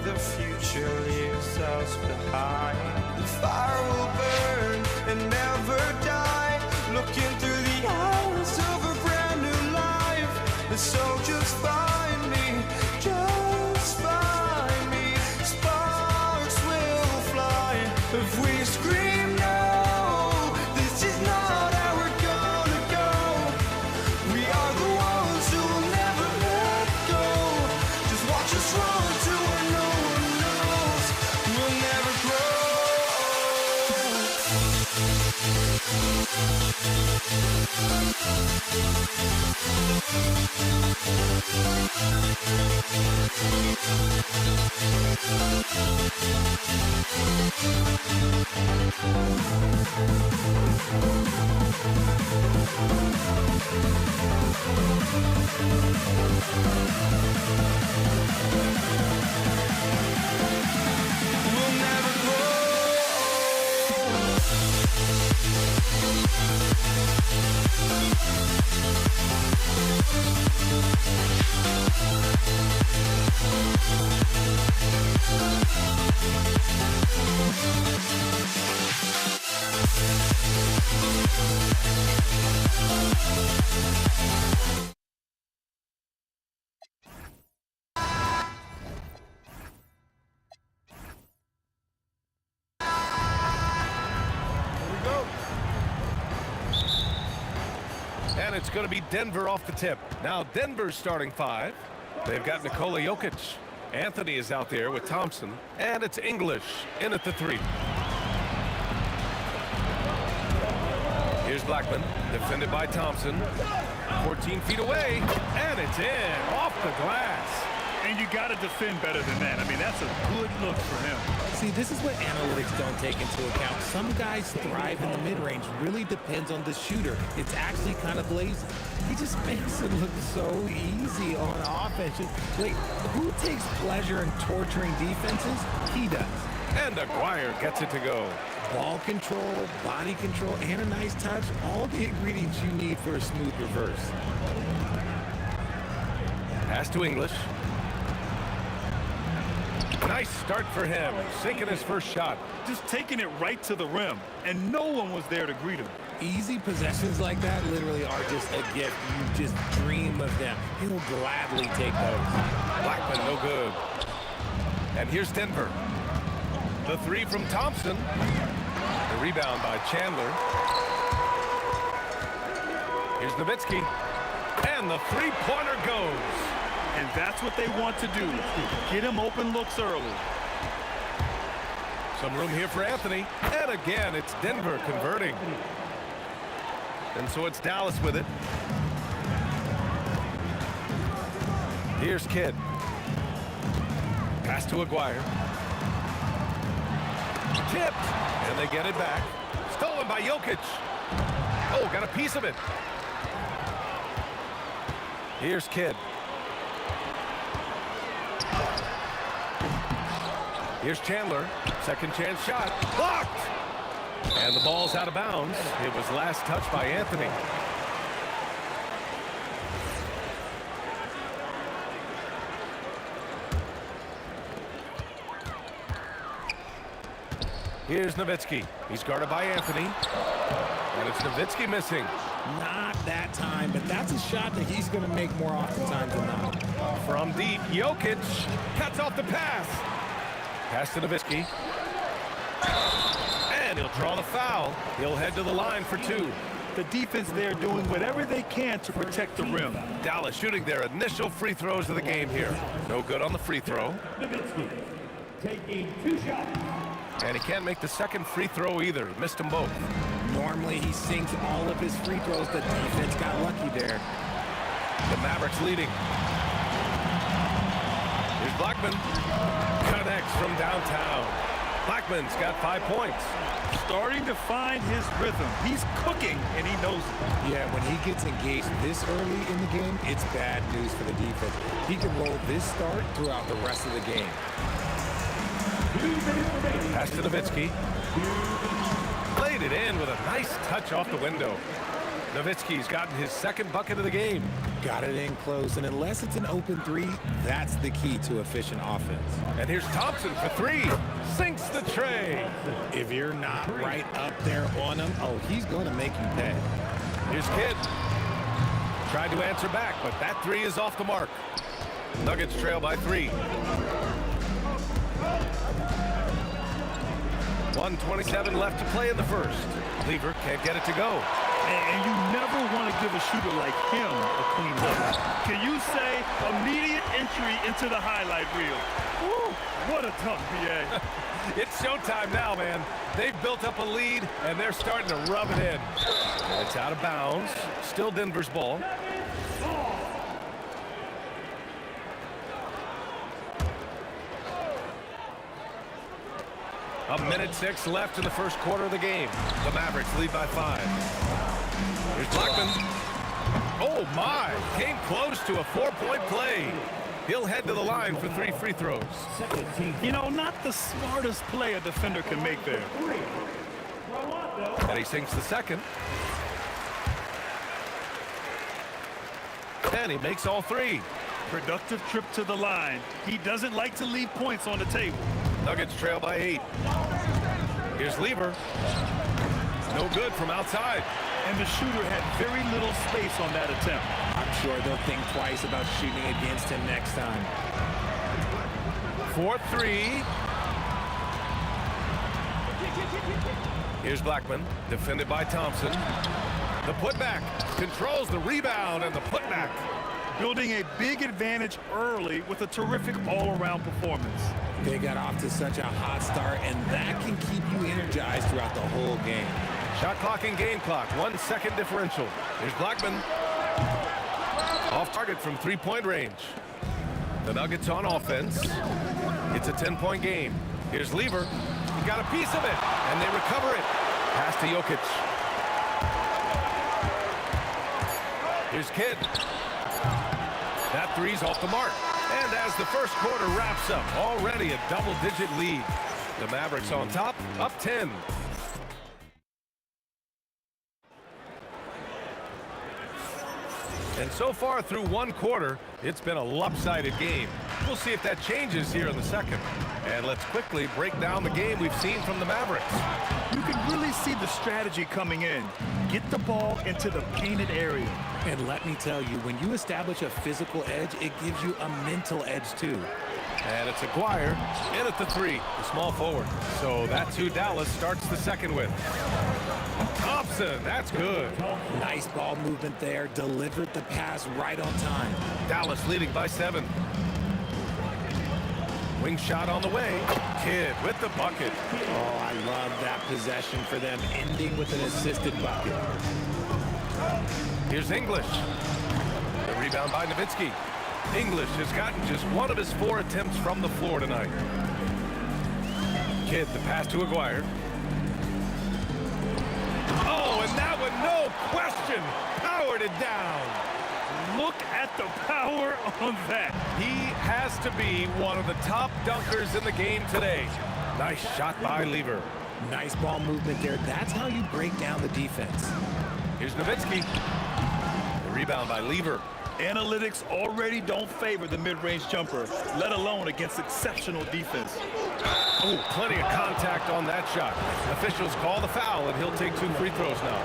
the future leaves us behind. The fire will burn and never die, looking through the eyes of a brand new life. And so just find me, just find me. Sparks will fly if we scream no. This is not how we're gonna go. We are the ones who will never let go. Just watch us run to where no one knows. We'll never grow. We'll never grow. And it's going to be Denver off the tip. Now Denver's starting five. They've got Nikola Jokic. Anthony is out there with Thompson. And it's English in at the three. Here's Blackman, defended by Thompson. 14 feet away, and it's in, off the glass. And you got to defend better than that. I mean, that's a good look for him. See, this is what analytics don't take into account. Some guys thrive in the mid-range. Really depends on the shooter. It's actually kind of lazy. He just makes it look so easy on offense. Like, who takes pleasure in torturing defenses? He does. And Aguirre gets it to go. Ball control, body control, and a nice touch. All the ingredients you need for a smooth reverse. Pass to English. Nice start for him, sinking his first shot. Just taking it right to the rim, and no one was there to greet him. Easy possessions like that literally are just a gift. You just dream of them. He'll gladly take those. Blackman, no good. And here's Denver. The three from Thompson. The rebound by Chandler. Here's Nowitzki. And the three-pointer goes. And that's what they want to do. Get him open looks early. Some room here for Anthony. And again, it's Denver converting. And so it's Dallas with it. Here's Kidd. Pass to Aguirre. Tipped. And they get it back. Stolen by Jokic. Oh, got a piece of it. Here's Kidd. Here's Chandler. Second chance shot. Blocked! And the ball's out of bounds. It was last touched by Anthony. Here's Nowitzki. He's guarded by Anthony. And it's Nowitzki missing. Not that time, but that's a shot that he's going to make more oftentimes than not. From deep, Jokic cuts off the pass. Pass to Nowitzki. And he'll draw the foul. He'll head to the line for two. The defense there doing whatever they can to protect the rim. Dallas shooting their initial free throws of the game here. No good on the free throw. Taking 2 shots. And he can't make the second free throw either. He missed them both. Normally he sinks all of his free throws. The defense got lucky there. The Mavericks leading. Here's Blackman. Connects from downtown. Blackman's got 5 points. Starting to find his rhythm. He's cooking, and he knows it. Yeah, when he gets engaged this early in the game, it's bad news for the defense. He can roll this start throughout the rest of the game. Pass to Nowitzki. Played it in with a nice touch off the window. Nowitzki's gotten his second bucket of the game. Got it in close, and unless it's an open three, that's the key to efficient offense. And here's Thompson for three. Sinks the tray. If you're not right up there on him, oh, he's going to make you pay. Here's Kidd. Tried to answer back, but that three is off the mark. Nuggets trail by 3. 1:27 left to play in the first. Lever can't get it to go. And you never want to give a shooter like him a clean look. Can you say immediate entry into the highlight reel? Woo, what a tough PA. It's showtime now, man. They've built up a lead, and they're starting to rub it in. It's out of bounds. Still Denver's ball. A minute 6 left in the first quarter of the game. The Mavericks lead by 5. Here's Blackman. Oh, my. Came close to a 4-point play. He'll head to the line for 3 free throws. You know, not the smartest play a defender can make there. And he sinks the second. And he makes all 3. Productive trip to the line. He doesn't like to leave points on the table. Nuggets trail by 8. Here's Lever. No good from outside. And the shooter had very little space on that attempt. I'm sure they'll think twice about shooting against him next time. 4-3. Here's Blackman, defended by Thompson. The putback, controls the rebound and the putback. Building a big advantage early with a terrific all-around performance. They got off to such a hot start, and that can keep you energized throughout the whole game. Shot clock and game clock, 1 second differential. Here's Blackman. Off target from 3-point range. The Nuggets on offense. It's a 10-point game. Here's Lever. He got a piece of it, and they recover it. Pass to Jokic. Here's Kidd. That three's off the mark. And as the first quarter wraps up, already a double-digit lead. The Mavericks on top, up 10. And so far through 1 quarter, it's been a lopsided game. We'll see if that changes here in the second. And let's quickly break down the game we've seen from the Mavericks. You can really see the strategy coming in. Get the ball into the painted area. And let me tell you, when you establish a physical edge, it gives you a mental edge too. And it's Aguirre in at the 3, the small forward. So that's who Dallas starts the second with. Thompson, that's good. Nice ball movement there, delivered the pass right on time. Dallas leading by 7. Wing shot on the way. Kidd with the bucket. Oh, I love that possession for them, ending with an assisted bucket. Here's English. The rebound by Nowitzki. English has gotten just 1 of his 4 attempts from the floor tonight. Kidd, the pass to Aguirre. Oh, and that one, no question, powered it down. Look at the power on that. He has to be one of the top dunkers in the game today. Nice shot by Lever. Nice ball movement there. That's how you break down the defense. Here's Nowitzki. The rebound by Lever. Analytics already don't favor the mid-range jumper, let alone against exceptional defense. Oh, plenty of contact on that shot. Officials call the foul, and he'll take 2 free throws now.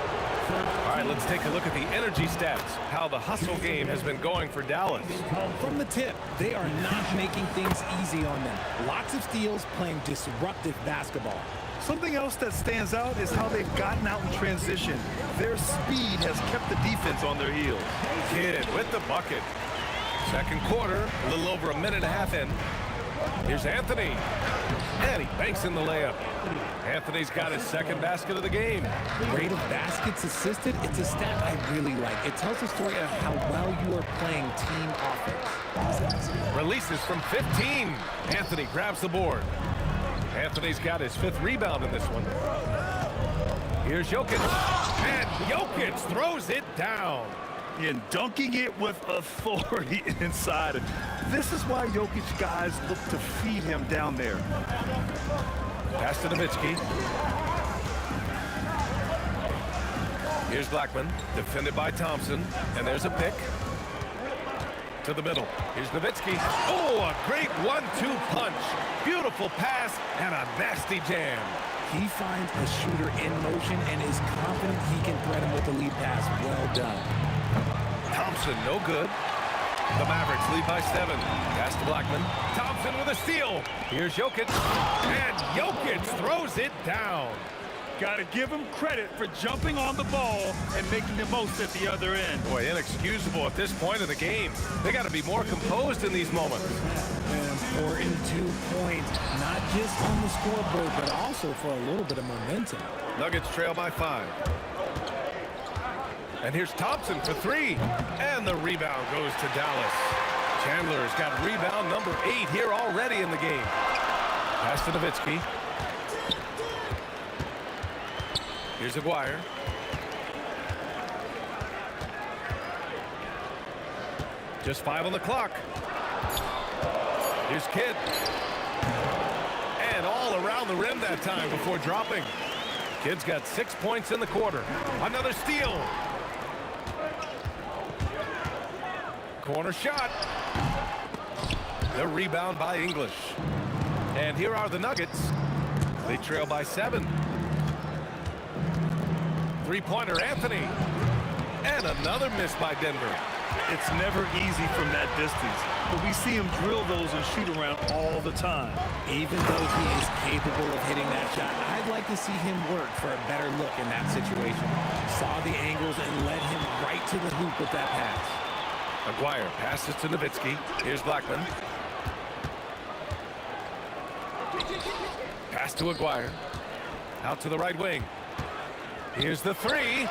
All right, let's take a look at the energy stats, how the hustle game has been going for Dallas. From the tip, they are not making things easy on them. Lots of steals, playing disruptive basketball. Something else that stands out is how they've gotten out in transition. Their speed has kept the defense on their heels. Kidd with the bucket. Second quarter, a little over a minute and a half in. Here's Anthony. And he banks in the layup. Anthony's got his second basket of the game. Rate of baskets assisted, it's a stat I really like. It tells a story of how well you are playing team offense. Releases from 15. Anthony grabs the board. Anthony's got his 5th rebound in this one. Here's Jokic. And Jokic throws it down. And dunking it with authority inside. This is why Jokic guys look to feed him down there. Pass to Nowitzki. Here's Blackman, defended by Thompson, and there's a pick. To the middle. Here's Nowitzki. Oh, a great 1-2 punch. Beautiful pass and a nasty jam. He finds a shooter in motion and is confident he can threat him with the lead pass. Well done. Thompson, no good. The Mavericks lead by 7. Pass to Blackman. Thompson with a steal. Here's Jokic. And Jokic throws it down. Got to give him credit for jumping on the ball and making the most at the other end. Boy, inexcusable at this point of the game. They got to be more composed in these moments. An important 2 points, not just on the scoreboard, but also for a little bit of momentum. Nuggets trail by 5. And here's Thompson for 3. And the rebound goes to Dallas. Chandler's got rebound number 8 here already in the game. Pass to Nowitzki. Here's Aguirre. Just 5 on the clock. Here's Kidd. And all around the rim that time before dropping. Kidd's got 6 points in the quarter. Another steal. Corner shot. The rebound by English. And here are the Nuggets. They trail by 7. Three-pointer, Anthony. And another miss by Denver. It's never easy from that distance, but we see him drill those and shoot around all the time. Even though he is capable of hitting that shot, I'd like to see him work for a better look in that situation. Saw the angles and led him right to the hoop with that pass. Aguirre passes to Nowitzki. Here's Blackman. Pass to Aguirre. Out to the right wing. Here's the 3.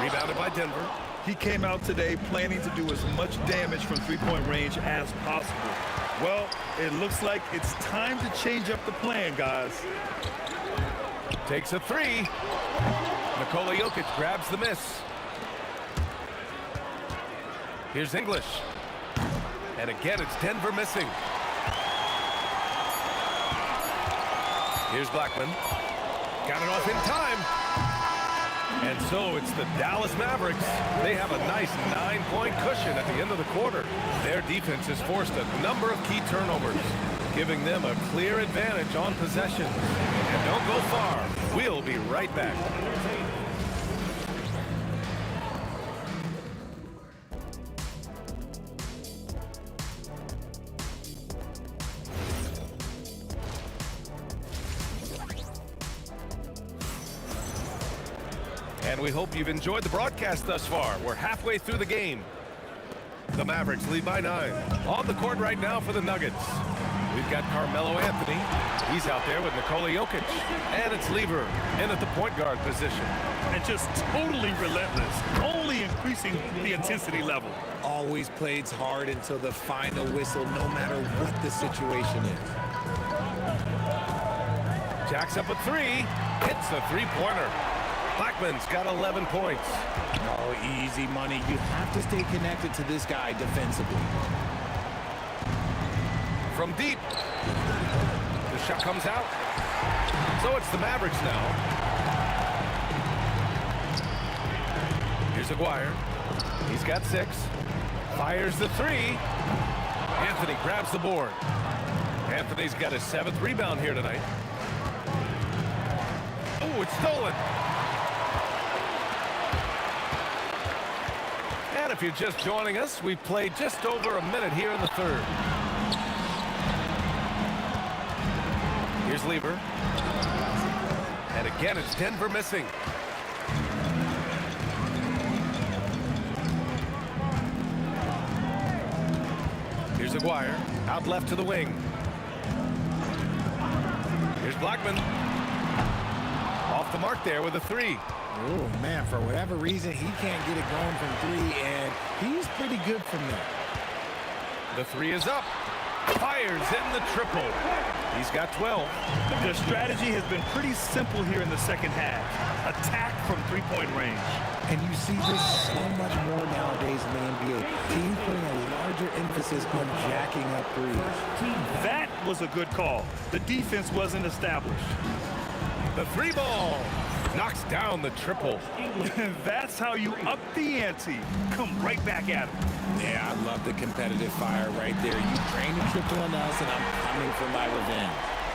Rebounded by Denver. He came out today planning to do as much damage from three-point range as possible. Well, it looks like it's time to change up the plan, guys. Takes a 3. Nikola Jokic grabs the miss. Here's English. And again, it's Denver missing. Here's Blackman. Got it off in time. And so it's the Dallas Mavericks. They have a nice 9-point cushion at the end of the quarter. Their defense has forced a number of key turnovers, giving them a clear advantage on possession. And don't go far. We'll be right back. And we hope you've enjoyed the broadcast thus far. We're halfway through the game. The Mavericks lead by 9. On the court right now for the Nuggets. We've got Carmelo Anthony. He's out there with Nikola Jokic. And it's Lever in at the point guard position. And just totally relentless, only increasing the intensity level. Always plays hard until the final whistle, no matter what the situation is. Jacks up a 3. Hits the three-pointer. Blackman's got 11 points. Oh, easy money. You have to stay connected to this guy defensively. From deep. The shot comes out. So it's the Mavericks now. Here's Aguirre. He's got 6. Fires the 3. Anthony grabs the board. Anthony's got his 7th rebound here tonight. Oh, it's stolen. And if you're just joining us, we've played just over a minute here in the third. Here's Lever. And again, it's Denver missing. Here's Aguirre. Out left to the wing. Here's Blackman. Off the mark there with a 3. Oh, man, for whatever reason, he can't get it going from 3, and he's pretty good from there. The 3 is up. Fires in the triple. He's got 12. Their strategy has been pretty simple here in the second half. Attack from three-point range. And you see this so much more nowadays in the NBA. Teams putting a larger emphasis on jacking up threes. That was a good call. The defense wasn't established. The 3 ball. Knocks down the triple. That's how you up the ante. Come right back at him. Yeah, I love the competitive fire right there. You drain the triple on us, and I'm coming for my revenge.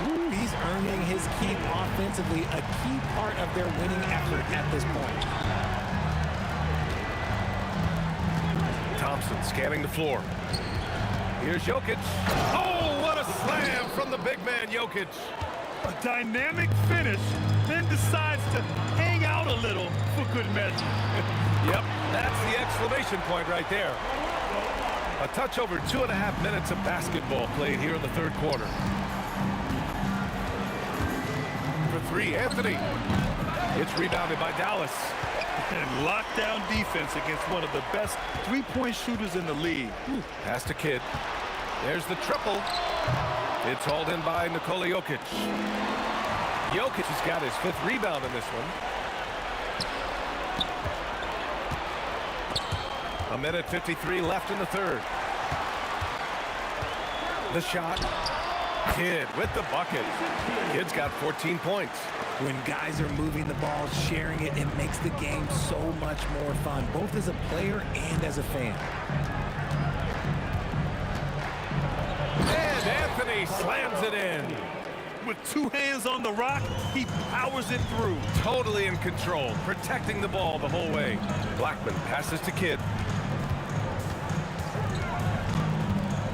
Ooh, he's earning his keep offensively, a key part of their winning effort at this point. Thompson scanning the floor. Here's Jokic. Oh, what a slam from the big man, Jokic. A dynamic finish, then decides to hang out a little for good measure. Yep, that's the exclamation point right there. A touch over 2.5 minutes of basketball played here in the third quarter. For three, Anthony. It's rebounded by Dallas. And lockdown defense against one of the best three-point shooters in the league. Pass to Kidd. There's the triple. It's hauled in by Nikola Jokic. Jokic has got his 5th rebound in this one. 1:53 left in the third. The shot. Kidd with the bucket. Kidd's got 14 points. When guys are moving the ball, sharing it, it makes the game so much more fun, both as a player and as a fan. And Anthony slams it in. With 2 hands on the rock, he powers it through. Totally in control, protecting the ball the whole way. Blackman passes to Kidd.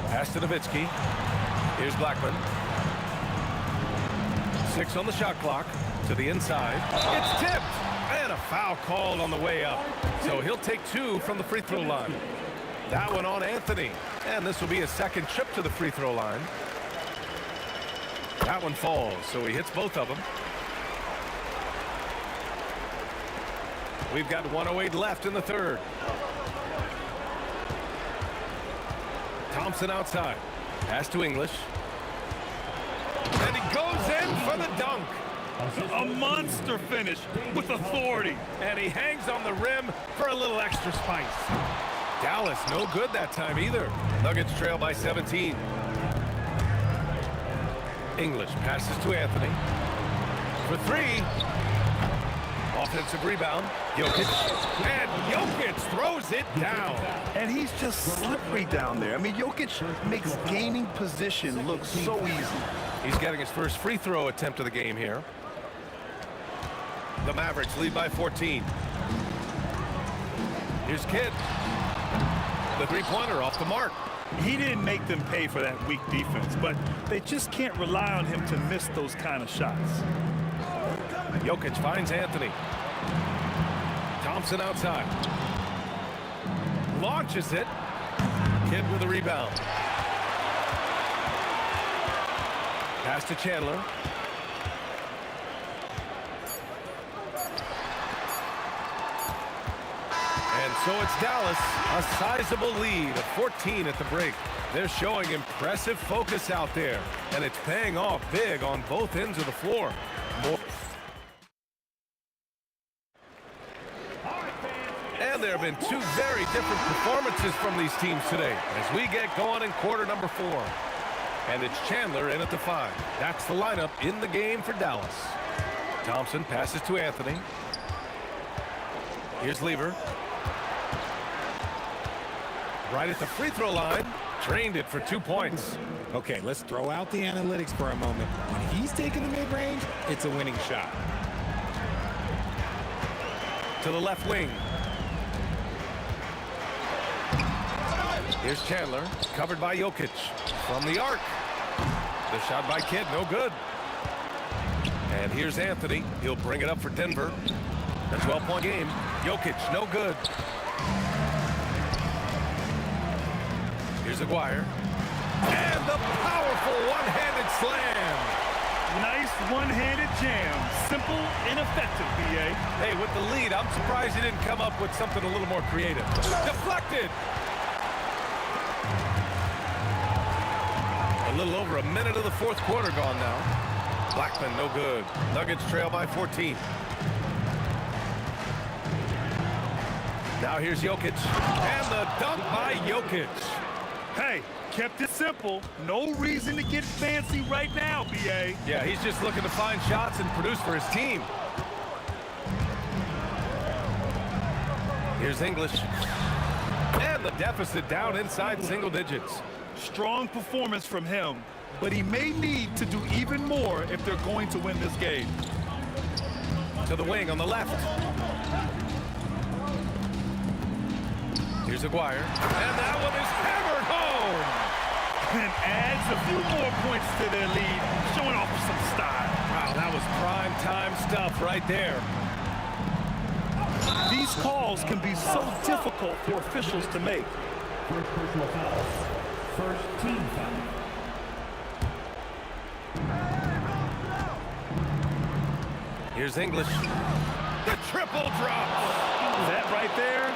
Pass to Nowitzki. Here's Blackman. 6 on the shot clock. To the inside. It's tipped. And a foul called on the way up. So he'll take 2 from the free throw line. That one on Anthony. And this will be a second trip to the free throw line. That one falls, so he hits both of them. We've got 1:08 left in the third. Thompson outside. Pass to English. And he goes in for the dunk. A monster finish with authority. And he hangs on the rim for a little extra spice. Dallas no good that time either. Nuggets trail by 17. English passes to Anthony. For 3. Offensive rebound. Jokic. And Jokic throws it down. And he's just slippery down there. I mean, Jokic makes gaining position look so easy. He's getting his first free throw attempt of the game here. The Mavericks lead by 14. Here's Kidd. The three-pointer off the mark. He didn't make them pay for that weak defense, but they just can't rely on him to miss those kind of shots. Jokic finds Anthony. Thompson outside. Launches it. Kidd with a rebound. Pass to Chandler. And so it's Dallas, a sizable lead of 14 at the break. They're showing impressive focus out there, and it's paying off big on both ends of the floor. And there have been 2 very different performances from these teams today as we get going in quarter number 4. And it's Chandler in at the 5. That's the lineup in the game for Dallas. Thompson passes to Anthony. Here's Lever. Right at the free throw line. Drained it for 2 points. Okay, let's throw out the analytics for a moment. When he's taking the mid-range, it's a winning shot. To the left wing. Here's Chandler, covered by Jokic. From the arc. The shot by Kidd, no good. And here's Anthony. He'll bring it up for Denver. A 12-point game. Jokic, no good. Here's Aguirre. And the powerful one-handed slam. Nice one-handed jam. Simple and effective, B.A. Hey, with the lead, I'm surprised he didn't come up with something a little more creative. Deflected. A little over a minute of the fourth quarter gone now. Blackman, no good. Nuggets trail by 14. Now here's Jokic. And the dunk by Jokic. Hey, kept it simple. No reason to get fancy right now, B.A. Yeah, he's just looking to find shots and produce for his team. Here's English. And the deficit down inside single digits. Strong performance from him, but he may need to do even more if they're going to win this game. To the wing on the left. Here's Aguirre. And that one is hammered home. And adds a few more points to their lead, showing off some style. Wow, that was prime time stuff right there. These calls can be so difficult for officials to make. First personal foul. First team foul. Here's English. The triple drop. That right there,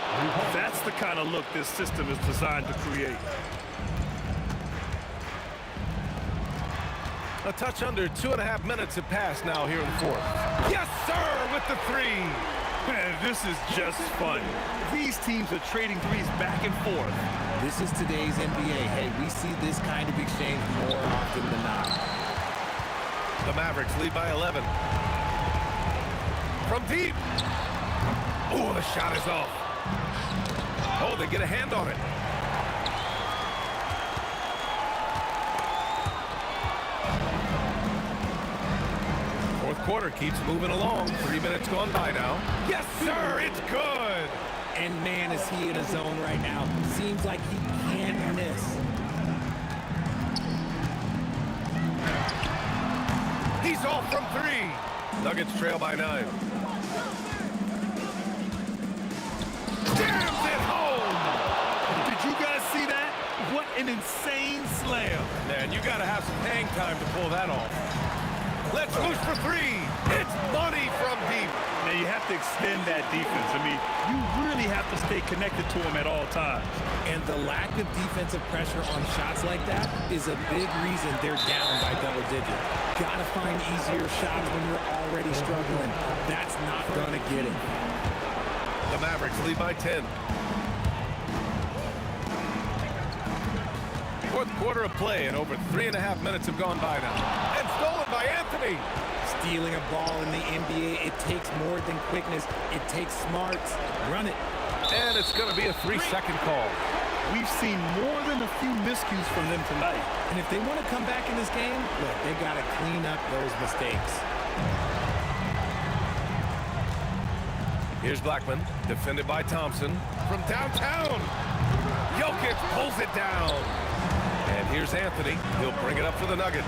that's the kind of look this system is designed to create. A touch under 2.5 minutes have passed now here in the fourth. Yes, sir, with the three. Man, this is just fun. These teams are trading threes back and forth. This is today's NBA. Hey, we see this kind of exchange more often than not. The Mavericks lead by 11. From deep. Oh, the shot is off. Oh, they get a hand on it. Fourth quarter keeps moving along. 3 minutes gone by now. Yes, sir, it's good. And man, is he in a zone right now. Seems like he can't miss. He's off from three. Nuggets trail by 9. Jams it home. Did you guys see that? What an insane slam. Man, you got to have some hang time to pull that off. Let's push for three. It's money from deep. Now, you have to extend that defense. I mean, you really have to stay connected to him at all times. And the lack of defensive pressure on shots like that is a big reason they're down by double digits. Gotta find easier shots when you're already struggling. That's not gonna get it. The Mavericks lead by 10. Fourth quarter of play, and over 3.5 minutes have gone by now. And stolen by Anthony. Stealing a ball in the NBA, it takes more than quickness. It takes smarts. Run it. And it's going to be a 3-second call. We've seen more than a few miscues from them tonight. And if they want to come back in this game, look, they got to clean up those mistakes. Here's Blackman, defended by Thompson. From downtown, Jokic pulls it down. And here's Anthony. He'll bring it up for the Nuggets.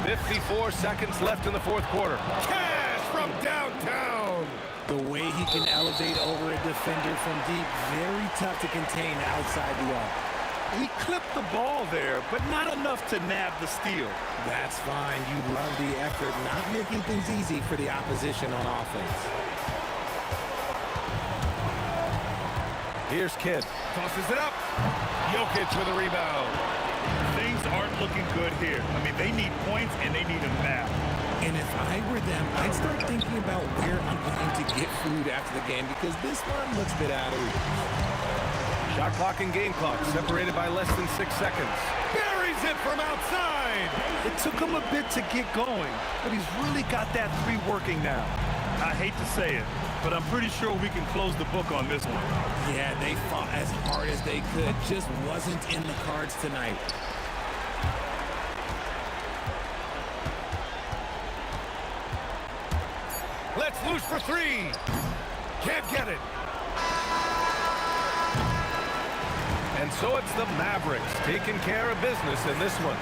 54 seconds left in the fourth quarter. Cash from downtown. The way he can elevate over a defender from deep, very tough to contain outside the arc. He clipped the ball there, but not enough to nab the steal. That's fine. You love the effort, not making things easy for the opposition on offense. Here's Kidd. Tosses it up. Jokic with a rebound. Things aren't looking good here. I mean, they need points, and they need them now. And if I were them, I'd start thinking about where I'm going to get food after the game because this one looks a bit out of reach. Shot clock and game clock separated by less than 6 seconds. Buries it from outside. It took him a bit to get going, but he's really got that three working now. I hate to say it, but I'm pretty sure we can close the book on this one. Yeah, they fought as hard as they could. Just wasn't in the cards tonight. Let's loose for three. Can't get it. And so it's the Mavericks taking care of business in this one.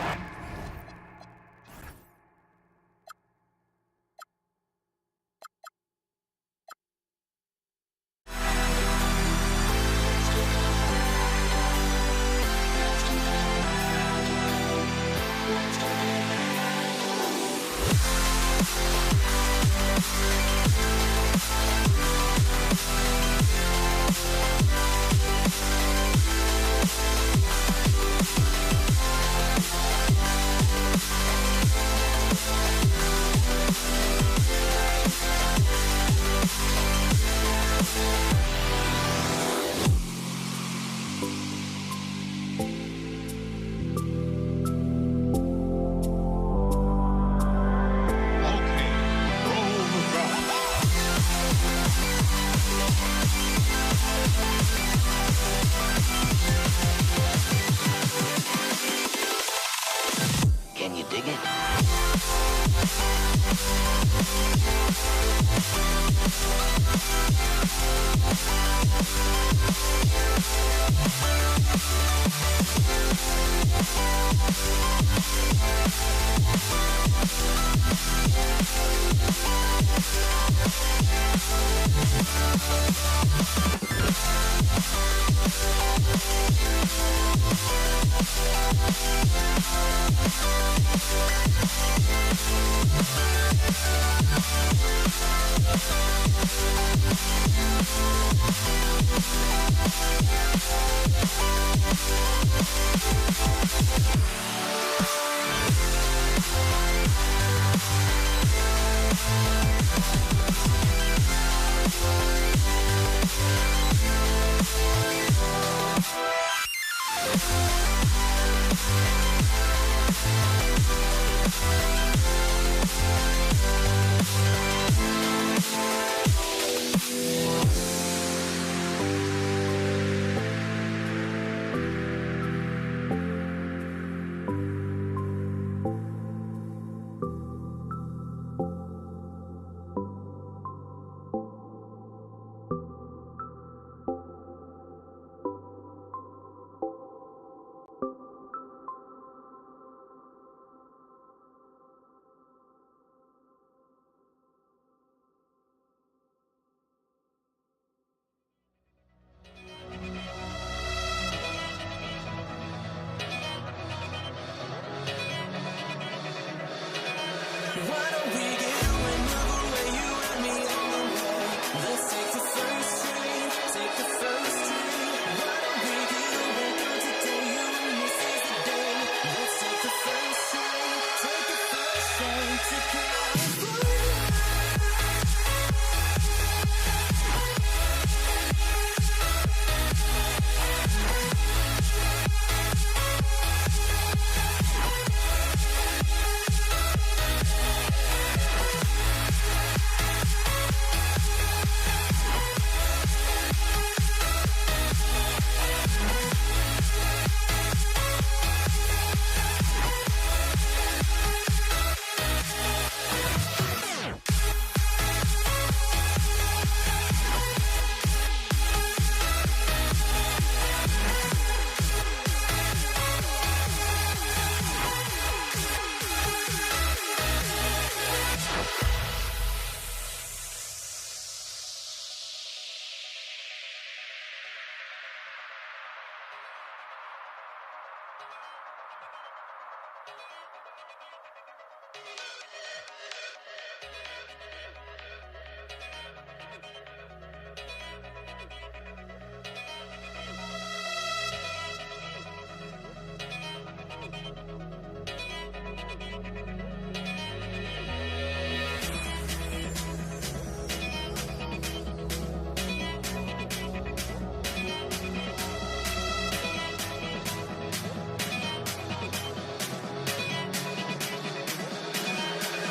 Why don't we get another way, you and me on the way? Let's take the first train, take the first train. Why don't we get away from today, you and me seize the day? Let's take the first train, take the first train to California.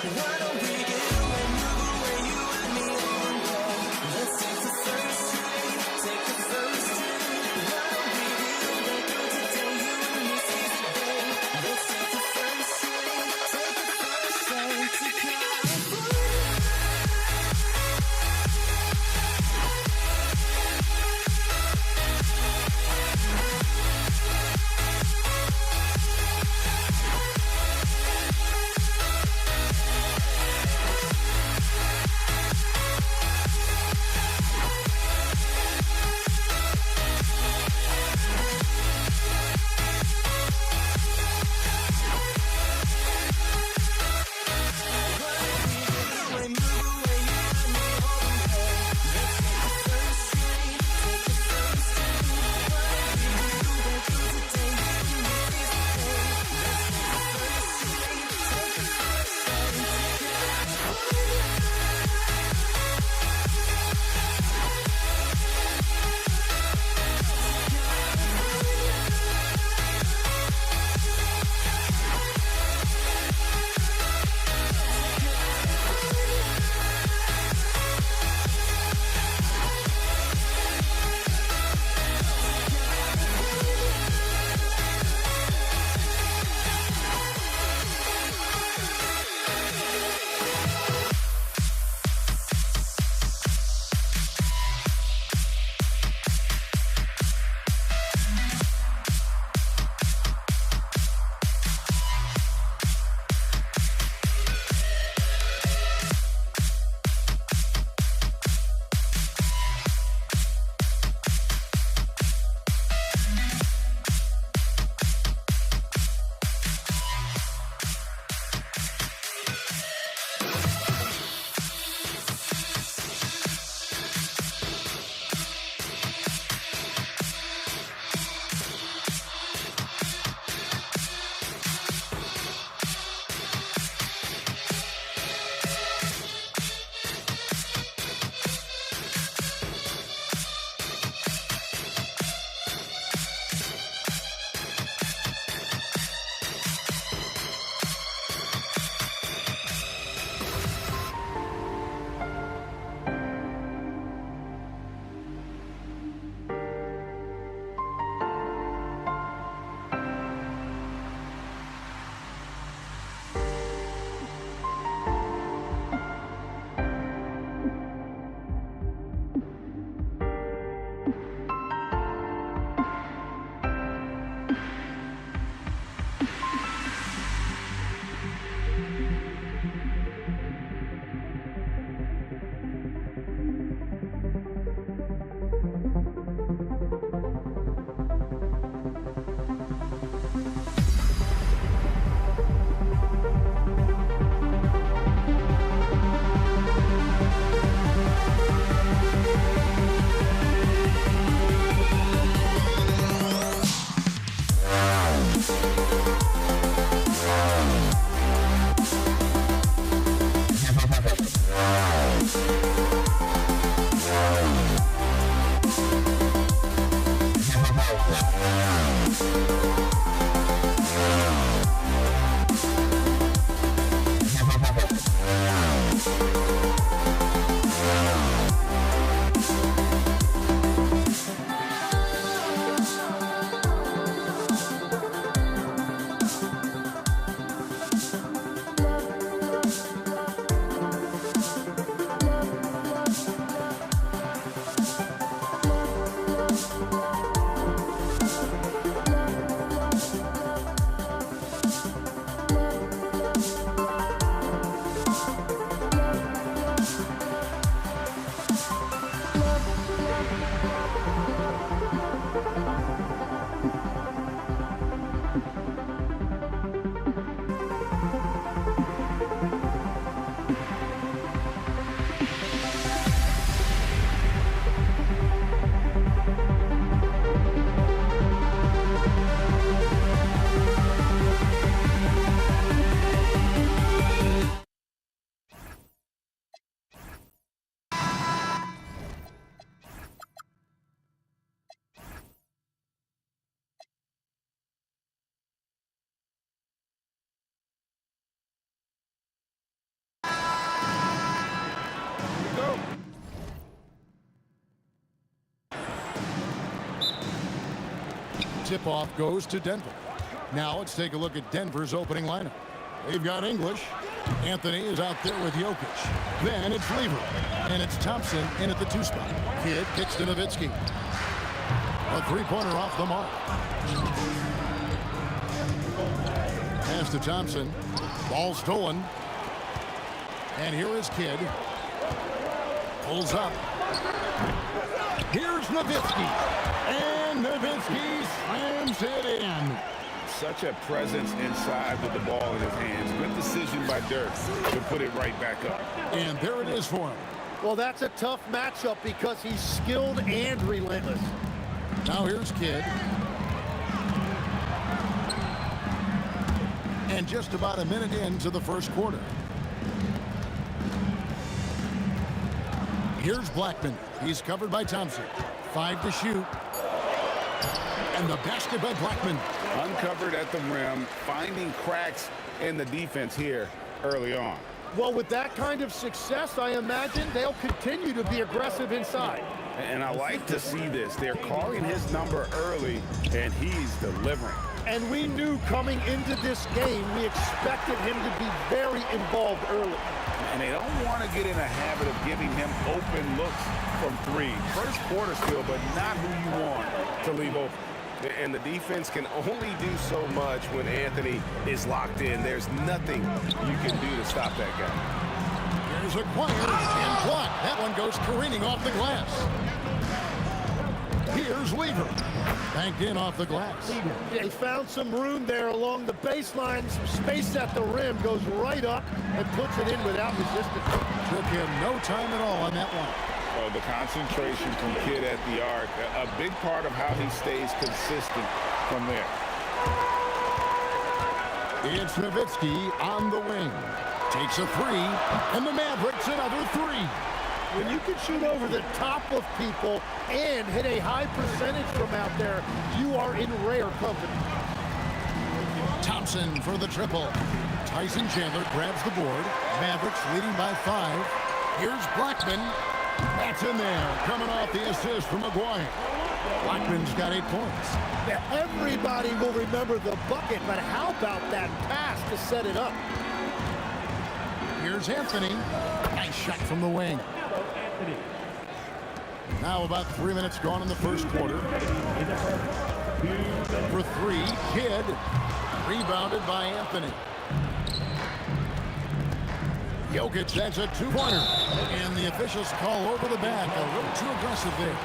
Why tip-off goes to Denver. Now let's take a look at Denver's opening lineup. They've got English. Anthony is out there with Jokic. Then it's Lever. And it's Thompson in at the 2 spot. Kidd kicks to Nowitzki. A 3-pointer off the mark. Pass to Thompson. Ball stolen. And here is Kidd. Pulls up. Here's Nowitzki. And Nowitzki slams it in. Such a presence inside with the ball in his hands. Good decision by Dirk to put it right back up. And there it is for him. Well, that's a tough matchup because he's skilled and relentless. Now here's Kidd. And just about a minute into the first quarter. Here's Blackman. He's covered by Thompson. 5 to shoot. And the basket by Blackman. Uncovered at the rim, finding cracks in the defense here early on. Well, with that kind of success, I imagine they'll continue to be aggressive inside. And I like to see this. They're calling his number early, and he's delivering. And we knew coming into this game, we expected him to be very involved early. And they don't want to get in a habit of giving him open looks from 3. First quarter still, but not who you want to leave open. And the defense can only do so much when Anthony is locked in. There's nothing you can do to stop that guy. Here's acquired and blocked. That one goes careening off the glass. Here's Lever. Banked in off the glass. They found some room there along the baseline. Some space at the rim. Goes right up and puts it in without resistance. Took him no time at all on that one. The concentration from Kidd at the arc, a big part of how he stays consistent from there. It's Nowitzki on the wing. Takes a 3, and the Mavericks another 3. When you can shoot over the top of people and hit a high percentage from out there, you are in rare company. Thompson for the triple. Tyson Chandler grabs the board. Mavericks leading by 5. Here's Blackman. That's in there, coming off the assist from McGuire. Blackman's got 8 points. Now, everybody will remember the bucket, but how about that pass to set it up? Here's Anthony. Nice shot from the wing. Now about 3 minutes gone in the first quarter. For 3, Kidd. Rebounded by Anthony. Jokic has a 2-pointer. And the officials call over the back. A little too aggressive there.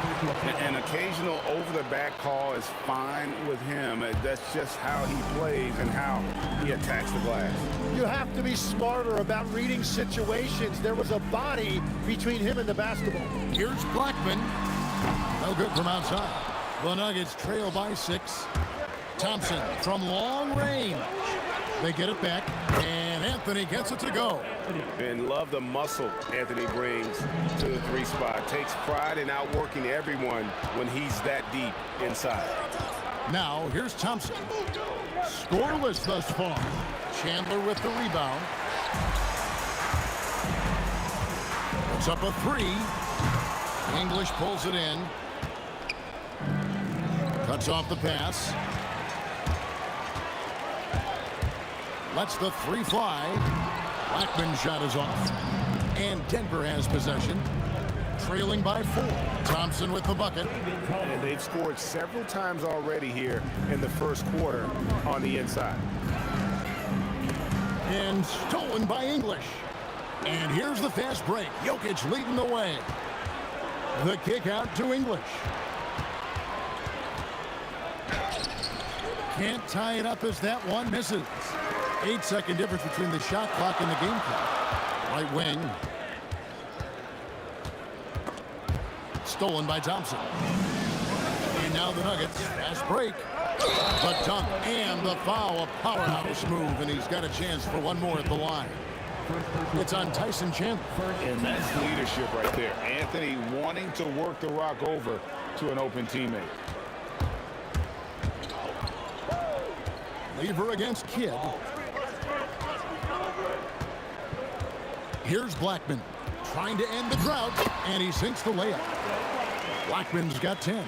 An occasional over-the-back call is fine with him. That's just how he plays and how he attacks the glass. You have to be smarter about reading situations. There was a body between him and the basketball. Here's Blackman. No good from outside. The Nuggets trail by 6. Thompson from long range. They get it back, and Anthony gets it to go. And love the muscle Anthony brings to the 3 spot. Takes pride in outworking everyone when he's that deep inside. Now, here's Thompson. Scoreless thus far. Chandler with the rebound. Puts up a 3. English pulls it in. Cuts off the pass. Lets the 3 fly. Blackman's shot is off. And Denver has possession. Trailing by 4. Thompson with the bucket. And they've scored several times already here in the first quarter on the inside. And stolen by English. And here's the fast break. Jokic leading the way. The kick out to English. Can't tie it up as that one misses. 8-second difference between the shot clock and the game clock. Right wing. Stolen by Thompson. And now the Nuggets. Fast break. The dunk and the foul. A powerhouse move, and he's got a chance for one more at the line. It's on Tyson Chandler. And that's leadership right there. Anthony wanting to work the rock over to an open teammate. Lever against Kidd. Here's Blackman trying to end the drought, and he sinks the layup. Blackman's got 10.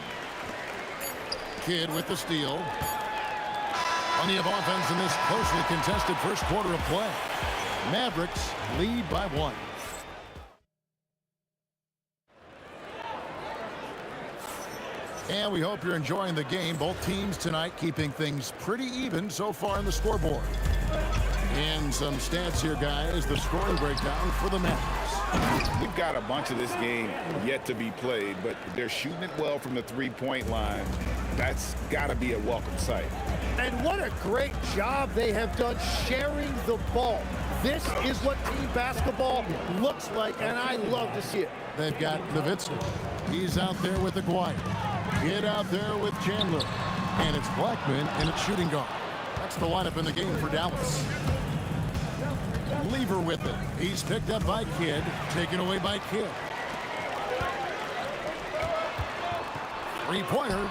Kidd with the steal. Plenty of offense in this closely contested first quarter of play. Mavericks lead by 1. And we hope you're enjoying the game. Both teams tonight keeping things pretty even so far on the scoreboard. And some stats here, guys. The scoring breakdown for the Mavericks. We've got a bunch of this game yet to be played, but they're shooting it well from the three-point line. That's got to be a welcome sight. And what a great job they have done sharing the ball. This is what team basketball looks like, and I love to see it. They've got Nowitzki. He's out there with Aguirre. Kidd out there with Chandler. And it's Blackman, and it's shooting guard. That's the lineup in the game for Dallas. Lever with it. He's picked up by Kidd, taken away by Kidd. Three-pointer.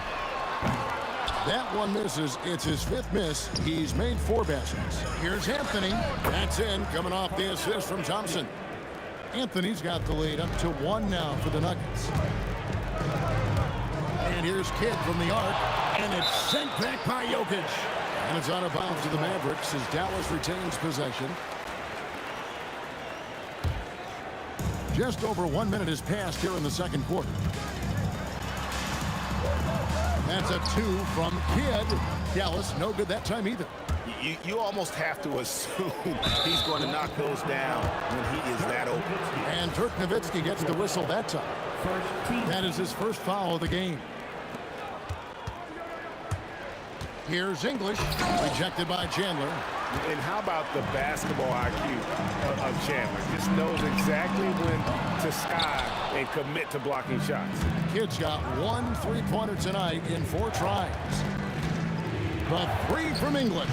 That one misses. It's his 5th miss. He's made 4 baskets. Here's Anthony. That's in, coming off the assist from Thompson. Anthony's got the lead up to 1 now for the Nuggets. And here's Kidd from the arc, and it's sent back by Jokic. And it's out of bounds to the Mavericks as Dallas retains possession. Just over 1 minute has passed here in the second quarter. That's a 2 from Kidd. Dallas, no good that time either. You almost have to assume he's going to knock those down when he is that open. And Dirk Nowitzki gets the whistle that time. That is his first foul of the game. Here's English, rejected by Chandler. And how about the basketball IQ of Chandler? Just knows exactly when to sky and commit to blocking shots. Kidd's got 1 3-pointer tonight in 4 tries. The 3 from English.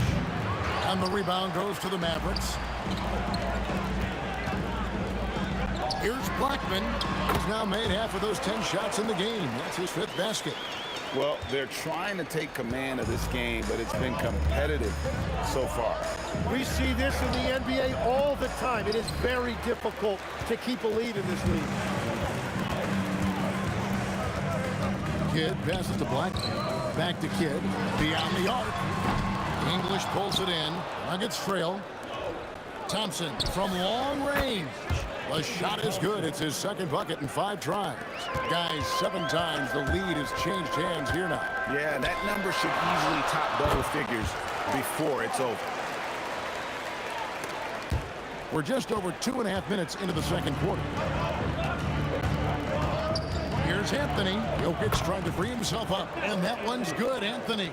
And the rebound goes to the Mavericks. Here's Blackman. He's now made half of those 10 shots in the game. That's his 5th basket. Well, they're trying to take command of this game, but it's been competitive so far. We see this in the NBA all the time. It is very difficult to keep a lead in this league. Kidd passes to Blackman. Back to Kidd. Beyond the arc. English pulls it in. Nuggets trail. Thompson from long range. The shot is good. It's his 2nd bucket in 5 tries. Guys, 7 times the lead has changed hands here now. Yeah, that number should easily top double figures before it's over. We're just over 2.5 minutes into the second quarter. Here's Anthony. Jokic trying to free himself up, and that one's good, Anthony.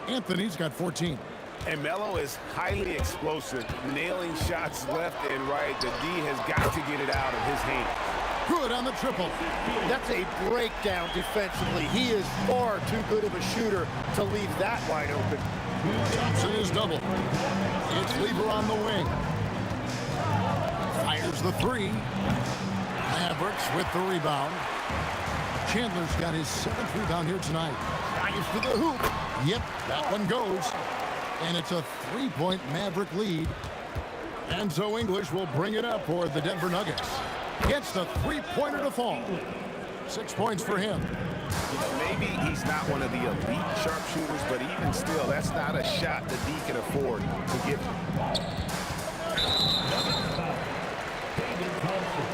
Anthony's got 14. And Melo is highly explosive, nailing shots left and right. The D has got to get it out of his hands. Good on the triple. That's a breakdown defensively. He is far too good of a shooter to leave that wide open. Thompson is double. It's Lever on the wing. Fires the 3. Mavericks with the rebound. Chandler's got his 7th rebound here tonight. Drives to the hoop. Yep, that one goes. And it's a 3-point Maverick lead. And so English will bring it up for the Denver Nuggets. Gets the 3-pointer to fall. 6 points for him. Maybe he's not one of the elite sharpshooters, but even still, that's not a shot the D can afford to give him. David Thompson,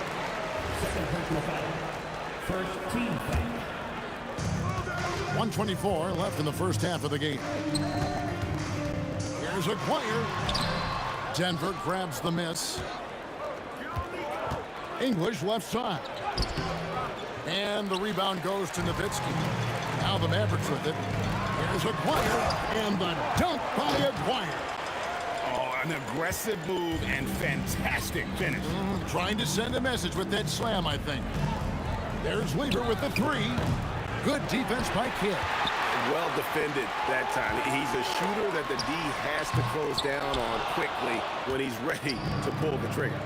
2nd personal foul. 1st team foul. 1:24 left in the first half of the game. Here's Aguirre. Denver grabs the miss. English left side. And the rebound goes to Nowitzki. Now the Mavericks with it. Here's Aguirre. And the dunk by Aguirre. Oh, an aggressive move and fantastic finish. Trying to send a message with that slam, I think. There's Lever with the 3. Good defense by Kidd. Well defended that time. He's a shooter that the D has to close down on quickly when he's ready to pull the trigger.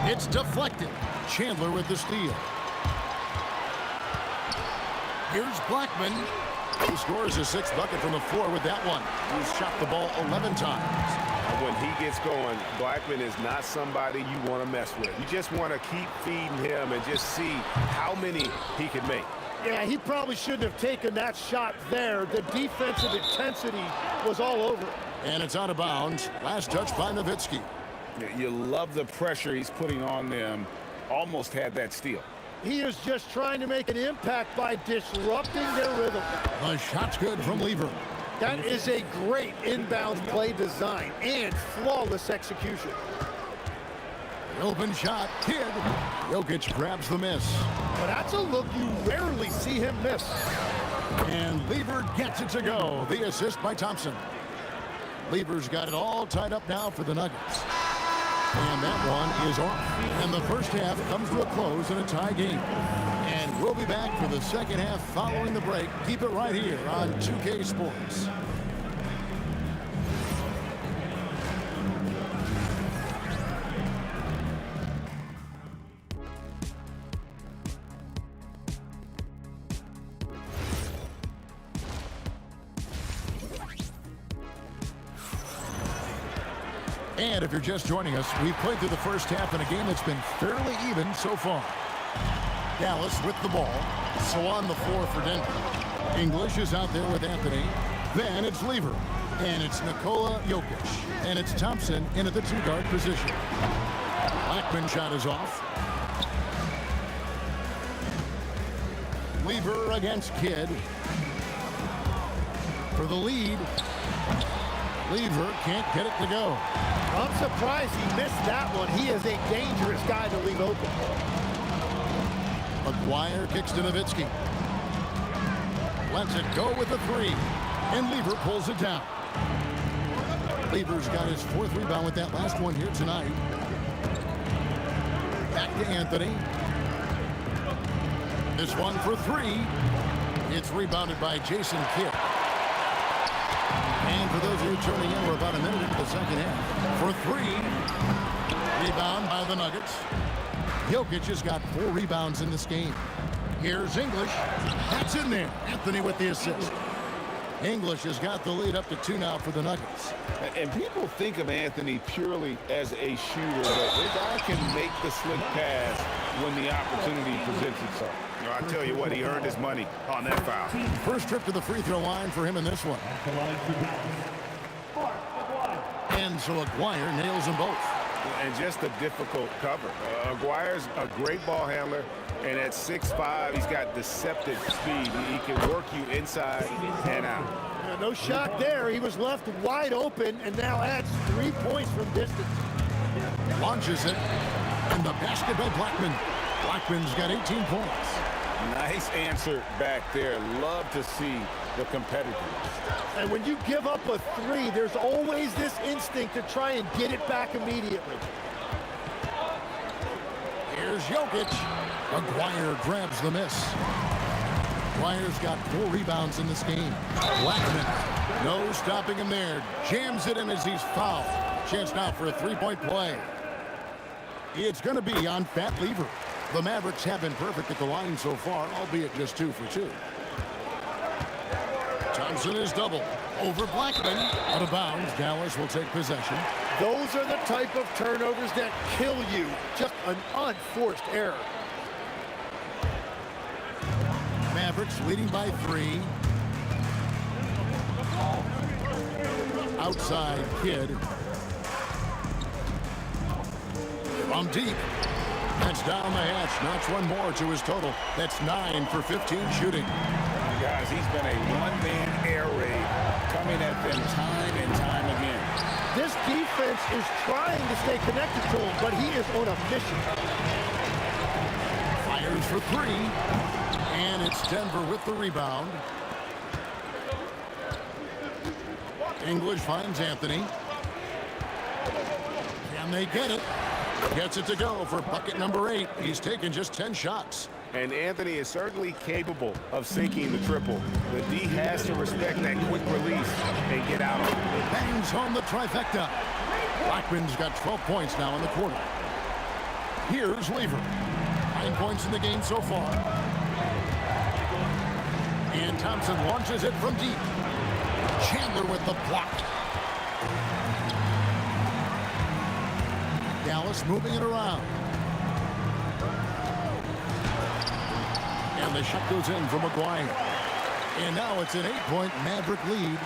It's deflected. Chandler with the steal. Here's Blackman. He scores his 6th bucket from the floor with that one. He's shot the ball 11 times. When he gets going, Blackman is not somebody you want to mess with. You just want to keep feeding him and just see how many he can make. Yeah, he probably shouldn't have taken that shot there. The defensive intensity was all over it. And it's out of bounds. Last touch by Nowitzki. You love the pressure he's putting on them. Almost had that steal. He is just trying to make an impact by disrupting their rhythm. The shot's good from Lever. That is a great inbounds play design and flawless execution. The open shot, Kidd. Jokic grabs the miss. But that's a look you rarely see him miss. And Lever gets it to go. The assist by Thompson. Lever's got it all tied up now for the Nuggets. And that one is off. And the first half comes to a close in a tie game. And we'll be back for the second half following the break. Keep it right here on 2K Sports. And if you're just joining us, we've played through the first half in a game that's been fairly even so far. Dallas with the ball. So on the floor for Denver. English is out there with Anthony. Then it's Lever. And it's Nikola Jokic. And it's Thompson in at the two-guard position. Blackman shot is off. Lever against Kidd. For the lead. Lever can't get it to go. I'm surprised he missed that one. He is a dangerous guy to leave open. McGuire kicks to Nowitzki. Lets it go with the three. And Lever pulls it down. Lever's got his fourth rebound with that last one here tonight. Back to Anthony. This one for three. It's rebounded by Jason Kidd. And for those of you tuning in, we're about a minute into the second half. For three, rebound by the Nuggets. Jokic has got 4 rebounds in this game. Here's English. That's in there. Anthony with the assist. English has got the lead up to 2 now for the Nuggets. And people think of Anthony purely as a shooter, but this guy can make the slick pass when the opportunity presents itself. I tell you what, he earned his money on that foul. First trip to the free throw line for him in this one. And so Aguirre nails them both. And just a difficult cover. Aguirre's a great ball handler, and at 6'5", he's got deceptive speed. He can work you inside and out. Yeah, no shock there. He was left wide open and now adds 3 points from distance. Launches it. And the basket by Blackman. Blackman's got 18 points. Nice answer back there. Love to see the competitors. And when you give up a 3, there's always this instinct to try and get it back immediately. Here's Jokic. Aguirre grabs the miss. Aguirre's got 4 rebounds in this game. Blackman, no stopping him there. Jams it in as he's fouled. Chance now for a 3-point play. It's going to be on Fat Lever. The Mavericks have been perfect at the line so far, albeit just 2 for 2. Thompson is double. Over Blackman. Out of bounds. Dallas will take possession. Those are the type of turnovers that kill you. Just an unforced error. Mavericks leading by 3. Outside Kidd. From deep. That's down the hatch. Knocks one more to his total. That's 9 for 15 shooting. Guys, he's been a one-man air raid coming at them time and time again. This defense is trying to stay connected to him, but he is on a mission. Fires for 3. And it's Denver with the rebound. English finds Anthony. Can they get it? Gets it to go for bucket number 8. He's taken just 10 shots. And Anthony is certainly capable of sinking the triple. The D has to respect that quick release and get out of it. Bangs home the trifecta. Blackman's got 12 points now in the quarter. Here's Lever. 9 points in the game so far. And Thompson launches it from deep. Chandler with the block. Dallas moving it around. And And the shot goes in from McGuire. And now it's an 8-point Maverick lead.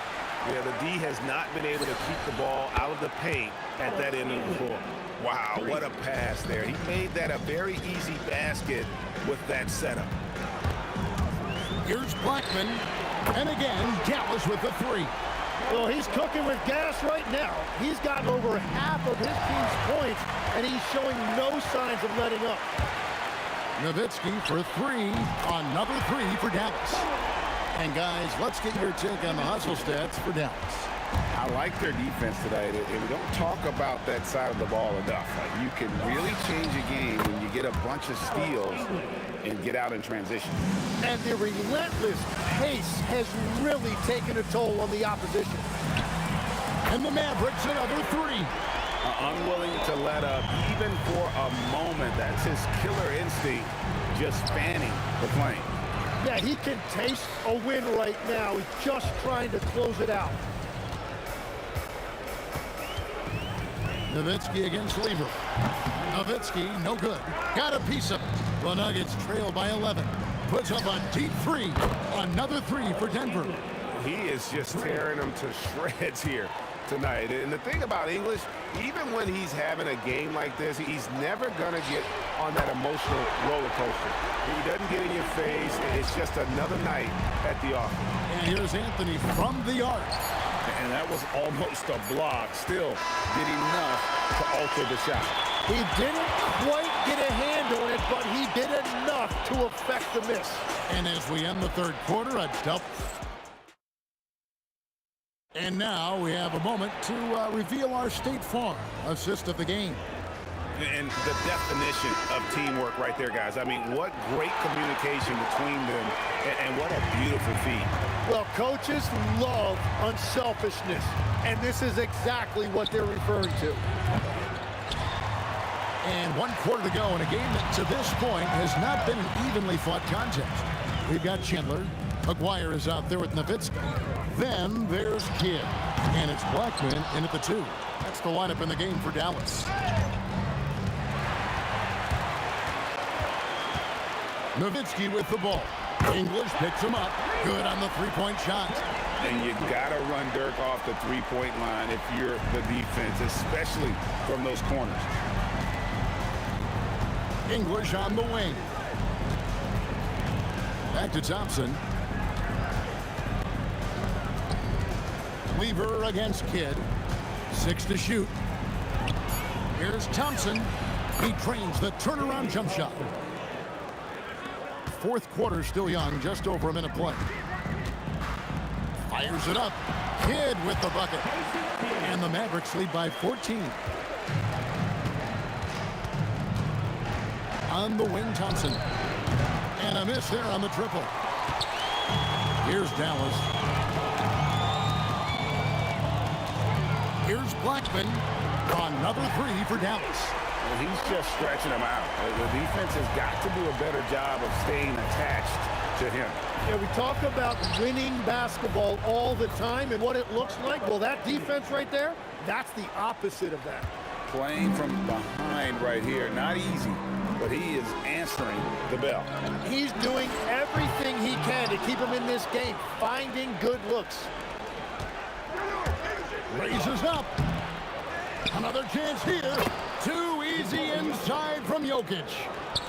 Yeah, the D has not been able to keep the ball out of the paint at that end of the floor. Wow, what a pass there. He made that a very easy basket with that setup. Here's Blackman. And again, Dallas with the three. Well, he's cooking with gas right now. He's gotten over half of his team's points, and he's showing no signs of letting up. Nowitzki for three. Another three for Dallas. And guys, let's get your take on the hustle stats for Dallas. I like their defense today. And we don't talk about that side of the ball enough. Like, you can really change a game when you get a bunch of steals and get out in transition. And the relentless pace has really taken a toll on the opposition. And the Mavericks another three. Unwilling to let up even for a moment. That's his killer instinct, just fanning the flame. Yeah, he can taste a win right now. He's just trying to close it out. Nowitzki against Lever. Nowitzki, no good. Got a piece of it. The Nuggets trail by 11. Puts up a deep three. Another three for Denver. He is just tearing them to shreds here tonight. And the thing about English, even when he's having a game like this, he's never going to get on that emotional roller coaster. He doesn't get in your face. It's just another night at the office. And here's Anthony from the arc. And that was almost a block. Still did enough to alter the shot. He didn't quite get a hand on it, but he did enough to affect the miss. And as we end the third quarter, a double. And now we have a moment to reveal our State Farm assist of the game. And the definition of teamwork right there, guys. I mean, what great communication between them, and what a beautiful feat. Well, coaches love unselfishness, and this is exactly what they're referring to. And 1 quarter to go in a game that to this point has not been an evenly fought contest. We've got Chandler. McGuire is out there with Nowitzki. Then there's Kidd. And it's Blackman in at the 2. That's the lineup in the game for Dallas. Nowitzki with the ball. English picks him up. Good on the three-point shot. And you got to run Dirk off the three-point line if you're the defense, especially from those corners. English on the wing. Back to Thompson. Lever against Kidd. 6 to shoot. Here's Thompson. He trains the turnaround jump shot. Fourth quarter still young, just over a minute play. Fires it up. Kidd with the bucket. And the Mavericks lead by 14. On the wing, Thompson. And a miss there on the triple. Here's Dallas. Here's Blackman. Another three for Dallas. Well, he's just stretching them out. The defense has got to do a better job of staying attached to him. Yeah, we talk about winning basketball all the time and what it looks like. Well, that defense right there, that's the opposite of that. Playing from behind right here, not easy, but he is answering the bell. He's doing everything he can to keep him in this game, finding good looks. Raises up. Another chance here. Too easy inside from Jokic.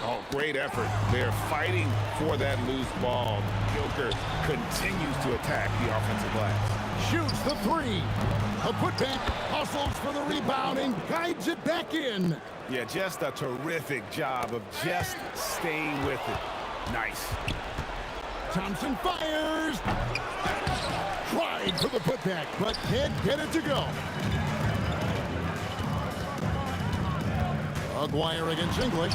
Oh, great effort. They're fighting for that loose ball. Joker continues to attack the offensive glass. Shoots the three. A putback, hustles for the rebound and guides it back in. Yeah, just a terrific job of just staying with it. Nice. Thompson fires. Tried for the putback, but can't get it to go. McGuire against English.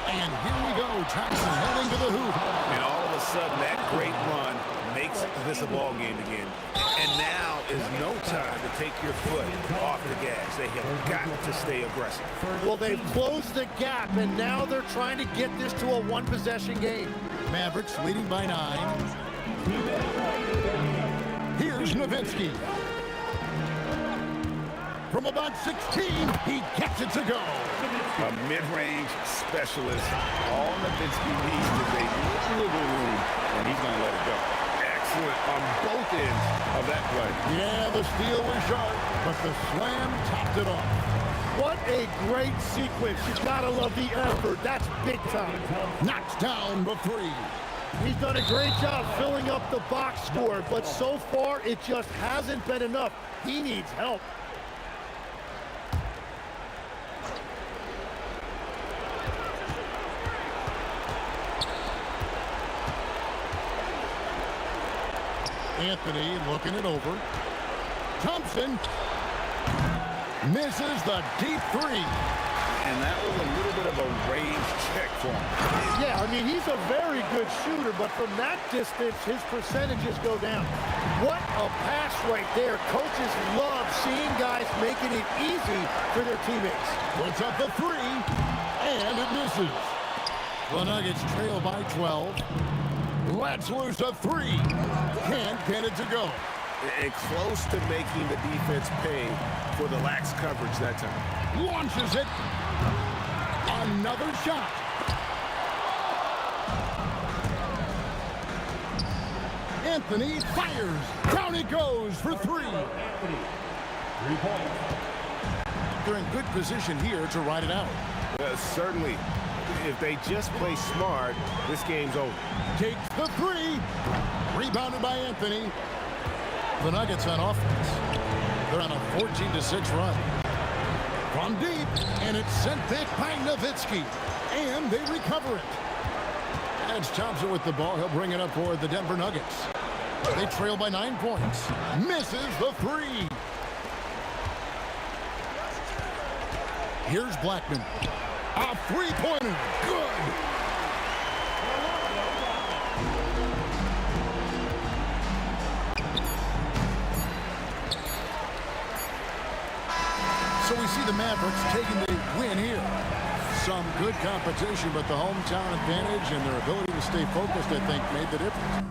And here we go. Thompson heading to the hoop. And all of a sudden, that great run makes this a ball game again. And now is no time to take your foot off the gas. They have got to stay aggressive. Well, they've closed the gap, and now they're trying to get this to a one-possession game. Mavericks leading by 9. Here's Nowitzki. From about 16, he gets it to go. A mid-range specialist. All Nowitzki needs is a little room, and he's going to let it go. Excellent on both ends of that play. Yeah, the steal was sharp, but the slam topped it off. What a great sequence. You gotta love the effort. That's big time. Knocks down the three. He's done a great job filling up the box score, but so far it just hasn't been enough. He needs help. Anthony looking it over. Thompson misses the deep three. And that was a little bit of a range check for him. Yeah, I mean, he's a very good shooter, but from that distance, his percentages go down. What a pass right there. Coaches love seeing guys making it easy for their teammates. Puts up the three, and it misses. The Nuggets trail by 12. Lets loose a three. Can't get it to go. And close to making the defense pay for the lax coverage that time. Launches it. Another shot. Anthony fires. Down it goes for three. 3 points. They're in good position here to ride it out. Certainly. If they just play smart, this game's over. Takes the three. Rebounded by Anthony. The Nuggets on offense. They're on a 14-6 run. From deep, and it's sent back by Nowitzki. And they recover it. That's Thompson with the ball. He'll bring it up for the Denver Nuggets. They trail by 9 points. Misses the three. Here's Blackman. A three-pointer. Good. So we see the Mavericks taking the win here. Some good competition, but the hometown advantage and their ability to stay focused, I think, made the difference.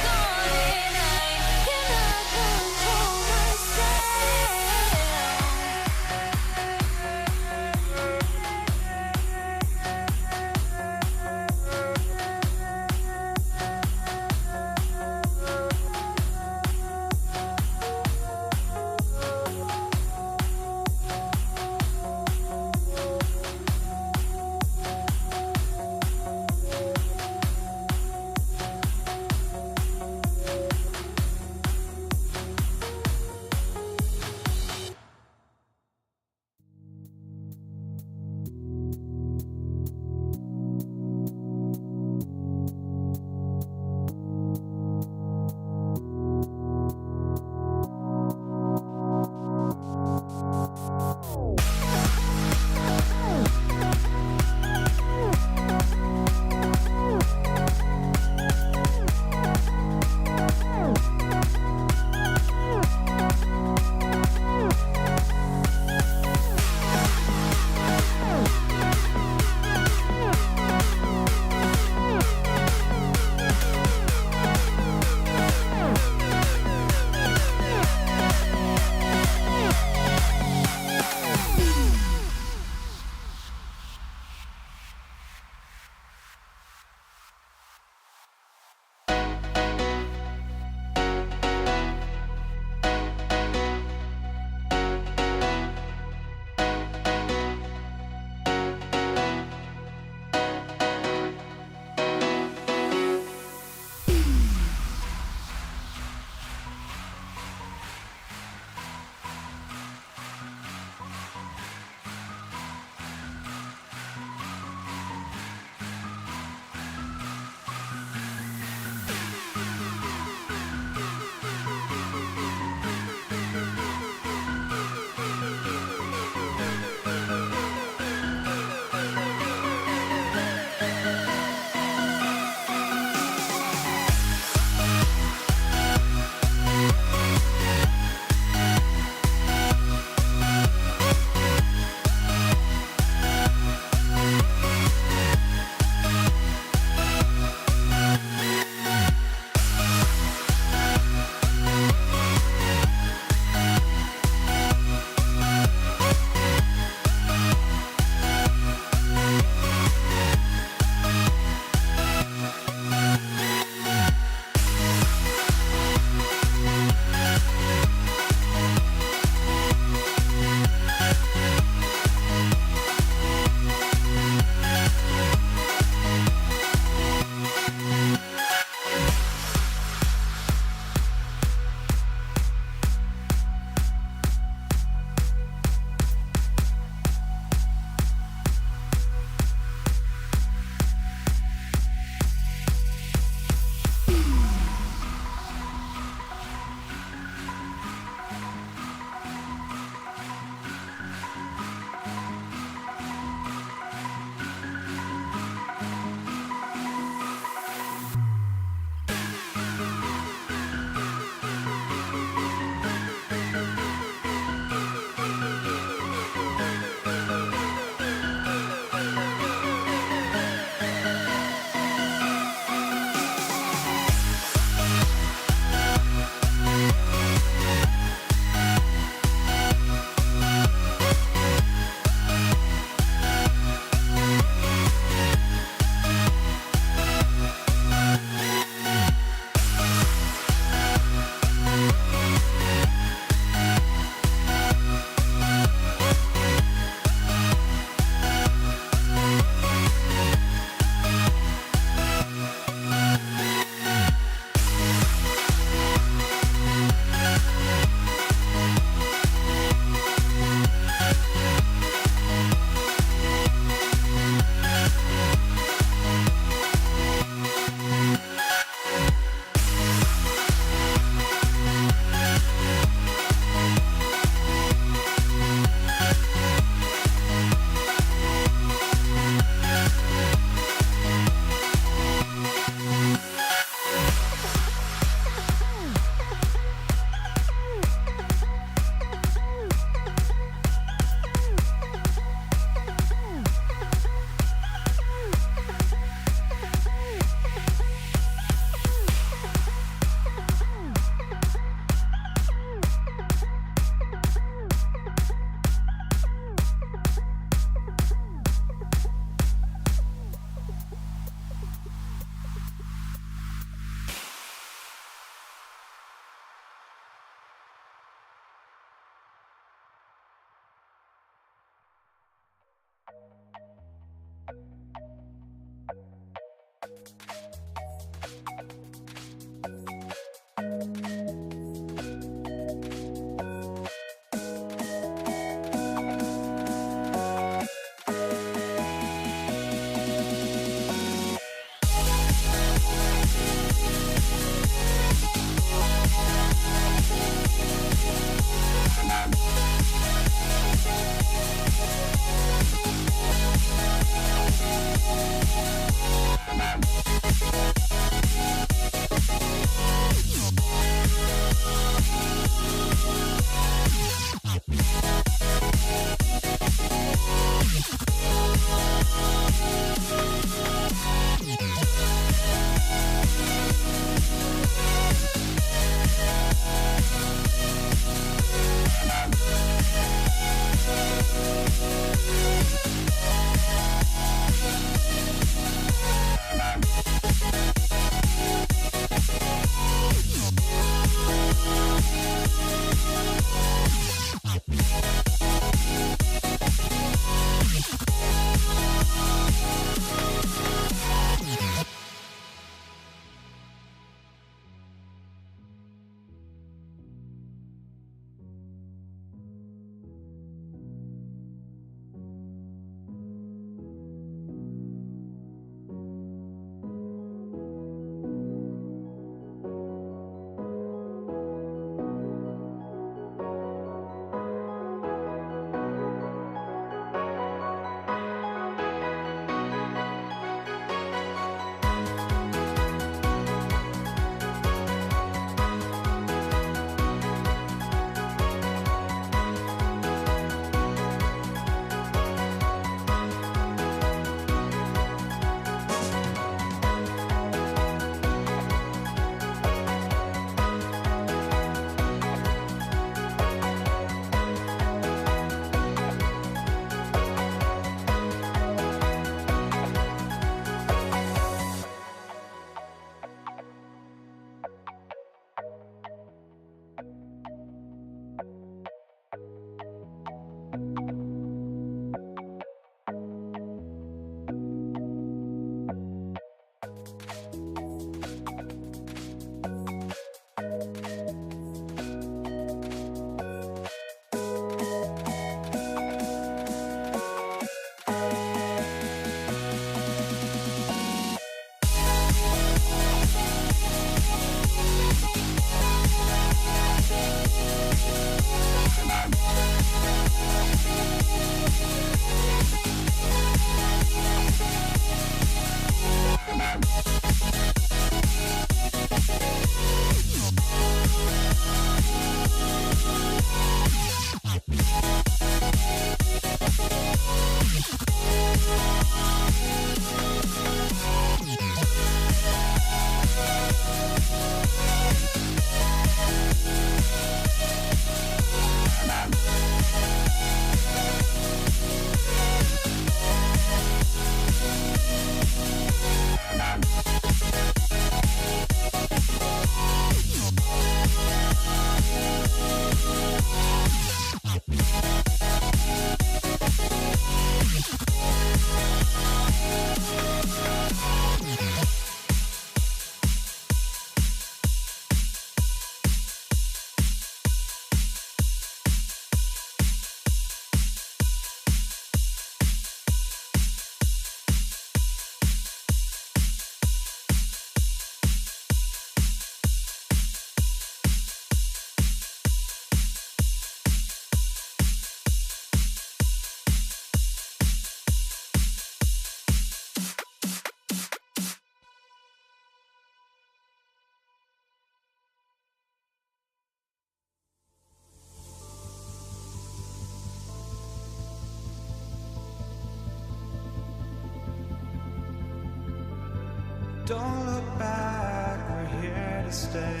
Don't look back, we're here to stay.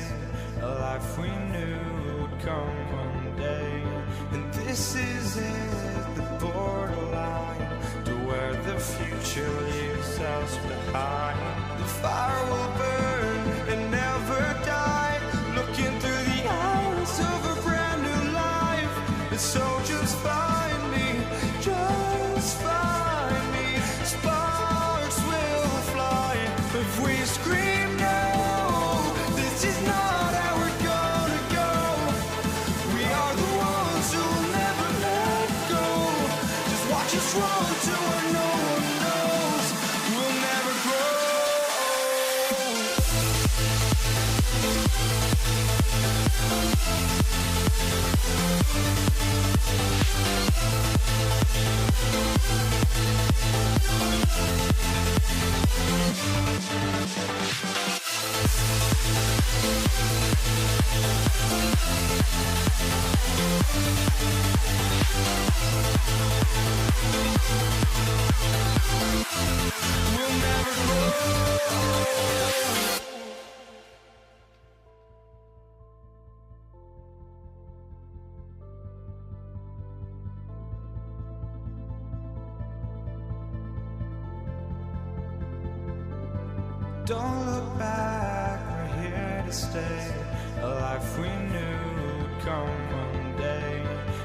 A life we knew would come one day. And this is it, the borderline to where the future leaves us behind. The fire will burn and never die, looking through the eyes of a brand new life. And so just find me, just find me. Sparks will fly if we scream no. This is not how we're gonna go. We are the ones who'll never let go. Just watch us run to where no one knows. We'll never grow. We'll never grow. Don't look back, we're here to stay. A life we knew would come one day.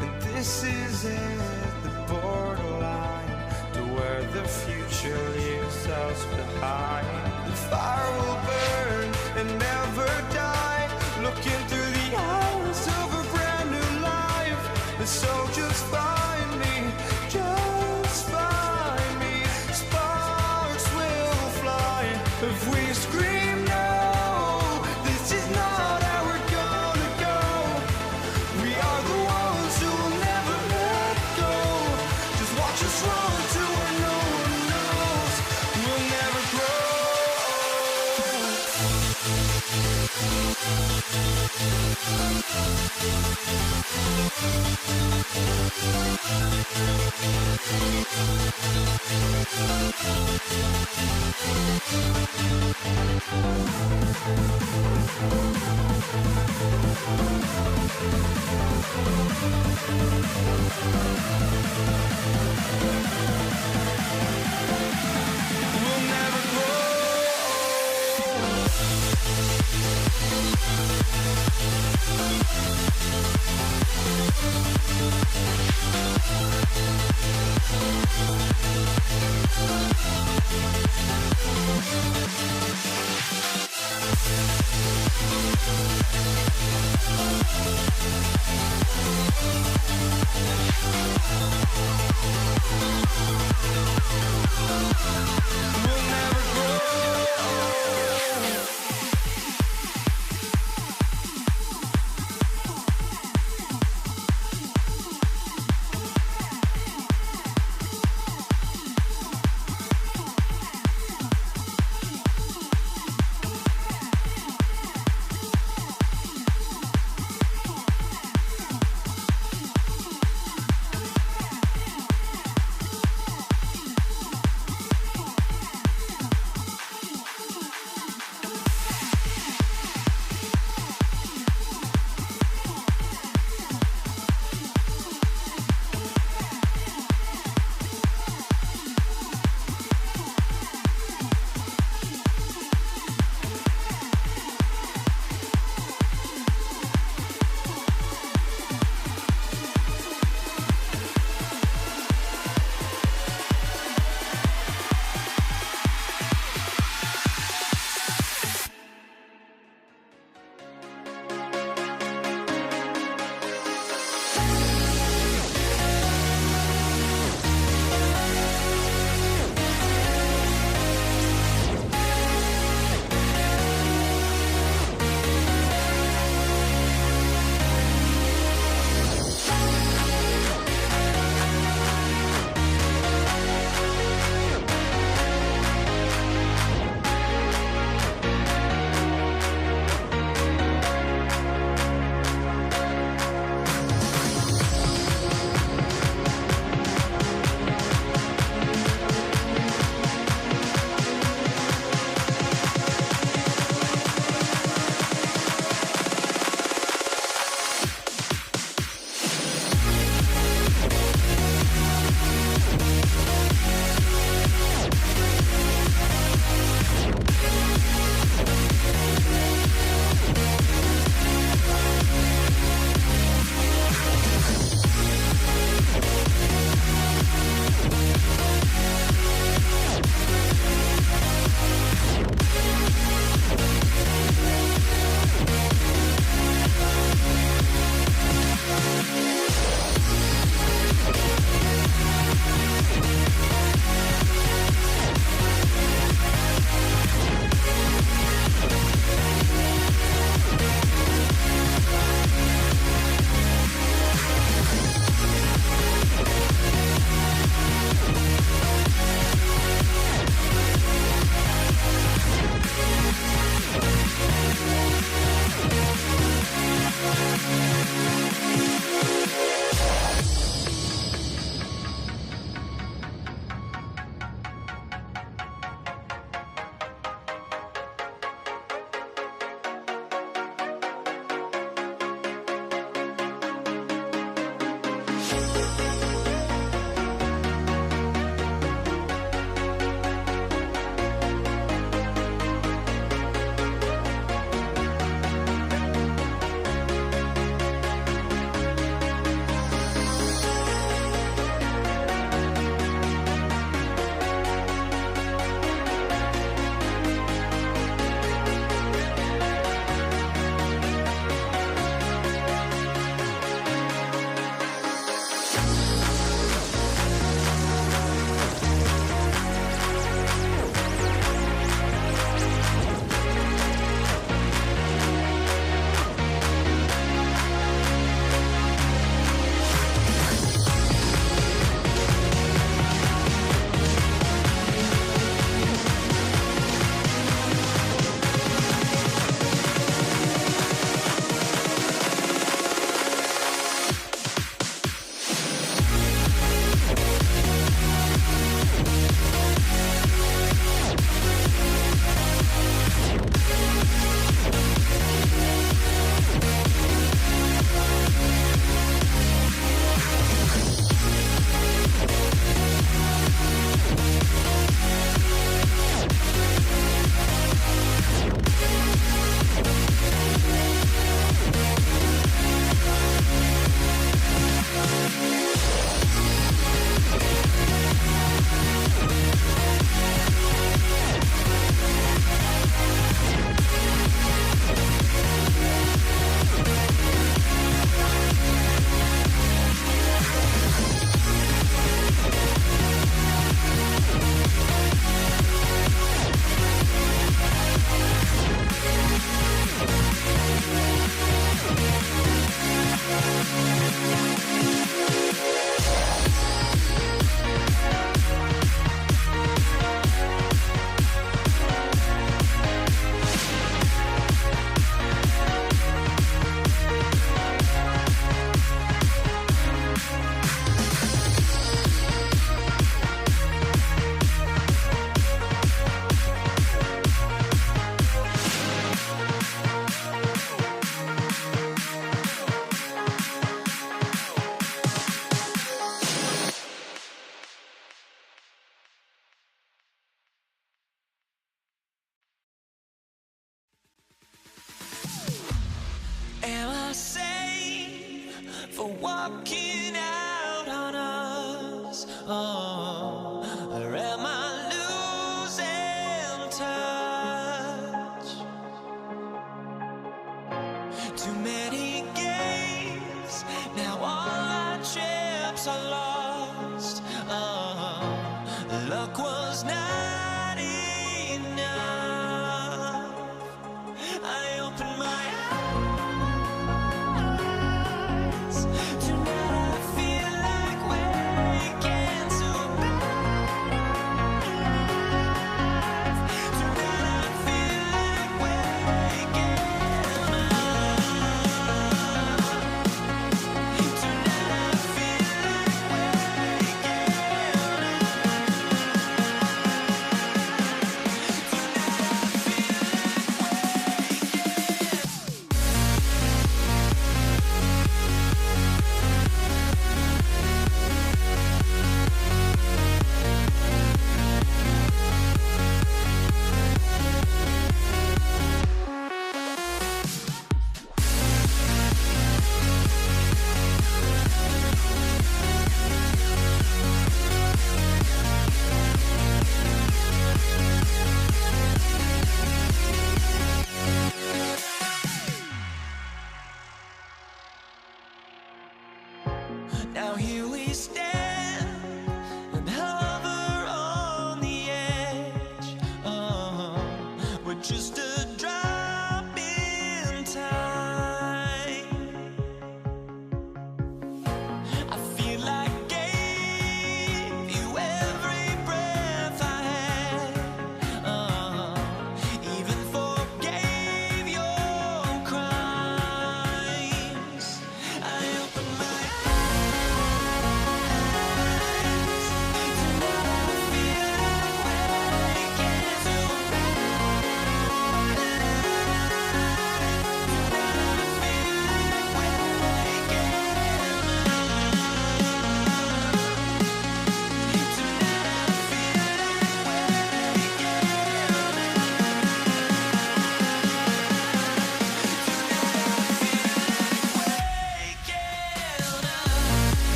And this is it, the borderline to where the future leaves us behind. The fire will burn and never die, looking through the eyes of a brand new life. And so just find me, just find me. Sparks will fly if we scream no. This is not how we're gonna go. We are the ones who will never let go. Just watch us run to where no one knows. We'll never grow. We'll never grow. We'll never grow.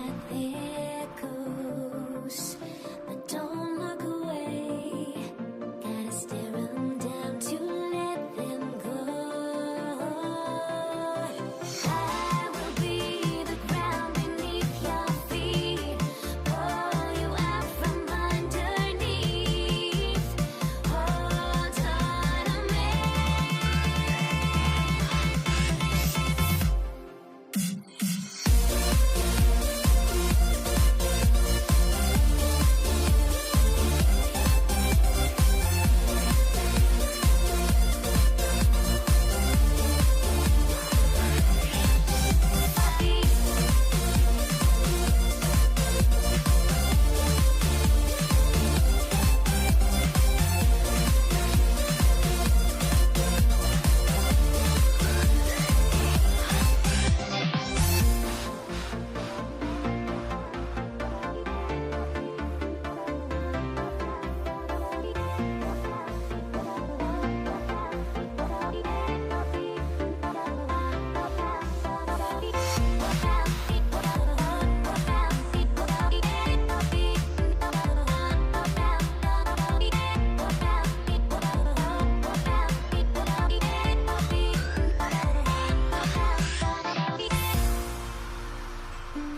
got their goals, but don't look away. Gotta stare them down to let them go. I will be the ground beneath your feet, pull you out from underneath. Hold on to me.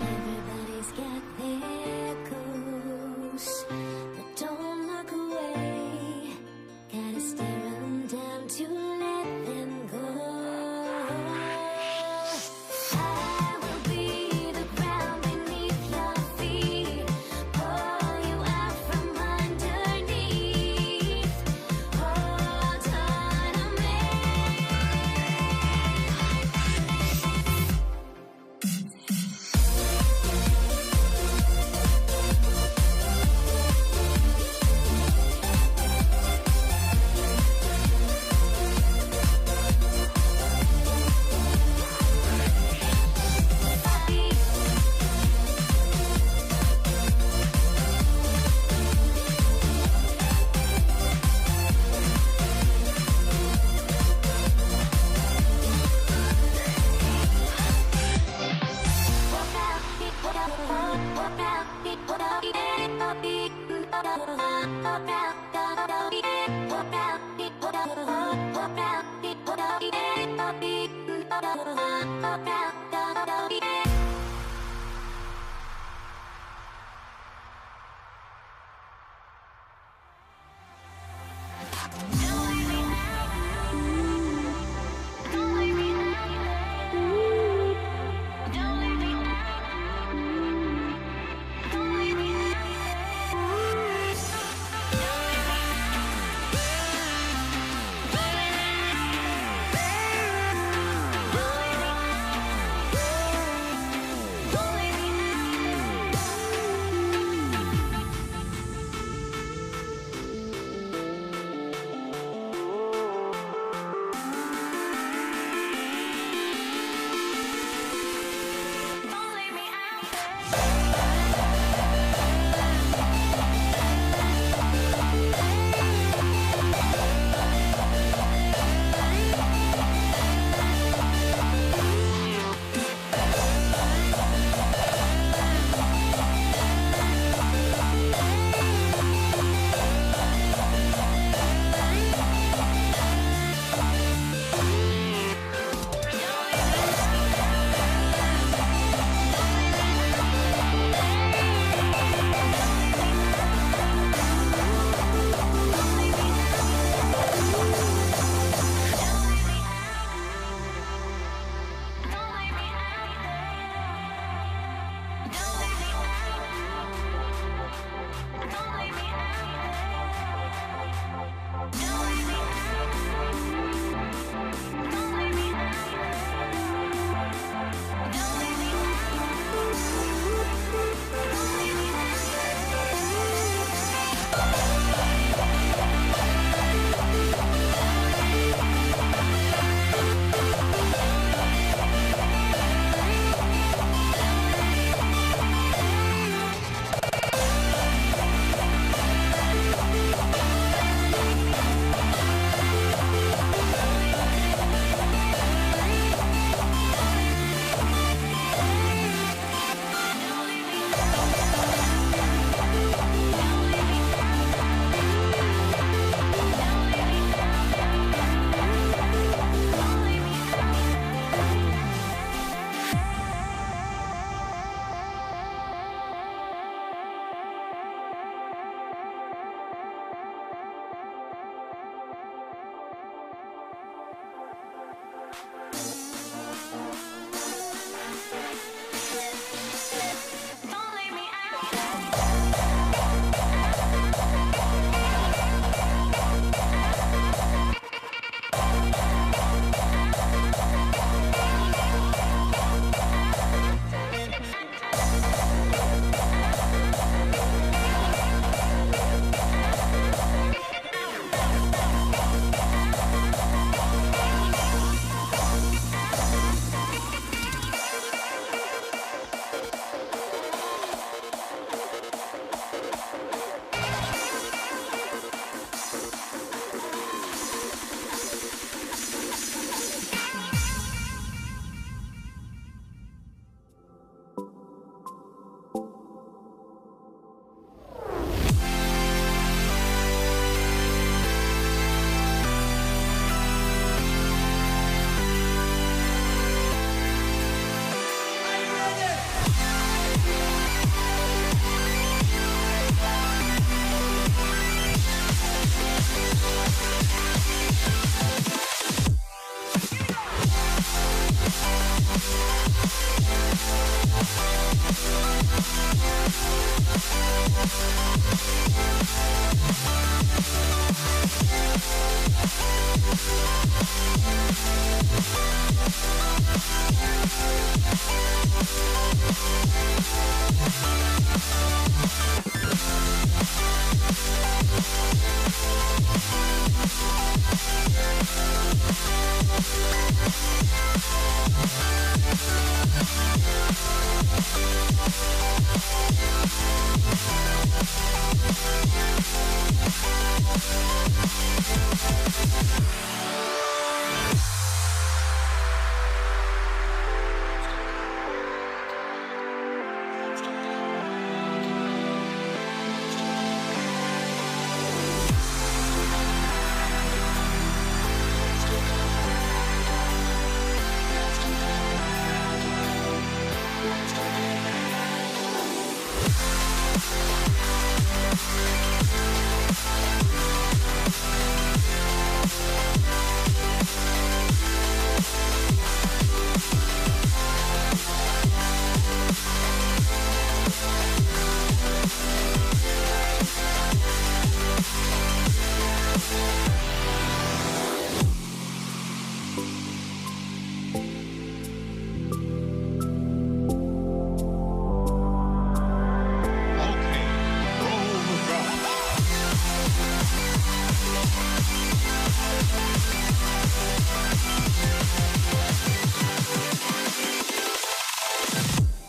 Everybody's got their goals, but don't look away. Gotta stare them down to let them go. I will be the ground beneath your feet, pull you out from underneath. Hold on to me.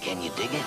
Can you dig it?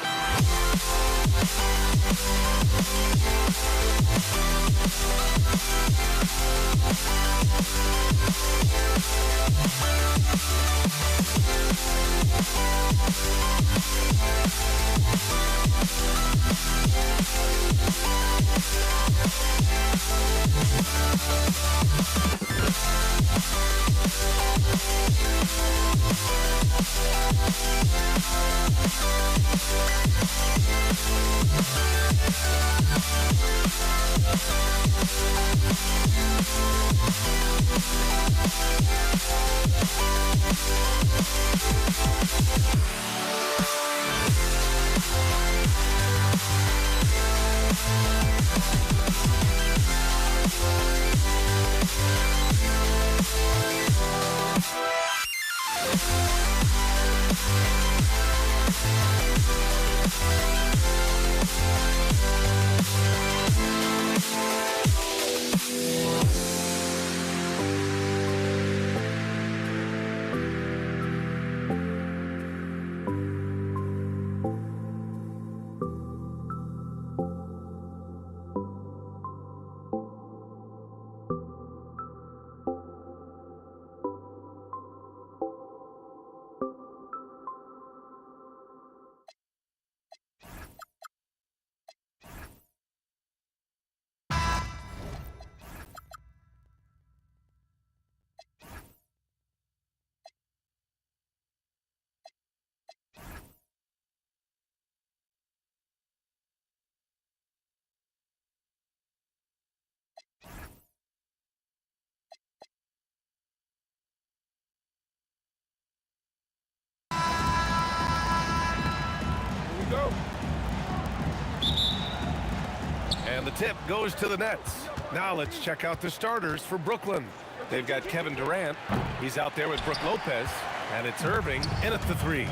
And the tip goes to the Nets. Now let's check out the starters for Brooklyn. They've got Kevin Durant. He's out there with Brook Lopez. And it's Irving in at the three.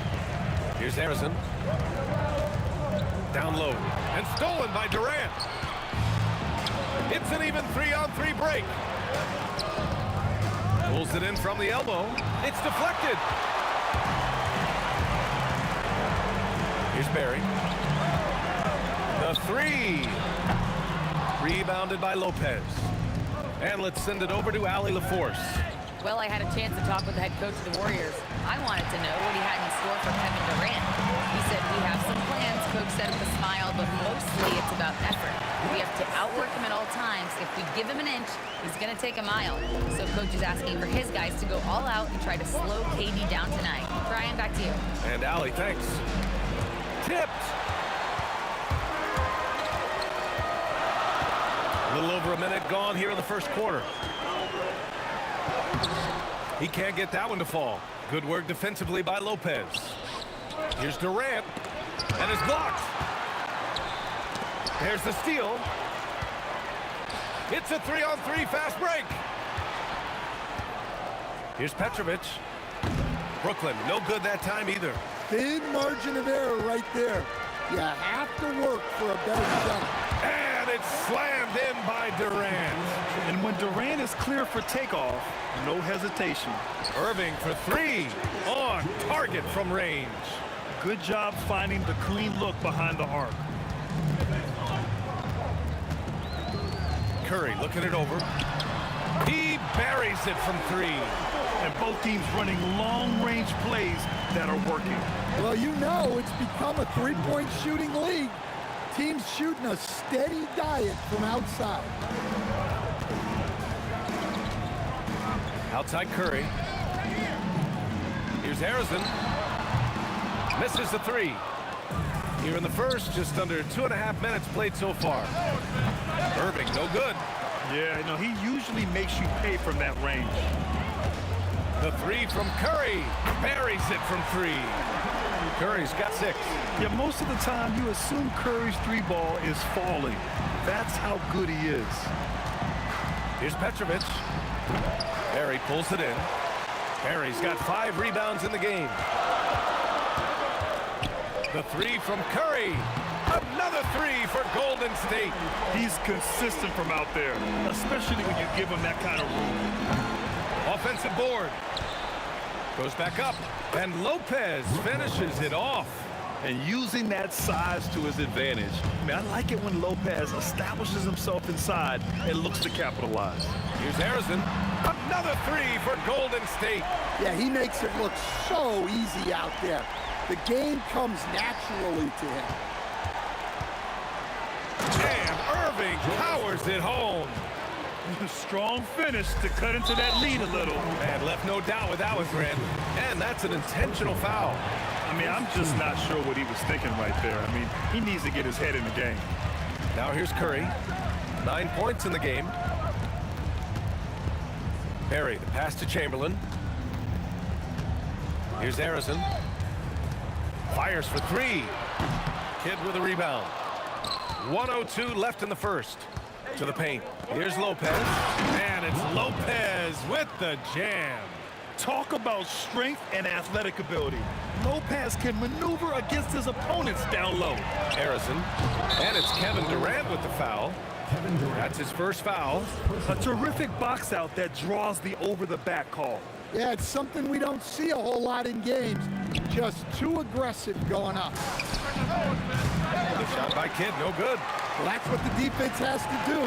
Here's Harrison. Down low. And stolen by Durant. It's an even 3-on-3 break. Pulls it in from the elbow. It's deflected. Here's Barry. The three. Rebounded by Lopez. And let's send it over to Allie LaForce. Well, I had a chance to talk with the head coach of the Warriors. I wanted to know what he had in store for Kevin Durant. He said, we have some plans, coach said with a smile, but mostly it's about effort. We have to outwork him at all times. If we give him an inch, he's going to take a mile. So coach is asking for his guys to go all out and try to slow KD down tonight. Brian, back to you. And Allie, thanks. Tipped. A little over a minute gone here in the first quarter. He can't get that one to fall. Good work defensively by Lopez. Here's Durant. And it's blocked. There's the steal. It's a 3-on-3 fast break. Here's Petrovic. Brooklyn, no good that time either. Big margin of error right there. You have to work for a better shot. And it's slammed in by Durant. And when Durant is clear for takeoff, no hesitation. Irving for three. On target from range. Good job finding the clean look behind the arc. Curry looking it over. He buries it from three. And both teams running long-range plays that are working. Well, you know it's become a three-point shooting league. Teams shooting a steady diet from outside. Outside Curry. Here's Harrison. Misses the three. Here in the first, just under 2.5 minutes played so far. Irving, no good. Yeah, no, he usually makes you pay from that range. The three from Curry. Buries it from 3. Curry's got 6. Yeah, most of the time you assume Curry's 3-ball is falling. That's how good he is. Here's Petrovic. Barry pulls it in. Barry's got 5 rebounds in the game. The 3 from Curry. Another 3 for Golden State. He's consistent from out there, especially when you give him that kind of room. Offensive board. Goes back up. And Lopez finishes it off. And using that size to his advantage. I mean, I like it when Lopez establishes himself inside and looks to capitalize. Here's Harrison. Another 3 for Golden State. Yeah, he makes it look so easy out there. The game comes naturally to him. And Irving powers it home. Strong finish to cut into that lead a little. And left no doubt with that one, Grant. And that's an intentional foul. I mean, I'm just not sure what he was thinking right there. I mean, he needs to get his head in the game. Now here's Curry. 9 points in the game. Barry, the pass to Chamberlain. Here's Harrison. Fires for 3. Kidd with a rebound. 1:02 left in the first. To the paint. Here's Lopez. And it's Lopez with the jam. Talk about strength and athletic ability. Lopez can maneuver against his opponents down low. Harrison. And it's Kevin Durant with the foul. That's his first foul. A terrific box out that draws the over-the-back call. Yeah, it's something we don't see a whole lot in games. Just too aggressive going up. The shot by Kidd, no good. Well, that's what the defense has to do.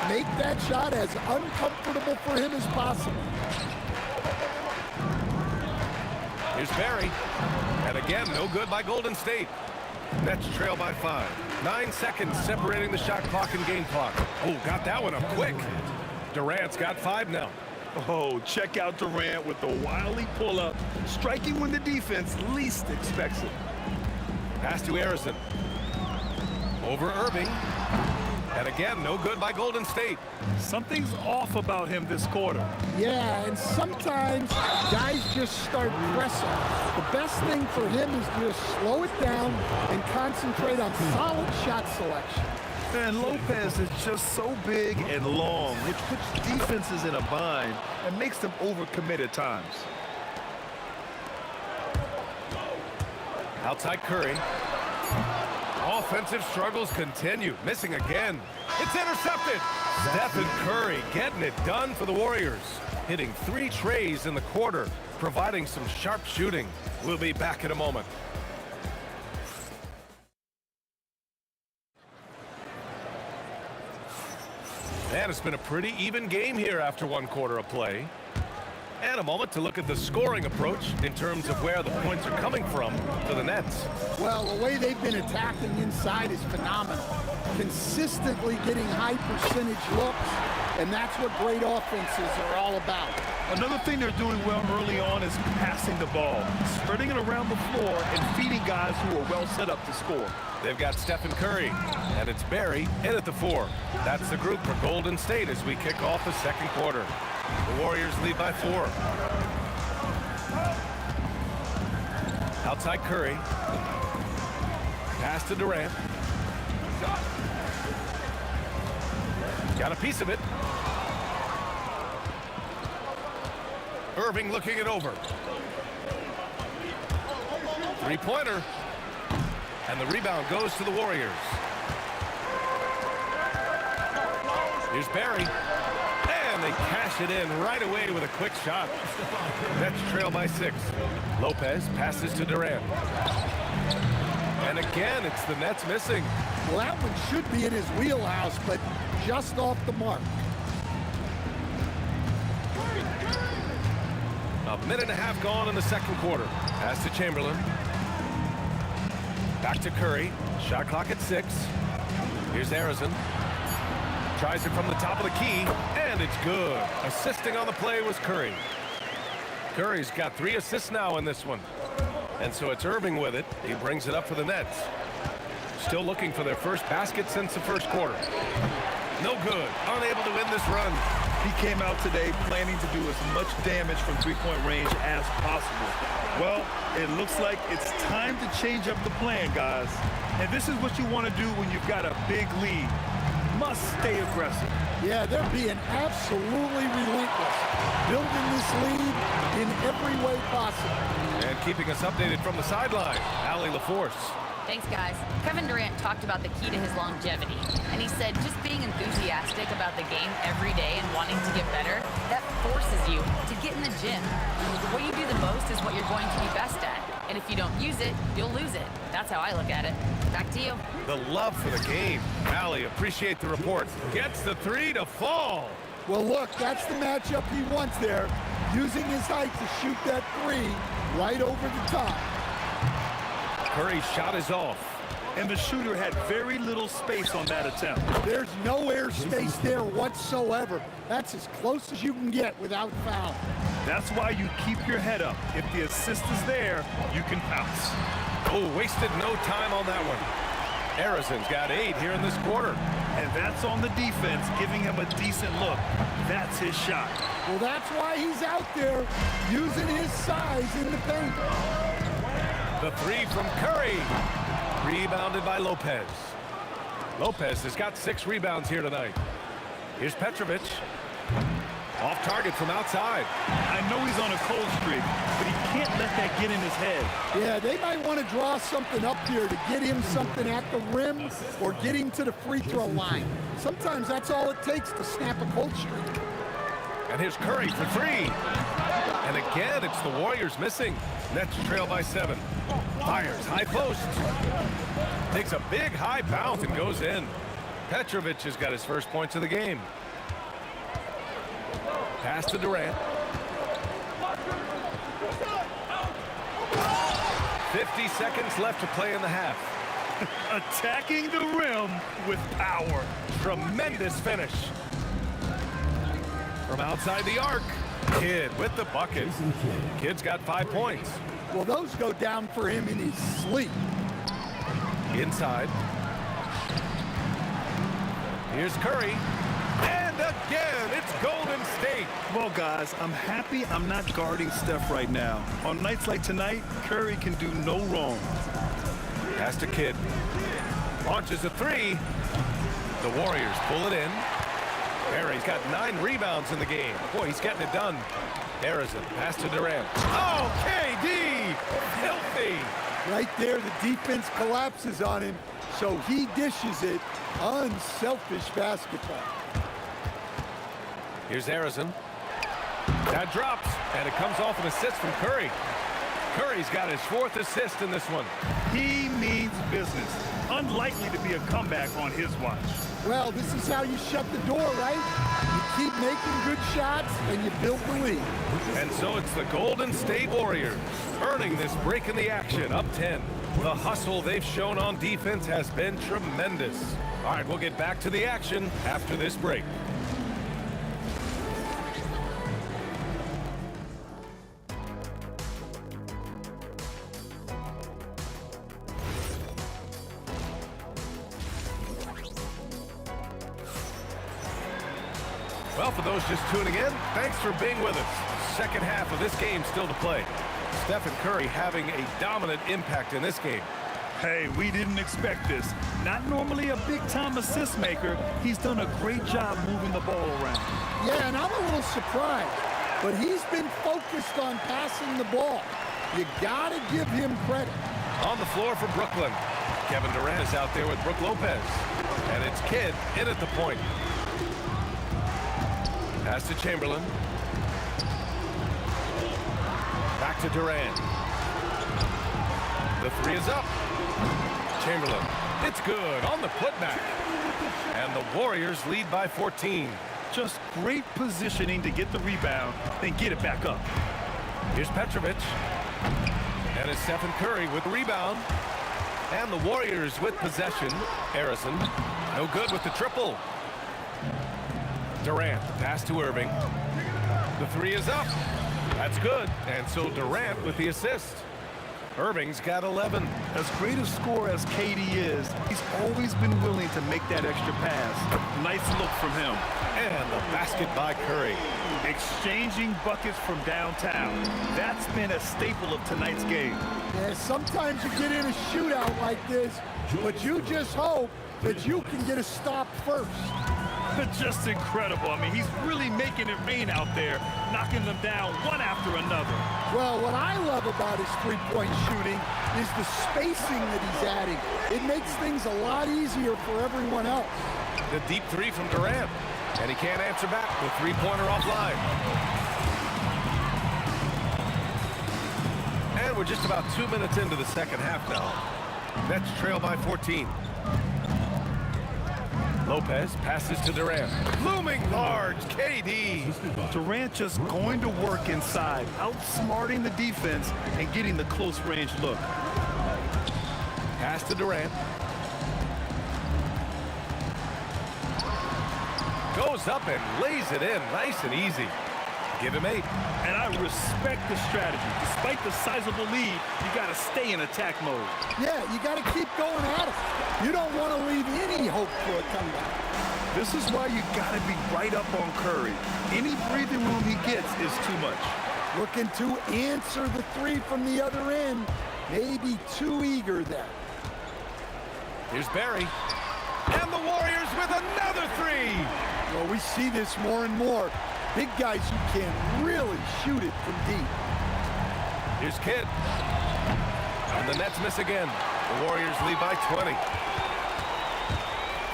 Make that shot as uncomfortable for him as possible. Here's Barry. And again, no good by Golden State. Nets trail by 5. 9 seconds separating the shot clock and game clock. Oh, got that one up quick. Durant's got 5 now. Oh, check out Durant with the wily pull-up, striking when the defense least expects it. Pass to Harrison. Over Irving. And again, no good by Golden State. Something's off about him this quarter. Yeah, and sometimes guys just start pressing. The best thing for him is to just slow it down and concentrate on solid shot selection. And Lopez is just so big and long, which puts defenses in a bind and makes them overcommit at times. Outside Curry. Offensive struggles continue. Missing again. It's intercepted. Stephen Curry getting it done for the Warriors. Hitting 3 trays in the quarter, providing some sharp shooting. We'll be back in a moment. And it's been a pretty even game here after 1 quarter of play. And a moment to look at the scoring approach in terms of where the points are coming from for the Nets. Well, the way they've been attacking inside is phenomenal. Consistently getting high percentage looks, and that's what great offenses are all about. Another thing they're doing well early on is passing the ball, spreading it around the floor and feeding guys who are well set up to score. They've got Stephen Curry, and it's Barry in at the 4. That's the group for Golden State as we kick off the second quarter. The Warriors lead by 4. Outside Curry. Pass to Durant. Got a piece of it. Irving looking it over. 3-pointer. And the rebound goes to the Warriors. Here's Barry. And they cash it in right away with a quick shot. Nets trail by 6. Lopez passes to Durant. And again, it's the Nets missing. Well, that one should be in his wheelhouse, but just off the mark. A minute and a half gone in the second quarter. Pass to Chamberlain. Back to Curry. Shot clock at 6. Here's Harrison. Tries it from the top of the key, and it's good. Assisting on the play was Curry. Curry's got 3 assists now in this one. And so it's Irving with it. He brings it up for the Nets. Still looking for their first basket since the first quarter. No good. Unable to win this run. He came out today planning to do as much damage from three-point range as possible. Well, it looks like it's time to change up the plan, guys. And this is what you want to do when you've got a big lead. Must stay aggressive. Yeah, they're being absolutely relentless, building this lead in every way possible. And keeping us updated from the sideline, Allie LaForce. Thanks, guys. Kevin Durant talked about the key to his longevity, and he said just being enthusiastic about the game every day and wanting to get better, that forces you to get in the gym. What you do the most is what you're going to be best at, and if you don't use it, you'll lose it. That's how I look at it. Back to you. The love for the game. Allie, appreciate the report. Gets the three to fall. Well, look, that's the matchup he wants there, using his height to shoot that three right over the top. Curry's shot is off. And the shooter had very little space on that attempt. There's no air space there whatsoever. That's as close as you can get without foul. That's why you keep your head up. If the assist is there, you can pounce. Oh, wasted no time on that one. Harrison's got 8 here in this quarter. And that's on the defense, giving him a decent look. That's his shot. Well, that's why he's out there using his size in the paint. The three from Curry. Rebounded by Lopez. Lopez has got 6 rebounds here tonight. Here's Petrovic. Off target from outside. I know he's on a cold streak, but he can't let that get in his head. Yeah, they might want to draw something up here to get him something at the rim or get him to the free throw line. Sometimes that's all it takes to snap a cold streak. And here's Curry for 3. And again, it's the Warriors missing. Nets trail by 7. Fires high post. Takes a big high bounce and goes in. Petrovic has got his first points of the game. Pass to Durant. 50 seconds left to play in the half. Attacking the rim with power. Tremendous finish. From outside the arc. Kidd with the bucket. Kidd's got 5 points. Well, those go down for him in his sleep. Inside. Here's Curry. And again, it's Golden State. Well, guys, I'm happy I'm not guarding Steph right now. On nights like tonight, Curry can do no wrong. Pass to Kidd. Launches a 3. The Warriors pull it in. Perry's got 9 rebounds in the game. Boy, he's getting it done. Harrison, pass to Durant. Oh, KD! Filthy! Right there, the defense collapses on him, so he dishes it. Unselfish basketball. Here's Harrison. That drops, and it comes off an assist from Curry. Curry's got his 4th assist in this one. He means business. Unlikely to be a comeback on his watch. Well, this is how you shut the door, right? You keep making good shots, and you build the lead. And so it's the Golden State Warriors earning this break in the action, up 10. The hustle they've shown on defense has been tremendous. All right, we'll get back to the action after this break. Well, for those just tuning in, thanks for being with us. Second half of this game still to play. Stephen Curry having a dominant impact in this game. Hey, we didn't expect this. Not normally a big-time assist maker. He's done a great job moving the ball around. Yeah, and I'm a little surprised, but he's been focused on passing the ball. You gotta give him credit. On the floor for Brooklyn. Kevin Durant is out there with Brook Lopez. And it's Kidd in at the point. Pass to Chamberlain. Back to Durant. The 3 is up. Chamberlain. It's good on the putback. And the Warriors lead by 14. Just great positioning to get the rebound, then get it back up. Here's Petrovic. And it's Stephen Curry with the rebound. And the Warriors with possession. Harrison. No good with the triple. Durant, pass to Irving. The 3 is up. That's good. And so Durant with the assist. Irving's got 11. As great a scorer as KD is, he's always been willing to make that extra pass. Nice look from him. And the basket by Curry. Exchanging buckets from downtown. That's been a staple of tonight's game. Yeah, sometimes you get in a shootout like this, but you just hope that you can get a stop first. Just incredible. I mean, he's really making it rain out there, knocking them down one after another. Well, what I love about his three-point shooting is the spacing that he's adding. It makes things a lot easier for everyone else. The deep three from Durant. And he can't answer back. The three-pointer offline. And we're just about 2 minutes into the second half now. Nets trail by 14. Lopez passes to Durant. Looming large, KD. Durant just going to work inside, outsmarting the defense and getting the close range look. Pass to Durant. Goes up and lays it in nice and easy. Give him 8. And I respect the strategy. Despite the sizable lead, you got to stay in attack mode. Yeah, you got to keep going at it. You don't want to leave any hope for a comeback. This is why you got to be right up on Curry. Any breathing room he gets is too much. Looking to answer the three from the other end. Maybe too eager there. Here's Barry. And the Warriors with another 3. Well, we see this more and more. Big guys who can really shoot it from deep. Here's Kidd. And the Nets miss again. The Warriors lead by 20.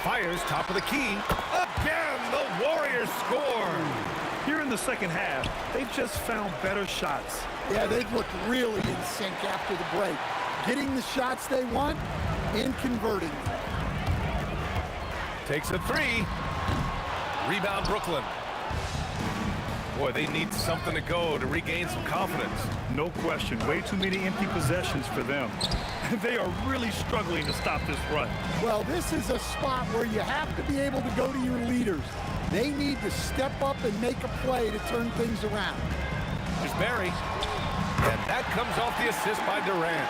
Fires top of the key. Again, the Warriors score. Here in the second half, they've just found better shots. Yeah, they've looked really in sync after the break. Getting the shots they want and converting them. Takes a 3. Rebound Brooklyn. Boy, they need something to go to regain some confidence. No question. Way too many empty possessions for them. They are really struggling to stop this run. Well, this is a spot where you have to be able to go to your leaders. They need to step up and make a play to turn things around. There's Barry. And that comes off the assist by Durant.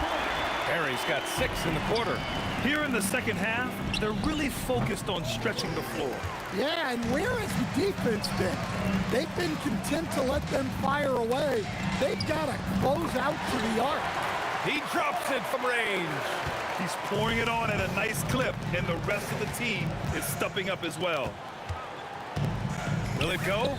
Barry's got 6 in the quarter. Here in the second half, they're really focused on stretching the floor. Yeah, and where has the defense been? They've been content to let them fire away. They've got to close out to the arc. He drops it from range. He's pouring it on at a nice clip, and the rest of the team is stepping up as well. Will it go?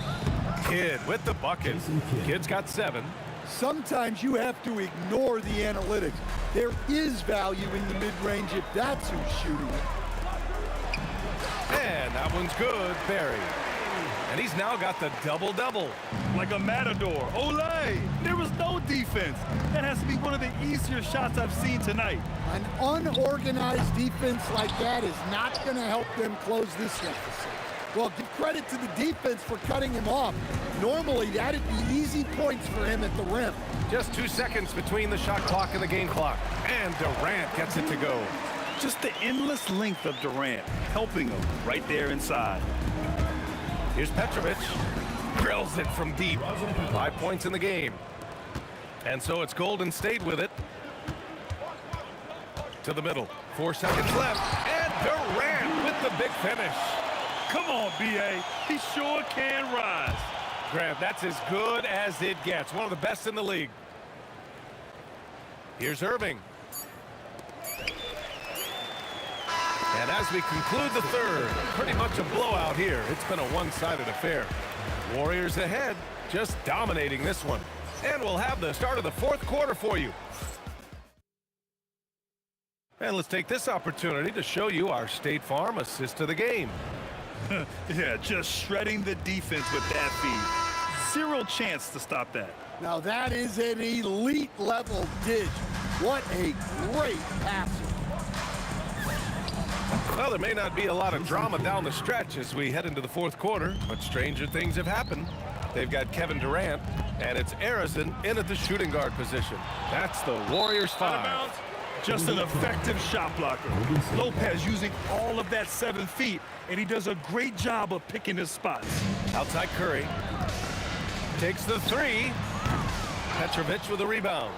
Kidd with the bucket. Kidd's got 7. Sometimes you have to ignore the analytics. There is value in the mid-range if that's who's shooting it. And that one's good, Barry. And he's now got the double-double. Like a matador. Olay! There was no defense. That has to be one of the easier shots I've seen tonight. An unorganized defense like that is not going to help them close this deficit. Well, give credit to the defense for cutting him off. Normally, that'd be easy points for him at the rim. Just 2 seconds between the shot clock and the game clock. And Durant gets it to go. Just the endless length of Durant, helping him right there inside. Here's Petrovic. Drills it from deep. 5 points in the game. And so it's Golden State with it. To the middle. 4 seconds left. And Durant with the big finish. Come on, B.A. He sure can rise. Grant, that's as good as it gets. One of the best in the league. Here's Irving. And as we conclude the third, pretty much a blowout here. It's been a one-sided affair. Warriors ahead, just dominating this one. And we'll have the start of the fourth quarter for you. And let's take this opportunity to show you our State Farm assist of the game. Yeah, just shredding the defense with that feed. Zero chance to stop that. Now that is an elite level dish. What a great passer. Well, there may not be a lot of drama down the stretch as we head into the fourth quarter, but stranger things have happened. They've got Kevin Durant, and it's Harrison in at the shooting guard position. That's the Warriors 5. Just an effective shot blocker. Lopez using all of that 7 feet, and he does a great job of picking his spots. Outside Curry. Takes the 3. Petrovic with a rebound.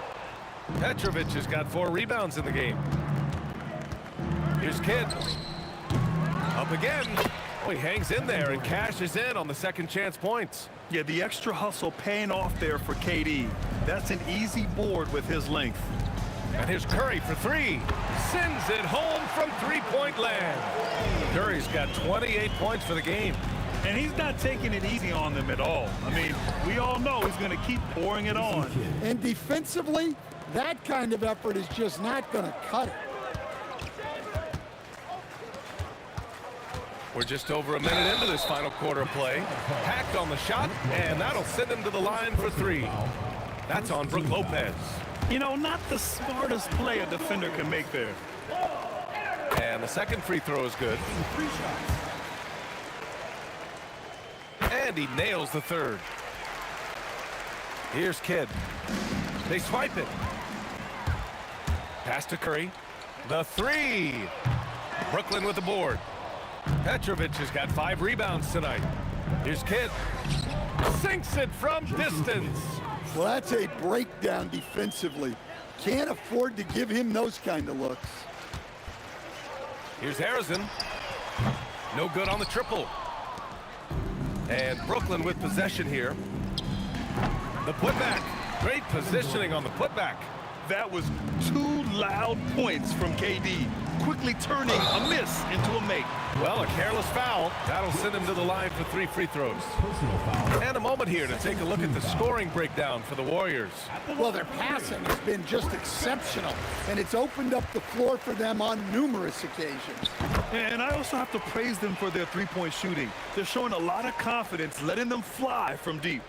Petrovic has got 4 rebounds in the game. Here's Kidd. Up again. Oh, he hangs in there and cashes in on the second chance points. Yeah, the extra hustle paying off there for KD. That's an easy board with his length. And here's Curry for 3. Sends it home from three-point land. Curry's got 28 points for the game. And he's not taking it easy on them at all. I mean, we all know he's going to keep pouring it on. And defensively, that kind of effort is just not going to cut it. We're just over a minute into this final quarter of play. Hacked on the shot, and that'll send him to the line for 3. That's on Brook Lopez. You know, not the smartest play a defender can make there. And the second free throw is good. And he nails the third. Here's Kidd. They swipe it. Pass to Curry. The 3. Brooklyn with the board. Petrovic has got 5 rebounds tonight. Here's Kidd. Sinks it from distance. Well, that's a breakdown defensively. Can't afford to give him those kind of looks. Here's Harrison. No good on the triple. And Brooklyn with possession here. The putback. Great positioning on the putback. That was 2 loud points from KD, quickly turning a miss into a make. Well, a careless foul. That'll send him to the line for 3 free throws. And a moment here to take a look at the scoring breakdown for the Warriors. Well, their passing has been just exceptional, and it's opened up the floor for them on numerous occasions. And I also have to praise them for their three-point shooting. They're showing a lot of confidence, letting them fly from deep.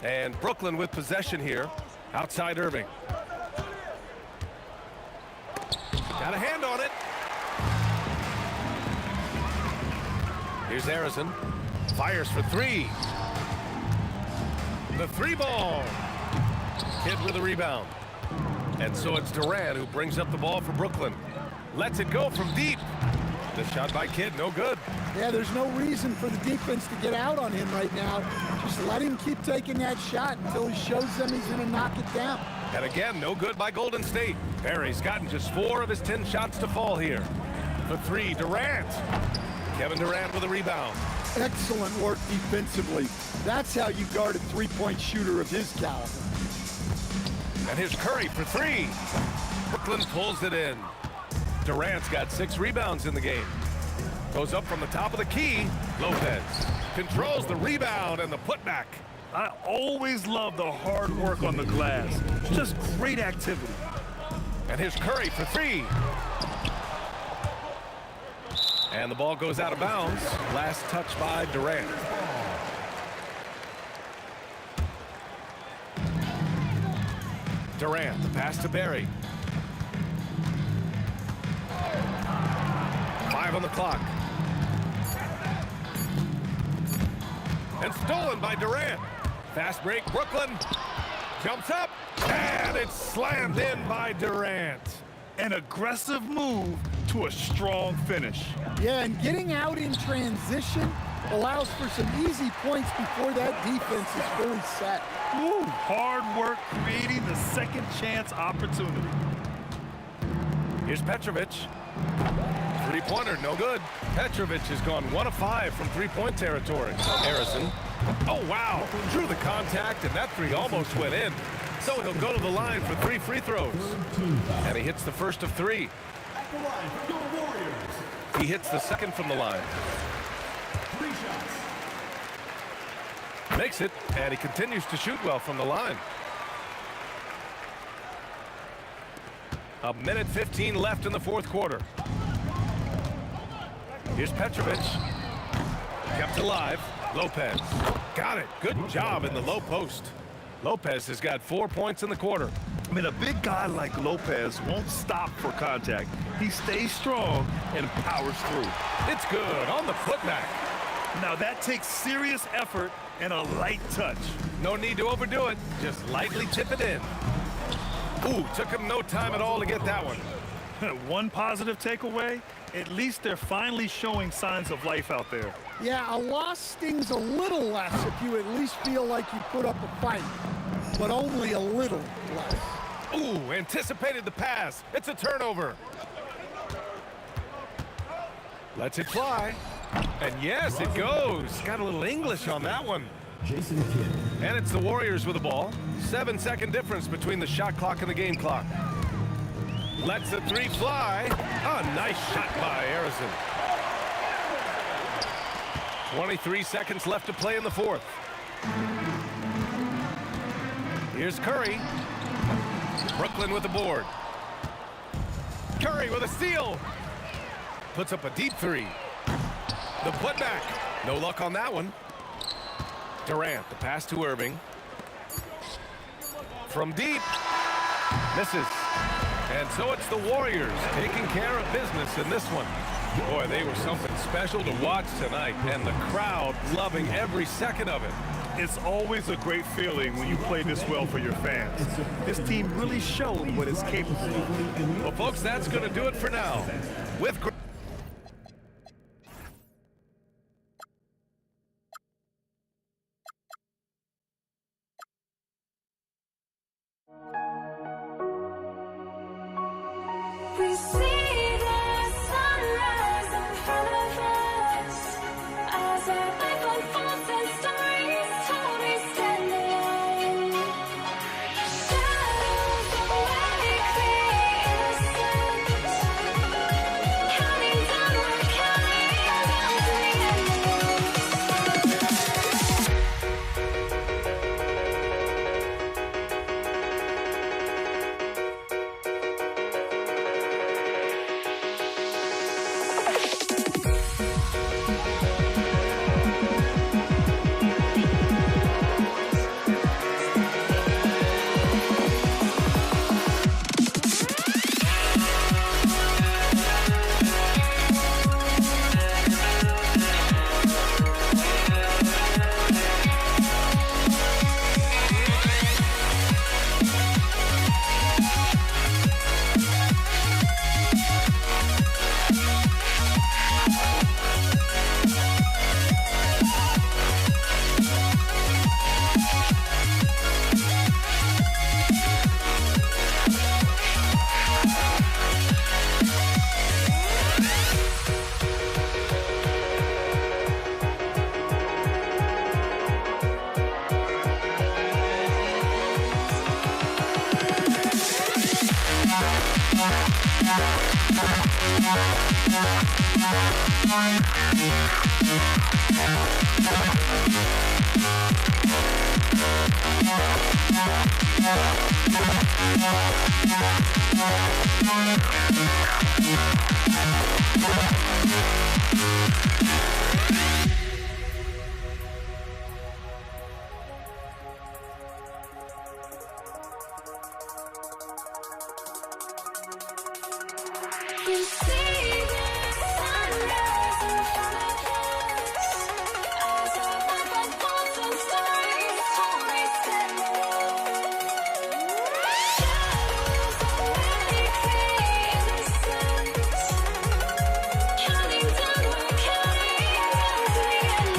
And Brooklyn with possession here. Outside Irving. Got a hand on it. Here's Harrison. Fires for 3. The 3 ball. Kidd with a rebound. And so it's Durant who brings up the ball for Brooklyn. Lets it go from deep. The shot by Kidd, no good. Yeah, there's no reason for the defense to get out on him right now. Just let him keep taking that shot until he shows them he's going to knock it down. And again, no good by Golden State. Perry's gotten just 4 of his 10 shots to fall here. The 3, Durant. Kevin Durant with a rebound. Excellent work defensively. That's how you guard a three-point shooter of his caliber. And here's Curry for 3. Brooklyn pulls it in. Durant's got 6 rebounds in the game. Goes up from the top of the key. Lopez controls the rebound and the putback. I always love the hard work on the glass. Just great activity. And here's Curry for 3. And the ball goes out of bounds. Last touch by Durant. Durant, the pass to Barry. 5 on the clock. And stolen by Durant. Fast break, Brooklyn. Jumps up, and it's slammed in by Durant. An aggressive move to a strong finish. Yeah, and getting out in transition allows for some easy points before that defense is fully set. Ooh, hard work creating the second chance opportunity. Here's Petrovic. 3-pointer, no good. Petrovic has gone 1 of 5 from 3-point territory. Harrison. Oh, wow. Drew the contact, and that 3 almost went in. So he'll go to the line for 3 free throws. And he hits the first of 3. He hits the second from the line. Makes it, and he continues to shoot well from the line. A minute 15 left in the 4th quarter. Here's Petrovic. Kept alive. Lopez. Got it. Good job in the low post. Lopez has got 4 points in the quarter. I mean, a big guy like Lopez won't stop for contact. He stays strong and powers through. It's good on the putback. Now that takes serious effort and a light touch. No need to overdo it. Just lightly tip it in. Ooh, took him no time at all to get that one. One positive takeaway, at least they're finally showing signs of life out there. Yeah, a loss stings a little less if you at least feel like you put up a fight. but only a little less. Ooh, anticipated the pass. It's a turnover. Lets it fly. And yes, it goes. Got a little English on that one. Jason Kidd. And it's the Warriors with the ball. 7-second difference between the shot clock and the game clock. Lets the three fly. A nice shot by Harrison. 23 seconds left to play in the fourth. Here's Curry. Brooklyn with the board. Curry with a steal. Puts up a deep three. The putback. No luck on that one. Durant, the pass to Irving. From deep. Misses. And so it's the Warriors taking care of business in this one. Boy, they were something special to watch tonight, and the crowd loving every second of it. It's always a great feeling when you play this well for your fans. This team really showed what it's capable of. Well, folks, that's going to do it for now. With We see the sunrise in front of us as our life unfolds and stories told. We stand alone. Shadows awake the innocent, counting down, we're counting down to the end. We see the sunrise in front of us as our life unfolds and stories told. We stand alone. Shadows awake the innocent, counting down, we're counting down to the end.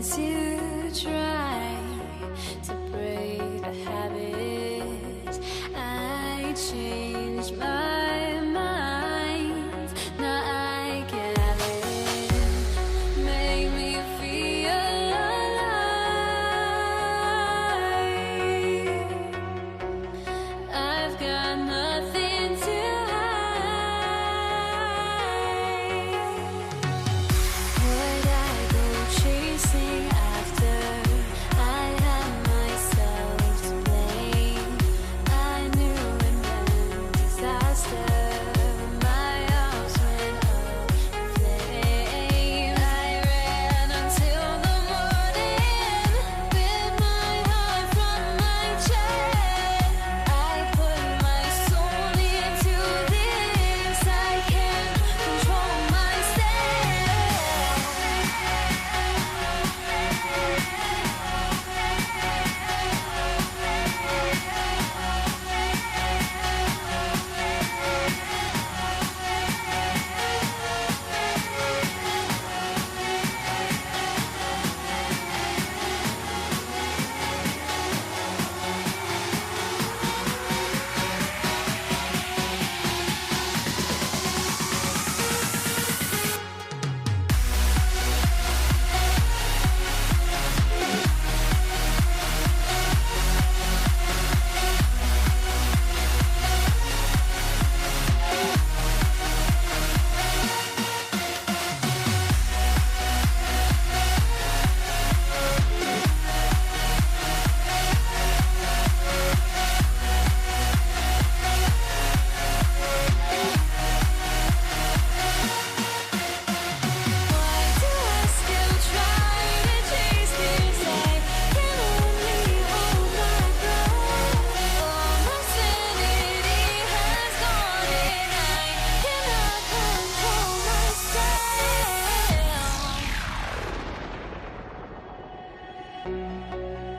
since you tried to break the habit, I changed my mind. Now I can have it. Make me feel alive. I've got nothing to would I go chasing after? I had myself to blame. I knew it meant disaster. My arms went up in flame. I ran until the morning, bit my heart from my chest. I put my soul into this. I can't control myself. Why do I still try to chase this? I can only hold my breath. All my sanity has gone and I cannot control myself.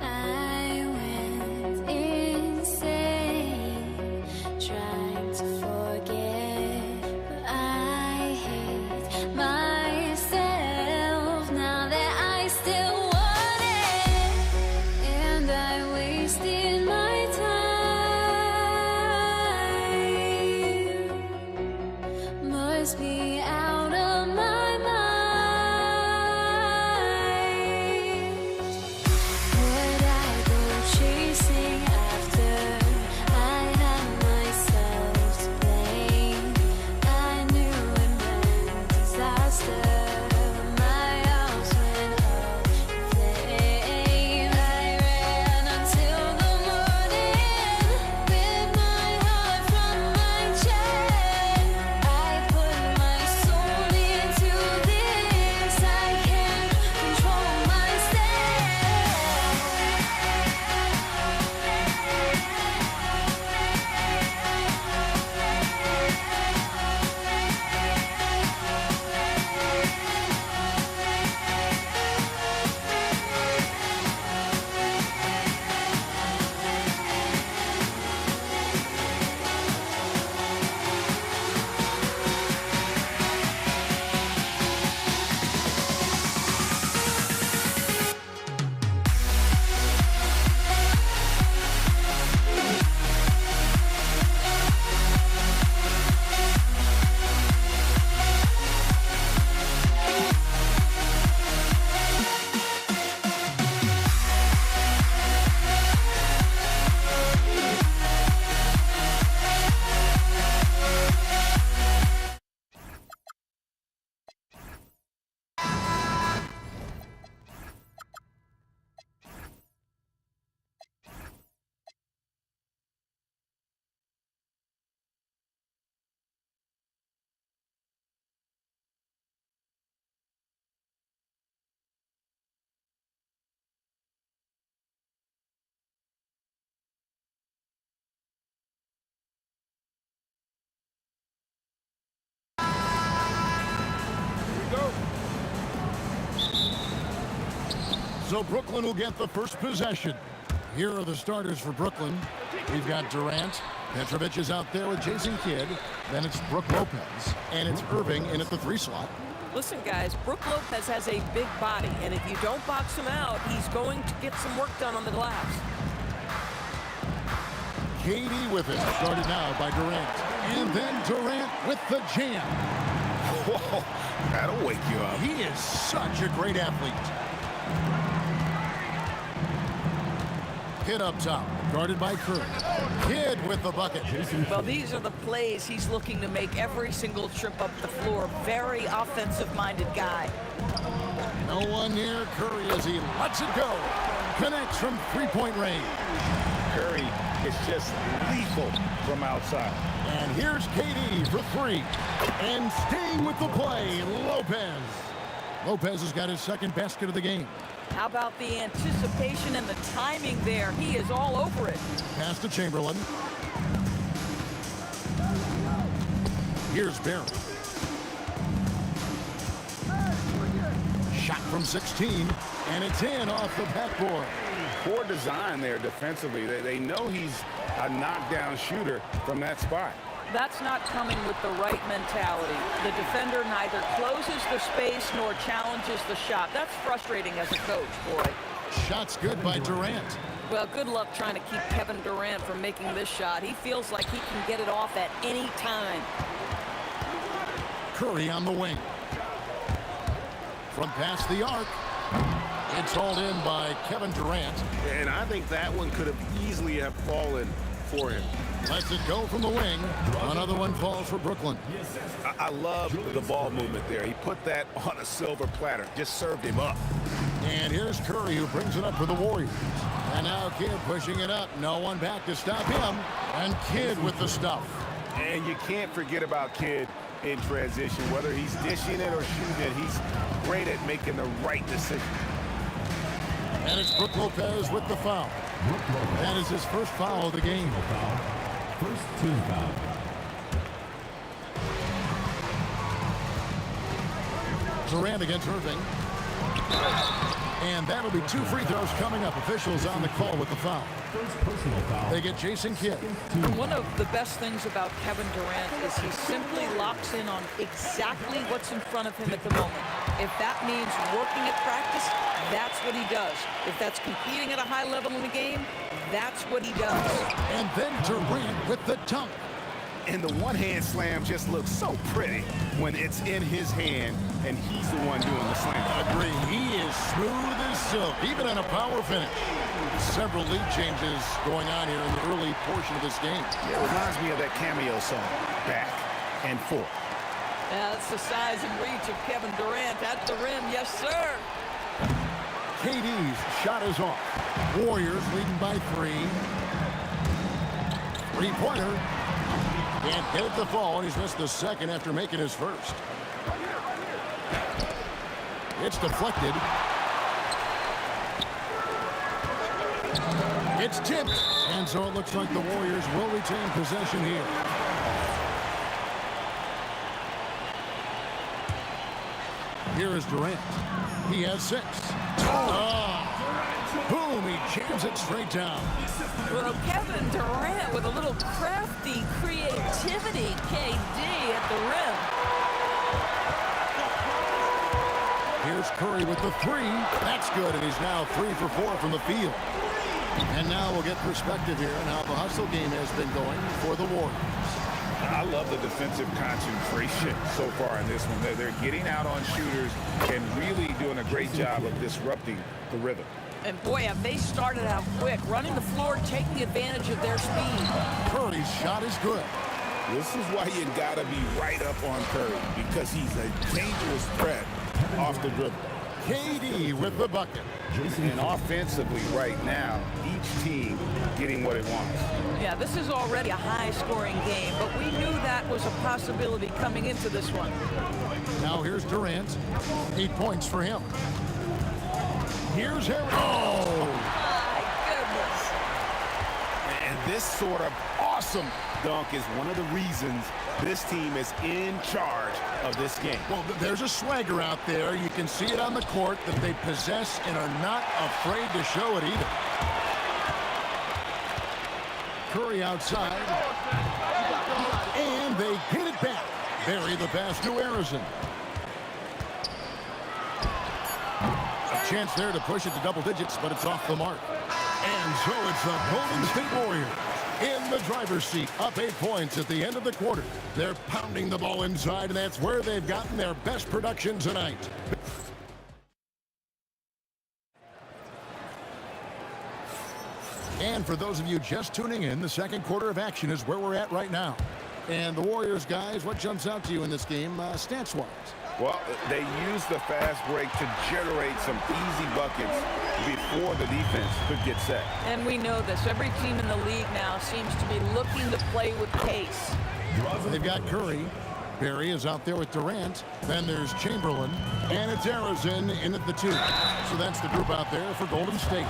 I went insane trying to forget, but I hate myself now that I still want it, and I wasted my time. Must be out of my mind. Would I go chasing after? I had myself to blame. I knew it meant disaster. My arms went up in flame. I ran until the morning, bit my heart from my chest. I put my soul into this. I can't control myself. So Brooklyn will get the first possession. Here are the starters for Brooklyn. We've got Durant. Petrovic is out there with Jason Kidd. Then it's Brook Lopez. And it's Irving in at the 3 slot. Listen, guys, Brook Lopez has a big body, and if you don't box him out, he's going to get some work done on the glass. Katie with it. Started now by Durant. And then Durant with the jam. Whoa, that'll wake you up. He is such a great athlete. Kidd up top. Guarded by Curry. Kidd with the bucket. Well, these are the plays he's looking to make every single trip up the floor. Very offensive-minded guy. No one near Curry as he lets it go. Connects from three-point range. Curry is just lethal from outside. And here's KD for three. And staying with the play, Lopez. Lopez has got his second basket of the game. How about the anticipation and the timing there? He is all over it. Pass to Chamberlain. Here's Barry. Shot from 16, and it's in off the backboard. Poor design there defensively. They know he's a knockdown shooter from that spot. That's not coming with the right mentality. The defender neither closes the space nor challenges the shot. That's frustrating as a coach, boy. Shot's good by Durant. Well, good luck trying to keep Kevin Durant from making this shot. He feels like he can get it off at any time. Curry on the wing. From past the arc. It's hauled in by Kevin Durant. And I think that one could have easily have fallen for him. Lets it go from the wing. Another one falls for Brooklyn. I love the ball movement there. He put that on a silver platter. Just served him up. And here's Curry who brings it up for the Warriors. And now Kidd pushing it up. No one back to stop him. And Kidd with the stuff. And you can't forget about Kidd in transition. Whether he's dishing it or shooting it, he's great at making the right decision. And it's Brook Lopez with the foul. That is his first foul of the game. First team foul. Durant against Irving. And that'll be 2 free throws coming up. Officials on the call with the foul. First personal foul. They get Jason Kidd. One of the best things about Kevin Durant is he simply locks in on exactly what's in front of him at the moment. If that means working at practice, that's what he does. If that's competing at a high level in the game, that's what he does. And then Durant with the dunk. And the one-hand slam just looks so pretty when it's in his hand and he's the one doing the slam. Agree. He is smooth as silk, even in a power finish. Several lead changes going on here in the early portion of this game. It reminds me of that cameo song, Back and Forth. That's the size and reach of Kevin Durant at the rim. Yes, sir. KD's shot is off. Warriors leading by 3. Three-pointer. Can't get it to fall, and he's missed the second after making his first. It's deflected. It's tipped. And so it looks like the Warriors will retain possession here. Here is Durant. He has 6. Boom, he jams it straight down. Well, Kevin Durant with a little crafty creativity, KD at the rim. Here's Curry with the 3. That's good, and he's now 3 for 4 from the field. And now we'll get perspective here on how the hustle game has been going for the Warriors. I love the defensive concentration so far in this one. They're getting out on shooters and really doing a great job of disrupting the rhythm. And boy, have they started out quick, running the floor, taking advantage of their speed. Curry's shot is good. This is why you gotta be right up on Curry, because he's a dangerous threat off the dribble. KD with the bucket. And offensively right now, each team getting what it wants. Yeah, this is already a high-scoring game, but we knew that was a possibility coming into this one. Now here's Durant. 8 points for him. Here's Harry. Oh! My goodness. And this sort of awesome dunk is one of the reasons this team is in charge of this game. Well, there's a swagger out there. You can see it on the court that they possess and are not afraid to show it either. Curry outside. And they get it back. Bury the pass to Harrison. chance there to push it to double digits, but it's off the mark. And so it's the Golden State Warriors in the driver's seat, up 8 points at the end of the quarter. They're pounding the ball inside, and that's where they've gotten their best production tonight. And for those of you just tuning in, the second quarter of action is where we're at right now. And the Warriors, guys, what jumps out to you in this game, stats-wise? Well, they use the fast break to generate some easy buckets before the defense could get set. And we know this. Every team in the league now seems to be looking to play with pace. They've got Curry. Barry is out there with Durant. Then there's Chamberlain. And it's Arizona in at the 2. So that's the group out there for Golden State.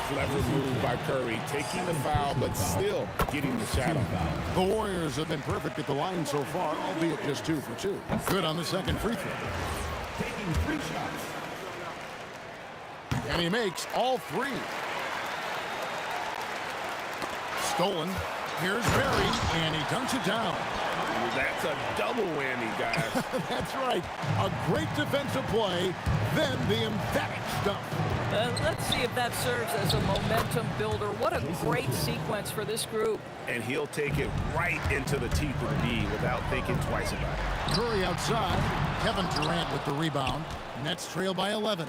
Clever move by Curry, taking the foul, but still getting the shot off. The Warriors have been perfect at the line so far, albeit just 2 for 2. Good on the second free throw. Taking 3 shots. And he makes all 3. Stolen. Here's Barry, and he dunks it down. That's a double whammy, guys. That's right. A great defensive play, then the emphatic stuff. Let's see if that serves as a momentum builder. What a great sequence for this group. And he'll take it right into the teeth of the D without thinking twice about it. Curry outside. Kevin Durant with the rebound. Nets trail by 11.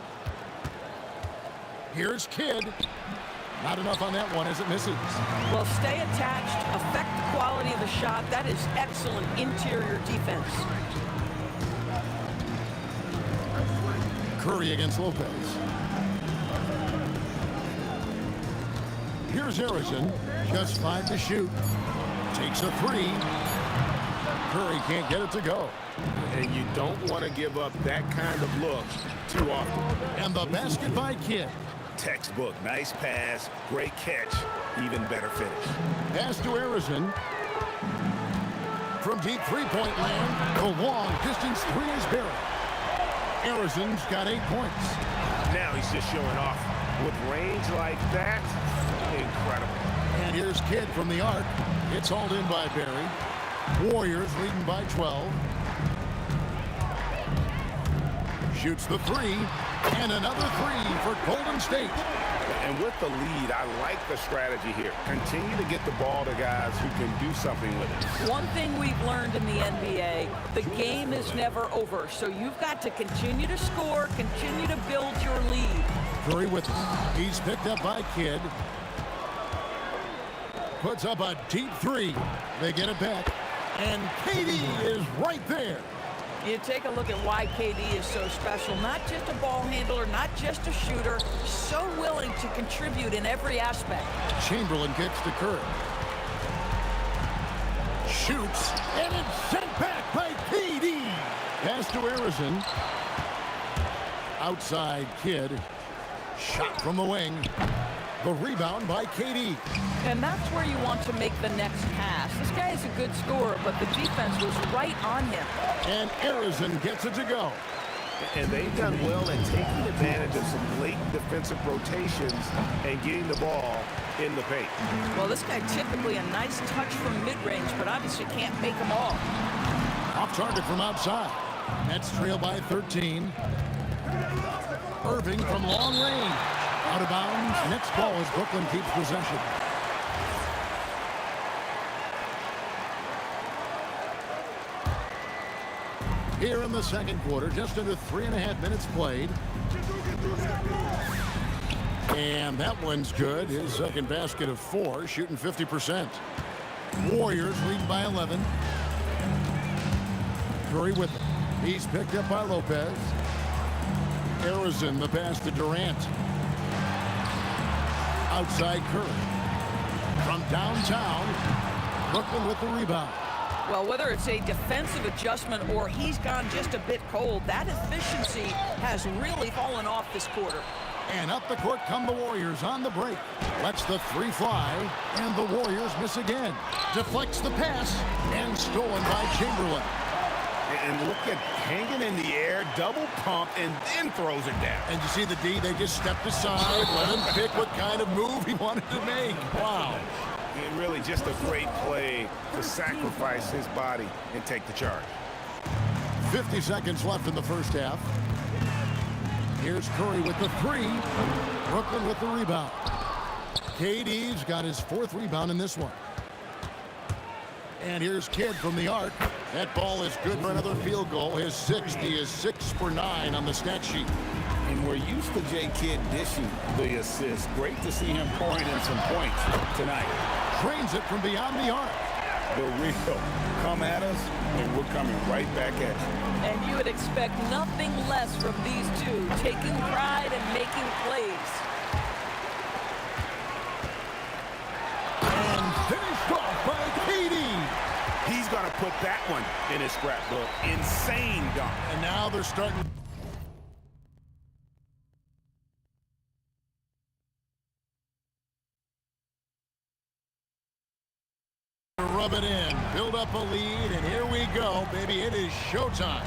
Here's Kidd. Not enough on that one as it misses. Well, stay attached, affect the quality of the shot. That is excellent interior defense. Curry against Lopez. Here's Harrison, just 5 to shoot. Takes a 3. Curry can't get it to go. And you don't want to give up that kind of look too often. And the basket by Kidd. Textbook, nice pass, great catch, even better finish. Pass to Harrison. From deep three-point land, the long distance 3 is Barry. Harrison's got 8 points. Now he's just showing off. With range like that, incredible. And here's Kidd from the arc. It's hauled in by Barry. Warriors leading by 12. Shoots the 3, and another 3 for Golden State. And with the lead, I like the strategy here. Continue to get the ball to guys who can do something with it. One thing we've learned in the NBA, the game is never over. So you've got to continue to score, continue to build your lead. Curry with it. He's picked up by Kidd. Puts up a deep 3. They get it back. And KD is right there. You take a look at why KD is so special. Not just a ball handler, not just a shooter, so willing to contribute in every aspect. Chamberlain kicks to Curry. Shoots, and it's sent back by KD. Pass to Harrison. Outside Kidd. Shot from the wing. The rebound by KD. And that's where you want to make the next pass. This guy is a good scorer, but the defense was right on him. And Arizona gets it to go. And they've done well in taking advantage of some late defensive rotations and getting the ball in the paint. Well, this guy typically a nice touch from mid-range, but obviously can't make them all. Off target from outside. Nets trail by 13. Irving from long range. Out of bounds. Next ball as Brooklyn keeps possession. Here in the second quarter, just under 3.5 minutes played. And that one's good. His second basket of 4, shooting 50%. Warriors lead by 11. Curry with it. He's picked up by Lopez. Arizona, the pass to Durant. Outside Curry. From downtown, Brooklyn with the rebound. Well, whether it's a defensive adjustment or he's gone just a bit cold, that efficiency has really fallen off this quarter. And up the court come the Warriors on the break. Lets the 3 fly, and the Warriors miss again. Deflects the pass, and stolen by Chamberlain. And look at hanging in the air, double pump, and then throws it down. And you see the D, they just stepped aside, let him pick what kind of move he wanted to make. Wow. And really just a great play to sacrifice his body and take the charge. 50 seconds left in the first half. Here's Curry with the three. Brooklyn with the rebound. KD's got his 4th rebound in this one. And here's Kidd from the arc. That ball is good for another field goal. His 6th. He is 6 for 9 on the stat sheet. And we're used to J. Kidd dishing the assist. Great to see him pouring in some points tonight. Trains it from beyond the arc. The real come at us, and we're coming right back at you. And you would expect nothing less from these two, taking pride and making plays. And finished off by KD. He's going to put that one in his scrapbook. Insane dunk. And now they're starting. Rub it in, build up a lead, and here we go, baby. It is showtime.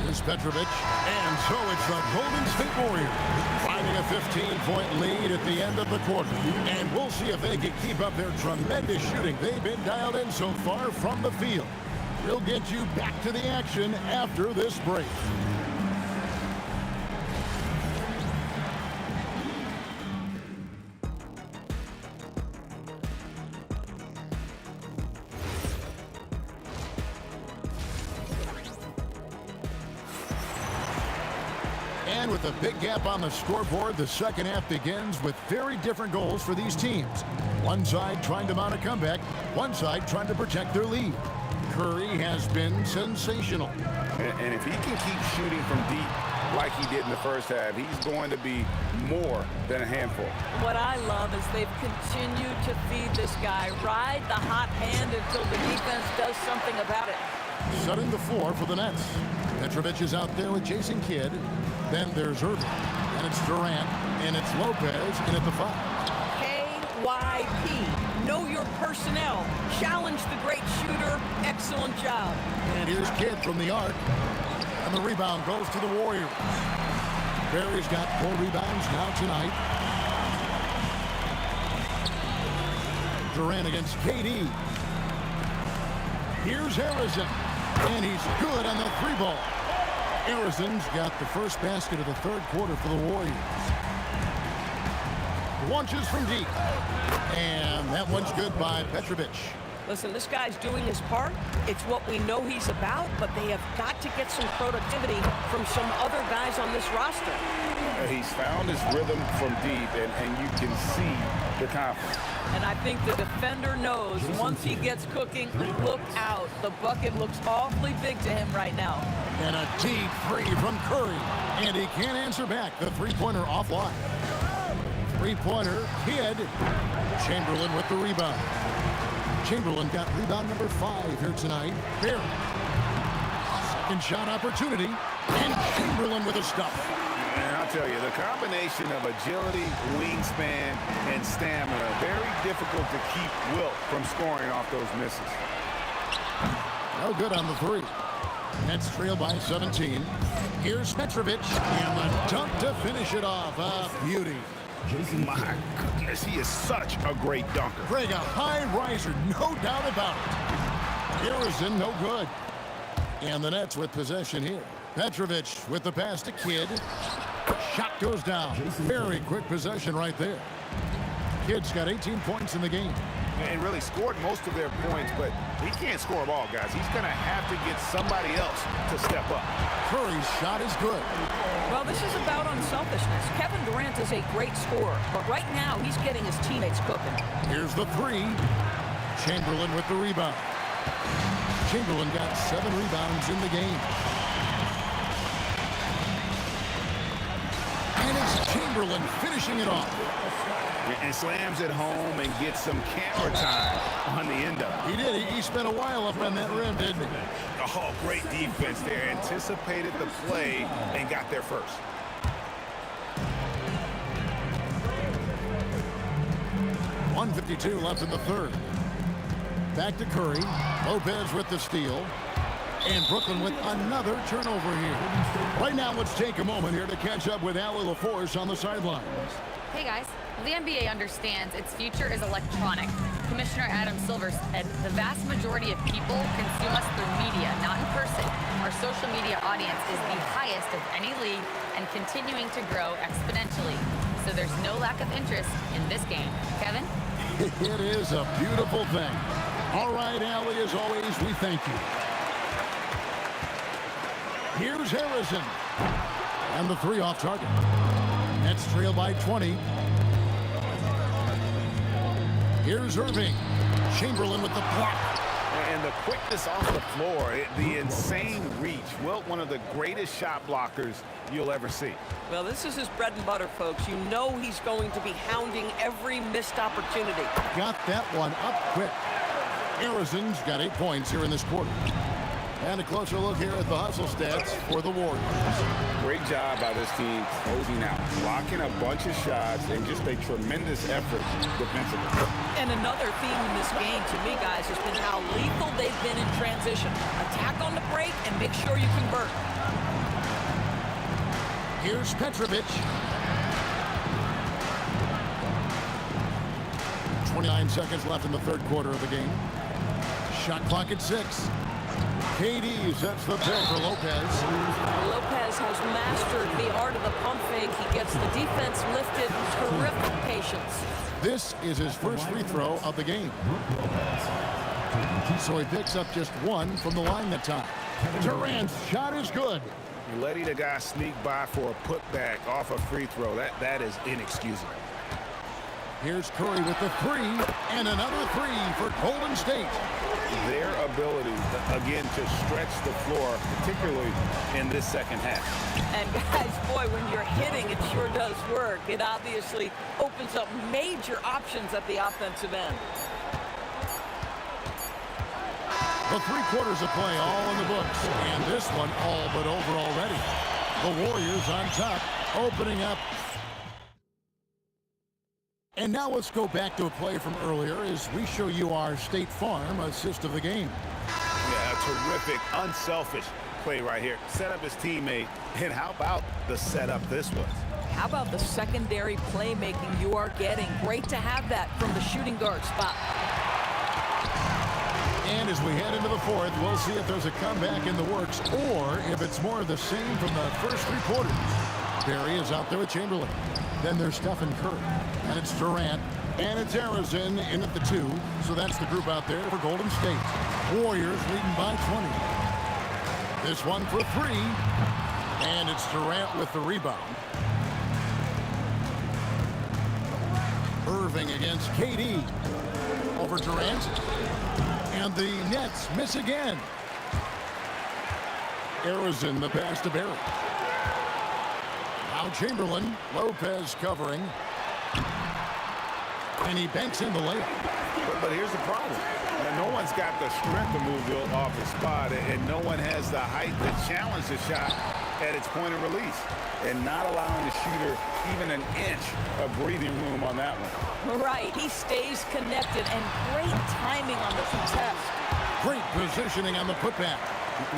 Here's Petrovic, and so it's the Golden State Warriors finding a 15-point lead at the end of the quarter. And we'll see if they can keep up their tremendous shooting. They've been dialed in so far from the field. We'll get you back to the action after this break. And with a big gap on the scoreboard, the second half begins with very different goals for these teams. One side trying to mount a comeback, one side trying to protect their lead. Curry has been sensational. And if he can keep shooting from deep like he did in the first half, he's going to be more than a handful. What I love is they've continued to feed this guy, ride the hot hand until the defense does something about it. Setting the floor for the Nets. Petrovic is out there with Jason Kidd. Then there's Irving, and it's Durant, and it's Lopez in at the 5. KYP, know your personnel, challenge the great shooter, excellent job. And here's Kidd from the arc, and the rebound goes to the Warriors. Barry's got 4 rebounds now tonight. Durant against KD. Here's Harrison, and he's good on the 3-ball. Harrison's got the first basket of the 3rd quarter for the Warriors. Launches from deep. And that one's good by Petrovic. Listen, this guy's doing his part. It's what we know he's about, but they have got to get some productivity from some other guys on this roster. He's found his rhythm from deep, and you can see the confidence. And I think the defender knows once he gets cooking, look out. The bucket looks awfully big to him right now. And a deep three from Curry. And he can't answer back. The three-pointer offline. Three-pointer, Kidd. Chamberlain with the rebound. Chamberlain got rebound number 5 here tonight. Barry. Second shot opportunity. And Chamberlain with a stop. And I'll tell you, the combination of agility, wingspan, and stamina, very difficult to keep Wilt from scoring off those misses. No good on the 3. Nets trail by 17. Here's Petrovic, and the dunk to finish it off. A beauty. My goodness, he is such a great dunker. Craig, a high riser, no doubt about it. Harrison, no good. And the Nets with possession here. Petrovic with the pass to Kidd. Shot goes down. Very quick possession right there. Kidd's got 18 points in the game. And really scored most of their points, but he can't score them all, guys. He's going to have to get somebody else to step up. Curry's shot is good. Well, this is about unselfishness. Kevin Durant is a great scorer, but right now he's getting his teammates cooking. Here's the 3. Chamberlain with the rebound. Chamberlain got 7 rebounds in the game. And it's Chamberlain finishing it off. And slams it home and gets some camera time on the end of it. He did. He spent a while up on that rim, didn't he? Oh, great defense there. Anticipated the play and got there first. .152 left in the 3rd. Back to Curry. Lopez with the steal. And Brooklyn with another turnover here. Right now, let's take a moment here to catch up with Allie LaForce on the sideline. Hey guys, the NBA understands its future is electronic. Commissioner Adam Silver said the vast majority of people consume us through media, not in person. Our social media audience is the highest of any league and continuing to grow exponentially. So there's no lack of interest in this game. Kevin? It is a beautiful thing. All right, Allie, as always, we thank you. Here's Harrison. And the 3 off target. Nets trail by 20. Here's Irving. Chamberlain with the block. And the quickness off the floor, the insane reach. Wilt, one of the greatest shot blockers you'll ever see. Well, this is his bread and butter, folks. You know he's going to be hounding every missed opportunity. Got that one up quick. Harrison's got 8 points here in this quarter. And a closer look here at the hustle stats for the Warriors. Great job by this team closing out, blocking a bunch of shots, and just a tremendous effort defensively. And another theme in this game, to me, guys, has been how lethal they've been in transition. Attack on the break and make sure you convert. Here's Petrovic. 29 seconds left in the third quarter of the game. Shot clock at 6. KD sets the pick for Lopez. Lopez has mastered the art of the pump fake. He gets the defense lifted. Terrific patience. This is his first free throw of the game. So he picks up just 1 from the line that time. Durant's shot is good. Letting a guy sneak by for a putback off a free throw, that is inexcusable. Here's Curry with the 3, and another 3 for Golden State. Their ability, again, to stretch the floor, particularly in this second half. And guys, boy, when you're hitting, it sure does work. It obviously opens up major options at the offensive end. The 3 quarters of play all in the books, and this one all but over already. The Warriors on top, opening up. And now let's go back to a play from earlier as we show you our State Farm assist of the game. Yeah, a terrific, unselfish play right here. Set up his teammate, and how about the setup this was? How about the secondary playmaking you are getting? Great to have that from the shooting guard spot. And as we head into the fourth, we'll see if there's a comeback in the works or if it's more of the same from the first 3 quarters. Barry is out there with Chamberlain. Then there's Stephen Curry. And it's Durant. And it's Harrison in at the 2. So that's the group out there for Golden State. Warriors leading by 20. This one for 3. And it's Durant with the rebound. Irving against KD. Over Durant. And the Nets miss again. Harrison the pass to Barry. Now Chamberlain. Lopez covering. And he banks in the layup. But here's the problem. Now, no one's got the strength to move Wilt off his spot, and no one has the height to challenge the shot at its point of release. And not allowing the shooter even an inch of breathing room on that one. Right, he stays connected, and great timing on the contest. Great positioning on the putback.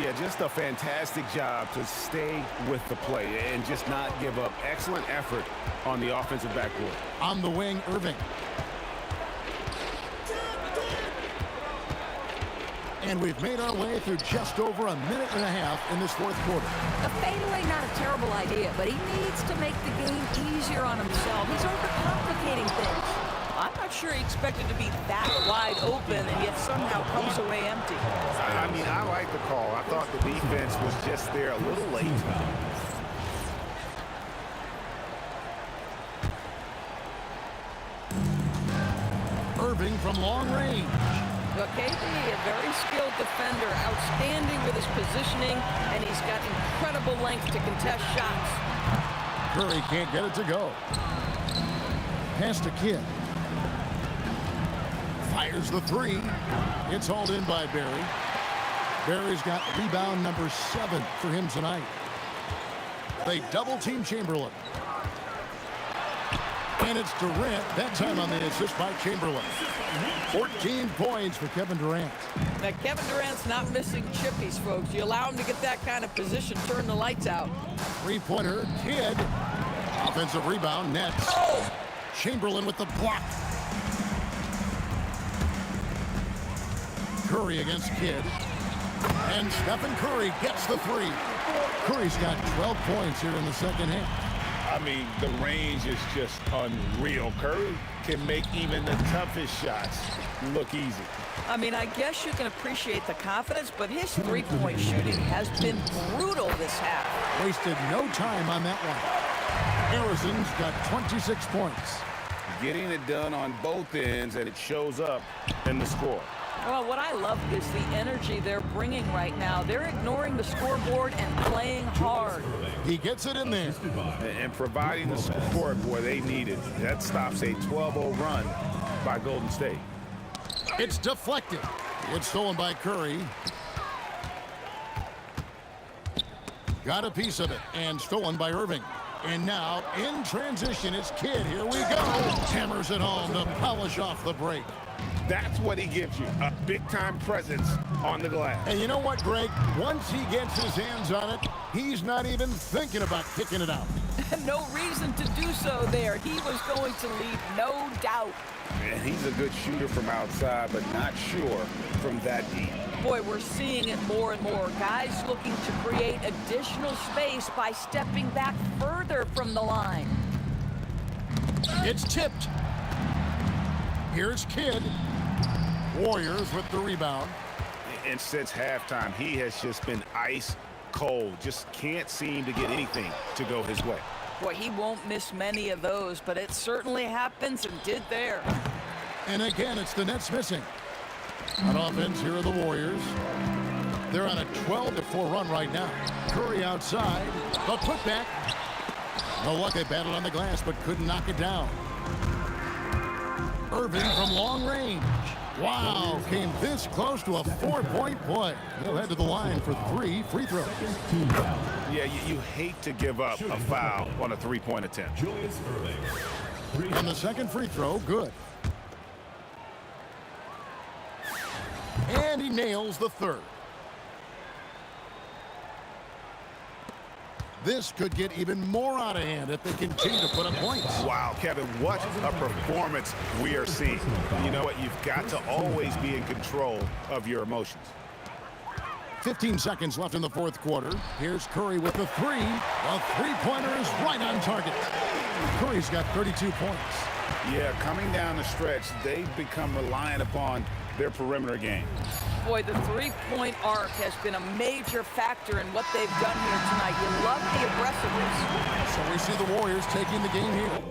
Yeah, just a fantastic job to stay with the play and just not give up. Excellent effort on the offensive backboard. On the wing, Irving. And we've made our way through just over a minute and a half in this fourth quarter. A fadeaway, not a terrible idea, but he needs to make the game easier on himself. He's overcomplicating things. I'm not sure he expected to be that wide open and yet somehow comes away empty. I mean, I like the call. I thought the defense was just there a little late. Irving from long range. Well, KD, a very skilled defender, outstanding with his positioning, and he's got incredible length to contest shots. Curry can't get it to go. Pass to Kidd. Fires the 3. It's hauled in by Barry. Barry's got rebound number 7 for him tonight. They double-team Chamberlain. And it's Durant, that time on the assist by Chamberlain. 14 points for Kevin Durant. Now, Kevin Durant's not missing chippies, folks. You allow him to get that kind of position, turn the lights out. 3-pointer, Kidd. Offensive rebound, Nets. Oh! Chamberlain with the block. Curry against Kidd. And Stephen Curry gets the three. Curry's got 12 points here in the second half. I mean, the range is just unreal. Curry can make even the toughest shots look easy. I mean, I guess you can appreciate the confidence, but his three-point shooting has been brutal this half. Wasted no time on that one. Harrison's got 26 points. Getting it done on both ends, and it shows up in the score. Well, what I love is the energy they're bringing right now. They're ignoring the scoreboard and playing hard. He gets it in there. And providing the support where they need it. That stops a 12-0 run by Golden State. It's deflected. It's stolen by Curry. Got a piece of it and stolen by Irving. And now in transition, it's Kidd. Here we go. Hammers it home to polish off the break. That's what he gives you, a big-time presence on the glass. And you know what, Greg? Once he gets his hands on it, he's not even thinking about kicking it out. No reason to do so there. He was going to leave, no doubt. And he's a good shooter from outside, but not sure from that deep. Boy, we're seeing it more and more. Guys looking to create additional space by stepping back further from the line. It's tipped. Here's Kidd. Warriors with the rebound. And since halftime, he has just been ice cold. Just can't seem to get anything to go his way. Boy, he won't miss many of those, but it certainly happens and did there. And again, it's the Nets missing. On offense, here are the Warriors. They're on a 12-4 run right now. Curry outside. The putback. No luck, they battled on the glass, but couldn't knock it down. Irving from long range. Wow, came this close to a 4-point play. He'll head to the line for 3 free throws. Yeah, you hate to give up a foul on a three-point attempt. And the second free throw, good. And he nails the third. This could get even more out of hand if they continue to put up points. Wow, Kevin, what a performance we are seeing. You know what? You've got to always be in control of your emotions. 15 seconds left in the fourth quarter. Here's Curry with the three. The three-pointer is right on target. Curry's got 32 points. Yeah, coming down the stretch, they've become reliant upon their perimeter game. Boy, the three-point arc has been a major factor in what they've done here tonight. You love the aggressiveness. So we see the Warriors taking the game here.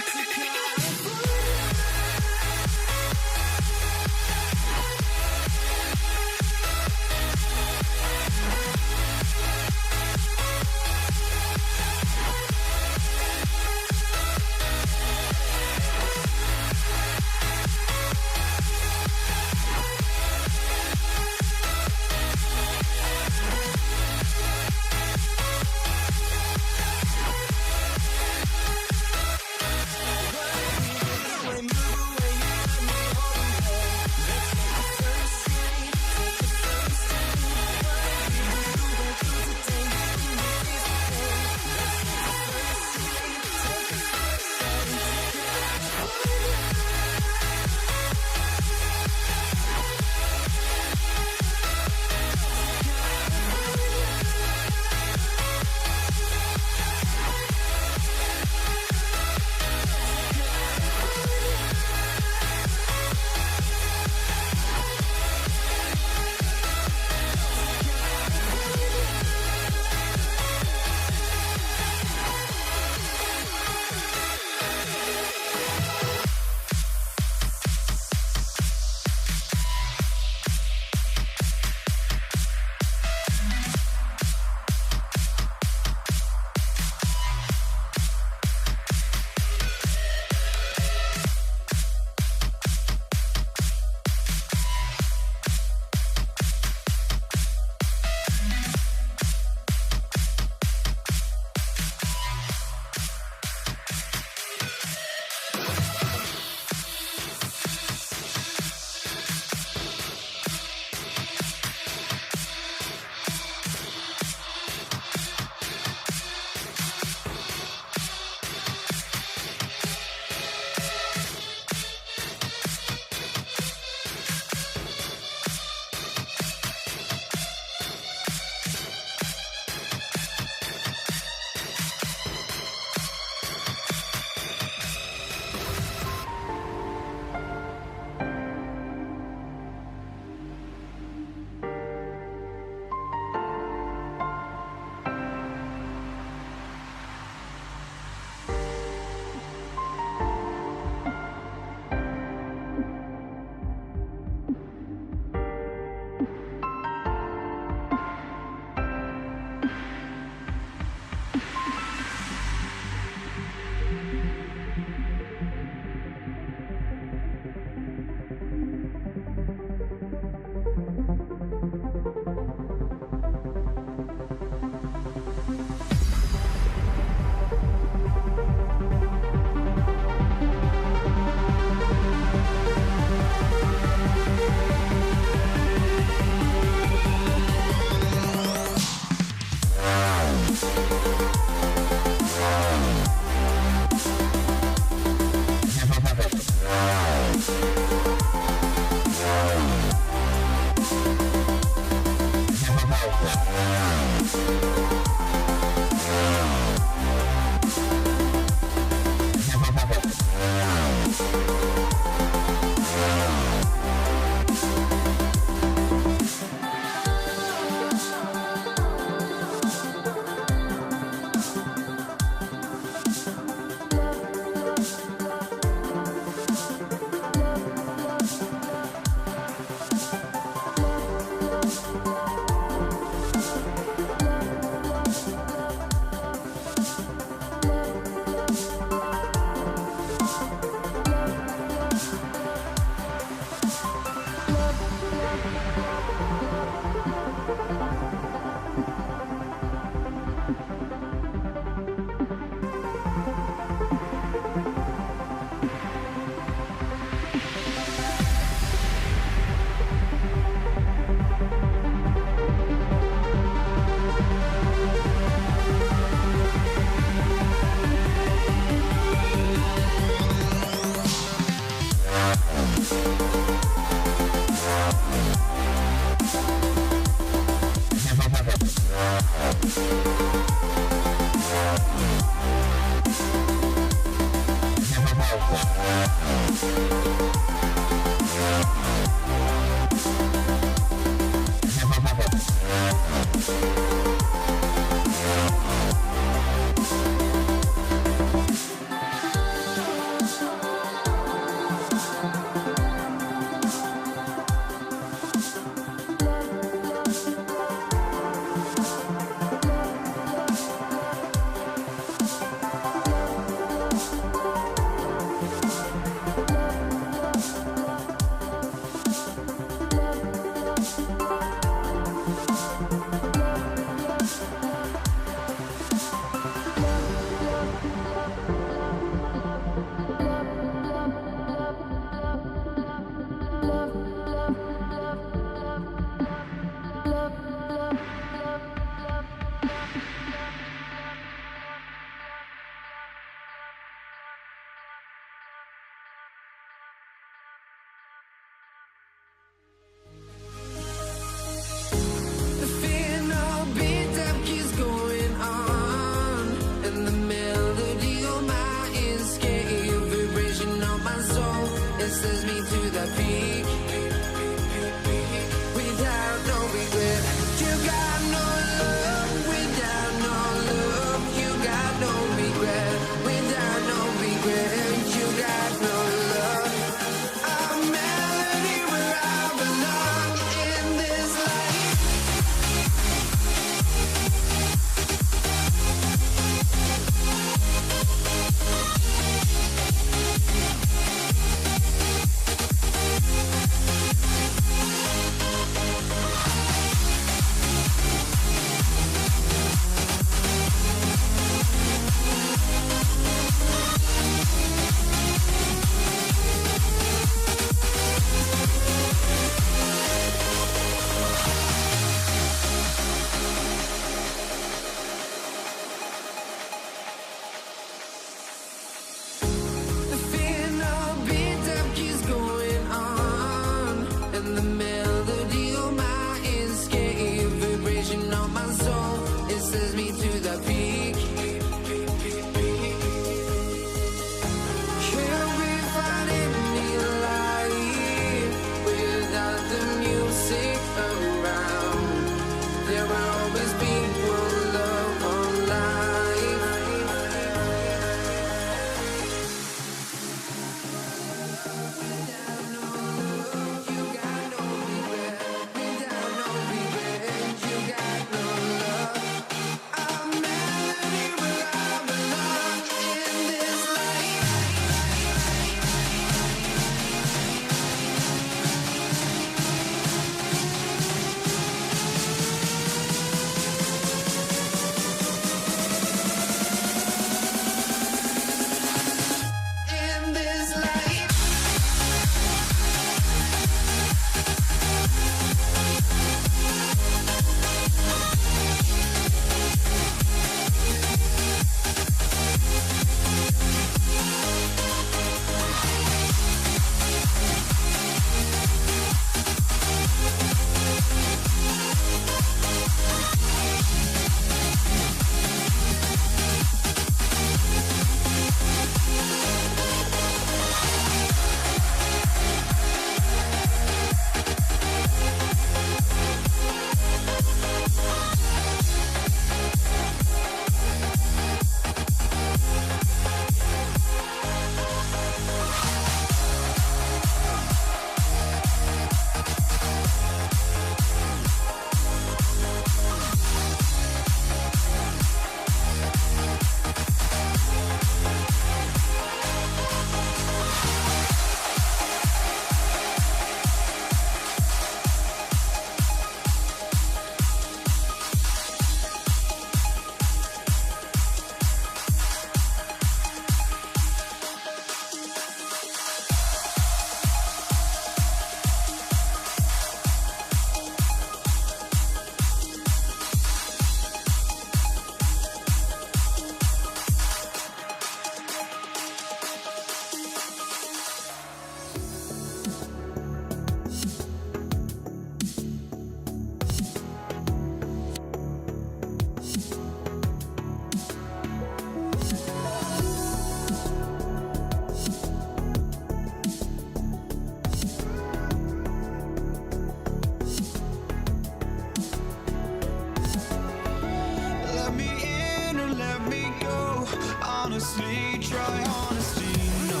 honestly, try honesty. No,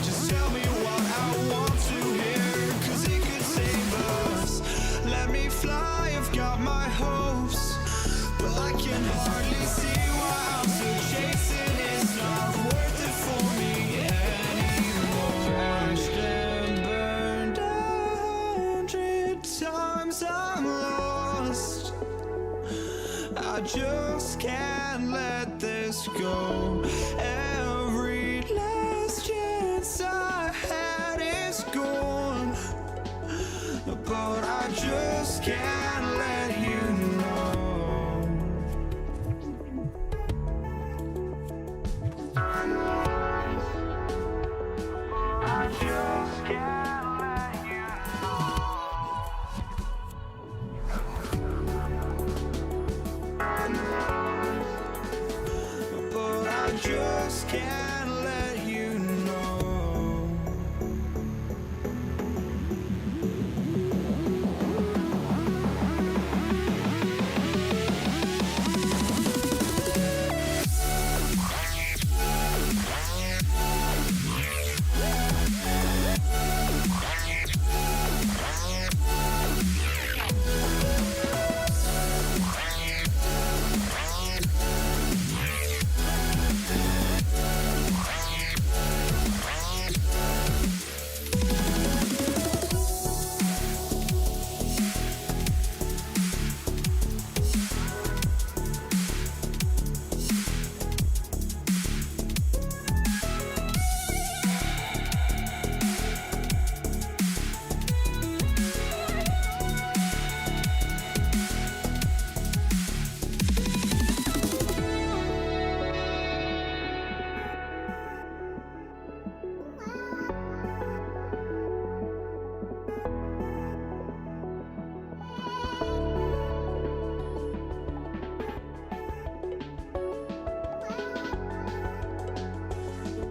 just tell me what I want to hear, 'cause it could save us. Let me fly, I've got my hopes, but I can hardly see why I'm still chasing. It's not worth it for me anymore. Crashed and burned 100 times, I'm lost. I just can't let this go. Every last chance I had is gone, but I just can't let you know. I just can't let you know.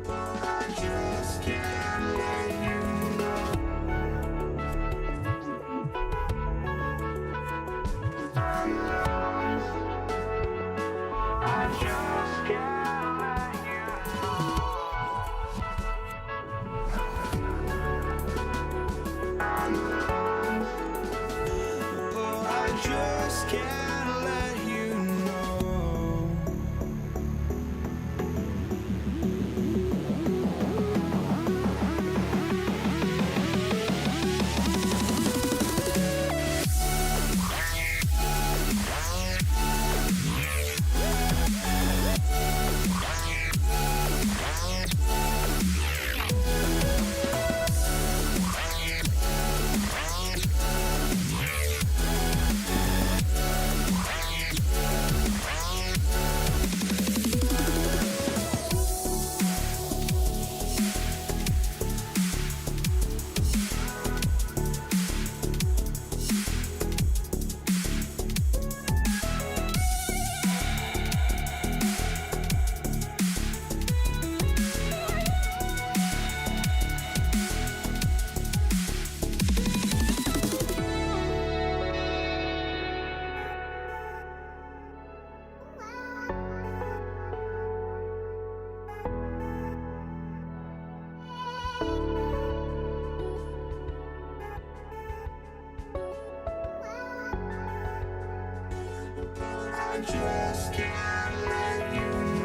But I just can't let you know. I just can't let you know.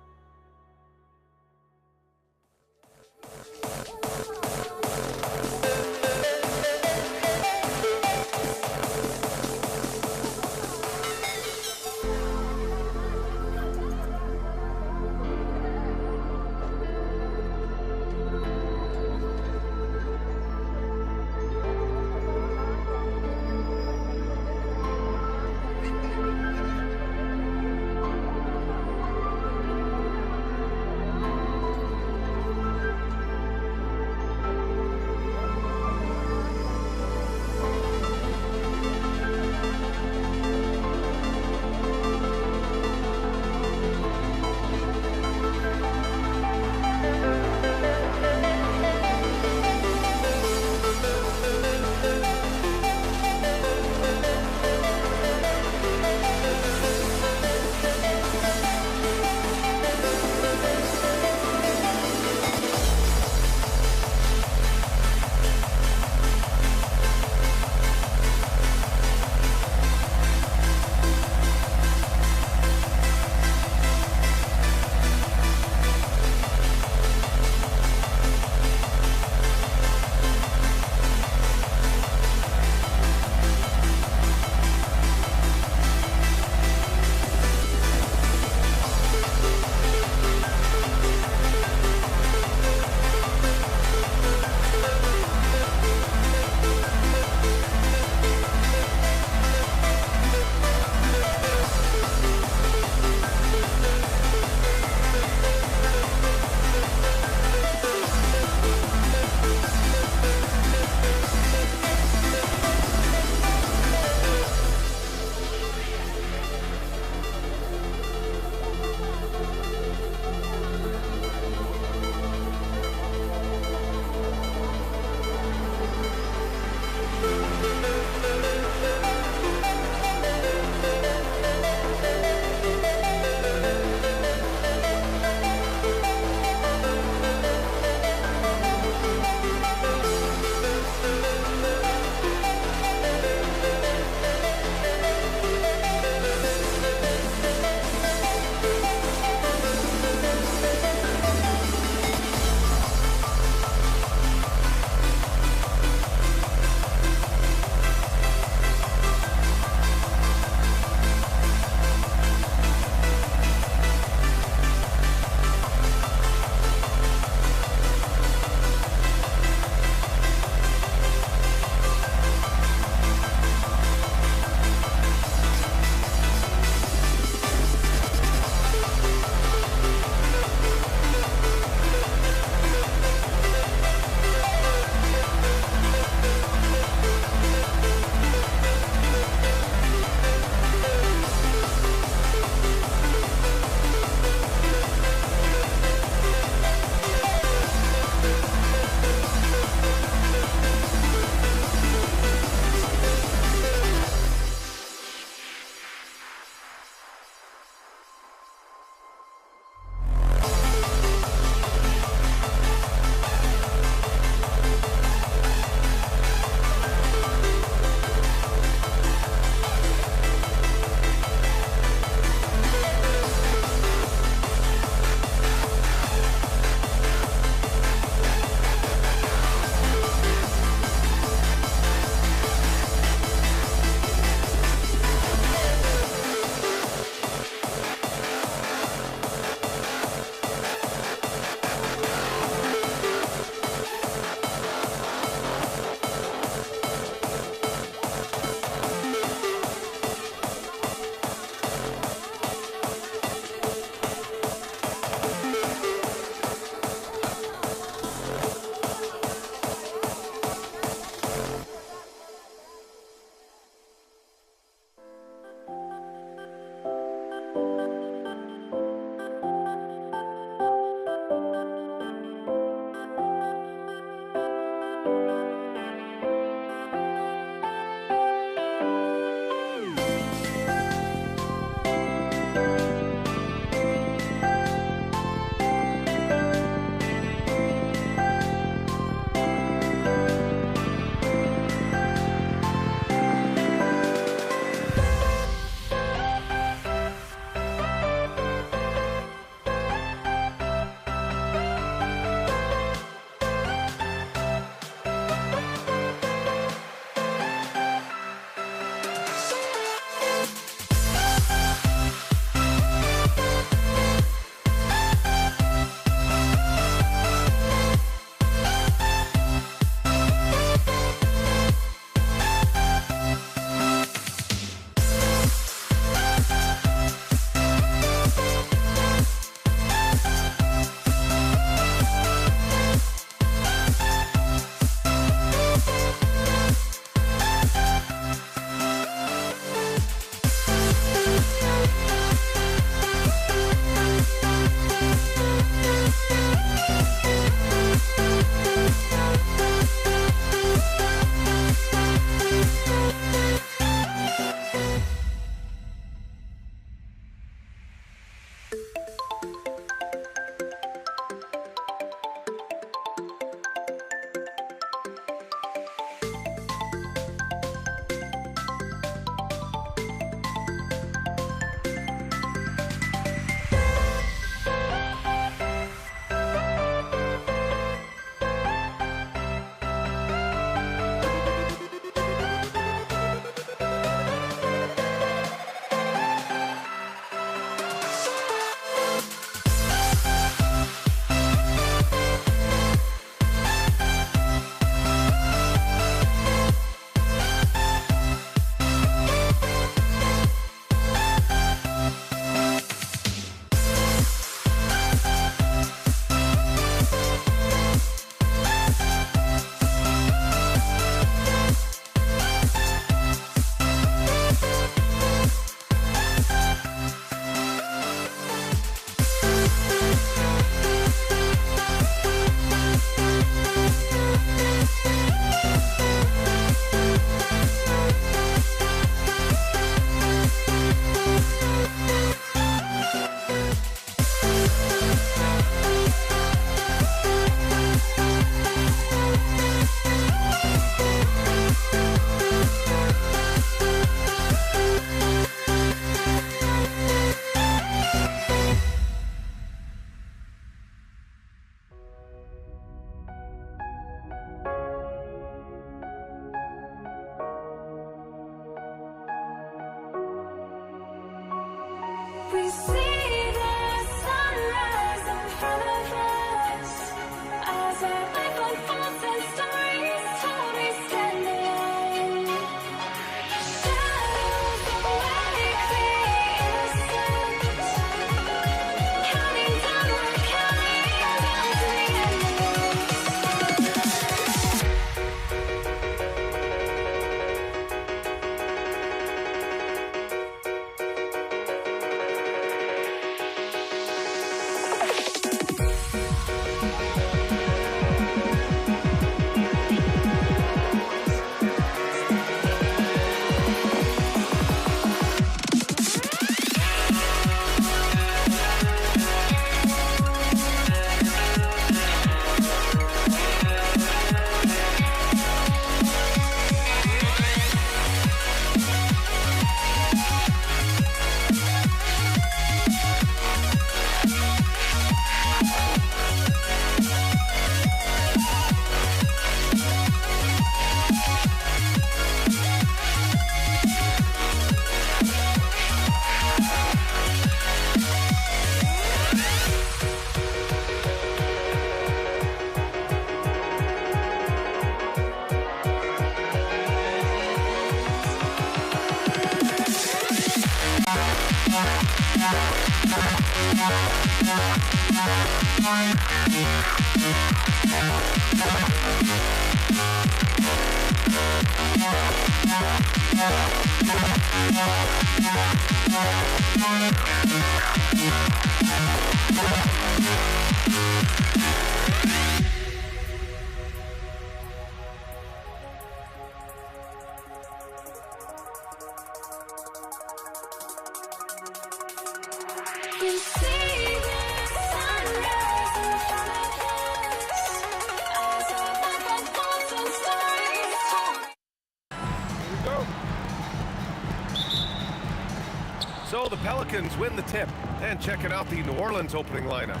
So the Pelicans win the tip. And checking out the New Orleans opening lineup.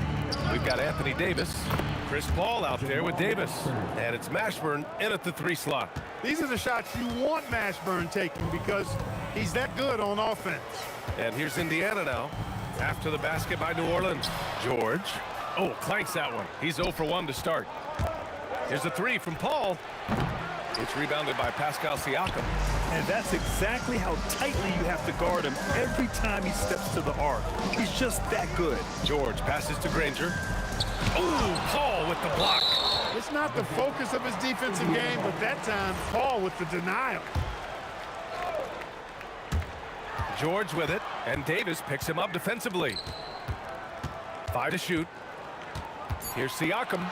We've got Anthony Davis, Chris Paul out there with Davis. And it's Mashburn in at the 3 slot. These are the shots you want Mashburn taking because he's that good on offense. And here's Indiana now. After the basket by New Orleans. George. Oh, clanks that one. He's 0 for 1 to start. Here's a 3 from Paul. It's rebounded by Pascal Siakam. And that's exactly how tightly you have to guard him every time he steps to the arc. He's just that good. George passes to Granger. Oh, Paul with the block. It's not the focus of his defensive game, but that time, Paul with the denial. George with it, and Davis picks him up defensively. 5 to shoot. Here's Siakam.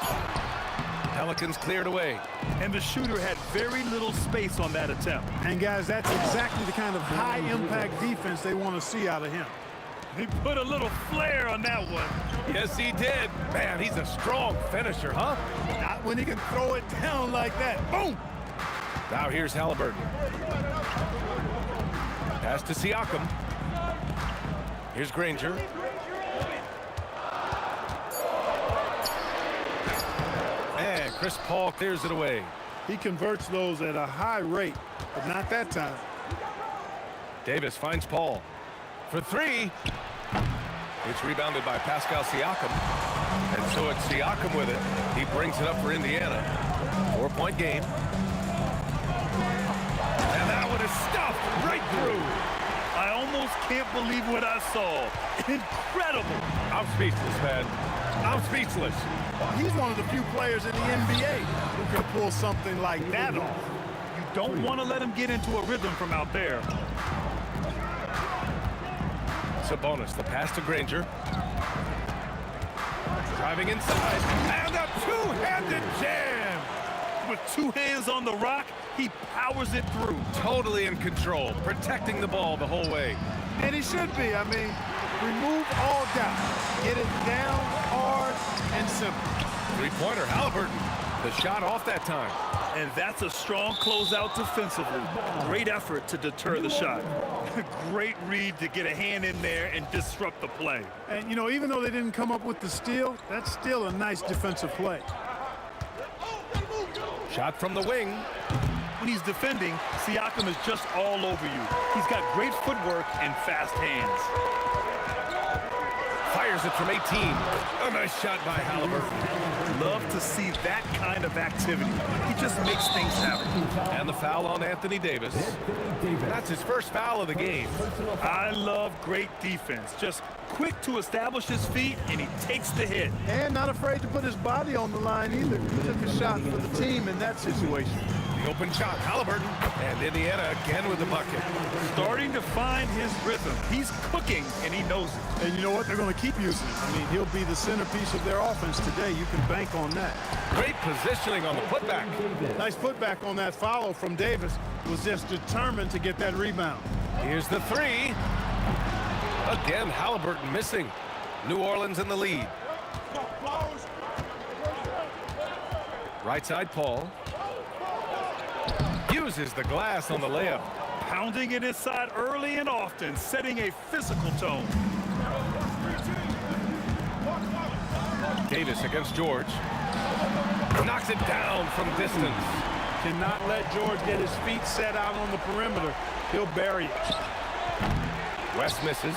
Pelicans cleared away. And the shooter had very little space on that attempt. And guys, that's exactly the kind of high-impact defense they want to see out of him. He put a little flair on that one. Yes, he did. Man, he's a strong finisher, huh? Not when he can throw it down like that. Boom! Now here's Halliburton. Pass to Siakam. Here's Granger. And Chris Paul clears it away. He converts those at a high rate, but not that time. Davis finds Paul for 3. It's rebounded by Pascal Siakam. And so it's Siakam with it. He brings it up for Indiana. 4-point game. And that one is stuffed right through. I almost can't believe what I saw. Incredible. I'm speechless, man. I'm speechless. He's one of the few players in the NBA who can pull something like that off. You don't want to let him get into a rhythm from out there. Sabonis, the pass to Granger. Driving inside, and a two-handed jam. With 2 hands on the rock, he powers it through. Totally in control, protecting the ball the whole way. And he should be. I mean, remove all doubt. Get it down, hard, and simple. 3-pointer, Halliburton. The shot off that time. And that's a strong closeout defensively. Great effort to deter the shot. Great read to get a hand in there and disrupt the play. And, you know, even though they didn't come up with the steal, that's still a nice defensive play. Shot from the wing. When he's defending, Siakam is just all over you. He's got great footwork and fast hands. Fires it from 18. A nice shot by Halliburton. Love to see that kind of activity. He just makes things happen. And the foul on Anthony Davis. That's his first foul of the game. I love great defense. Just quick to establish his feet, and he takes the hit. And not afraid to put his body on the line either. He took a shot for the team in that situation. The open shot, Halliburton, and Indiana again with the bucket. Starting to find his rhythm. He's cooking, and he knows it. And you know what? They're going to keep using him. I mean, he'll be the centerpiece of their offense today. You can bank on that. Great positioning on the putback. Nice putback on that follow from Davis. Was just determined to get that rebound. Here's the 3. Again, Halliburton missing. New Orleans in the lead. Right side, Paul. Uses the glass on the layup. Pounding it inside early and often, setting a physical tone. Davis against George. Knocks it down from distance. Cannot let George get his feet set out on the perimeter. He'll bury it. West misses.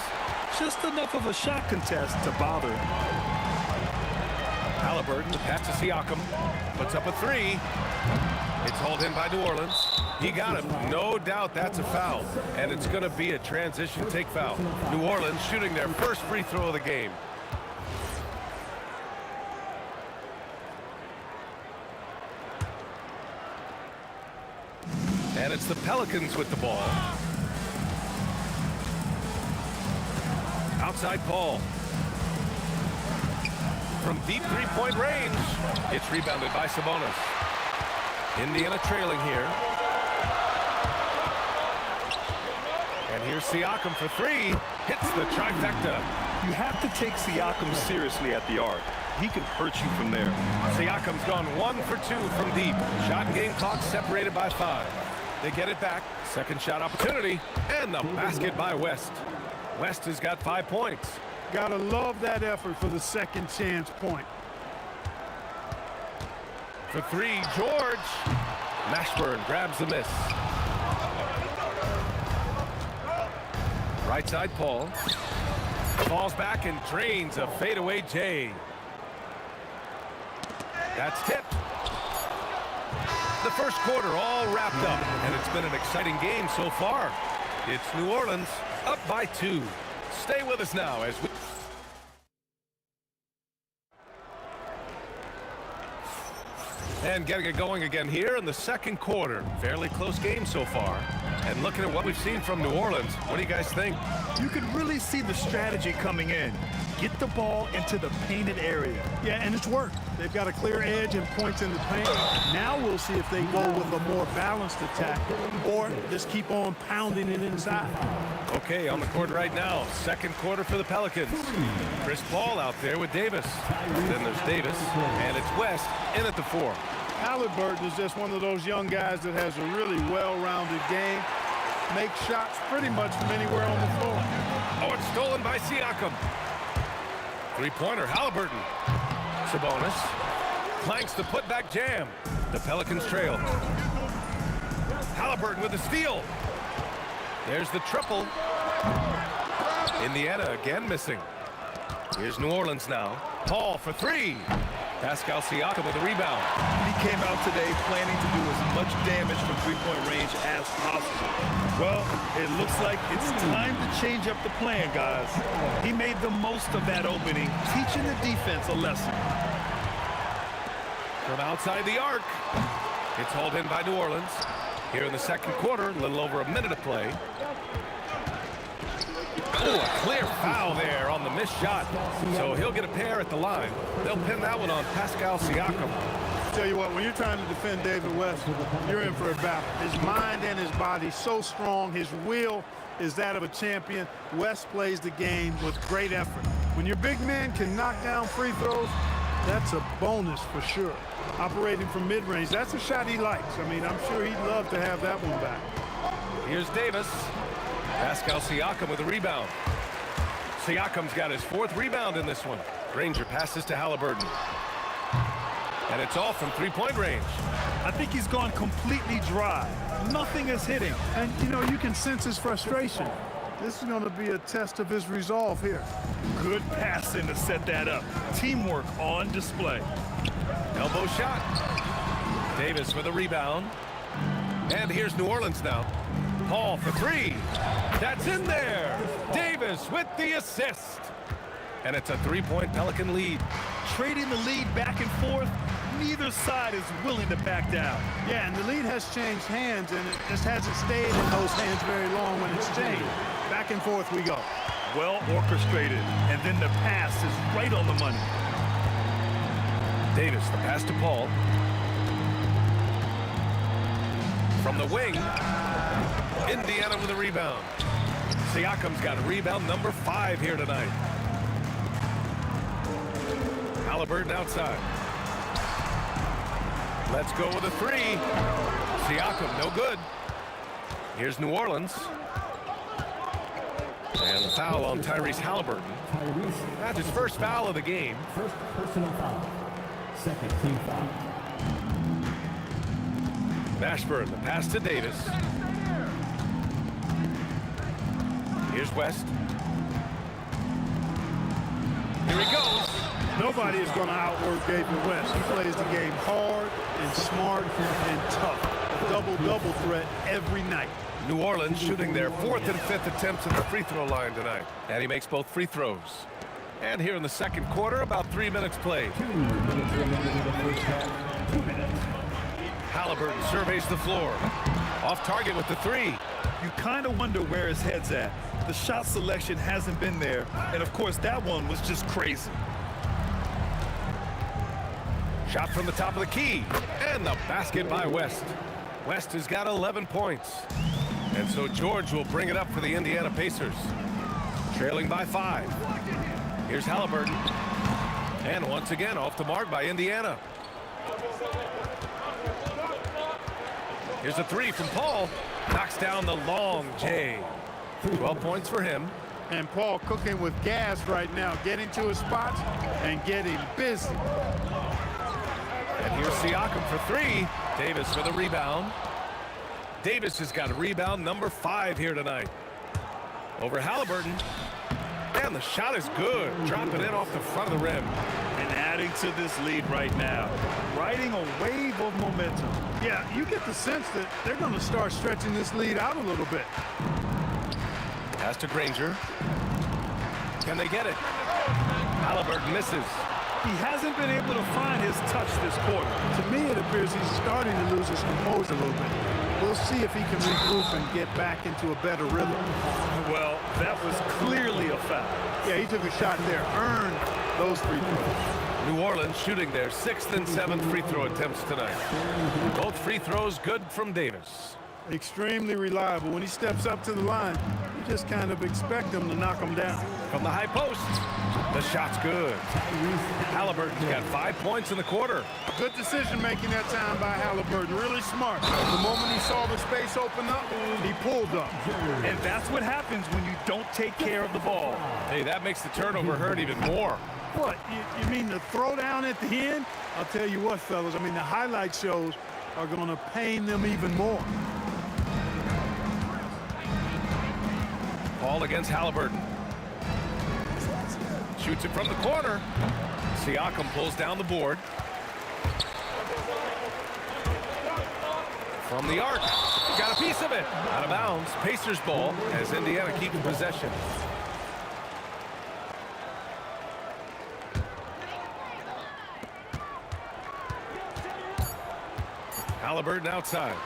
Just enough of a shot contest to bother him. Halliburton, the pass to Siakam. Puts up a 3. It's hauled in by New Orleans. He got him. No doubt that's a foul. And it's going to be a transition take foul. New Orleans shooting their first free throw of the game. And it's the Pelicans with the ball. Outside Paul. From deep three-point range. It's rebounded by Sabonis. Indiana trailing here. And here's Siakam for three. Hits the trifecta. You have to take Siakam seriously at the arc. He can hurt you from there. Siakam's gone 1 for 2 from deep. Shot and game clock separated by 5. They get it back. Second shot opportunity. And the basket by West. West has got 5 points. Gotta love that effort for the second chance point. For 3, George. Mashburn grabs the miss. Right side, Paul. Falls back and drains a fadeaway J. That's tipped. The first quarter all wrapped up, and it's been an exciting game so far. It's New Orleans up by 2. Stay with us now as we... And getting it going again here in the second quarter. Fairly close game so far. And looking at what we've seen from New Orleans, what do you guys think? You can really see the strategy coming in. Get the ball into the painted area. Yeah, and it's worked. They've got a clear edge and points in the paint. Now we'll see if they go with a more balanced attack or just keep on pounding it inside. Okay, on the court right now, second quarter for the Pelicans. Chris Paul out there with Davis. Then there's Davis, and it's West in at the 4. Halliburton is just one of those young guys that has a really well-rounded game. Makes shots pretty much from anywhere on the floor. Oh, it's stolen by Siakam. Three-pointer, Halliburton. Sabonis clanks the putback jam. The Pelicans trail. Halliburton with the steal. There's the triple. Indiana again missing. Here's New Orleans now. Paul for 3. Pascal Siakam with a rebound. He came out today planning to do as much damage from three-point range as possible. Well, it looks like it's time to change up the plan, guys. He made the most of that opening, teaching the defense a lesson. From outside the arc, it's hauled in by New Orleans. Here in the second quarter, a little over a minute of play. Oh, a clear foul there on the missed shot. So he'll get a pair at the line. They'll pin that one on Pascal Siakam. Tell you what, when you're trying to defend David West, you're in for a battle. His mind and his body so strong. His will is that of a champion. West plays the game with great effort. When your big man can knock down free throws, that's a bonus for sure. Operating from mid-range, that's a shot he likes. I mean, I'm sure he'd love to have that one back. Here's Davis. Pascal Siakam with a rebound. Siakam's got his 4th rebound in this one. Granger passes to Halliburton. And it's all from three-point range. I think he's gone completely dry. Nothing is hitting. And, you know, you can sense his frustration. This is going to be a test of his resolve here. Good passing to set that up. Teamwork on display. Elbow shot. Davis with a rebound. And here's New Orleans now. Paul for 3. That's in there. Davis with the assist. And it's a 3-point Pelican lead. Trading the lead back and forth. Neither side is willing to back down. Yeah, and the lead has changed hands, and it just hasn't stayed in those hands very long when it's changed. Back and forth we go. Well orchestrated, and then the pass is right on the money. Davis, the pass to Paul. From the wing, Indiana with a rebound. Siakam's got rebound number 5 here tonight. Halliburton outside. Let's go with a 3. Siakam, no good. Here's New Orleans. And the foul on Tyrese Halliburton. That's his first foul of the game. First personal foul. Second team foul. Mashburn, the pass to Davis. Here's West. Here he goes. Nobody is going to outwork David West. He plays the game hard and smart and tough. a double-double threat every night. New Orleans shooting their 4th and 5th attempts at the free throw line tonight. And he makes both free throws. And here in the second quarter, about 3 minutes played. 2 minutes remaining in the first half. 2 minutes. Halliburton surveys the floor. Off target with the three. You kind of wonder where his head's at. The shot selection hasn't been there. And, of course, that one was just crazy. Shot from the top of the key. And the basket by West. West has got 11 points. And so George will bring it up for the Indiana Pacers. Trailing by 5. Here's Halliburton. And once again off the mark by Indiana. Here's a three from Paul. Knocks down the long J. 12 points for him. And Paul cooking with gas right now, getting to his spots and getting busy. And here's Siakam for three. Davis for the rebound. Davis has got a rebound number 5 here tonight. Over Halliburton. And the shot is good. Dropping in off the front of the rim. And adding to this lead right now. Riding a wave of momentum. Yeah, you get the sense that they're going to start stretching this lead out a little bit. Pass to Granger. Can they get it? Halliburton misses. He hasn't been able to find his touch this quarter. To me, it appears he's starting to lose his composure a little bit. We'll see if he can regroup and get back into a better rhythm. Well, that was clearly a foul. Yeah, he took a shot there, earned those free throws. New Orleans shooting their 6th and 7th free throw attempts tonight. Both free throws good from Davis. Extremely reliable. When he steps up to the line, you just kind of expect him to knock him down. From the high post, the shot's good. Halliburton's got 5 points in the quarter. Good decision making that time by Halliburton. Really smart. The moment he saw the space open up, he pulled up. And that's what happens when you don't take care of the ball. Hey, that makes the turnover hurt even more. What? You mean the throwdown at the end? I'll tell you what, fellas. I mean, the highlight shows are going to pain them even more. Ball against Halliburton. Shoots it from the corner. Siakam pulls down the board. From the arc. Got a piece of it. Out of bounds. Pacers ball as Indiana keeps possession. Halliburton outside.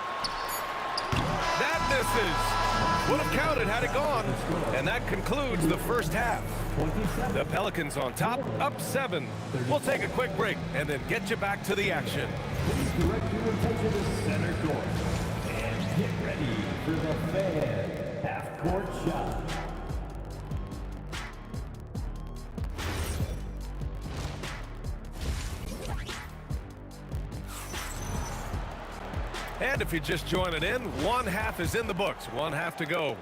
That misses. Would have counted had it gone. And that concludes the first half. The Pelicans on top, up 7. We'll take a quick break and then get you back to the action. Please direct your attention to center court. And get ready for the fan half-court shot. And if you're just joining in, one half is in the books, one half to go.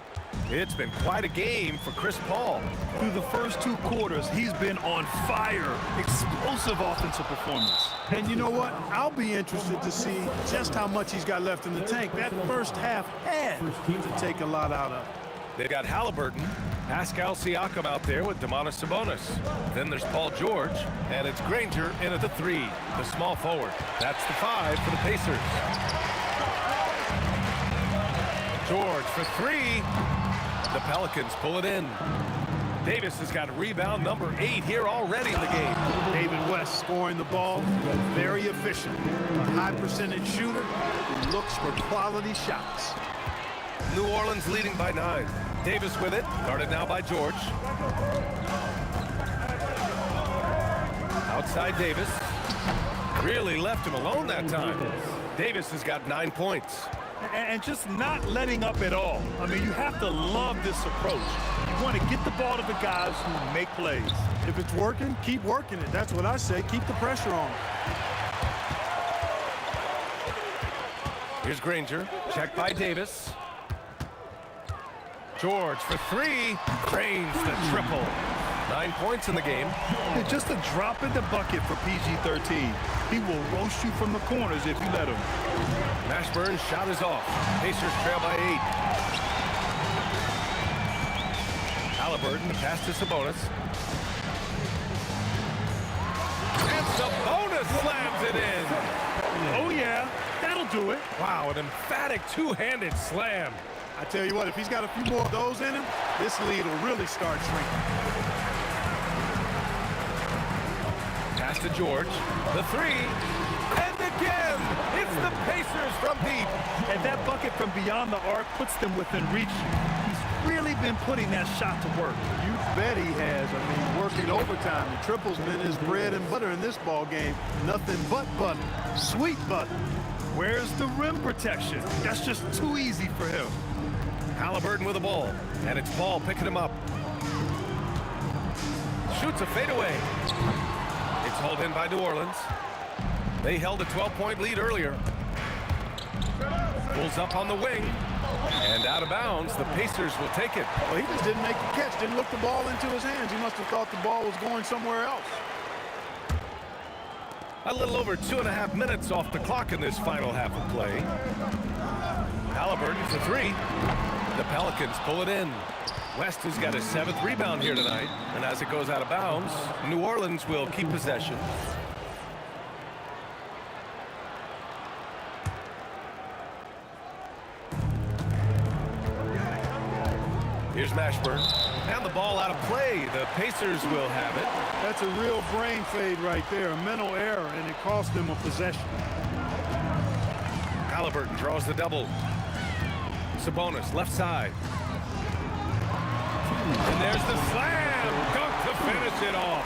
It's been quite a game for Chris Paul. Through the first 2 quarters, he's been on fire. Explosive offensive performance. And you know what? I'll be interested to see just how much he's got left in the tank. That first half had to take a lot out of. They got Halliburton, Pascal Siakam out there with Domantas Sabonis. Then there's Paul George, and it's Granger in at the 3, the small forward. That's the 5 for the Pacers. George for 3. The Pelicans pull it in. Davis has got rebound number 8 here already in the game. David West scoring the ball. Very efficient. A high percentage shooter who looks for quality shots. New Orleans leading by 9. Davis with it. Guarded now by George. Outside Davis. Really left him alone that time. Davis has got 9 points. And just not letting up at all. I mean, you have to love this approach. You want to get the ball to the guys who make plays. If it's working, keep working it. That's what I say. Keep the pressure on. Here's Granger. Checked by Davis. George for 3. Drains the triple. 9 points in the game. It's just a drop in the bucket for PG-13. He will roast you from the corners if you let him. Mashburn's shot is off. Pacers trail by 8. Halliburton, the pass to Sabonis. And Sabonis slams it in. Oh, yeah. That'll That'll do it. Wow, an emphatic two-handed slam. I tell you what, if he's got a few more of those in him, this lead will really start shrinking. Pass to George. The three. And again, it's the Pacers from deep. And that bucket from beyond the arc puts them within reach. He's really been putting that shot to work. You bet he has. I mean, working overtime. The triple's been his bread and butter in this ball game. Nothing but butter. Sweet butter. Where's the rim protection? That's just too easy for him. Halliburton with the ball, and it's Paul picking him up. Shoots a fadeaway. It's hauled in by New Orleans. They held a 12-point lead earlier. Pulls up on the wing, and out of bounds. The Pacers will take it. Well, he just didn't make the catch, didn't look the ball into his hands. He must have thought the ball was going somewhere else. A little over 2.5 minutes off the clock in this final half of play. Halliburton for three. The Pelicans pull it in. West has got his 7th rebound here tonight, and as it goes out of bounds, New Orleans will keep possession. Here's Mashburn, and the ball out of play. The Pacers will have it. That's a real brain fade right there, a mental error, and it cost them a possession. Halliburton draws the double. Sabonis, left side. And there's the slam. Dunk to finish it off.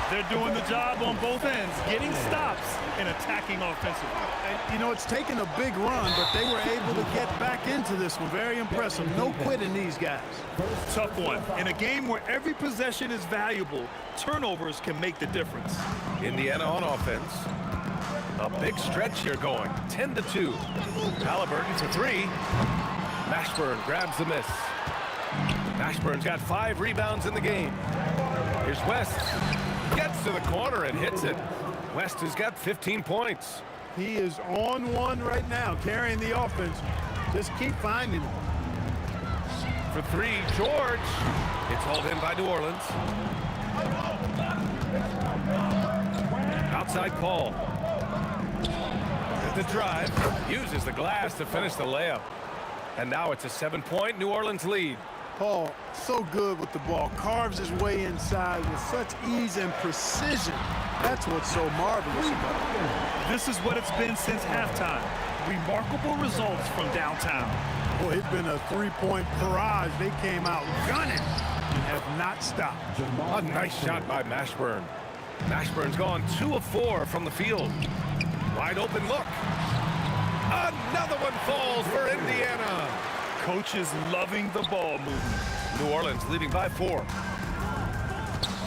They're doing the job on both ends, getting stops and attacking offensively. And, you know, it's taken a big run, but they were able to get back into this one. Very impressive. No quitting these guys. Tough one. In a game where every possession is valuable, turnovers can make the difference. Indiana on offense. A big stretch here going. 10-2. Halliburton for three. Mashburn grabs the miss. Mashburn's got 5 rebounds in the game. Here's West. Gets to the corner and hits it. West has got 15 points. He is on one right now, carrying the offense. Just keep finding him. For three, George. It's hauled in by New Orleans. Outside Paul. With the drive. Uses the glass to finish the layup. And now it's a 7-point New Orleans lead. Paul, so good with the ball. Carves his way inside with such ease and precision. That's what's so marvelous about it. This is what it's been since halftime. Remarkable results from downtown. Boy, it's been a three-point barrage. They came out gunning and have not stopped. A nice shot by Mashburn. Mashburn's gone 2 of 4 from the field. Wide open look. Another one falls for Indiana. Coach is loving the ball movement. New Orleans leading by 4.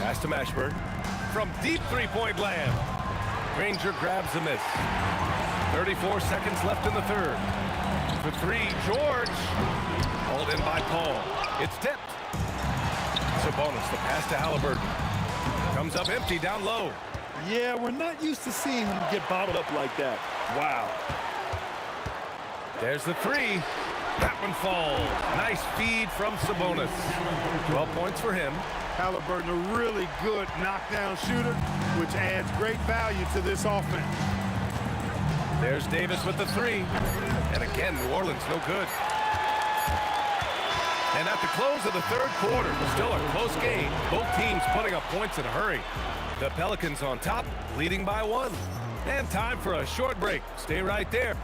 Pass to Mashburn. From deep three-point land. Granger grabs the miss. 34 seconds left in the third. For three, George. Hauled in by Paul. It's tipped. Sabonis, the pass to Halliburton. Comes up empty down low. Yeah, we're not used to seeing him get bottled up like that. Wow. There's the three. That one falls. Nice feed from Sabonis. 12 points for him. Halliburton, a really good knockdown shooter, which adds great value to this offense. There's Davis with the three. And again, New Orleans no good. And at the close of the third quarter, still a close game. Both teams putting up points in a hurry. The Pelicans on top, leading by 1. And time for a short break. Stay right there.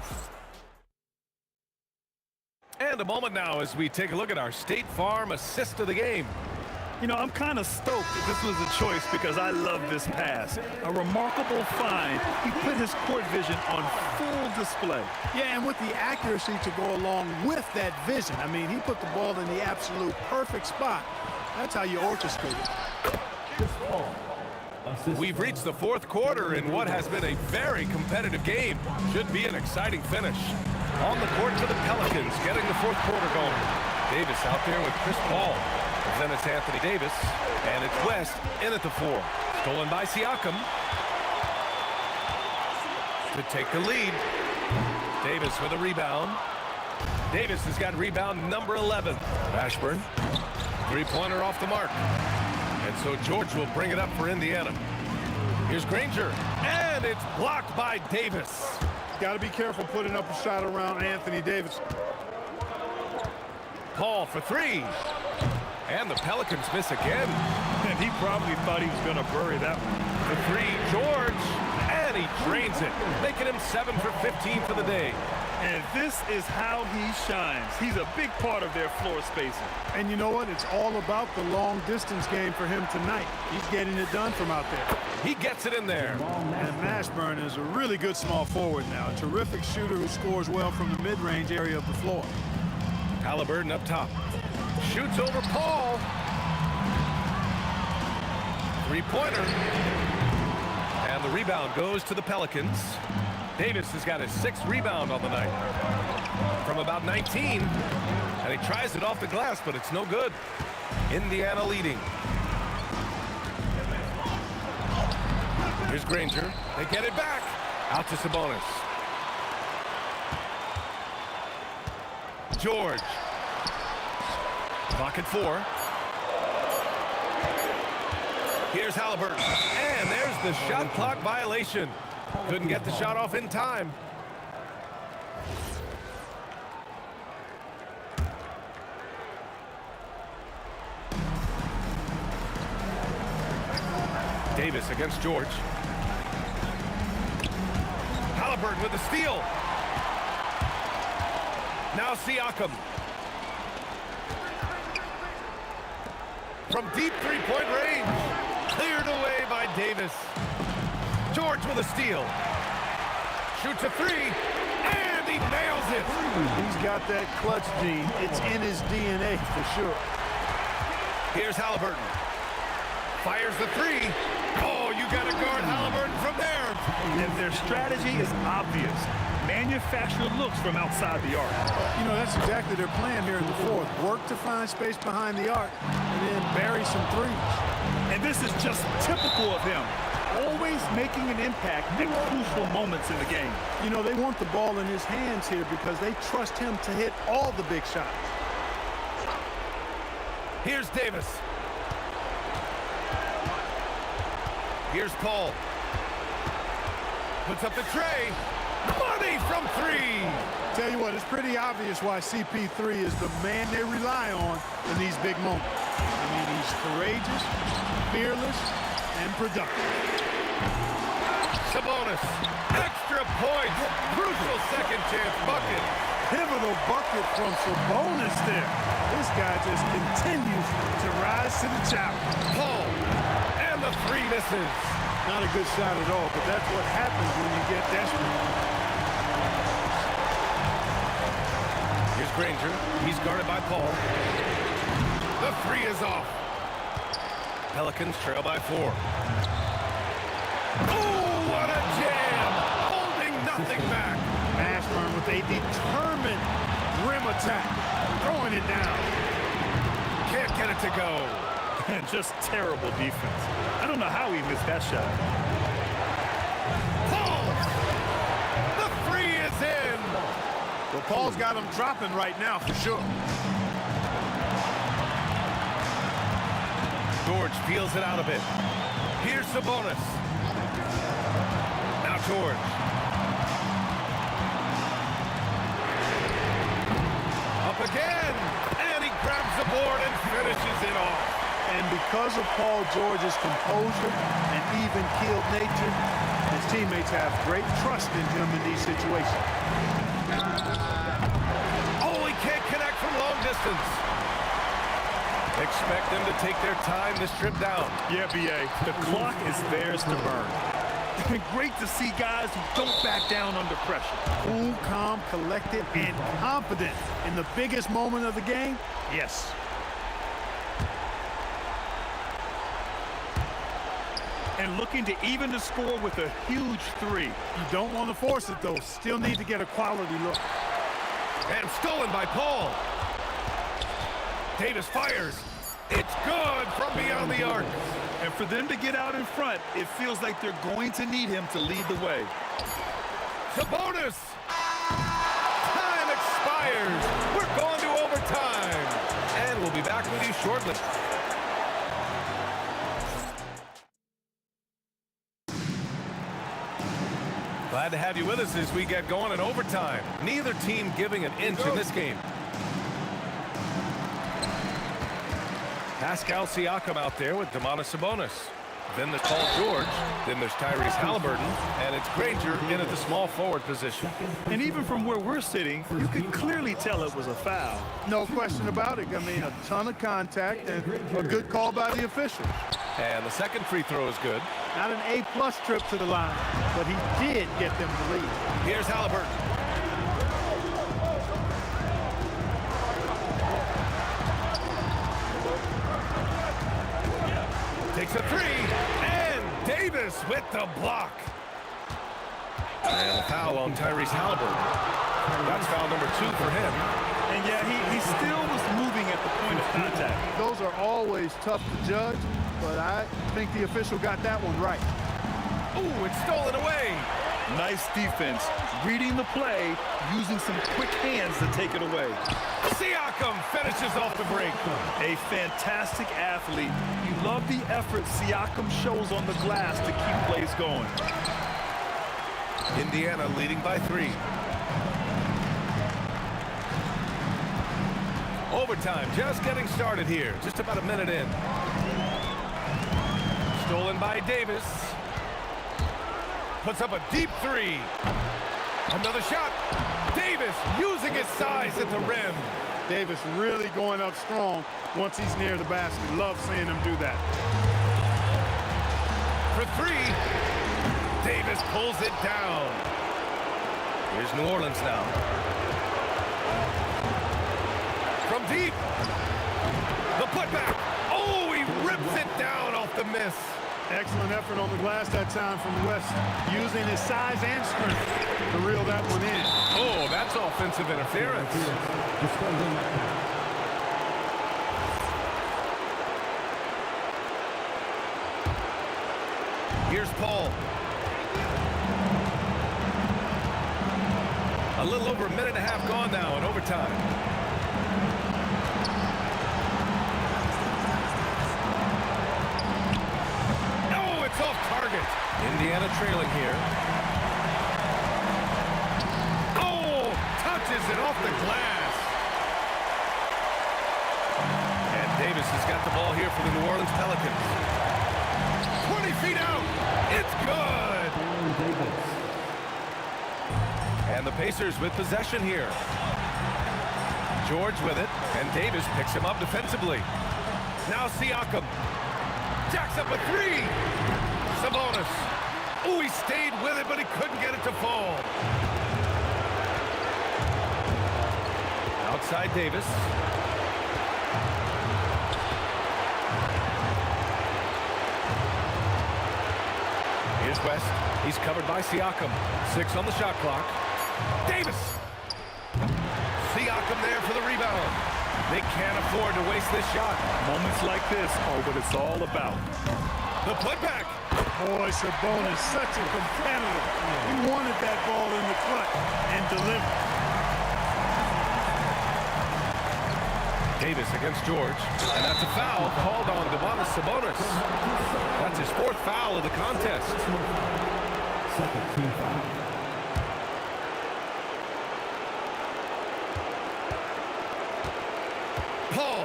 And a moment now as we take a look at our State Farm assist of the game. You know, I'm kind of stoked that this was a choice because I love this pass. A remarkable find. He put his court vision on full display. Yeah, and with the accuracy to go along with that vision. I mean, he put the ball in the absolute perfect spot. That's how you orchestrate it. We've reached the fourth quarter in what has been a very competitive game. Should be an exciting finish. On the court for the Pelicans, getting the fourth quarter going. Davis out there with Chris Paul. Then it's Anthony Davis, and it's West in at the 4. Stolen by Siakam. To take the lead. Davis with a rebound. Davis has got rebound number 11. Mashburn. Three-pointer off the mark. And so George will bring it up for Indiana. Here's Granger, and it's blocked by Davis. Got to be careful putting up a shot around Anthony Davis. Paul for three. And the Pelicans miss again. And he probably thought he was going to bury that one. The three, George. And he drains it, making him 7 for 15 for the day. And this is how he shines. He's a big part of their floor spacing. And you know what? It's all about the long distance game for him tonight. He's getting it done from out there. He gets it in there. And Mashburn is a really good small forward now. A terrific shooter who scores well from the mid-range area of the floor. Halliburton up top. Shoots over Paul. Three-pointer. And the rebound goes to the Pelicans. Davis has got his 6th rebound on the night. From about 19. And he tries it off the glass, but it's no good. Indiana leading. Here's Granger. They get it back. Out to Sabonis. George. Clock at 4. Here's Halliburton. And there's the shot clock violation. Couldn't get the shot off in time. Davis against George. Halliburton with the steal. Now Siakam. From deep three-point range. Cleared away by Davis. George with a steal. Shoots a three. And he nails it. He's got that clutch gene. It's in his DNA for sure. Here's Halliburton. Fires the three. Oh, you got to guard Halliburton from there. And their strategy is obvious. Manufacture looks from outside the arc. You know, that's exactly their plan here in the fourth. Work to find space behind the arc and then bury some threes. And this is just typical of him. Always making an impact at crucial moments in the game. You know, they want the ball in his hands here because they trust him to hit all the big shots. Here's Davis. Here's Paul. Puts up the tray. Money from three. Tell you what, it's pretty obvious why CP3 is the man they rely on in these big moments. I mean, he's courageous, fearless, and productive. Sabonis. Extra point. Crucial second chance bucket. Pivotal bucket from Sabonis there. This guy just continues to rise to the challenge. Paul. And the three misses. Not a good shot at all, but that's what happens when you get desperate. Here's Granger. He's guarded by Paul. The three is off. Pelicans trail by 4. Oh, what a jam! Holding nothing back. Mashburn with a determined rim attack. Throwing it down. Can't get it to go. And just terrible defense. I don't know how he missed that shot. Paul! The three is in! Well, Paul's got him dropping right now for sure. George peels it out a bit. Here's Sabonis. Now George. Up again! And he grabs the board and finishes it off. And because of Paul George's composure and even-keeled nature, his teammates have great trust in him in these situations. Oh, he can't connect from long distance. Expect them to take their time this trip down. Yeah, B.A. The clock is theirs to burn. Great to see guys who don't back down under pressure. Cool, calm, collected, and confident in the biggest moment of the game? Yes. And looking to even the score with a huge three. You don't want to force it, though. Still need to get a quality look. And stolen by Paul. Davis fires. It's good from beyond the arc. And for them to get out in front, it feels like they're going to need him to lead the way. Sabonis! Time expires. We're going to overtime. And we'll be back with you shortly. Glad Glad to have you with us as we get going in overtime. Neither team giving an inch in this game. Pascal Siakam out there with Domantas Sabonis. Then there's Paul George. Then there's Tyrese Halliburton. And it's Granger in at the small forward position. And even from where we're sitting, you can clearly tell it was a foul. No question about it. I mean, a ton of contact and a good call by the official. And the second free throw is good. Not an A+ trip to the line, but he did get them the lead. Here's Halliburton. Takes a three, and Davis with the block. And a foul on Tyrese Halliburton. That's foul number 2 for him. And yeah, he still was moving at the point of contact. Those are always tough to judge, but I think the official got that one right. Ooh, it's stolen away. Nice defense, reading the play, using some quick hands to take it away. Siakam finishes off the break. A fantastic athlete. You love the effort Siakam shows on the glass to keep plays going. Indiana leading by 3. Overtime just getting started here. Just about a minute in. Stolen by Davis. Puts up a deep 3. Another shot. Davis using his size at the rim. Davis really going up strong once he's near the basket. Love seeing him do that. For 3. Davis pulls it down. Here's New Orleans now. From deep. The putback. Oh, he rips it down off the miss. Excellent effort on the glass that time from West, using his size and strength to reel that one in. Oh, that's offensive interference. Here's Paul. A little over a minute and a half gone now in overtime. Off target. Indiana trailing here. Oh, touches it off the glass. And Davis has got the ball here for the New Orleans Pelicans. 20 feet out. It's good. And the Pacers with possession here. George with it, and Davis picks him up defensively. Now Siakam. Jacks up a 3. Sabonis. Oh, he stayed with it, but he couldn't get it to fall. Outside Davis. Here's West. He's covered by Siakam. 6 on the shot clock. Davis. Siakam there for the rebound. They can't afford to waste this shot. Moments like this are what it's all about. The putback. Boy, Sabonis, such a competitor. He wanted that ball in the clutch and delivered. Davis against George. And that's a foul called on Domantas Sabonis. That's his 4th foul of the contest. Second team foul. Paul.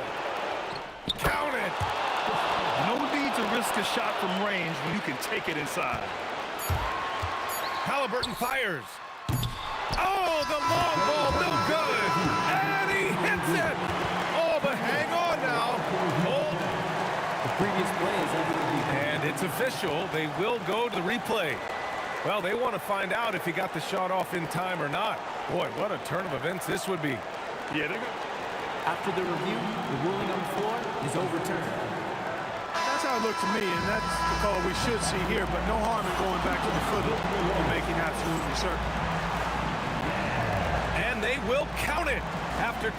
Count it. No need to risk a shot from range when you can take it inside. Halliburton fires. Oh, the long ball, no good. And he hits it. Oh, but hang on now. Hold. The previous play is able to be. And it's official. They will go to the replay. Well, they want to find out if he got the shot off in time or not. Boy, what a turn of events this would be. Yeah, they're good. After the review, the ruling on the floor is overturned. That's how it looked to me, and that's the call we should see here, but no harm in going back to the foot and making absolutely certain. And they will count it after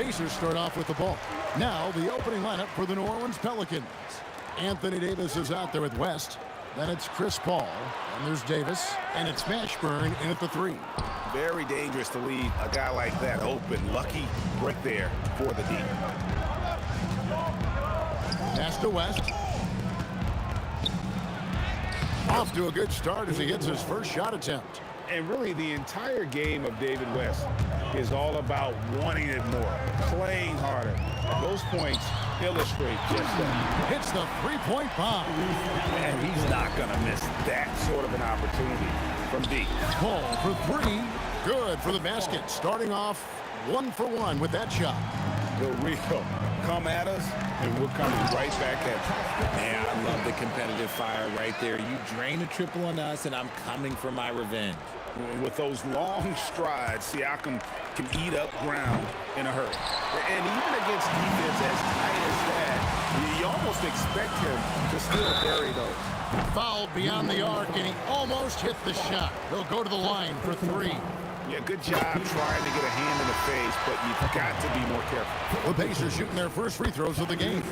Pacers start off with the ball. Now the opening lineup for the New Orleans Pelicans. Anthony Davis is out there with West. Then it's Chris Paul. And there's Davis. And it's Mashburn in at the 3. Very dangerous to leave a guy like that open. Lucky break there for the D. Pass to West. Off to a good start as he gets his first shot attempt. And really, the entire game of David West is all about wanting it more, playing harder. Those points illustrate just that. Hits the three-point bomb. And he's not going to miss that sort of an opportunity from D. Paul for 3. Good for the basket. Starting off 1 for 1 with that shot. The real come at us, and we're coming right back at you. Man, I love the competitive fire right there. You drain a triple on us, and I'm coming for my revenge. With those long strides, Siakam can eat up ground in a hurry. And even against defense as tight as that, you almost expect him to still bury those. Fouled beyond the arc, and he almost hit the shot. He'll go to the line for 3. Yeah, good job trying to get a hand in the face, but you've got to be more careful. The Pacers shooting their first free throws of the game.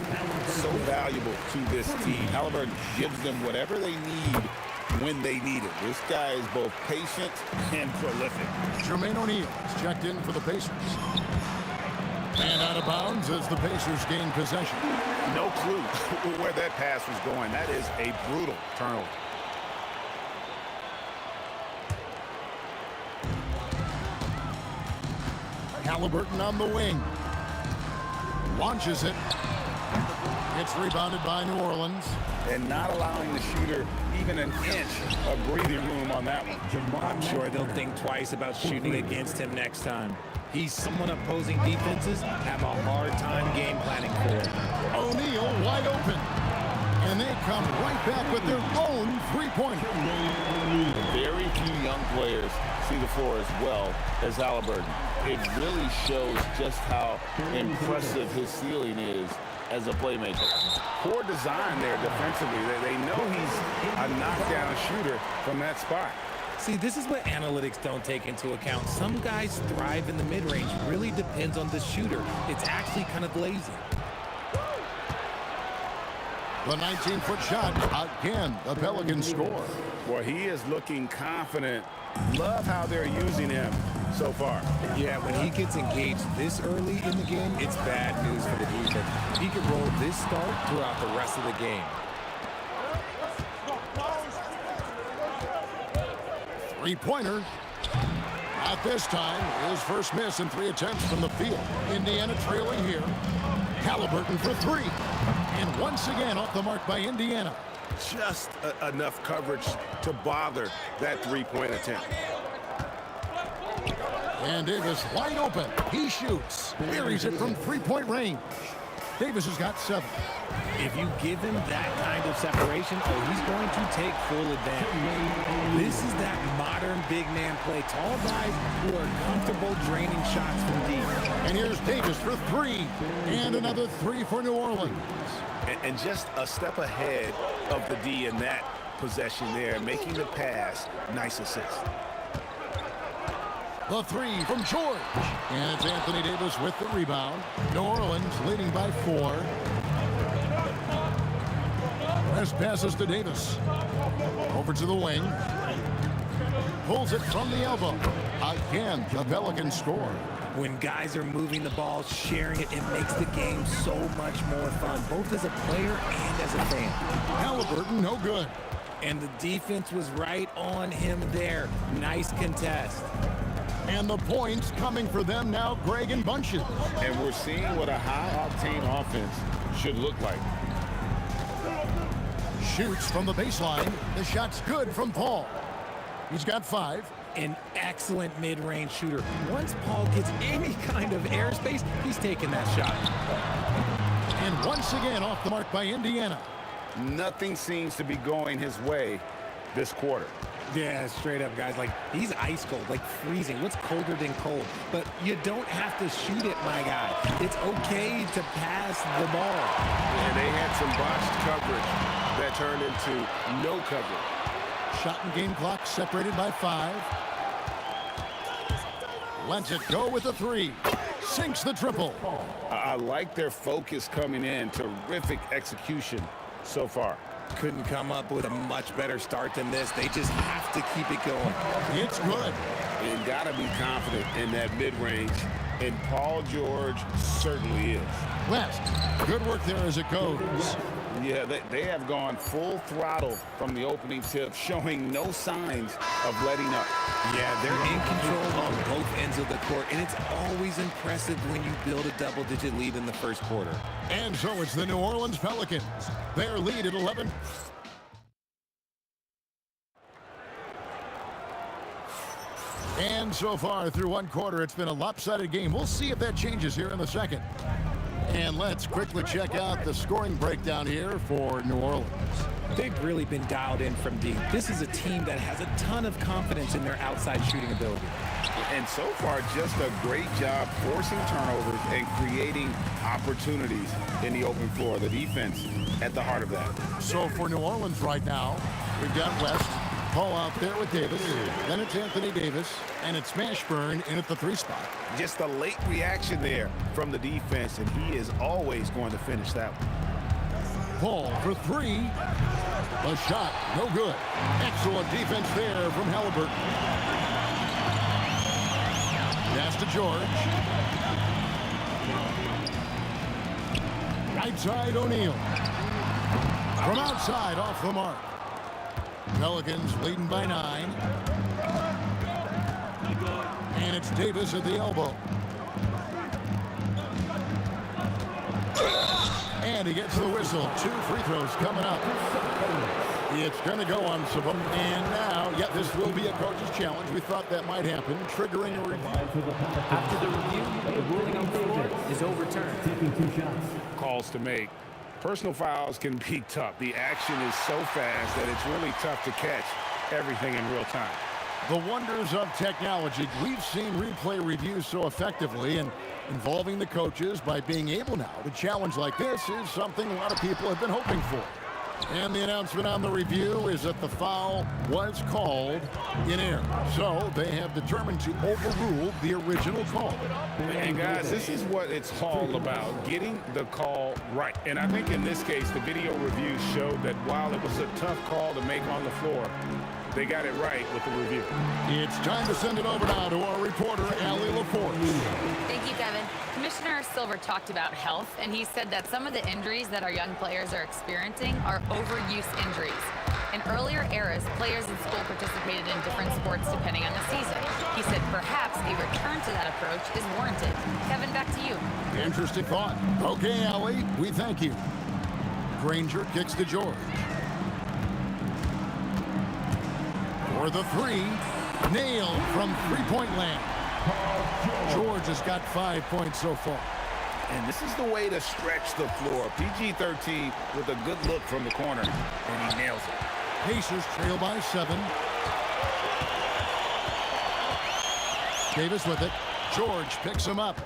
So valuable to this team. Halliburton gives them whatever they need when they need it. This guy is both patient and prolific. Jermaine O'Neal is checked in for the Pacers. And out of bounds as the Pacers gain possession. No clue where that pass was going. That is a brutal turnover. Halliburton on the wing. Launches it. It's rebounded by New Orleans. And not allowing the shooter even an inch of breathing room on that one. I'm sure they'll think twice about shooting against him next time. He's someone opposing defenses have a hard time game planning for. O'Neal wide open. And they come right back with their own three-pointer. Very few young players see the floor as well as Halliburton. It really shows just how impressive his ceiling is as a playmaker. Poor design there defensively. They know he's a knockdown shooter from that spot. See, this is what analytics don't take into account. Some guys thrive in the mid-range. Really depends on the shooter. It's actually kind of lazy. The 19-foot shot. Again, the Pelicans score. Well, he is looking confident. Love how they're using him so far. Yeah, when he gets engaged this early in the game, it's bad news for the defense. He could roll this start throughout the rest of the game. Three-pointer. Not this time. His first miss in 3 attempts from the field. Indiana trailing here. Halliburton for 3. And once again off the mark by Indiana. Just enough coverage to bother that three-point attempt. And Davis wide open. He shoots. Buries it from three-point range. Davis has got 7. If you give him that kind of separation, he's going to take full advantage. This is that modern big man play. Tall guys who are comfortable draining shots from deep. And here's Davis for 3. And another 3 for New Orleans. And just a step ahead of the D in that possession there, making the pass. Nice assist. The 3 from George. And it's Anthony Davis with the rebound. New Orleans leading by 4. Press passes to Davis. Over to the wing. Pulls it from the elbow. Again, the Pelicans score. When guys are moving the ball, sharing it, it makes the game so much more fun, both as a player and as a fan. Halliburton, no good. And the defense was right on him there. Nice contest. And the points coming for them now, Greg and Bunches. And we're seeing what a high-octane offense should look like. Shoots from the baseline. The shot's good from Paul. He's got 5. An excellent mid-range shooter. Once Paul gets any kind of airspace, he's taking that shot. And once again off the mark by Indiana. Nothing seems to be going his way this quarter. Yeah, straight up, guys. Like, he's ice cold, like freezing. What's colder than cold? But you don't have to shoot it, my guy. It's okay to pass the ball. And they had some botched coverage that turned into no coverage. Shot and game clock separated by 5. Lets it go with a 3. sinks the triple. I like their focus coming in. Terrific execution so far. Couldn't come up with a much better start than this. They just have to keep it going. It's good. And got to be confident in that mid-range, and Paul George certainly is. West, good work there as it goes. Yeah, they have gone full throttle from the opening tip, showing no signs of letting up. Yeah, they're in control on both ends of the court, and it's always impressive when you build a double-digit lead in the first quarter. And so it's the New Orleans Pelicans. Their lead at 11. And so far through one quarter, it's been a lopsided game. We'll see if that changes here in the second. And let's quickly check out the scoring breakdown here for New Orleans. They've really been dialed in from deep. This is a team that has a ton of confidence in their outside shooting ability. And so far, just a great job forcing turnovers and creating opportunities in the open floor. The defense at the heart of that. So for New Orleans right now, we've got West, Paul out there with Davis. Then it's Anthony Davis, and it's Mashburn in at the 3 spot. Just a late reaction there from the defense, and he is always going to finish that one. Paul for 3. The shot, no good. Excellent defense there from Halliburton. Pass to George. Right side, O'Neal. From outside, off the mark. Pelicans leading by 9. And it's Davis at the elbow. And he gets the whistle. 2 free throws coming up. It's going to go on Sabonis. And now, yeah, this will be a coach's challenge. We thought that might happen, triggering a review. After the review, the ruling on the floor is overturned. Taking 2 shots. Calls to make. Personal fouls can be tough. The action is so fast that it's really tough to catch everything in real time. The wonders of technology. We've seen replay reviews so effectively, and involving the coaches by being able now to challenge like this is something a lot of people have been hoping for. And the announcement on the review is that the foul was called in error. So they have determined to overrule the original call. And guys, this is what it's all about, getting the call right. And I think in this case, the video review showed that while it was a tough call to make on the floor, they got it right with the review. It's time to send it over now to our reporter, Allie LaForce. Thank you, Kevin. Commissioner Silver talked about health, and he said that some of the injuries that our young players are experiencing are overuse injuries. In earlier eras, players in school participated in different sports depending on the season. He said perhaps a return to that approach is warranted. Kevin, back to you. Interesting thought. Okay, Allie, we thank you. Granger kicks to George. For the 3, nailed from three-point land. George has got 5 points so far. And this is the way to stretch the floor. PG-13 with a good look from the corner, and he nails it. Pacers trail by 7. Davis with it. George picks him up.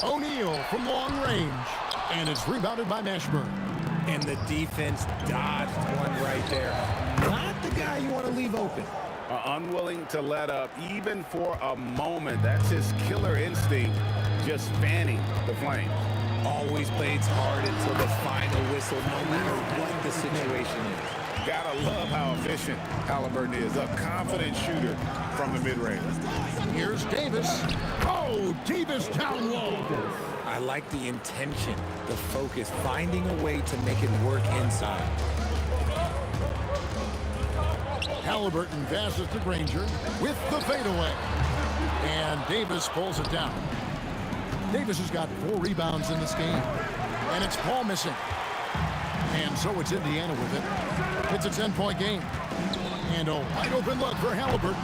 O'Neal from long range. And it's rebounded by Mashburn. And the defense dodged one right there. Not the guy you want to leave open. Unwilling to let up even for a moment. That's his killer instinct, just fanning the flame. Always plays hard until the final whistle, no matter what the situation is. Gotta love how efficient Halliburton is. A confident shooter from the mid-range. Here's Davis. Oh, Davis down low. I like the intention, the focus, finding a way to make it work inside. Halliburton passes to Granger with the fadeaway. And Davis pulls it down. Davis has got 4 rebounds in this game. And it's Paul missing. And so it's Indiana with it. It's a 10-point game. And a wide open look for Halliburton.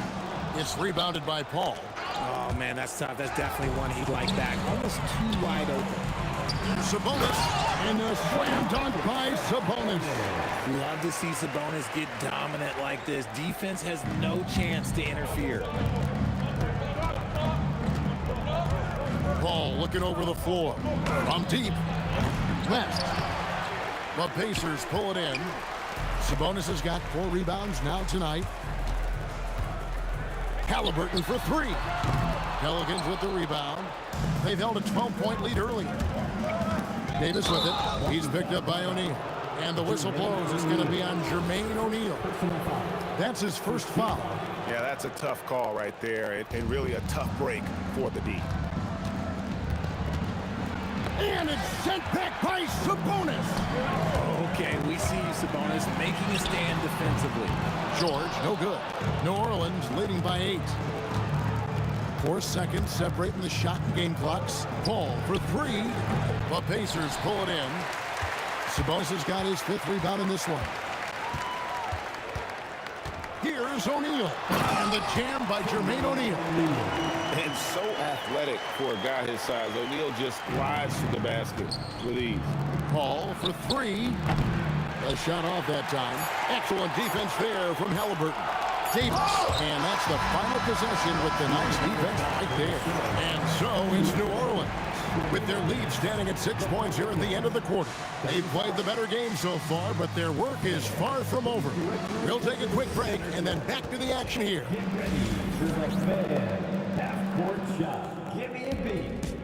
It's rebounded by Paul. Oh, man, that's tough. That's definitely one he'd like back. Almost too wide open. Sabonis. And a slam dunk by Sabonis. Love to see Sabonis get dominant like this. Defense has no chance to interfere. Paul looking over the floor. From deep. Left. The Pacers pull it in. Sabonis has got 4 rebounds now tonight. Halliburton for three. Pelicans with the rebound. They've held a 12-point lead early. Davis with it. He's picked up by O'Neal. And the whistle blows. It's going to be on Jermaine O'Neal. That's his first foul. Yeah, that's a tough call right there, and really a tough break for the D. And it's sent back by Sabonis. Okay, we see Sabonis making a stand defensively. George, no good. New Orleans leading by 8. 4 seconds separating the shot and game clocks. Paul for 3. The Pacers pull it in. Sabonis has got his 5th rebound in this one. Here's O'Neal. And the jam by Jermaine O'Neal. And so athletic for a guy his size. O'Neal just glides to the basket with ease. Paul for 3. A shot off that time. Excellent defense there from Halliburton. Davis. And that's the final possession with the nice defense right there. And so it's New Orleans with their lead standing at 6 points here at the end of the quarter. They've played the better game so far, but their work is far from over. We'll take a quick break and then back to the action here. Half-court shot. Give me a beat.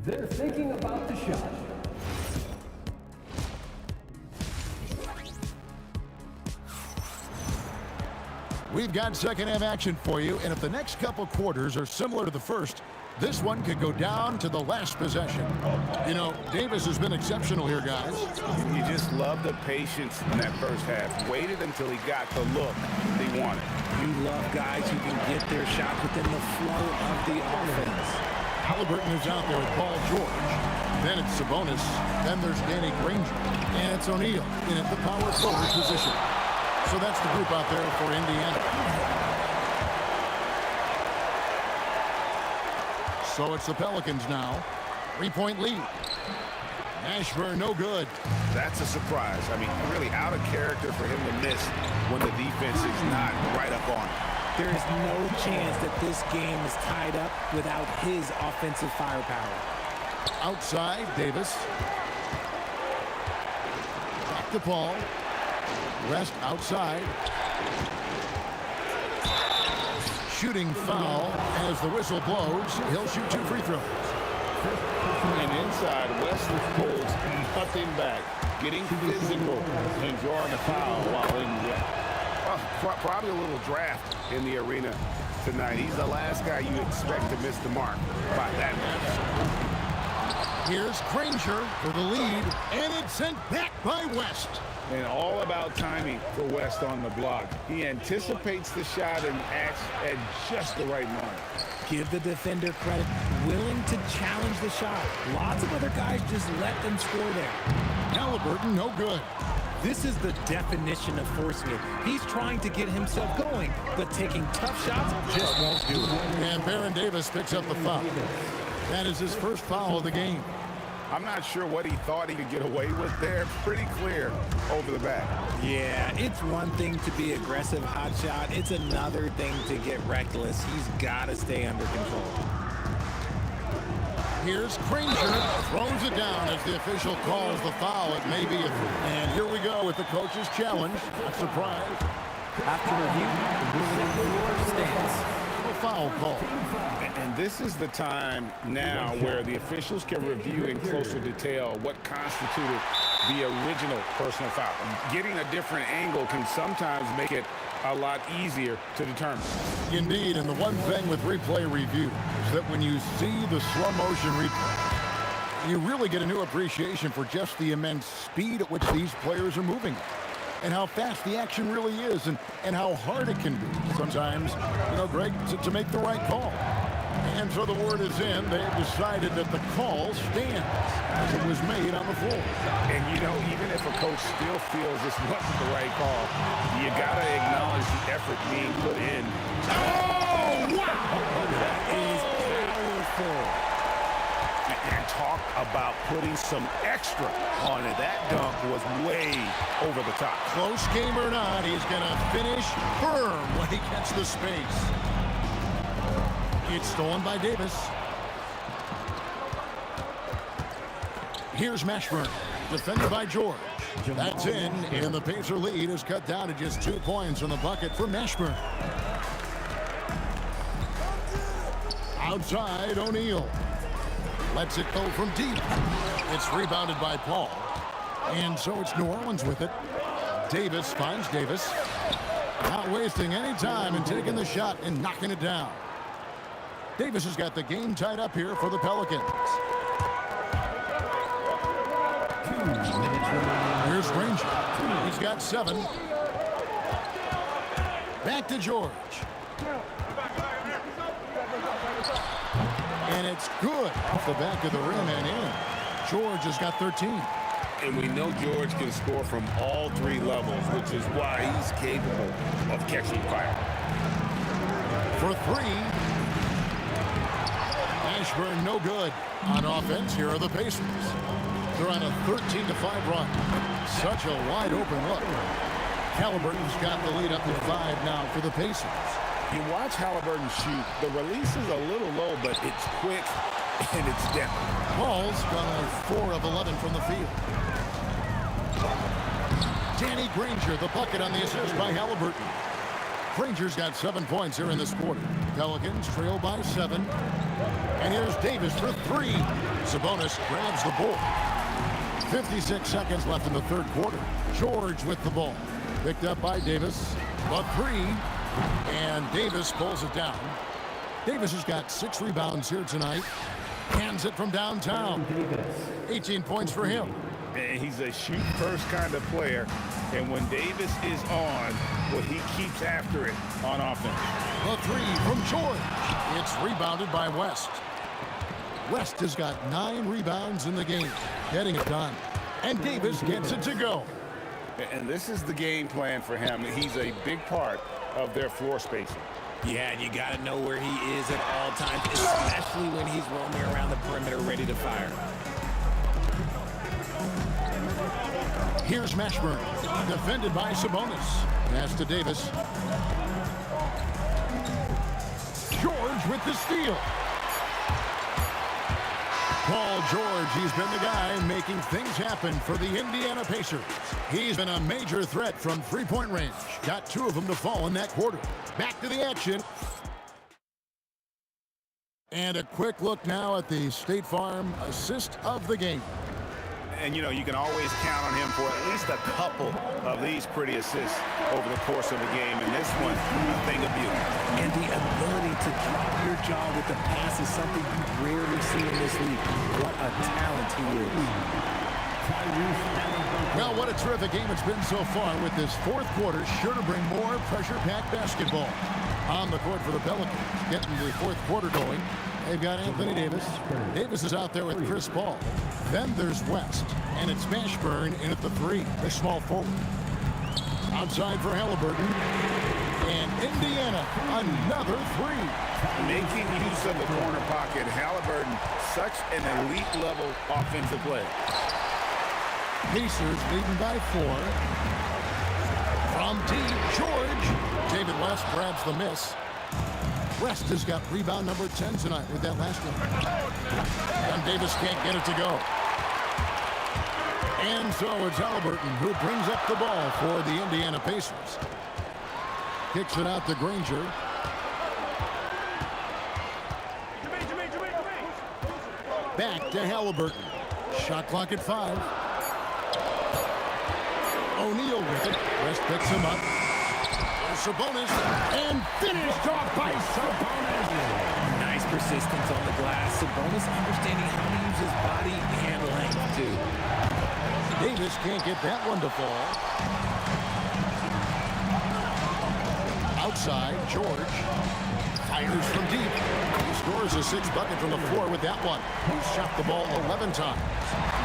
They're thinking about the shot. We've got second half action for you, and if the next couple quarters are similar to the first, this one could go down to the last possession. You know, Davis has been exceptional here, guys. You just love the patience in that first half. Waited until he got the look he wanted. You love guys who can get their shot within the flow of the offense. Halliburton is out there with Paul George. Then it's Sabonis. Then there's Danny Granger. And it's O'Neal in at the power forward position. So that's the group out there for Indiana. So it's the Pelicans now. 3-point lead. Ashburn, no good. That's a surprise. I mean, really out of character for him to miss when the defense is not right up on him. There is no chance that this game is tied up without his offensive firepower. Outside, Davis. Back to Paul. West outside. Shooting foul as the whistle blows. He'll shoot 2 free throws. And inside, Wesley pulls nothing back, getting physical and drawing a foul while in the Well, probably a little draft in the arena tonight. He's the last guy you expect to miss the mark by that much. Here's Granger for the lead, and it's sent back by West. And all about timing for West on the block. He anticipates the shot and acts at just the right moment. Give the defender credit, willing to challenge the shot. Lots of other guys just let them score there. Halliburton, no good. This is the definition of forcing it. He's trying to get himself going, but taking tough shots just won't do it. And Baron Davis picks up the foul. That is his first foul of the game. I'm not sure what he thought he could get away with there. Pretty clear over the back. Yeah, it's one thing to be aggressive hot shot. It's another thing to get reckless. He's got to stay under control. Here's Granger. Throws it down as the official calls the foul. It may be a three. And here we go with the coach's challenge. Not surprised. After review, the ruling on the floor stands. A foul call. And this is the time now where the officials can review in closer detail what constituted the original personal foul. Getting a different angle can sometimes make it a lot easier to determine. Indeed, and the one thing with replay review is that when you see the slow motion replay, you really get a new appreciation for just the immense speed at which these players are moving and how fast the action really is and how hard it can be sometimes, you know, Greg, to make the right call. And so the word is in. They have decided that the call stands as it was made on the floor. And, you know, even if a coach still feels this wasn't the right call, you got to acknowledge the effort being put in. Oh, wow! That is powerful. And talk about putting some extra on it. That dunk was way over the top. Close game or not, he's going to finish firm when he gets the space. It's stolen by Davis. Here's Mashburn, defended by George. That's in, and the Pacer lead is cut down to just 2 points on the bucket for Mashburn. Outside, O'Neal. Lets it go from deep. It's rebounded by Paul. And so it's New Orleans with it. Davis finds Davis. Not wasting any time and taking the shot and knocking it down. Davis has got the game tied up here for the Pelicans. Here's Granger. He's got 7. Back to George. And it's good off the back of the rim and in. George has got 13. And we know George can score from all 3 levels, which is why he's capable of catching fire. For 3. Mashburn no good. On offense, here are the Pacers. They're on a 13-5 run. Such a wide open look. Halliburton's got the lead up to 5 now for the Pacers. You watch Halliburton shoot. The release is a little low, but it's quick and it's depth. Paul's gone only 4 of 11 from the field. Danny Granger, the bucket on the assist by Halliburton. Granger's got 7 points here in this quarter. Pelicans trail by 7. And here's Davis for 3. Sabonis grabs the ball. 56 seconds left in the third quarter. George with the ball. Picked up by Davis. But 3. And Davis pulls it down. Davis has got 6 rebounds here tonight. Hands it from downtown. 18 points for him. And he's a shoot-first kind of player. And when Davis is on, well, he keeps after it on offense. The 3 from George. It's rebounded by West. West has got 9 rebounds in the game. Getting it done. And Davis gets it to go. And this is the game plan for him. He's a big part of their floor spacing. Yeah, and you got to know where he is at all times, especially when he's roaming around the perimeter ready to fire. Here's Mashburn, defended by Sabonis. Pass to Davis. George with the steal. Paul George, he's been the guy making things happen for the Indiana Pacers. He's been a major threat from three-point range. Got 2 of them to fall in that quarter. Back to the action. And a quick look now at the State Farm assist of the game. And, you know, you can always count on him for at least a couple of these pretty assists over the course of a game. And this one, a thing of beauty. And the ability to drop your jaw with the pass is something you rarely see in this league. What a talent he is. Well, what a terrific game it's been so far with this fourth quarter. Sure to bring more pressure-packed basketball on the court for the Pelicans. Getting the fourth quarter going. They've got Anthony Davis. Davis is out there with Chris Paul. Then there's West, and it's Mashburn in at the 3, the small forward. Outside for Halliburton. And Indiana, another 3. Making use of the corner pocket. Halliburton, such an elite level offensive player. Pacers leading by 4. From deep, George. David West grabs the miss. West has got rebound number 10 tonight with that last one. And Davis can't get it to go. And so it's Halliburton who brings up the ball for the Indiana Pacers. Kicks it out to Granger. Back to Halliburton. Shot clock at 5. O'Neal with it. West picks him up. Sabonis, and finished off by Sabonis. Nice persistence on the glass. Sabonis understanding how to use his body and length, too. Davis can't get that one to fall. Outside, George fires from deep. He scores a 6th bucket from the floor with that one. He's shot the ball 11 times.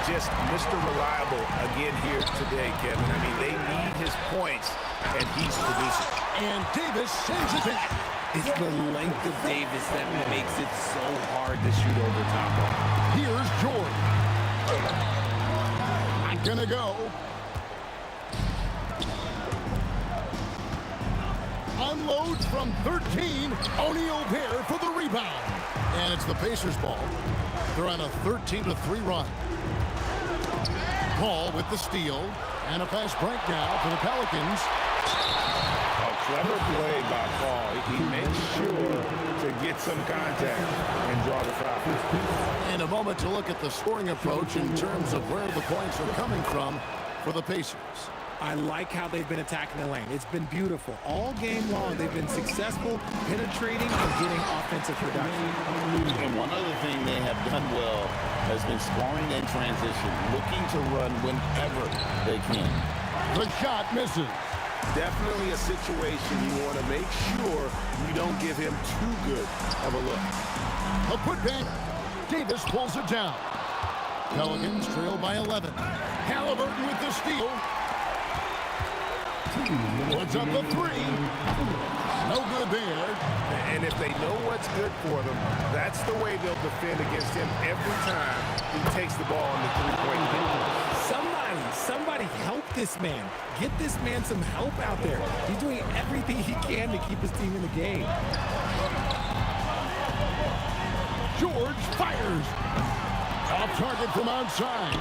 Just Mr. Reliable again here today, Kevin. I mean, they need his points, and he's producing. And Davis sends it back. It's the length of Davis that makes it so hard to shoot over top of. Here's George. Not gonna go. Unloads from 13. O'Neal there for the rebound. And it's the Pacers' ball. They're on a 13-3 run. Paul with the steal. And a fast break now for the Pelicans. A clever play by Paul. He makes sure to get some contact and draw the foul. And a moment to look at the scoring approach in terms of where the points are coming from for the Pacers. I like how they've been attacking the lane. It's been beautiful. All game long, they've been successful penetrating and getting offensive production. And one other thing they have done well has been scoring in transition, looking to run whenever they can. The shot misses. Definitely a situation you want to make sure you don't give him too good of a look. A putback. Davis pulls it down. Pelicans trail by 11. Halliburton with the steal. Puts up a three. No good there. And if they know what's good for them, that's the way they'll defend against him every time he takes the ball in the three-point line. Somebody help this man. Get this man some help out there. He's doing everything he can to keep his team in the game. George fires. Off target from outside.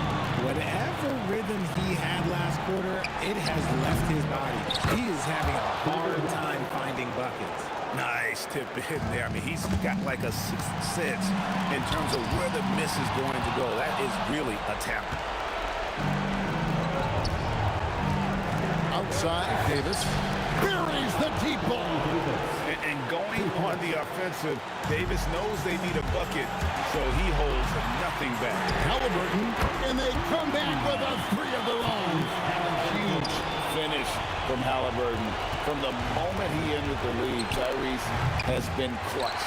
Whatever rhythm he had last quarter, it has left his body. He is having a hard time finding buckets. Nice tip in there. I mean, he's got like a sixth sense in terms of where the miss is going to go. That is really a talent. Outside, Davis buries the deep ball. And going on the offensive, Davis knows they need a bucket, so he holds nothing back. Halliburton, and they come back with a three of their own. Huge finish from Halliburton. From the moment he entered the league, Tyrese has been clutch.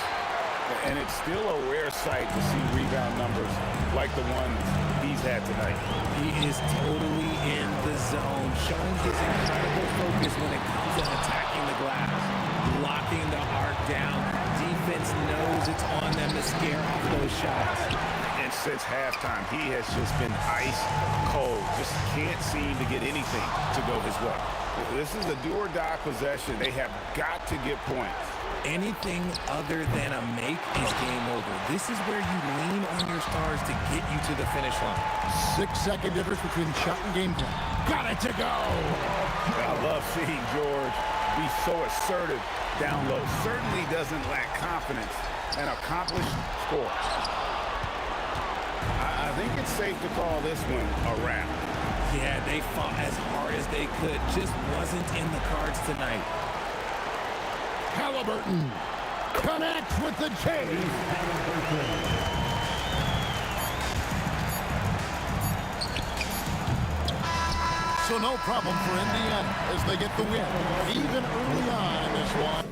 And it's still a rare sight to see rebound numbers like the ones he's had tonight. He is totally in the zone, showing his incredible focus when it comes to attacking the glass, locking the arc down. Defense knows it's on them to scare off those shots. And since halftime, he has just been ice cold. Just can't seem to get anything to go his way. This is a do-or-die possession. They have got to get points. Anything other than a make is game over. This is where you lean on your stars to get you to the finish line. 6-second difference between shot and game plan. Got it to go. I love seeing George be so assertive down low. Certainly doesn't lack confidence. An accomplished score. I think it's safe to call this one a wrap. Yeah, they fought as hard as they could. Just wasn't in the cards tonight. Halliburton connects with the chase. So no problem for Indiana as they get the win, even early on in this one.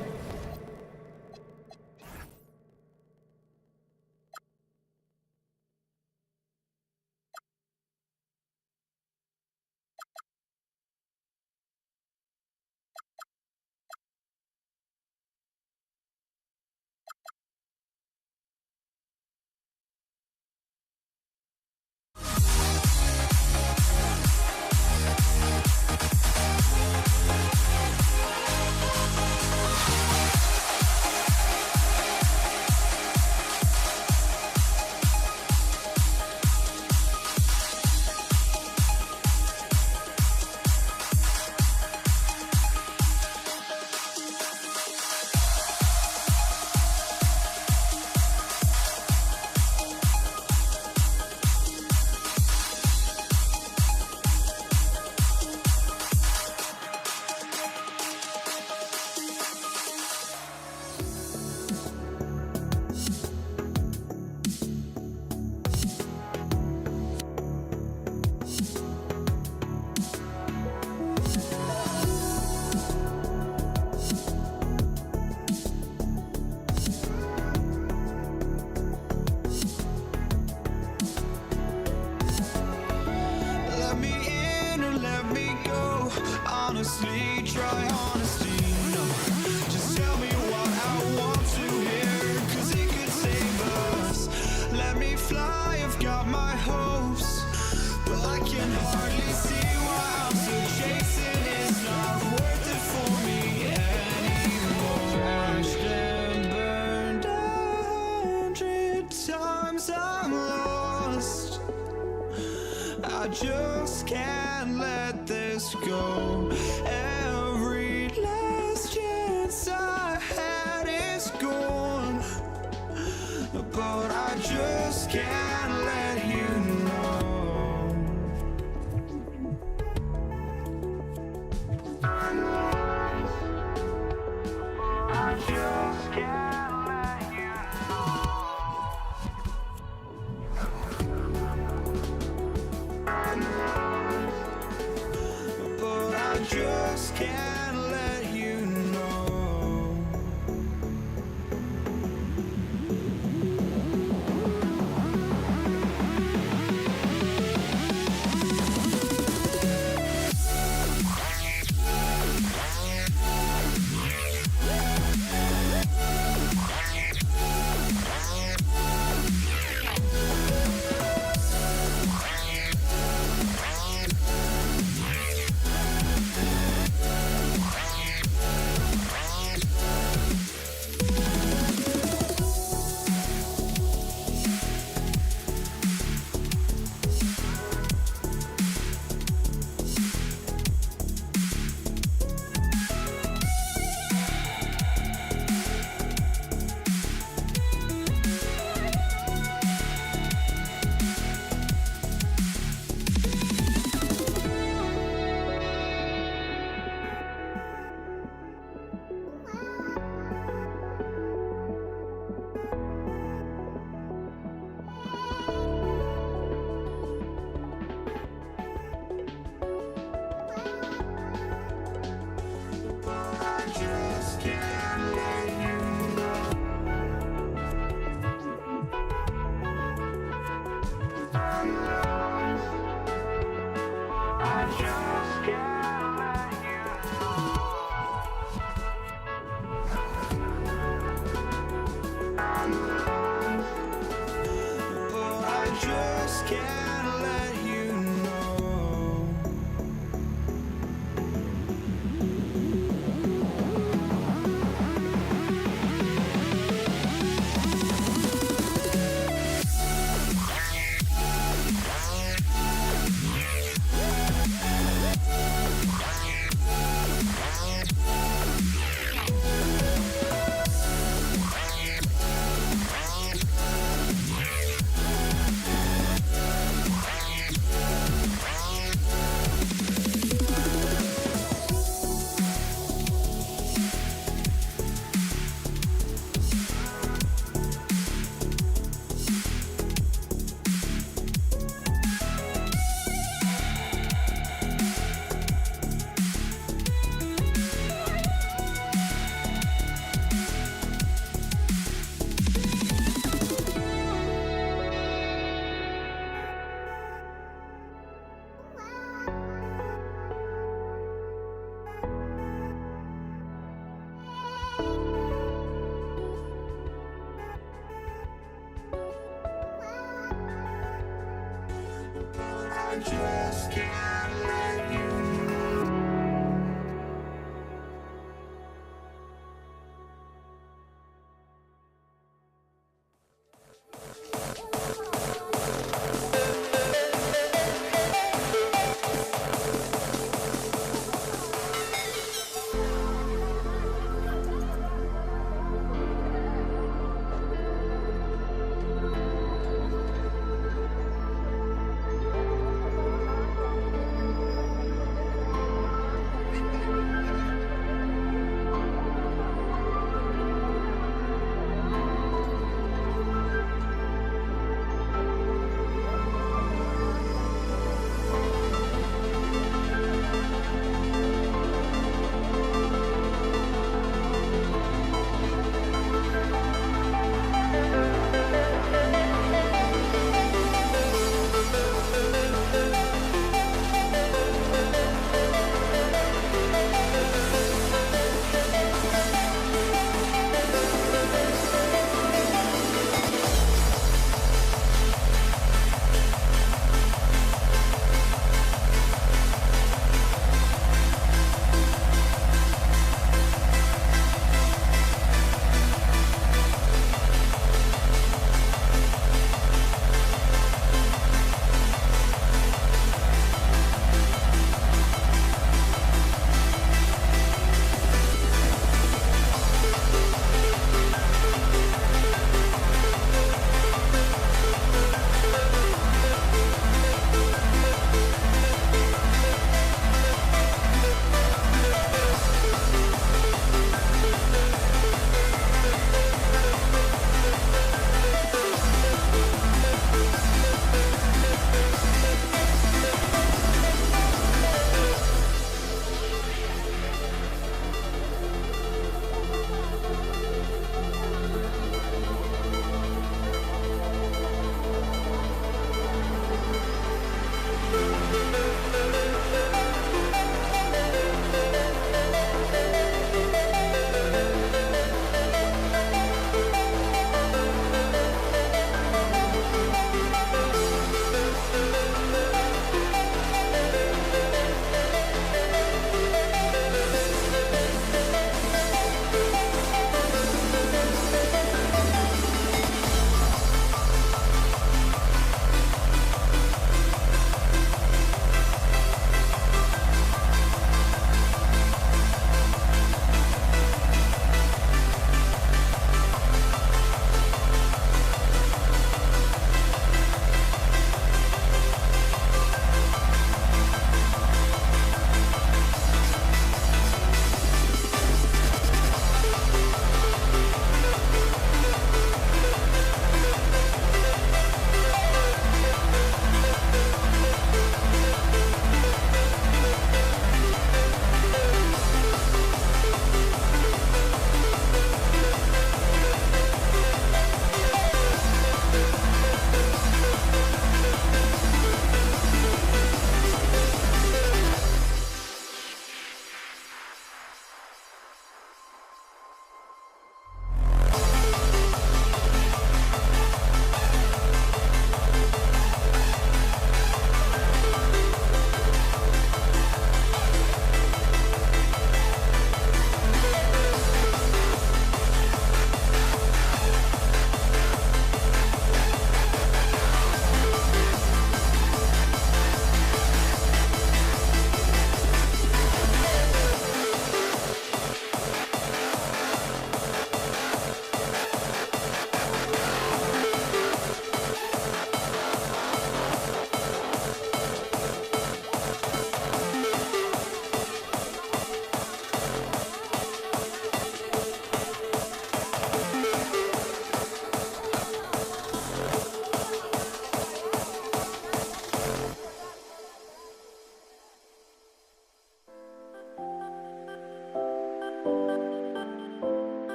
honestly, try honesty, no. Just tell me what I want to hear, 'cause it could save us. Let me fly, I've got my hopes, but I can hardly see why I'm still chasing. It's not worth it for me anymore. Crashed and burned 100 times, I'm lost. I just can't let this go. Every last chance I had is gone, but I just can't let you know. I just can't let you know. But I just can't let you know. Just can't let you know.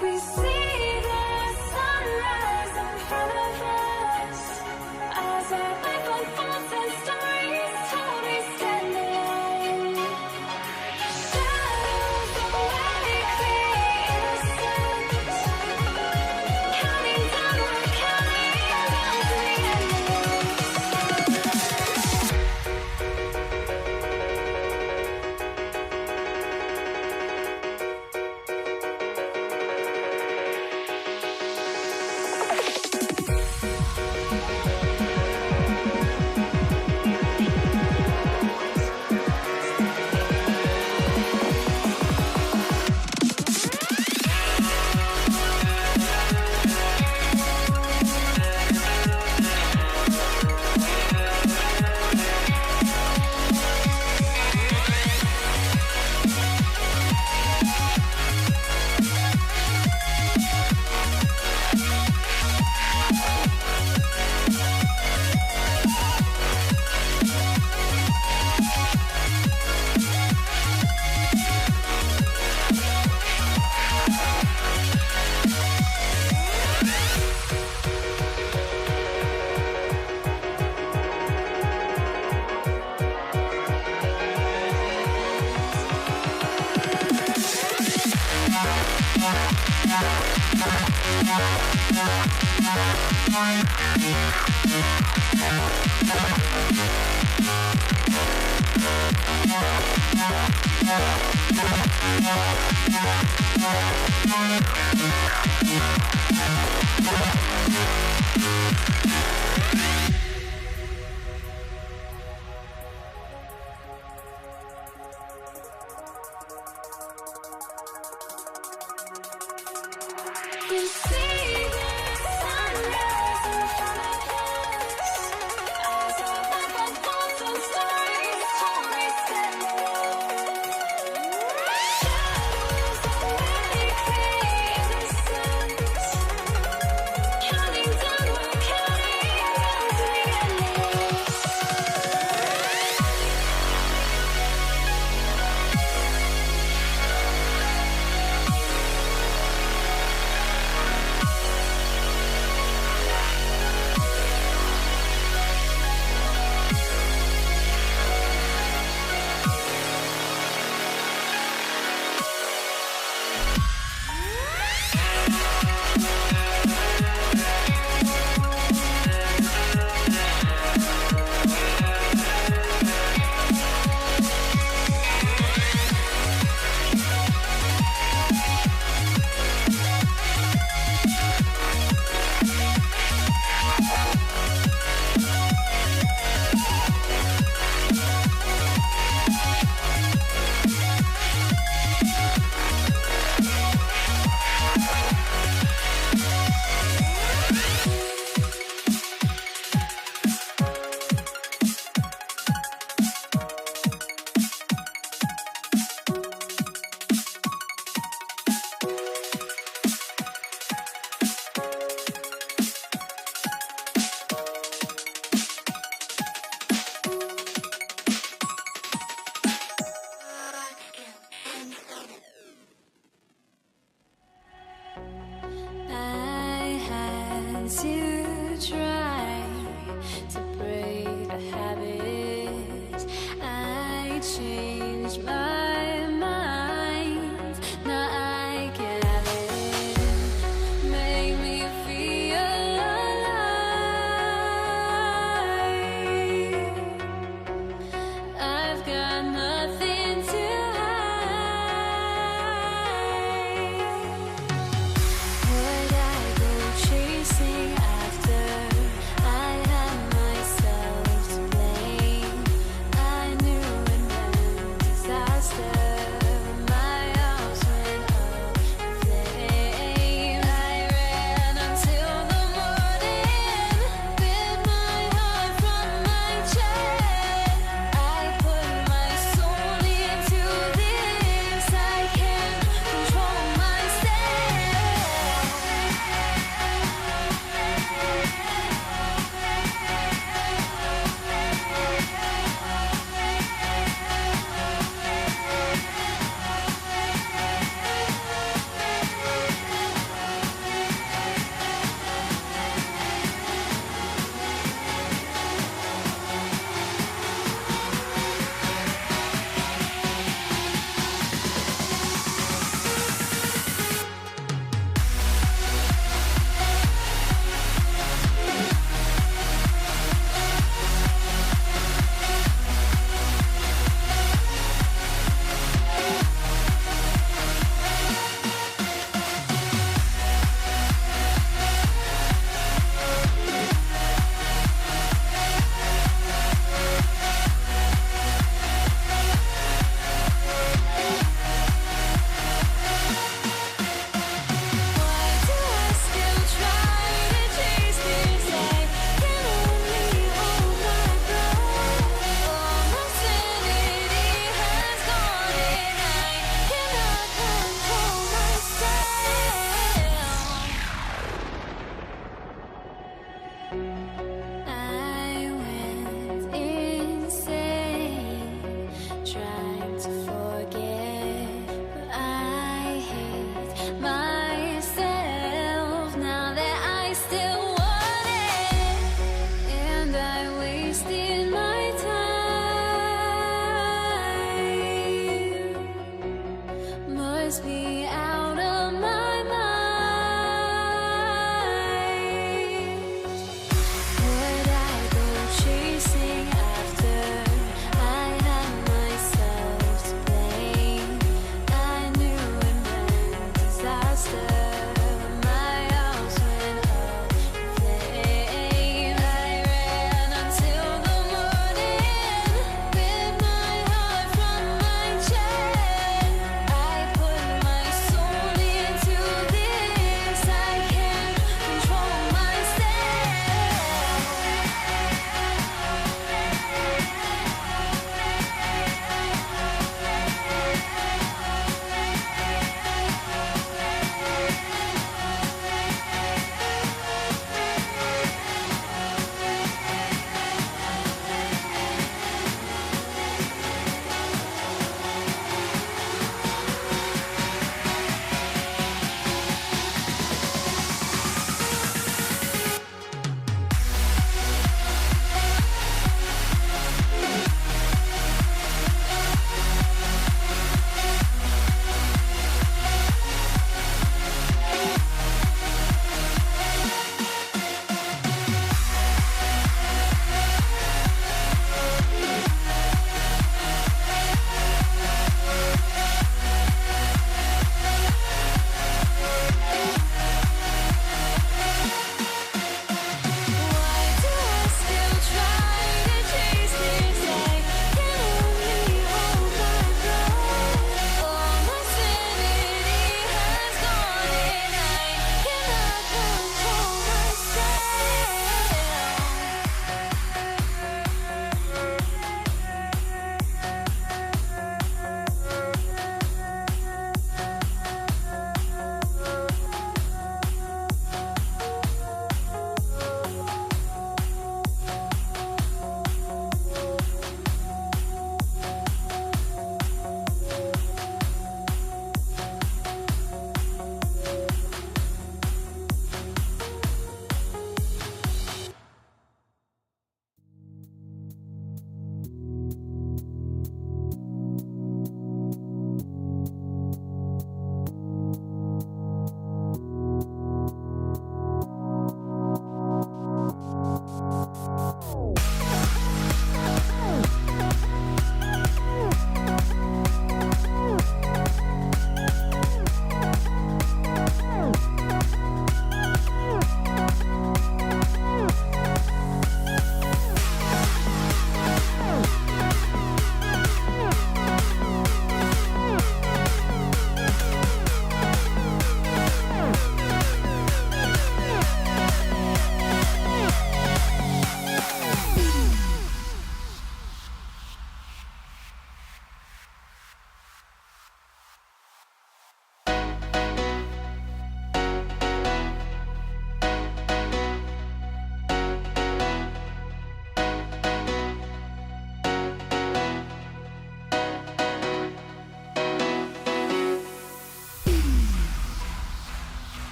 We see the sunrise in front of us as our life unfolds and stories told. We stand alone. Shadows awake the innocent, counting down, we're counting down to the We see the sunrise in front of us as our life unfolds and stories told. We stand alone. Shadows awake the innocent, counting down, we're counting down to the endless. I had to try to break the habit. I changed my mind. Now I can have it. Make me feel alive. I've got nothing to would I go chasing after? I had myself to blame. I knew it meant disaster.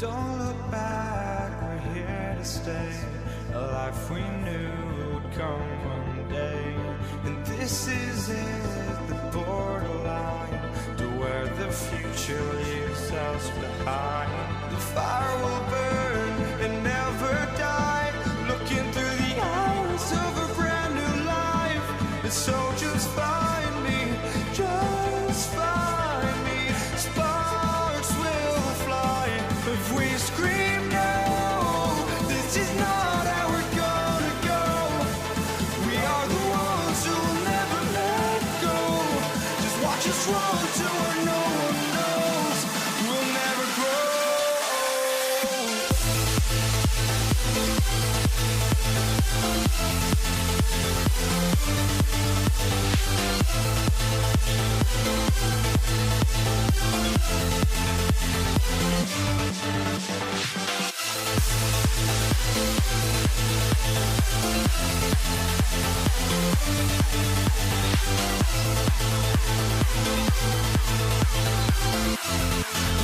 Don't look back, we're here to stay. A life we knew would come one day. And this is it, the borderline to where the future leaves us behind. The fire will burn and never die, looking through the eyes of a brand new life. And so just find me, just find me. Sparks will fly if we scream no. This is not how we're gonna go. We are the ones who will never let go. Just watch us run to where no one knows. We'll never grow.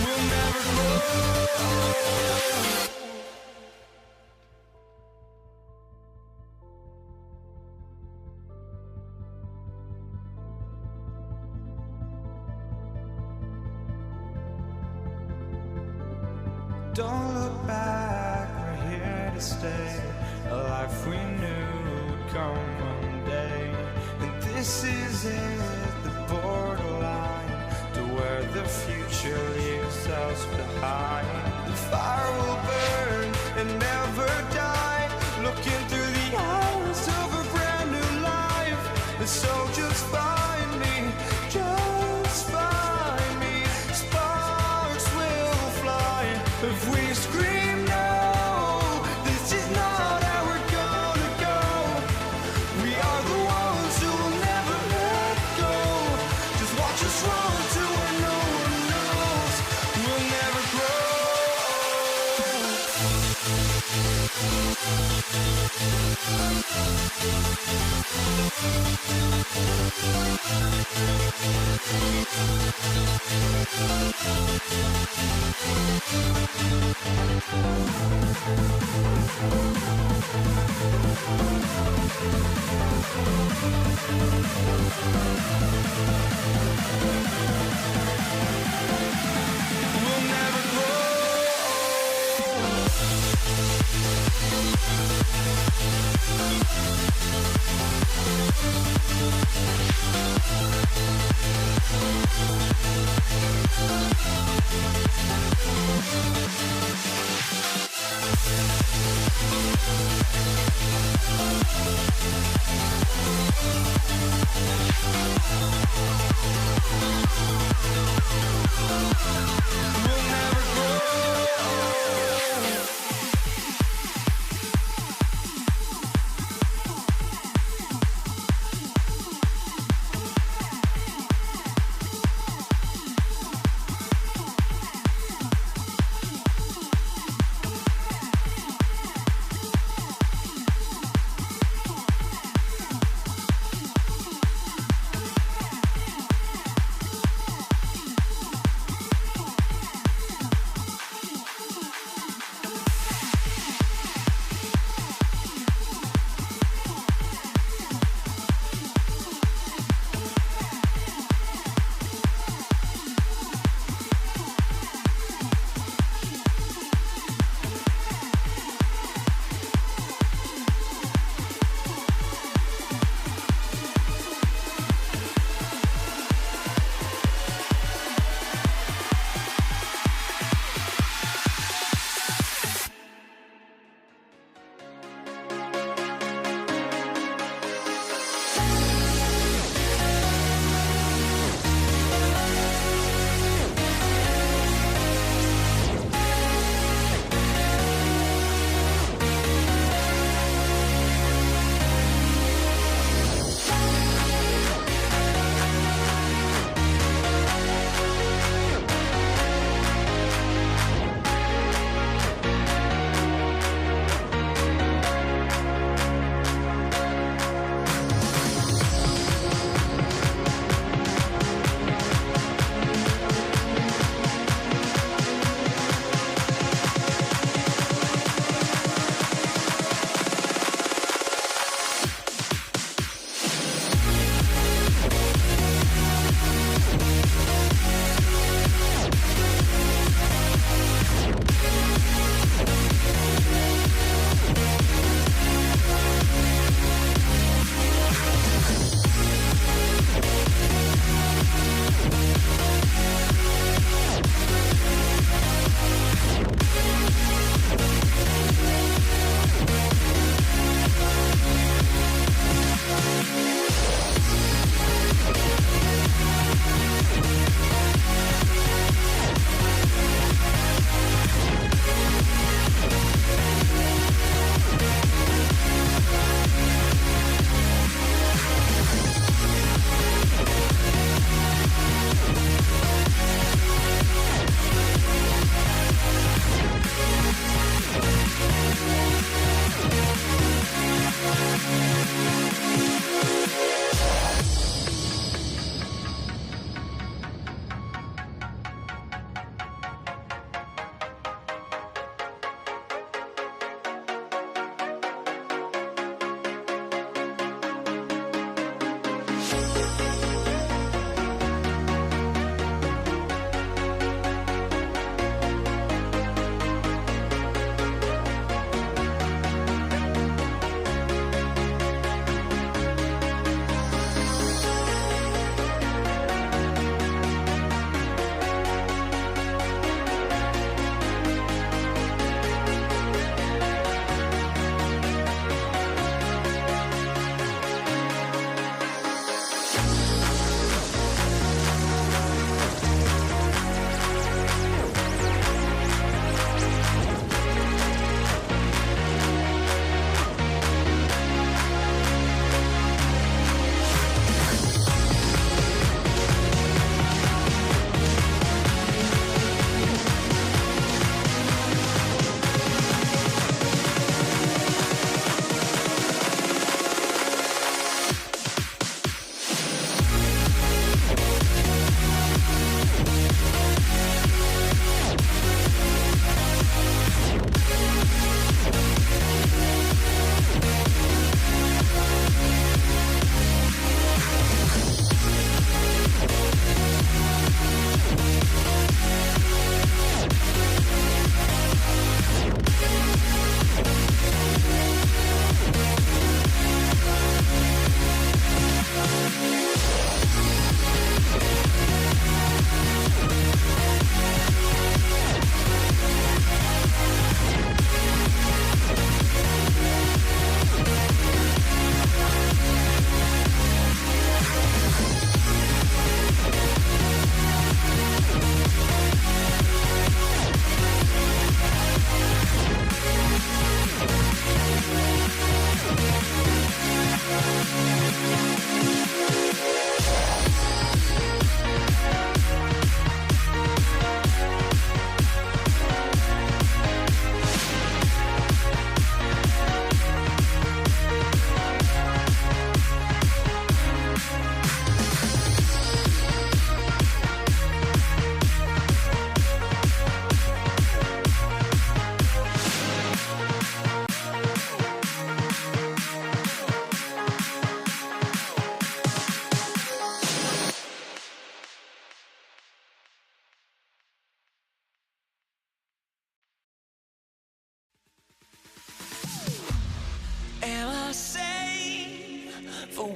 We'll never grow. Don't look back, we're here to stay. A life we knew would come one day. And this is it, the borderline to where the future leaves us behind. The fire will burn and never die, looking through the eyes of a brand new life. And so just find me, just find me. Sparks will fly if we scream no. This is not how we're gonna go. We are the ones who will never let go. Just watch us run to where no one knows. We'll never grow.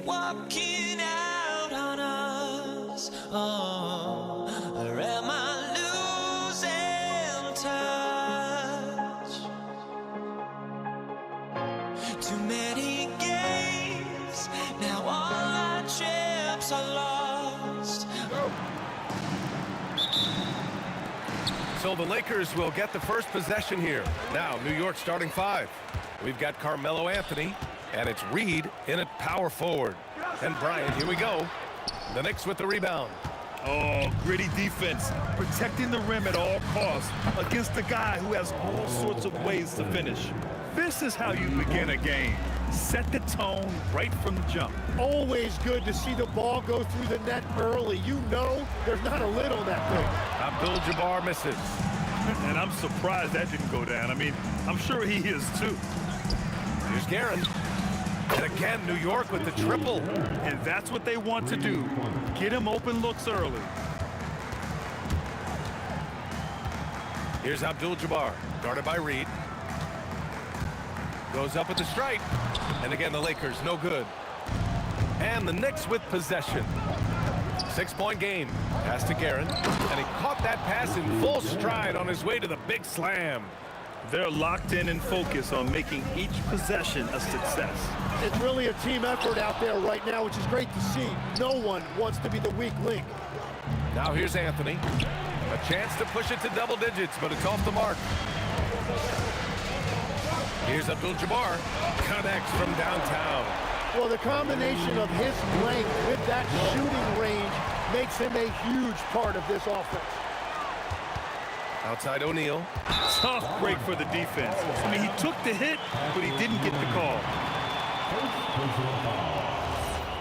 walking out on us. Oh, or am I losing touch? Too many games, now all our chips are lost. So the Lakers will get the first possession here. Now, New York starting 5. We've got Carmelo Anthony, and it's Reed in at power forward. And Bryant, here we go. The Knicks with the rebound. Oh, gritty defense, protecting the rim at all costs against a guy who has all sorts of ways to finish. This is how you begin a game. Set the tone right from the jump. Always good to see the ball go through the net early. You know there's not a lid on that thing. Abdul-Jabbar misses. And I'm surprised that didn't go down. I mean, I'm sure he is too. Here's Guerin. And again, New York with the triple. And that's what they want to do. Get him open looks early. Here's Abdul-Jabbar, guarded by Reed. Goes up with the strike. And again, the Lakers, no good. And the Knicks with possession. 6-point game. Pass to Guerin. And he caught that pass in full stride on his way to the big slam. They're locked in and focused on making each possession a success. It's really a team effort out there right now, which is great to see. No one wants to be the weak link. Now here's Anthony. A chance to push it to double digits, but it's off the mark. Here's Abdul-Jabbar. Connects from downtown. Well, the combination of his length with that shooting range makes him a huge part of this offense. Outside O'Neal. Tough break for the defense. I mean, he took the hit, but he didn't get the call.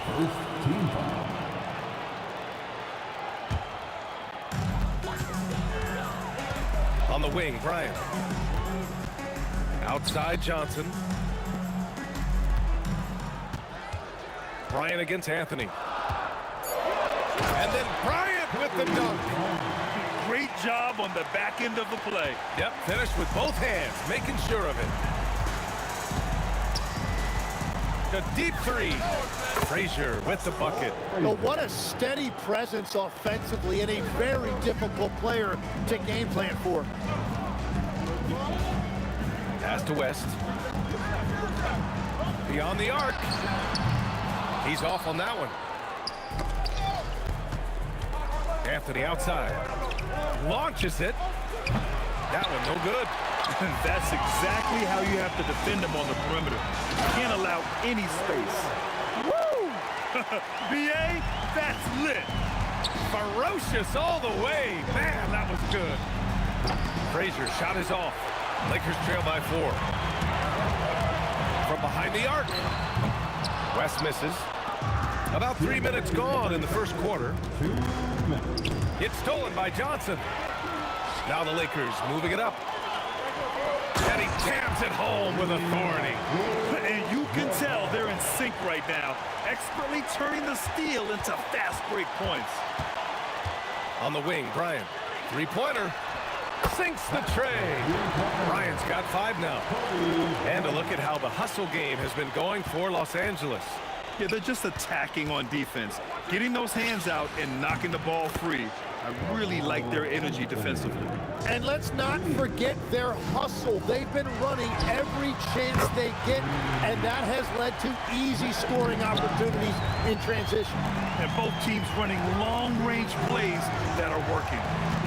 First team foul. On the wing, Bryant. Outside Johnson. Bryant against Anthony. And then Bryant with the dunk. Great job on the back end of the play. Yep, finished with both hands, making sure of it. The deep three. Frazier with the bucket. Well, what a steady presence offensively and a very difficult player to game plan for. Pass to West. Beyond the arc. He's off on that one. Anthony outside. Launches it. That one no good. That's exactly how you have to defend him on the perimeter. You can't allow any space. Woo! BA, that's lit. Ferocious all the way. Man, that was good. Frazier shot is off. Lakers trail by 4. From behind the arc. West misses. About 3 minutes gone in the first quarter. It's stolen by Johnson. Now the Lakers moving it up. And he jams it home with authority. And you can tell they're in sync right now, expertly turning the steal into fast break points. On the wing, Bryant. Three-pointer. Sinks the tray. Bryant's got 5 now. And a look at how the hustle game has been going for Los Angeles. Yeah, they're just attacking on defense, getting those hands out and knocking the ball free. I really like their energy defensively. And let's not forget their hustle. They've been running every chance they get, and that has led to easy scoring opportunities in transition. And both teams running long-range plays that are working.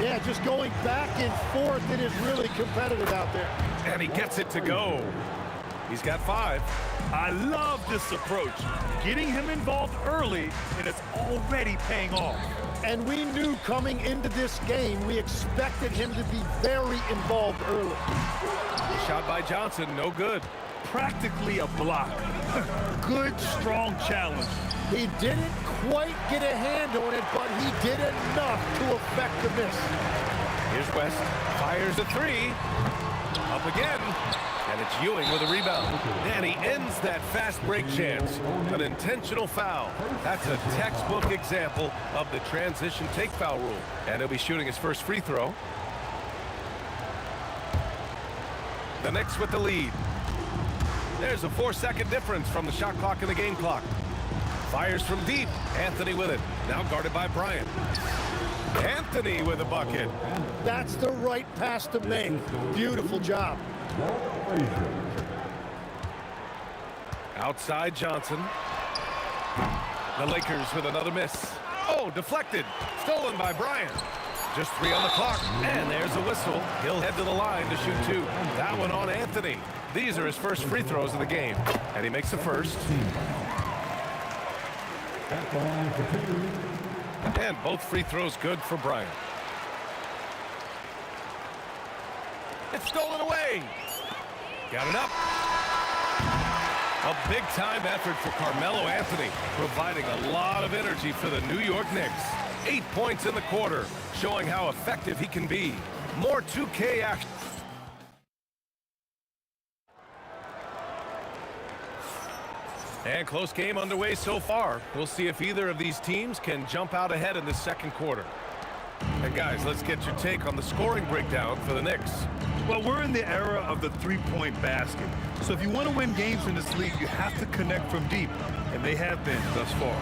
Yeah, just going back and forth. It is really competitive out there. And he gets it to go. He's got 5. I love this approach. Getting him involved early, and it's already paying off. And we knew coming into this game, we expected him to be very involved early. Shot by Johnson, no good. Practically a block. Good, strong challenge. He didn't quite get a hand on it, but he did enough to affect the miss. Here's West, fires a 3. Up again. And it's Ewing with a rebound. And he ends that fast break chance. An intentional foul. That's a textbook example of the transition take foul rule. And he'll be shooting his first free throw. The Knicks with the lead. There's a 4-second difference from the shot clock and the game clock. Fires from deep. Anthony with it. Now guarded by Bryant. Anthony with a bucket. That's the right pass to make. Beautiful job. Outside Johnson. The Lakers with another miss. Oh, deflected. Stolen by Bryant. Just 3 on the clock. And there's a whistle. He'll head to the line to shoot 2. That one on Anthony. These are his first free throws of the game. And he makes the first. And both free throws good for Bryant. It's stolen away. Got it up. A big-time effort for Carmelo Anthony, providing a lot of energy for the New York Knicks. 8 points in the quarter, showing how effective he can be. More 2K action. And close game underway so far. We'll see if either of these teams can jump out ahead in the second quarter. And guys, let's get your take on the scoring breakdown for the Knicks. Well, we're in the era of the three-point basket. So if you want to win games in this league, you have to connect from deep. And they have been thus far.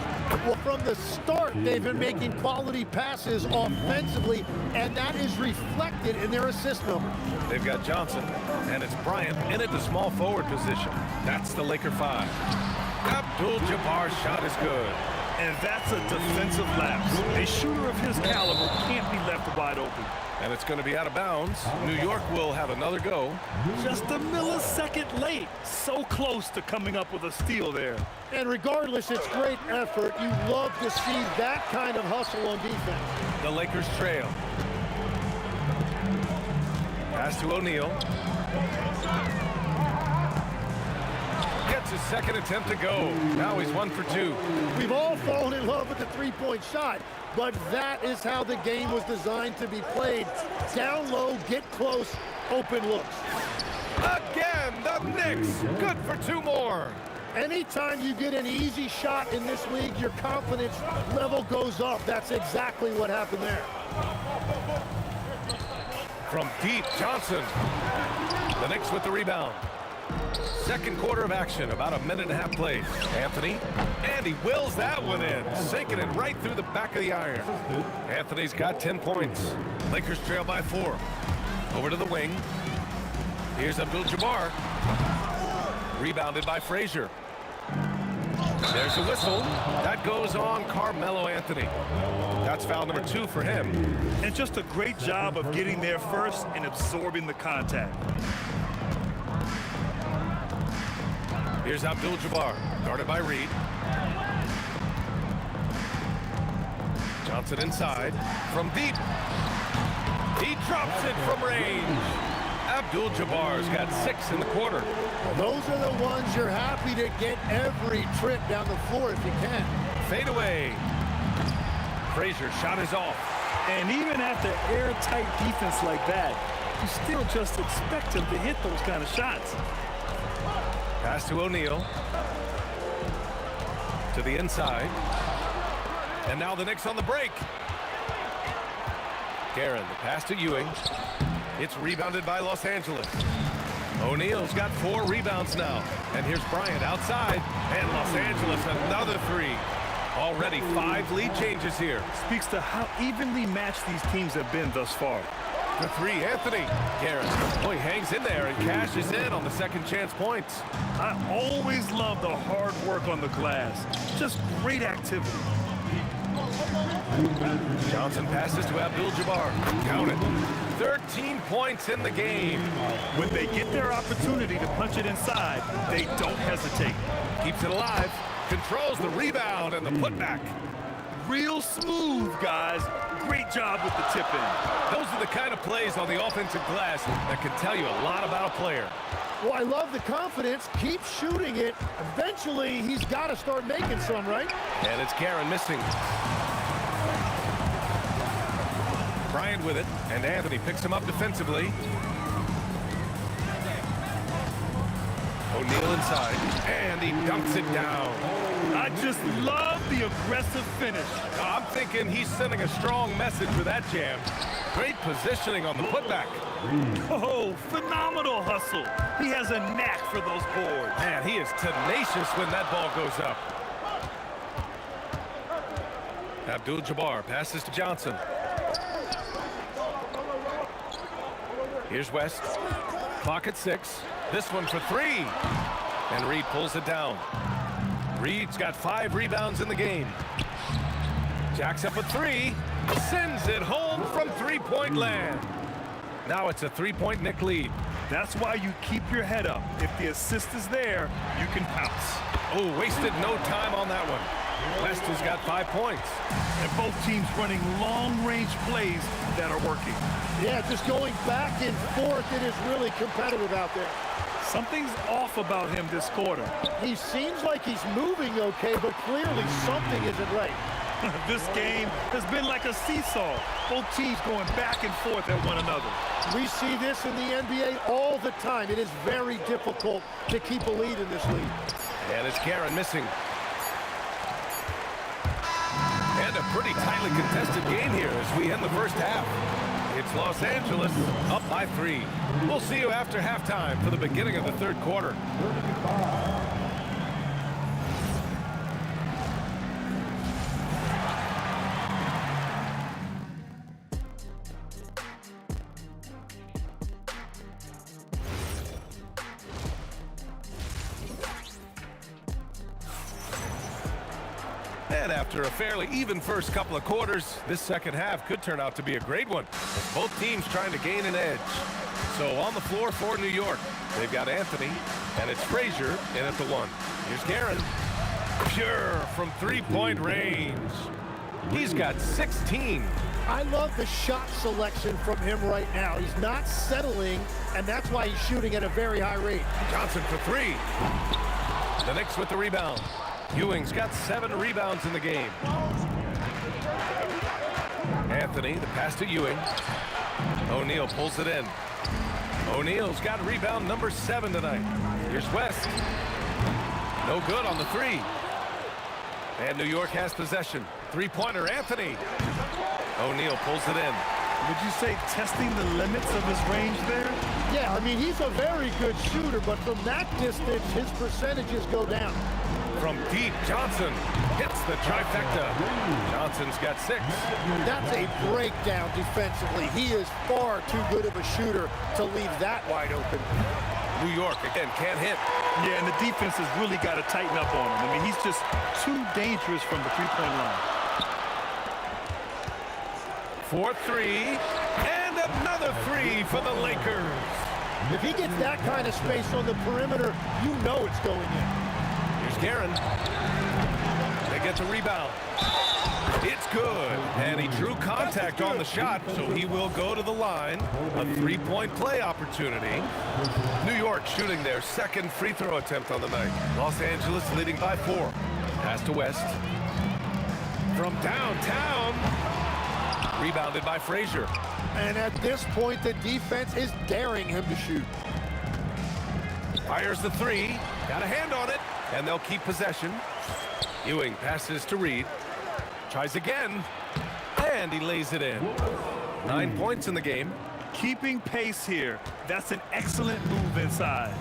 Well, from the start, they've been making quality passes offensively, and that is reflected in their assist number. They've got Johnson, and it's Bryant in at the small forward position. That's the Laker 5. Abdul-Jabbar's shot is good. And that's a defensive lapse. A shooter of his caliber can't be left wide open. And it's going to be out of bounds. New York will have another go. Just a millisecond late. So close to coming up with a steal there. And regardless, it's great effort. You love to see that kind of hustle on defense. The Lakers trail. Pass to O'Neal. Gets his second attempt to go. Now he's 1 for 2. We've all fallen in love with the three-point shot, but that is how the game was designed to be played. Down low, get close, open looks. Again, the Knicks. Good for 2 more. Anytime you get an easy shot in this league, your confidence level goes up. That's exactly what happened there. From deep, Johnson. The Knicks with the rebound. Second quarter of action, about a minute and a half played. Anthony, and he wills that one in, sinking it right through the back of the iron. Anthony's got 10 points. Lakers trail by 4. Over to the wing. Here's Abdul-Jabbar. Rebounded by Frazier. There's a whistle. That goes on Carmelo Anthony. That's foul number 2 for him. And just a great job of getting there first and absorbing the contact. Here's Abdul-Jabbar, guarded by Reed. Johnson inside, from deep. He drops it from range. Abdul-Jabbar's got 6 in the quarter. Those are the ones you're happy to get every trip down the floor if you can. Fade away. Frazier shot is off. And even after airtight defense like that, you still just expect him to hit those kind of shots. Pass to O'Neal. To the inside. And now the Knicks on the break. Guerin, the pass to Ewing. It's rebounded by Los Angeles. O'Neal's got 4 rebounds now. And here's Bryant outside. And Los Angeles another 3. Already 5 lead changes here. Speaks to how evenly matched these teams have been thus far. For 3, Anthony. Guerin, he hangs in there and cashes in on the second chance points. I always love the hard work on the glass. Just great activity. Johnson passes to Abdul-Jabbar. Count it. 13 points in the game. When they get their opportunity to punch it inside, they don't hesitate. Keeps it alive. Controls the rebound and the putback. Real smooth, guys. Great job with the tip-in. Those are the kind of plays on the offensive glass that can tell you a lot about a player. Well, I love the confidence. Keep shooting it. Eventually, he's got to start making some, right? And it's Guerin missing. Bryant with it, and Anthony picks him up defensively. O'Neal inside, and he dunks it down. I just love the aggressive finish. I'm thinking he's sending a strong message with that jam. Great positioning on the putback. Oh, phenomenal hustle. He has a knack for those boards. Man, he is tenacious when that ball goes up. Abdul-Jabbar passes to Johnson. Here's West. Clock at 6. This one for 3. And Reed pulls it down. Reed's got 5 rebounds in the game. Jacks up a 3. Sends it home from three-point land. Now it's a 3-point Knick lead. That's why you keep your head up. If the assist is there, you can pounce. Oh, wasted no time on that one. West has got 5 points. And both teams running long-range plays that are working. Yeah, just going back and forth. It is really competitive out there. Something's off about him this quarter. He seems like he's moving okay, but clearly something isn't right. This game has been like a seesaw. Both teams going back and forth at one another. We see this in the NBA all the time. It is very difficult to keep a lead in this league. And it's Karen missing. And a pretty tightly contested game here as we end the first half. It's Los Angeles up by 3. We'll see you after halftime for the beginning of the third quarter. And after a fairly even first couple of quarters, this second half could turn out to be a great one, as both teams trying to gain an edge. So on the floor for New York, they've got Anthony, and it's Frazier in at the 1. Here's Guerin. Pure from three-point range. He's got 16. I love the shot selection from him right now. He's not settling, and that's why he's shooting at a very high rate. Johnson for 3. The Knicks with the rebound. Ewing's got 7 rebounds in the game. Anthony, the pass to Ewing. O'Neal pulls it in. O'Neal's got rebound number 7 tonight. Here's West. No good on the 3. And New York has possession. Three-pointer, Anthony. O'Neal pulls it in. Would you say testing the limits of his range there? Yeah, I mean, he's a very good shooter, but from that distance, his percentages go down. From deep, Johnson hits the trifecta. Johnson's got 6. That's a breakdown defensively. He is far too good of a shooter to leave that wide open. New York, again, can't hit. Yeah, and the defense has really got to tighten up on him. I mean, he's just too dangerous from the three-point line. 4-3, and another 3 for the Lakers. If he gets that kind of space on the perimeter, you know it's going in. Here's Guerin. They get the rebound. It's good, and he drew contact on the shot, so he will go to the line. A 3-point play opportunity. New York shooting their second free throw attempt on the night. Los Angeles leading by 4. Pass to West. From downtown. Rebounded by Frazier. And at this point, the defense is daring him to shoot. Fires the 3. Got a hand on it, and they'll keep possession. Ewing passes to Reed. Tries again, and he lays it in. 9 points in the game. Keeping pace here. That's an excellent move inside.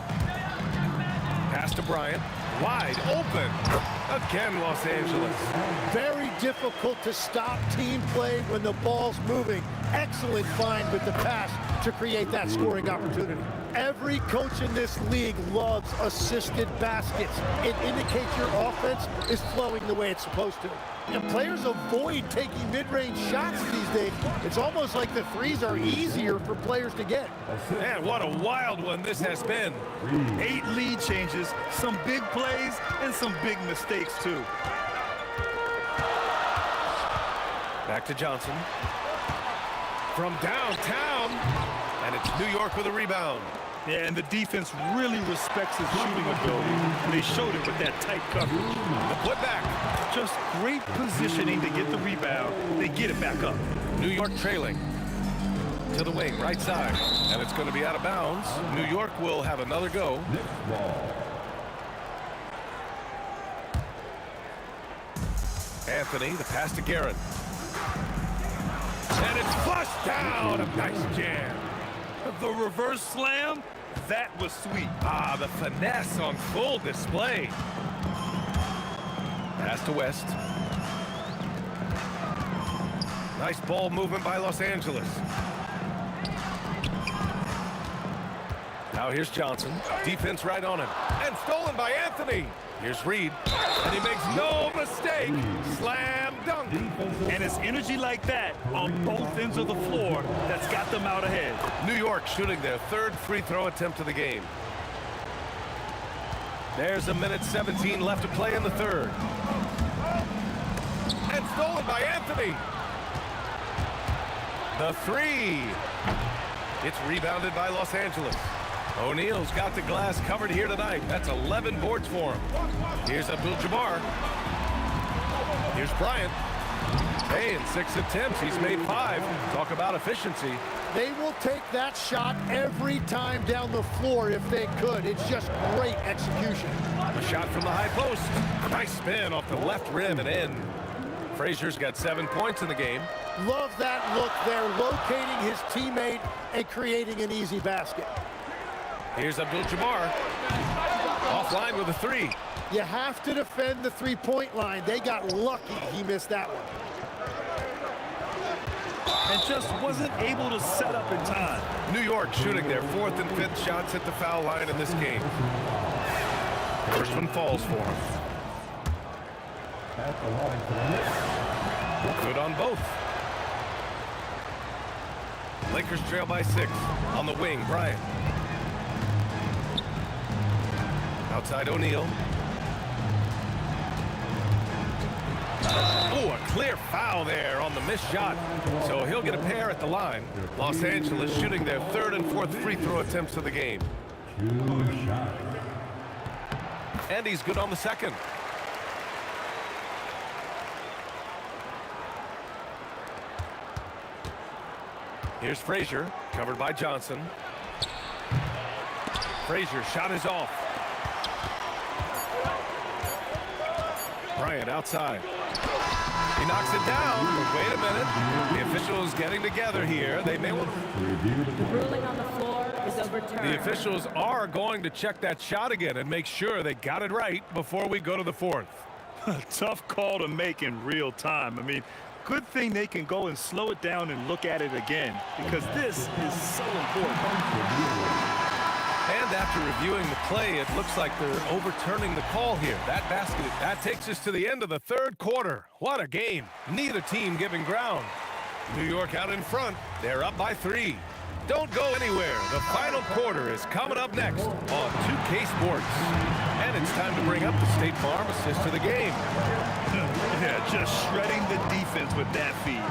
Pass to Bryant. Wide open. Again, Los Angeles. Very difficult to stop team play when the ball's moving. Excellent find with the pass to create that scoring opportunity. Every coach in this league loves assisted baskets. It indicates your offense is flowing the way it's supposed to. And players avoid taking mid-range shots these days. It's almost like the threes are easier for players to get. Man, what a wild one this has been. 8 lead changes, some big plays, and some big mistakes, too. Back to Johnson. From downtown, and it's New York with a rebound. Yeah, and the defense really respects his shooting ability. They showed it with that tight coverage. The putback. Just great positioning to get the rebound. They get it back up. New York trailing. To the wing, right side. And it's going to be out of bounds. New York will have another go. Anthony, the pass to Guerin. And it's flushed down. A nice jam. The reverse slam, that was sweet. Ah, the finesse on full display. Pass to West. Nice ball movement by Los Angeles. Now here's Johnson. Defense right on him. And stolen by Anthony. Here's Reed. And he makes no mistake. Slam dunk. And it's energy like that on both ends of the floor that's got them out ahead. New York shooting their third free throw attempt of the game. There's a minute 17 left to play in the third. And stolen by Anthony. The three. It's rebounded by Los Angeles. O'Neal's got the glass covered here tonight. That's 11 boards for him. Here's Abdul-Jabbar. Here's Bryant. Hey, in 6 attempts, he's made 5. Talk about efficiency. They will take that shot every time down the floor if they could. It's just great execution. A shot from the high post. Nice spin off the left rim and in. Frazier's got 7 points in the game. Love that look there, locating his teammate and creating an easy basket. Here's Abdul-Jabbar. Offline with a 3. You have to defend the three-point line. They got lucky he missed that one. And just wasn't able to set up in time. New York shooting their 4th and 5th shots at the foul line in this game. First one falls for him. Good on both. Lakers trail by 6. On the wing, Bryant. Outside O'Neal. Oh, a clear foul there on the missed shot. So he'll get a pair at the line. Los Angeles shooting their 3rd and 4th free throw attempts of the game. And he's good on the 2nd. Here's Frazier, covered by Johnson. Frazier, shot is off. Bryant outside. He knocks it down. Wait a minute. The officials getting together here. They may want. The ruling on the floor is overturned. The officials are going to check that shot again and make sure they got it right before we go to the 4th. Tough call to make in real time. I mean, good thing they can go and slow it down and look at it again, because this is so important. And after reviewing the play, it looks like they're overturning the call here. That basket, that takes us to the end of the 3rd quarter. What a game. Neither team giving ground. New York out in front. They're up by 3. Don't go anywhere. The final quarter is coming up next on 2K Sports. And it's time to bring up the State Farm assist to the game. Yeah, just shredding the defense with that feed.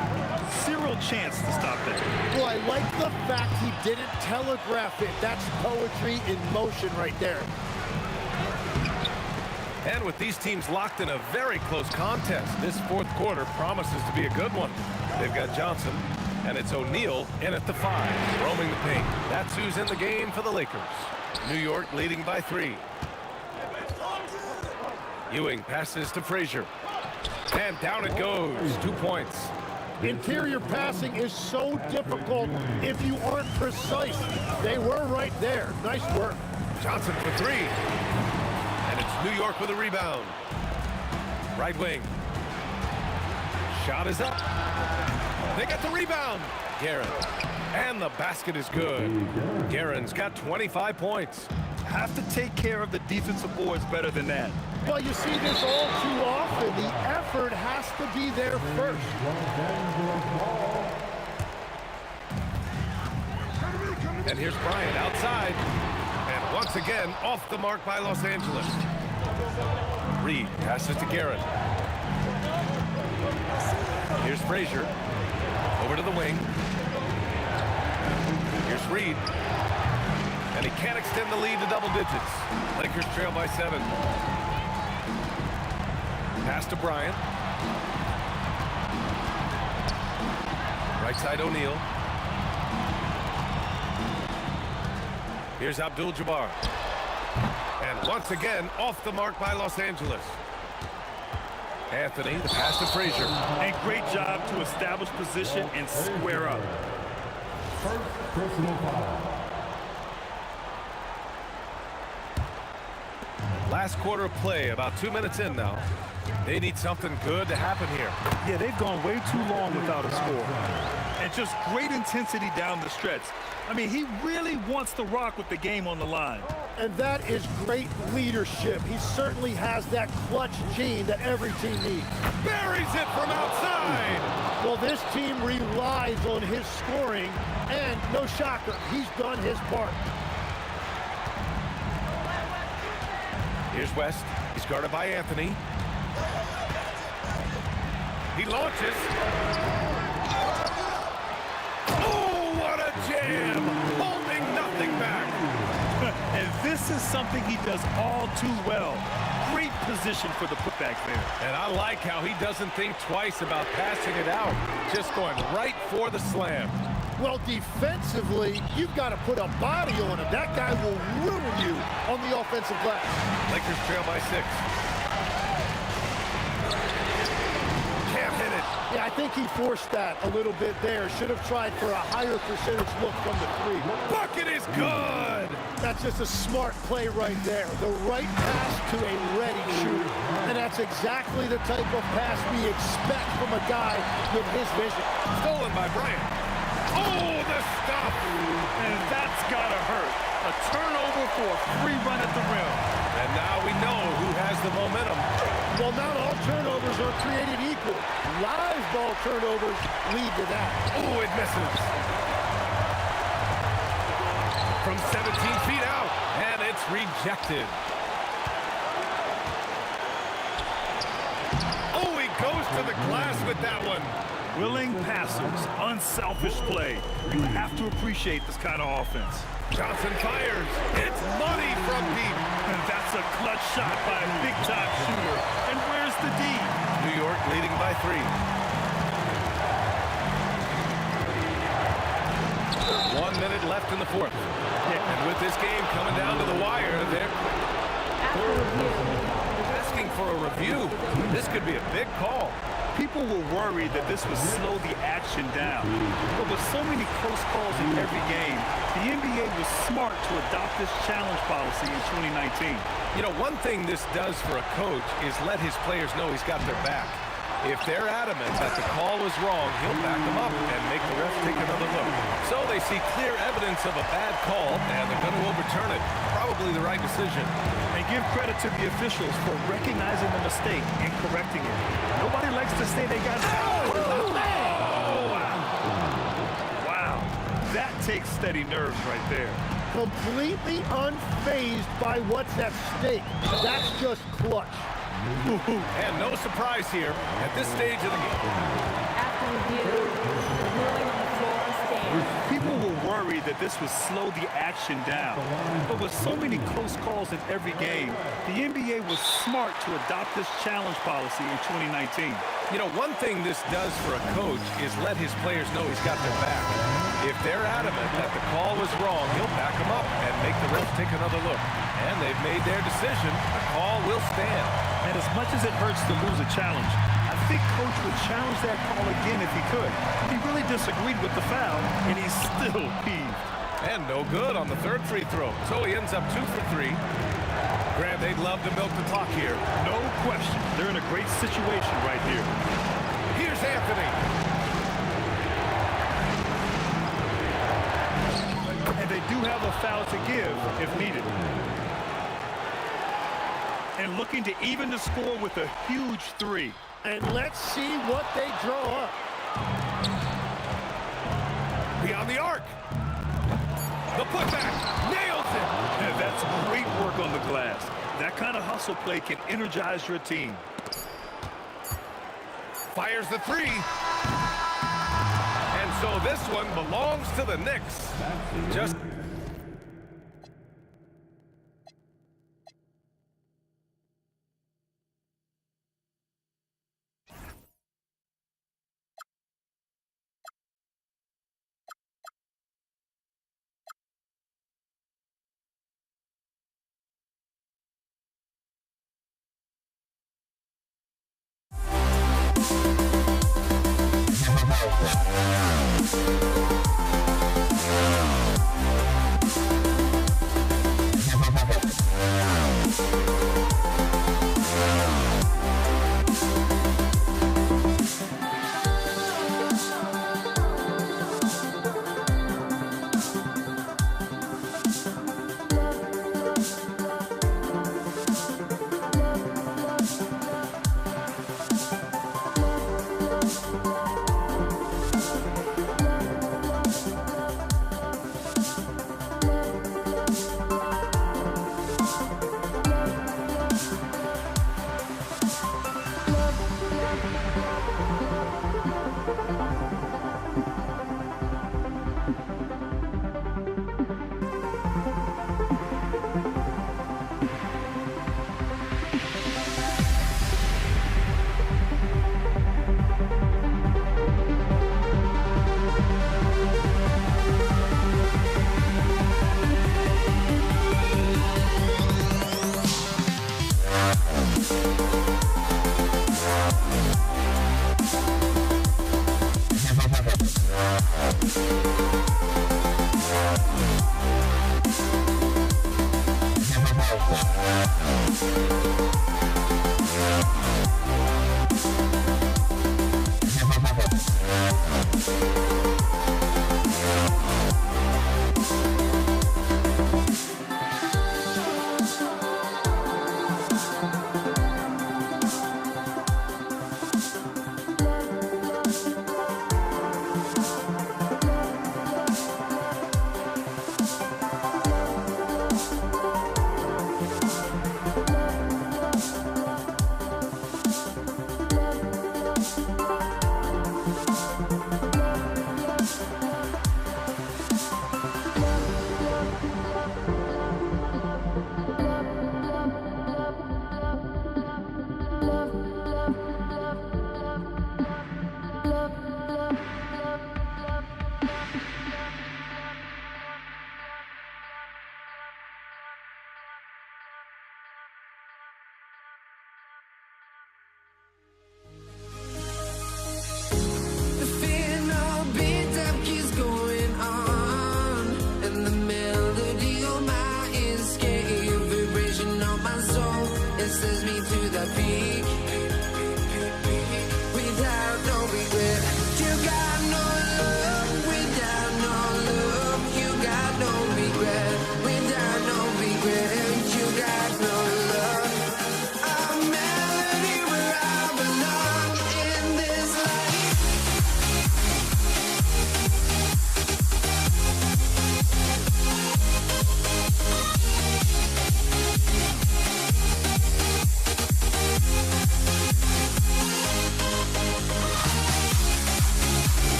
Zero chance to stop that. Well, I like the fact he didn't telegraph it. That's poetry in motion right there. And with these teams locked in a very close contest, this 4th quarter promises to be a good one. They've got Johnson, and it's O'Neal in at the 5, roaming the paint. That's who's in the game for the Lakers. New York leading by 3. Ewing passes to Frazier. And down it goes. 2 points. Interior passing is so difficult if you aren't precise. They were right there. Nice work. Johnson for 3. And it's New York with a rebound. Right wing. Shot is up. They got the rebound. Guerin. And the basket is good. Guerin's got 25 points. Have to take care of the defensive boards better than that. Well, you see this all too often. The effort has to be there first. And here's Bryant outside. And once again, off the mark by Los Angeles. Reed passes to Guerin. Here's Frazier. Over to the wing. Here's Reed. And he can't extend the lead to double digits. Lakers trail by 7. Pass to Bryant. Right side O'Neal. Here's Abdul-Jabbar. And once again, off the mark by Los Angeles. Anthony, the pass to Frazier. And great job to establish position and square up. First personal foul. Last quarter of play, about 2 minutes in now. They need something good to happen here. Yeah, they've gone way too long without a score. And just great intensity down the stretch. I mean, he really wants to rock with the game on the line. And that is great leadership. He certainly has that clutch gene that every team needs. Buries it from outside. Well, this team relies on his scoring, and no shocker, he's done his part. Here's West. He's guarded by Anthony. He launches. Oh, what a jam! Holding nothing back. And this is something he does all too well. Great position for the putback there. And I like how he doesn't think twice about passing it out. Just going right for the slam. Well, defensively, you've got to put a body on him. That guy will ruin you on the offensive glass. Lakers trail by 6. Can't hit it. Yeah, I think he forced that a little bit there. Should have tried for a higher percentage look from the 3. Bucket is good. That's just a smart play right there. The right pass to a ready shooter. And that's exactly the type of pass we expect from a guy with his vision. Stolen by Bryant. Oh, the stop. And that's gotta hurt. A turnover for a free run at the rim. And now we know who has the momentum. Well, not all turnovers are created equal. Live ball turnovers lead to that. Oh, it misses. From 17 feet out, and it's rejected. Oh, he goes to the glass with that one. Willing passers, unselfish play. You have to appreciate this kind of offense. Johnson fires. It's money from deep. And that's a clutch shot by a big-time shooter. And where's the D? New York leading by 3. 1 minute left in the 4th. And with this game coming down to the wire, they're asking for a review. This could be a big call. People were worried that this would slow the action down. But with so many close calls in every game, the NBA was smart to adopt this challenge policy in 2019. You know, one thing this does for a coach is let his players know he's got their back. If they're adamant that the call was wrong, he'll back them up and make the ref take another look. So they see clear evidence of a bad call, and they're going to overturn it. Probably the right decision. And give credit to the officials for recognizing the mistake and correcting it. Nobody likes to say they got it. Oh, wow. Wow. That takes steady nerves right there. Completely unfazed by what's at stake. That's just clutch. And no surprise here at this stage of the game. After review, the ruling on the floor stands. People were worried that this would slow the action down. But with so many close calls in every game, the NBA was smart to adopt this challenge policy in 2019. You know, one thing this does for a coach is let his players know he's got their back. If they're adamant that the call was wrong, he'll back them up and make the ref take another look. And they've made their decision. The call will stand. And as much as it hurts to lose a challenge, I think Coach would challenge that call again if he could. He really disagreed with the foul, and he's still peeved. And no good on the 3rd free throw. So he ends up 2 for 3. Grant, they'd love to milk the clock here. No question. They're in a great situation right here. Here's Anthony. And they do have a foul to give if needed. And looking to even the score with a huge 3. And let's see what they draw up. Beyond the arc. The putback. Nails it. And that's great work on the glass. That kind of hustle play can energize your team. Fires the 3. And so this one belongs to the Knicks. Just...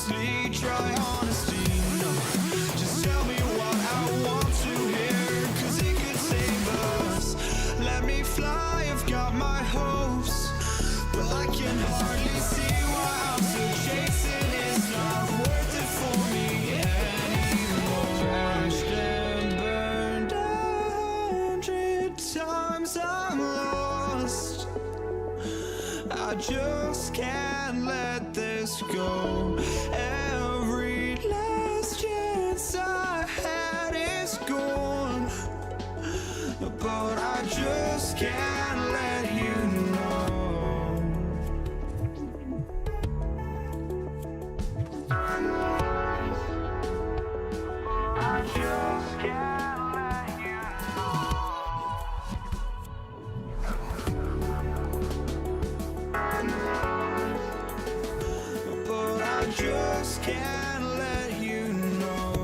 honestly, try honesty. No, just tell me what I want to hear, 'cause it could save us. Let me fly, I've got my hopes, but I can hardly see why I'm still chasing. It's not worth it for me anymore. Crashed and burned 100 times, I'm lost. I just can't let this go. Every last chance I had is gone, but I just can't let you know. I just can't let you know. But I just can't let you know.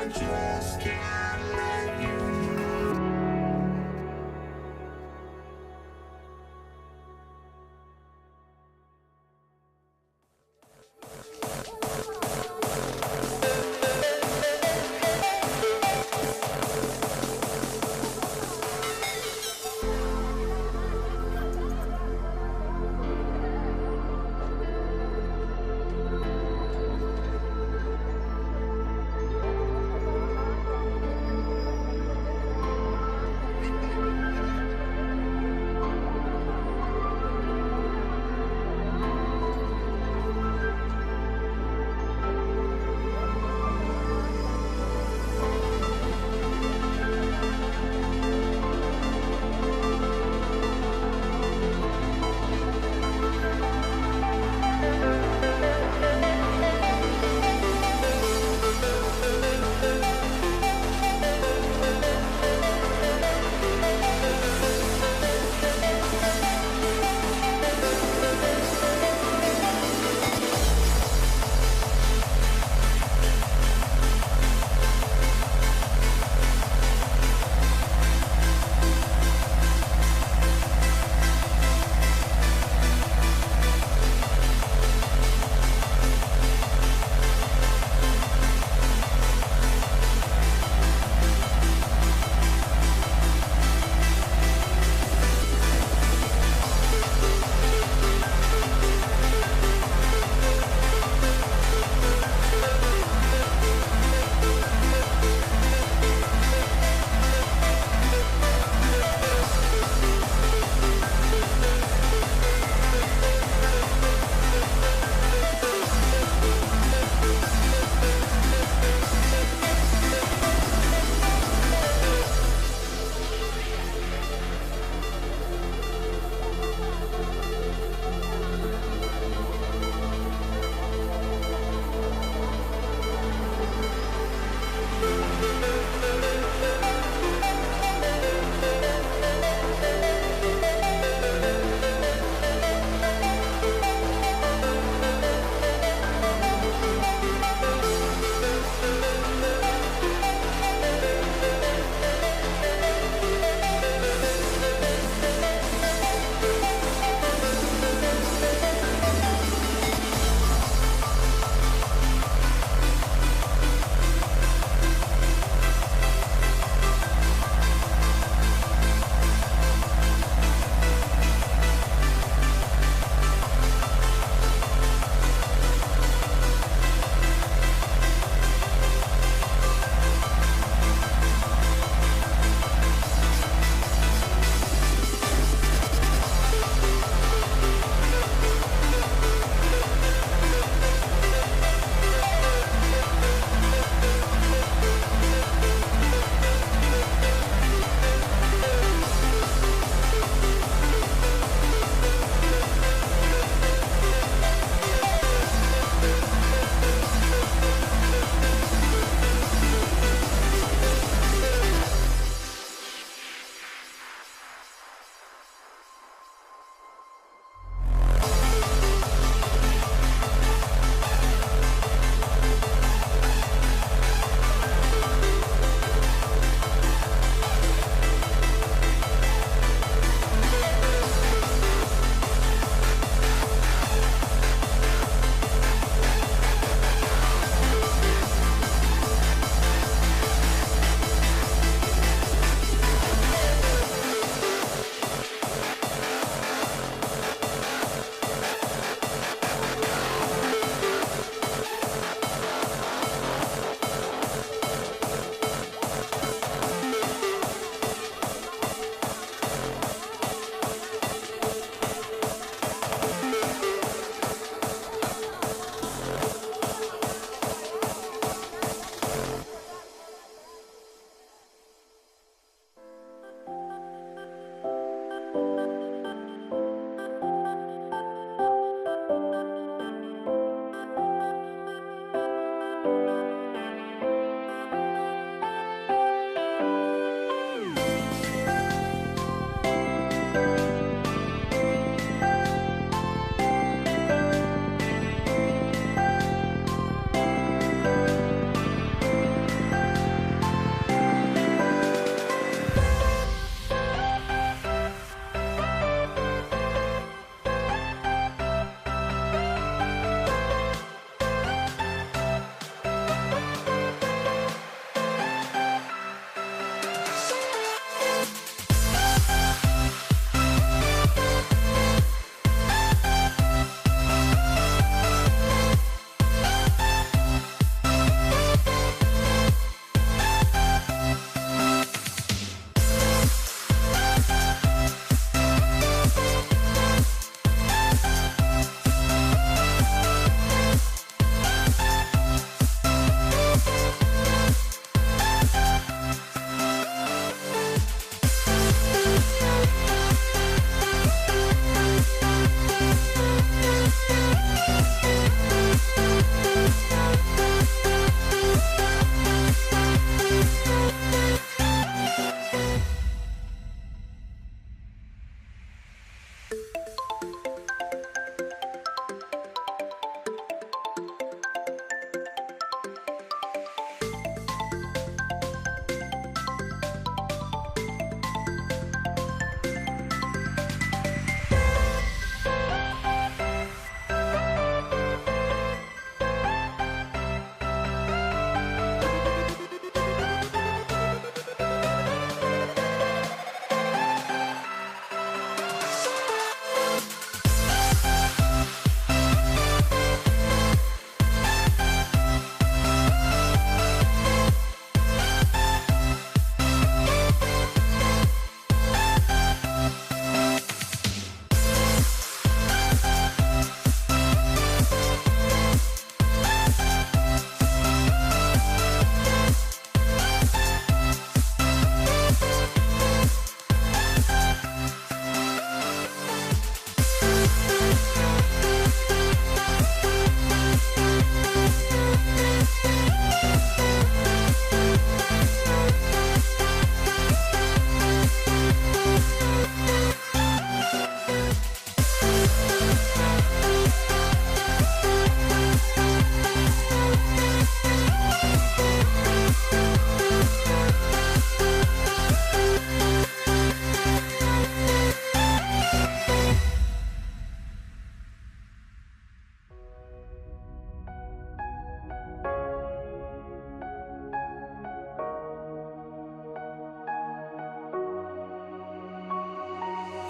just can't let you know.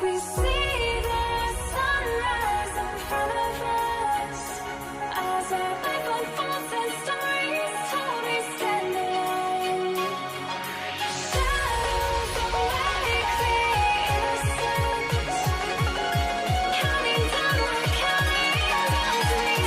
We see the sunrise in front of us as our life unfolds and stories told. We stand alone. Shadows awake the innocence, counting down, we're counting down to the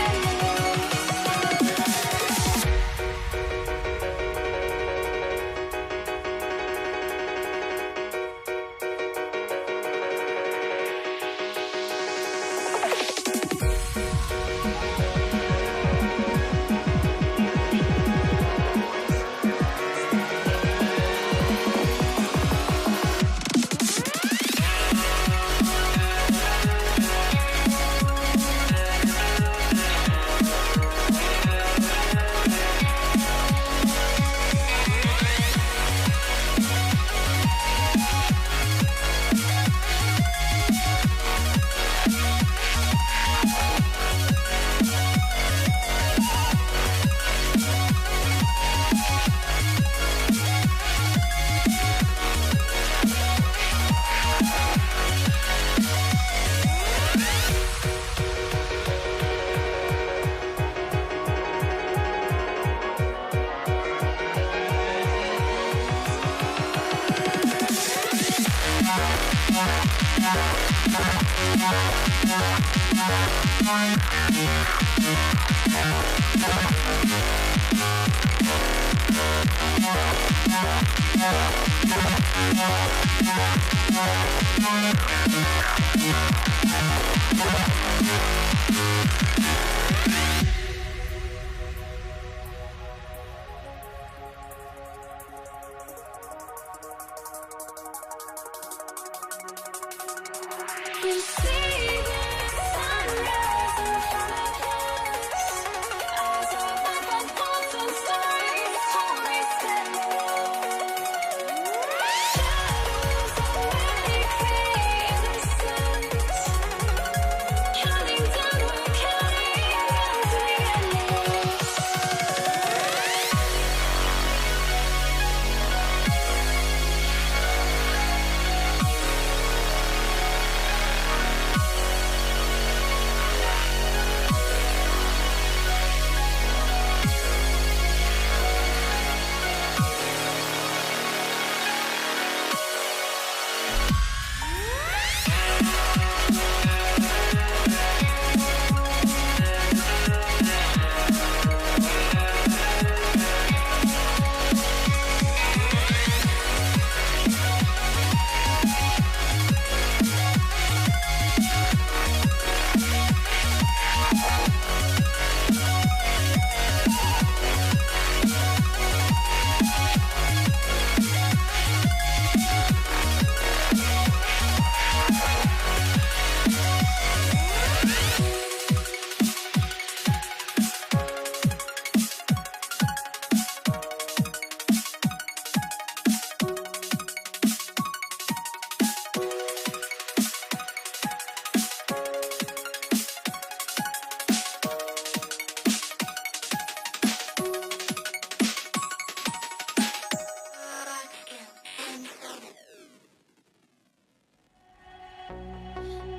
We see the sunrise in front of us as our life unfolds and stories told. We stand alone. Shadows awake the innocence, counting down, we're counting down to the endless.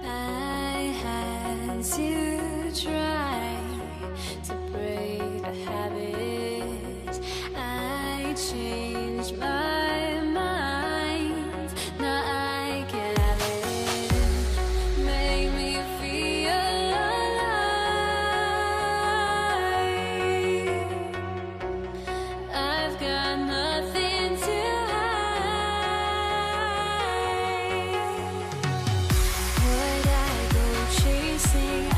I had to try to break the habit. I changed my mind. Now I can have it. Make me feel alive. I've got nothing to hide. Would I go chasing?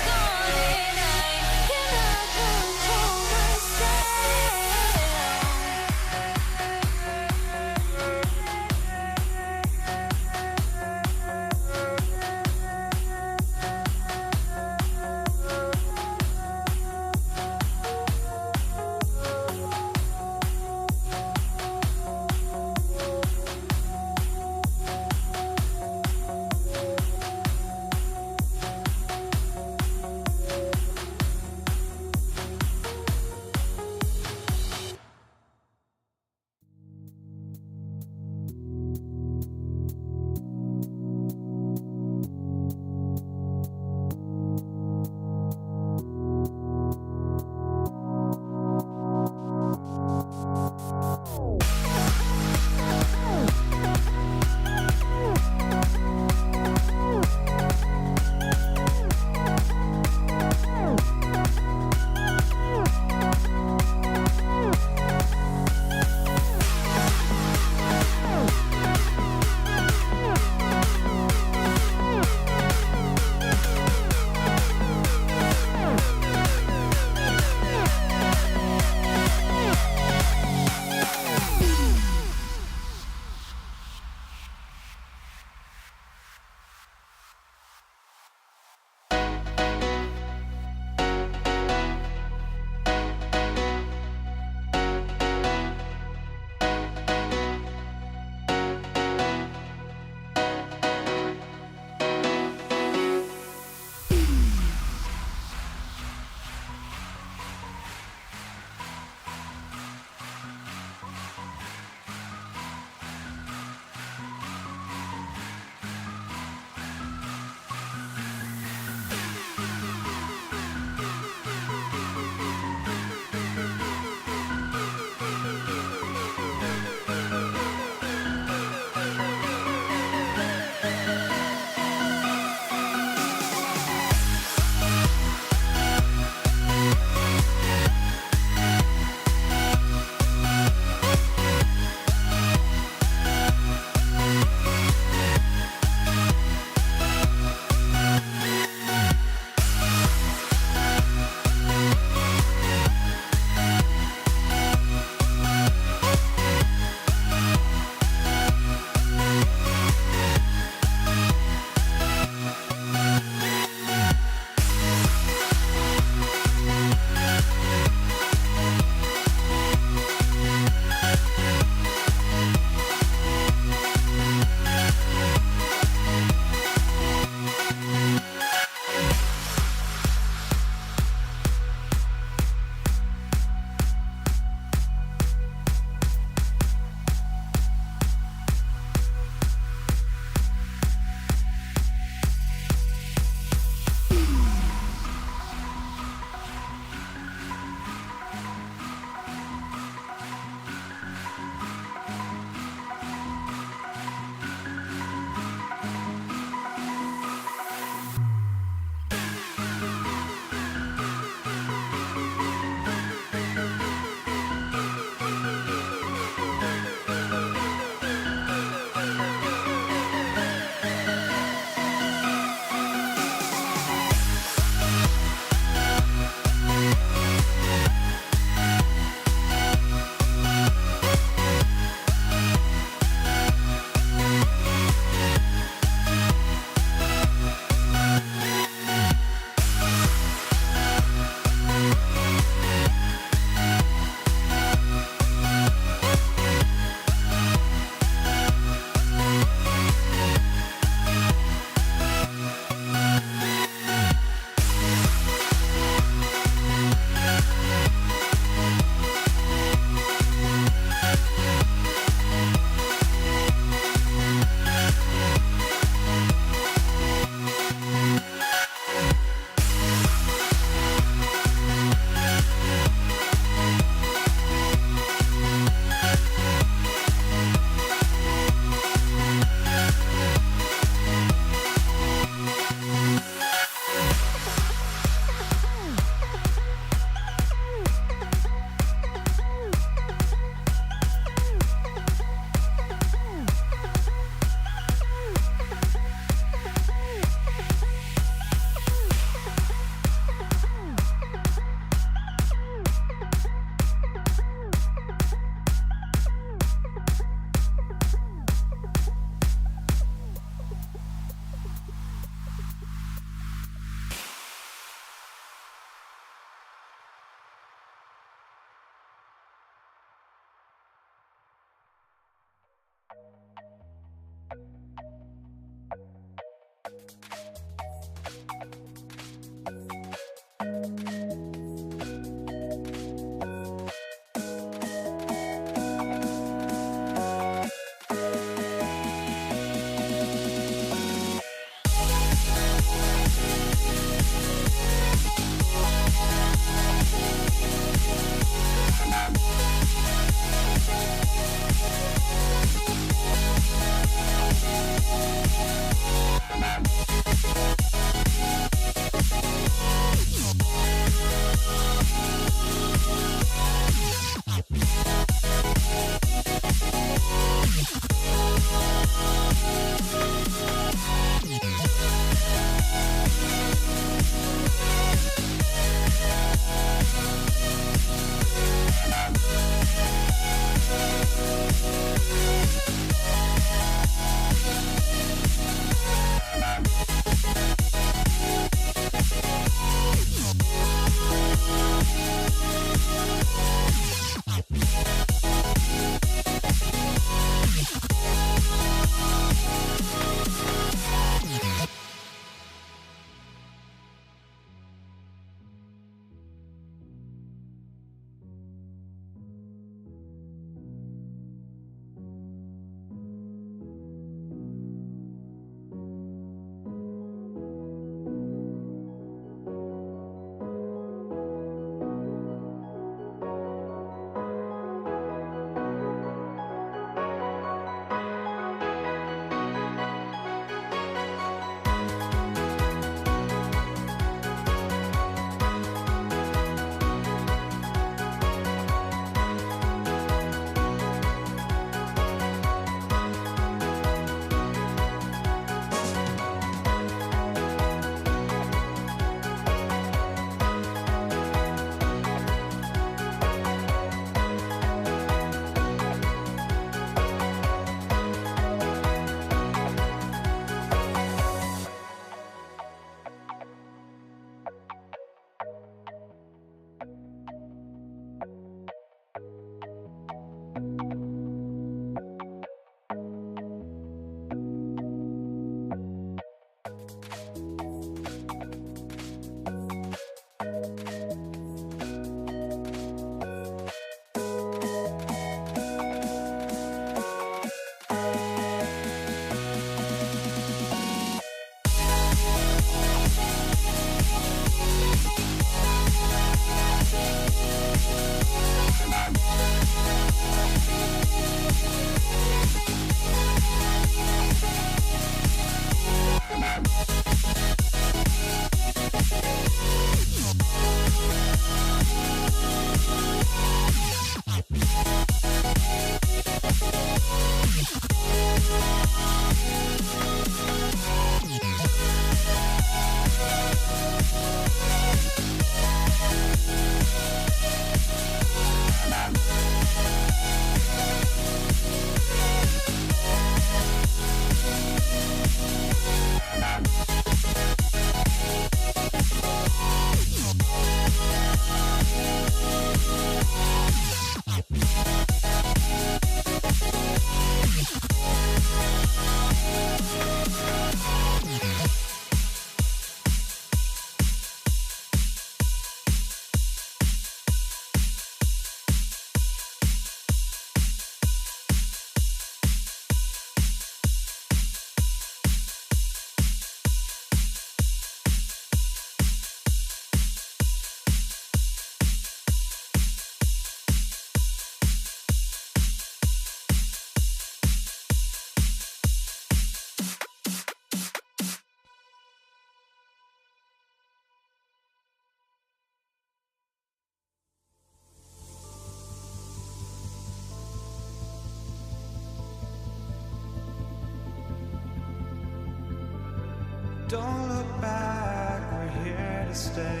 Don't look back, we're here to stay.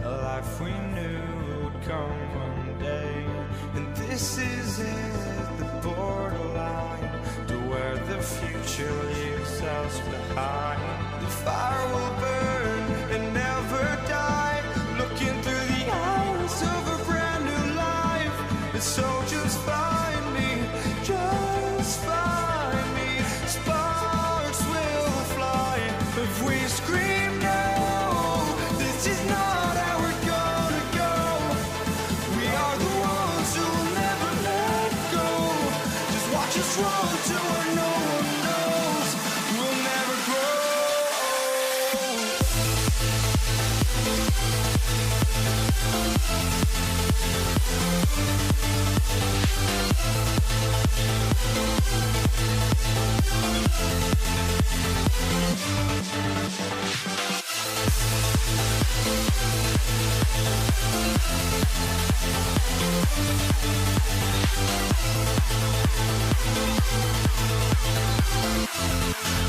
A life we knew would come one day. And this is it, the borderline to where the future leaves us behind. The fire will burn and never die, looking through the eyes of a brand new life. And so just find me, spark.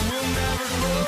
We'll never grow.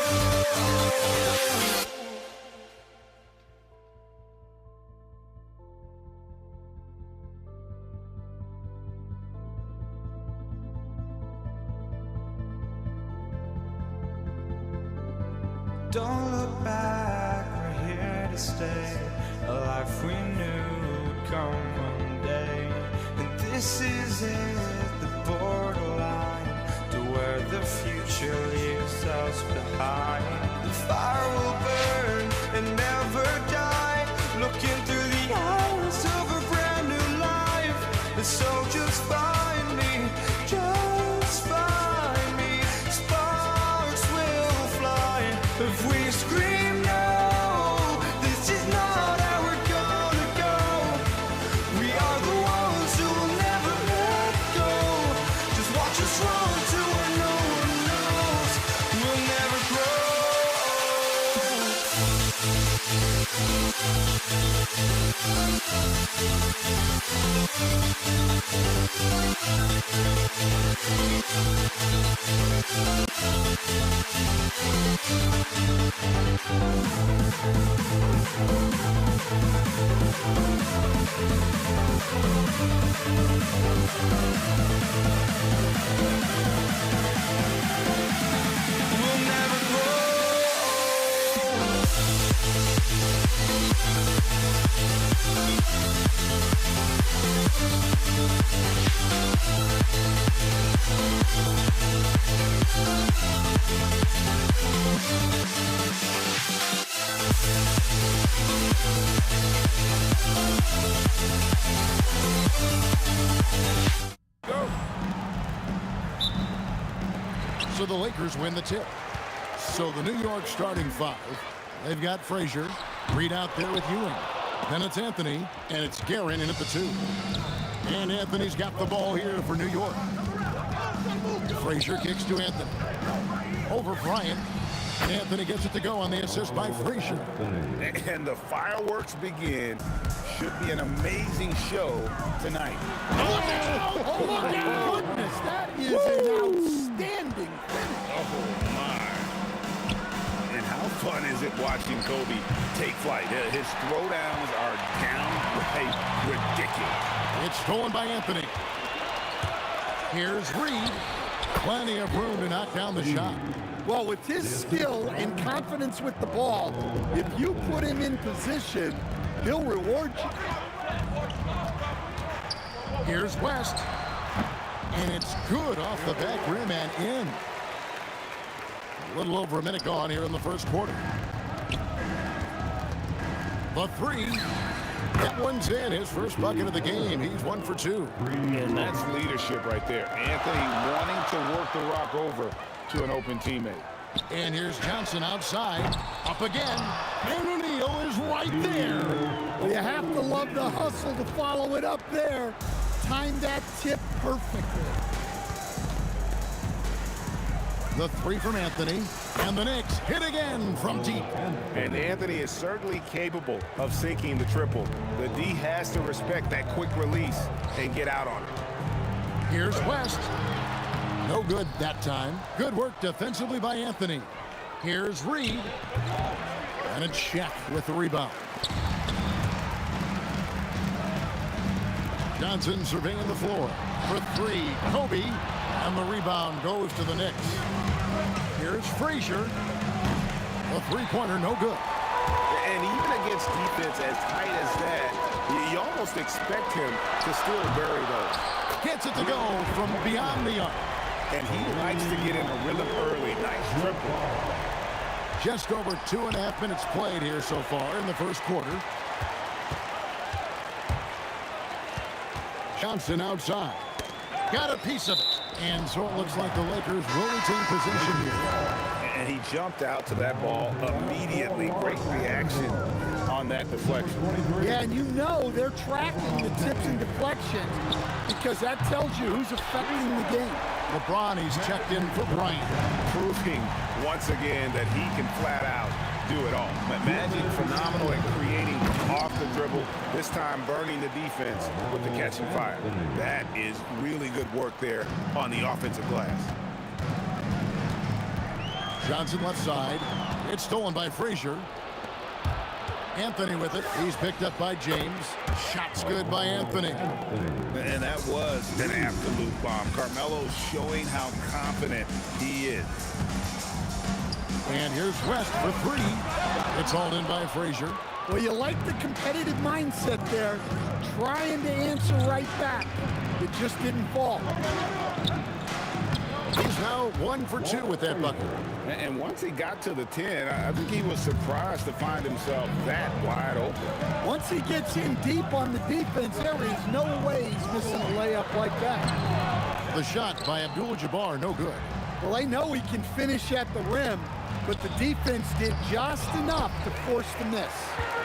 Don't look back, we're here to stay. A life we knew would come one day. And this is it, the borderline to where the future leaves us behind. The fire will burn and never die, looking through the eyes of a brand new life. And so just find me, just find me. Sparks will fly if we scream no. This is not how we're gonna go. We are the ones who will never let go. Just watch us run to where no one knows. We'll never grow. We'll never grow. So the Lakers win the tip. So the New York starting five, they've got Frazier, Reed out there with Ewing. Then it's Anthony, and it's Guerin in at the 2. And Anthony's got the ball here for New York. Frazier kicks to Anthony. Over Bryant. Anthony gets it to go on the assist by Frazier. And the fireworks begin. Should be an amazing show tonight. Oh my goodness, that is an outstanding finish. Oh my. And how fun is it watching Kobe take flight? His throwdowns are downright ridiculous. It's stolen by Anthony. Here's Reed. Plenty of room to knock down the shot. Well, with his skill and confidence with the ball, if you put him in position, he'll reward you. Here's West. And it's good off the back rim and in. A little over a minute gone here in the first quarter. The 3. That one's in. His first bucket of the game. He's 1 for 2. And that's leadership right there. Anthony wanting to work the rock over to an open teammate. And here's Johnson outside. Up again. And O'Neal is right there. Well, you have to love the hustle to follow it up there. Timed that tip perfectly. The 3 from Anthony. And the Knicks hit again from deep. And Anthony is certainly capable of sinking the triple. The D has to respect that quick release and get out on it. Here's West. No good that time. Good work defensively by Anthony. Here's Reed. And it's Shaq with the rebound. Johnson surveying the floor. For 3, Kobe. And the rebound goes to the Knicks. Here's Frazier. A 3-pointer, no good. And even against defense as tight as that, you almost expect him to still bury those. Gets it to go from beyond the arc. And he likes to get in a rhythm early. Nice triple. Just over 2.5 minutes played here so far in the first quarter. Johnson outside. Got a piece of it. And so it looks like the Lakers will retain possession here. And he jumped out to that ball immediately. Great reaction on that deflection. Yeah, and you know they're tracking the tips and deflections because that tells you who's affecting the game. LeBron, he's checked in for Bryant. Proving once again that he can flat out do it all. Magic phenomenal at creating off the dribble, this time burning the defense with the catching fire. That is really good work there on the offensive glass. Johnson left side. It's stolen by Frazier. Anthony with it. He's picked up by James. Shot's good by Anthony. And that was an absolute bomb. Carmelo showing how confident he is. And here's West for three. It's hauled in by Frazier. Well, you like the competitive mindset there, trying to answer right back. It just didn't fall. He's now 1 for 2 with that bucket. And once he got to the 10, I think he was surprised to find himself that wide open. Once he gets in deep on the defense, there is no way he's missing a layup like that. The shot by Abdul-Jabbar, no good. Well, they know he can finish at the rim, but the defense did just enough to force the miss.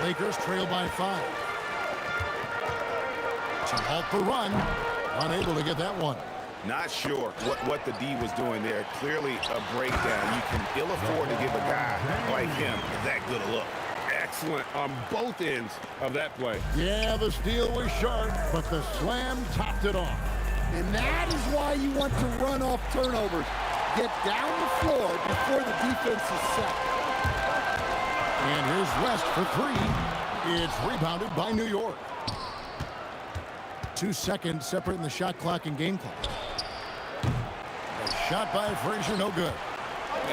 Lakers trail by 5. To halt the run. Unable to get that one. Not sure what the D was doing there. Clearly a breakdown. You can ill afford to give a guy like him that good a look. Excellent on both ends of that play. Yeah, the steal was sharp, but the slam topped it off. And that is why you want to run off turnovers. Get down the floor before the defense is set. And here's West for three. It's rebounded by New York. 2 seconds separating the shot clock and game clock. A shot by Frazier, no good.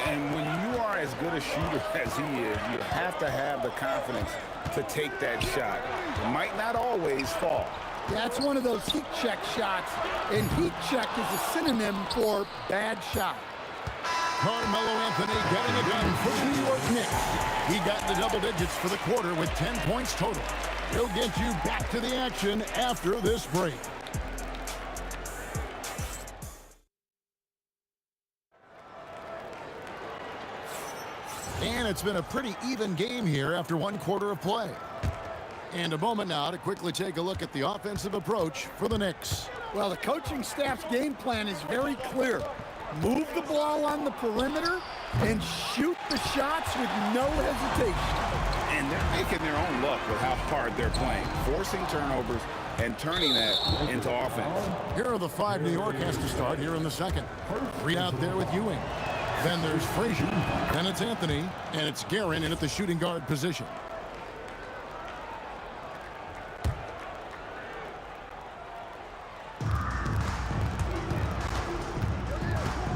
And when you are as good a shooter as he is, you have to have the confidence to take that shot. It might not always fall. That's one of those heat check shots, and heat check is a synonym for bad shot. Carmelo Anthony getting it done for the New York Knicks. He got the double digits for the quarter with 10 points total. He'll get you back to the action after this break. And it's been a pretty even game here after 1 quarter of play. And a moment now to quickly take a look at the offensive approach for the Knicks. Well, the coaching staff's game plan is very clear. Move the ball on the perimeter and shoot the shots with no hesitation. And they're making their own luck with how hard they're playing, forcing turnovers and turning that into offense. Here are the 5 New York has to start here in the second. 3 out there with Ewing. Then there's Frazier. Then it's Anthony. And it's Guerin in at the shooting guard position.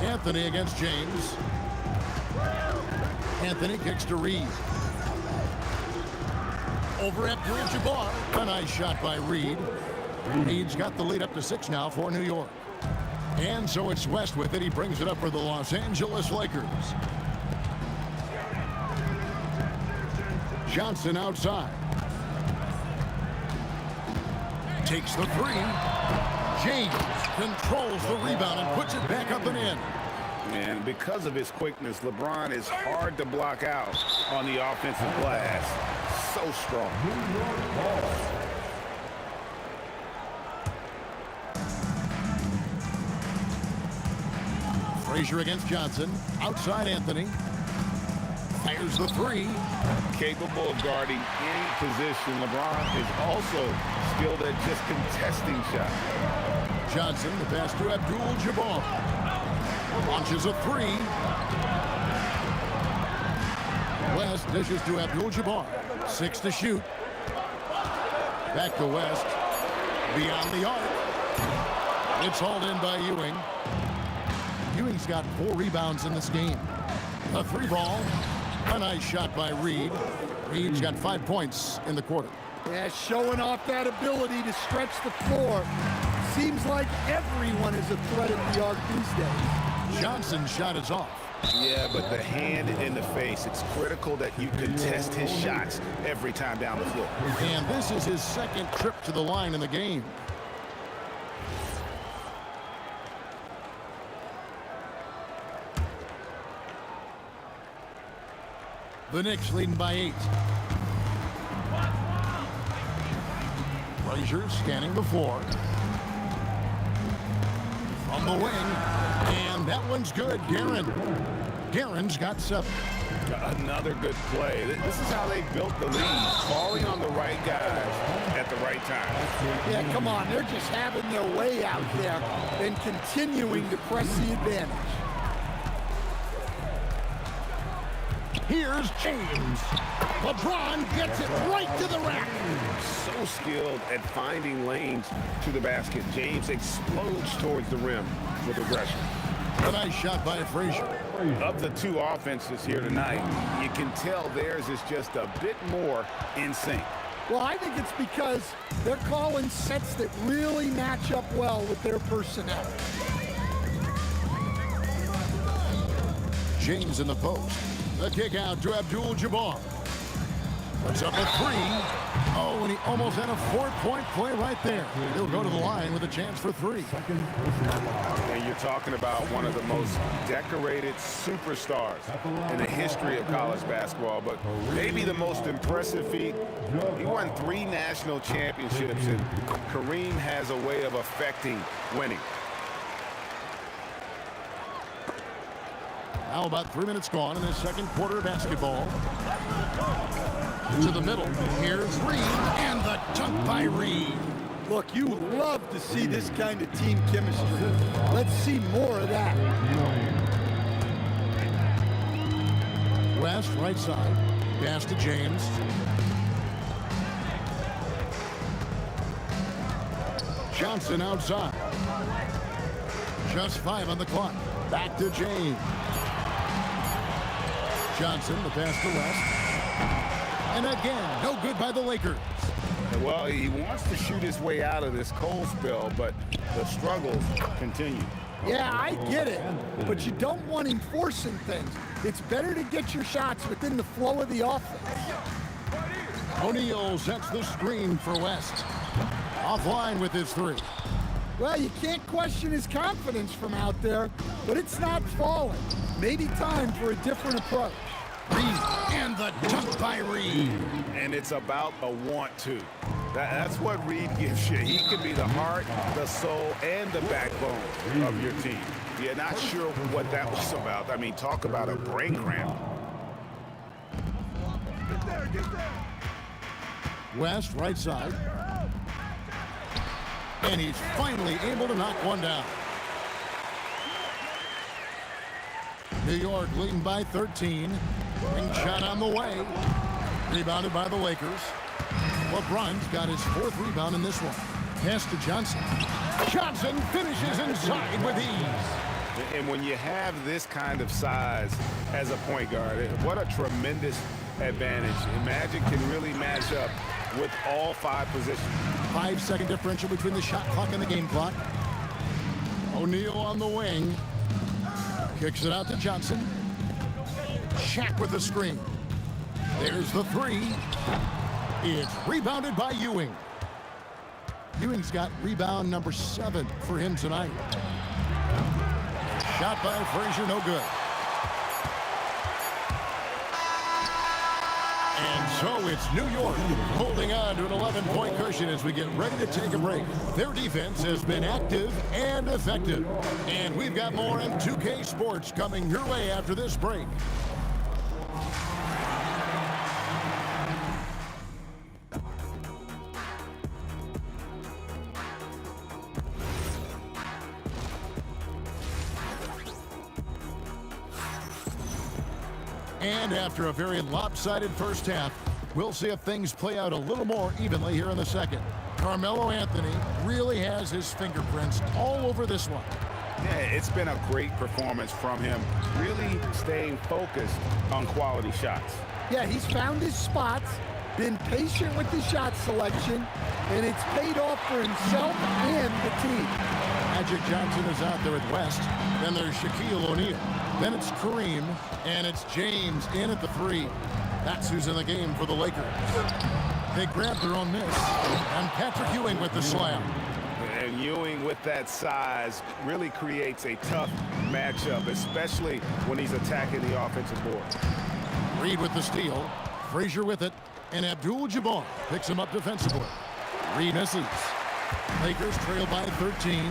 Anthony against James. Anthony kicks to Reed. Over Abdul-Jabbar. A nice shot by Reed. Reed's got the lead up to 6 now for New York. And so it's West with it. He brings it up for the Los Angeles Lakers. Johnson outside. Takes the 3. James controls the rebound and puts it back up and in. And because of his quickness, LeBron is hard to block out on the offensive glass. So strong. Frazier against Johnson. Outside Anthony. Fires the 3. Capable of guarding any position. LeBron is also skilled at just contesting shots. Johnson, the pass to Abdul-Jabbar. Launches a 3. West dishes to Abdul-Jabbar. 6 to shoot. Back to West. Beyond the arc. It's hauled in by Ewing. Ewing's got 4 rebounds in this game. A 3 ball. A nice shot by Reed. Reed's got 5 points in the quarter. Yeah, showing off that ability to stretch the floor. Seems like everyone is a threat at the arc these days. Johnson's shot is off. Yeah, but the hand in the face, it's critical that you contest his shots every time down the floor. And this is his 2nd trip to the line in the game. The Knicks leading by 8. Frazier scanning the floor. From the wing, and that one's good. Garen's got 7. Another good play. This is how they built the lead, falling on the right guys at the right time. Yeah, come on. They're just having their way out there and continuing to press the advantage. Here's James. LeBron gets it right to the rack. So skilled at finding lanes to the basket. James explodes towards the rim with aggression. A nice shot by Frazier. Of the two offenses here tonight, you can tell theirs is just a bit more in sync. Well, I think it's because they're calling sets that really match up well with their personnel. James in the post. The kick out to Abdul-Jabbar. Puts up a 3. Oh, and he almost had a 4-point play right there. He'll go to the line with a chance for 3. And you're talking about one of the most decorated superstars in the history of college basketball, but maybe the most impressive feat. He won 3 national championships, and Kareem has a way of affecting winning. Now about 3 minutes gone in the second quarter of basketball. To the middle. Here's Reed, and the dunk by Reed. Look, you love to see this kind of team chemistry. Let's see more of that. West, right side. Pass to James. Johnson outside. Just 5 on the clock. Back to James. Johnson, the pass to West. And again, no good by the Lakers. Well, he wants to shoot his way out of this cold spell, but the struggles continue. Yeah, I get it, but you don't want him forcing things. It's better to get your shots within the flow of the offense. O'Neal sets the screen for West. Offline with his 3. Well, you can't question his confidence from out there, but it's not falling. Maybe time for a different approach. Reed, and the dunk by Reed. And it's about a want to. That's what Reed gives you. He can be the heart, the soul, and the backbone of your team. You're not sure what that was about. I mean, talk about a brain cramp. Get there. West, right side. And he's finally able to knock one down. New York leading by 13. Ring shot on the way. Rebounded by the Lakers. LeBron's got his 4th rebound in this one. Pass to Johnson. Johnson finishes inside with ease. And when you have this kind of size as a point guard, what a tremendous advantage. Magic can really match up with all 5 positions. 5-second differential between the shot clock and the game clock. O'Neal on the wing. Kicks it out to Johnson. Shaq with the screen. There's the 3. It's rebounded by Ewing. Ewing's got rebound number 7 for him tonight. Shot by Frazier, no good. And so it's New York holding on to an 11-point cushion as we get ready to take a break. Their defense has been active and effective. And we've got more M2K Sports coming your way after this break. And after a very lopsided first half, we'll see if things play out a little more evenly here in the second. Carmelo Anthony really has his fingerprints all over this one. Yeah, it's been a great performance from him, really staying focused on quality shots. Yeah, he's found his spots, been patient with the shot selection, and it's paid off for himself and the team. Magic Johnson is out there at West. Then there's Shaquille O'Neal. Then it's Kareem, and it's James in at the 3. That's who's in the game for the Lakers. They grabbed their own miss, and Patrick Ewing with the slam. And Ewing with that size really creates a tough matchup, especially when he's attacking the offensive board. Reed with the steal, Frazier with it, and Abdul-Jabbar picks him up defensively. Reed misses. Lakers trail by 13.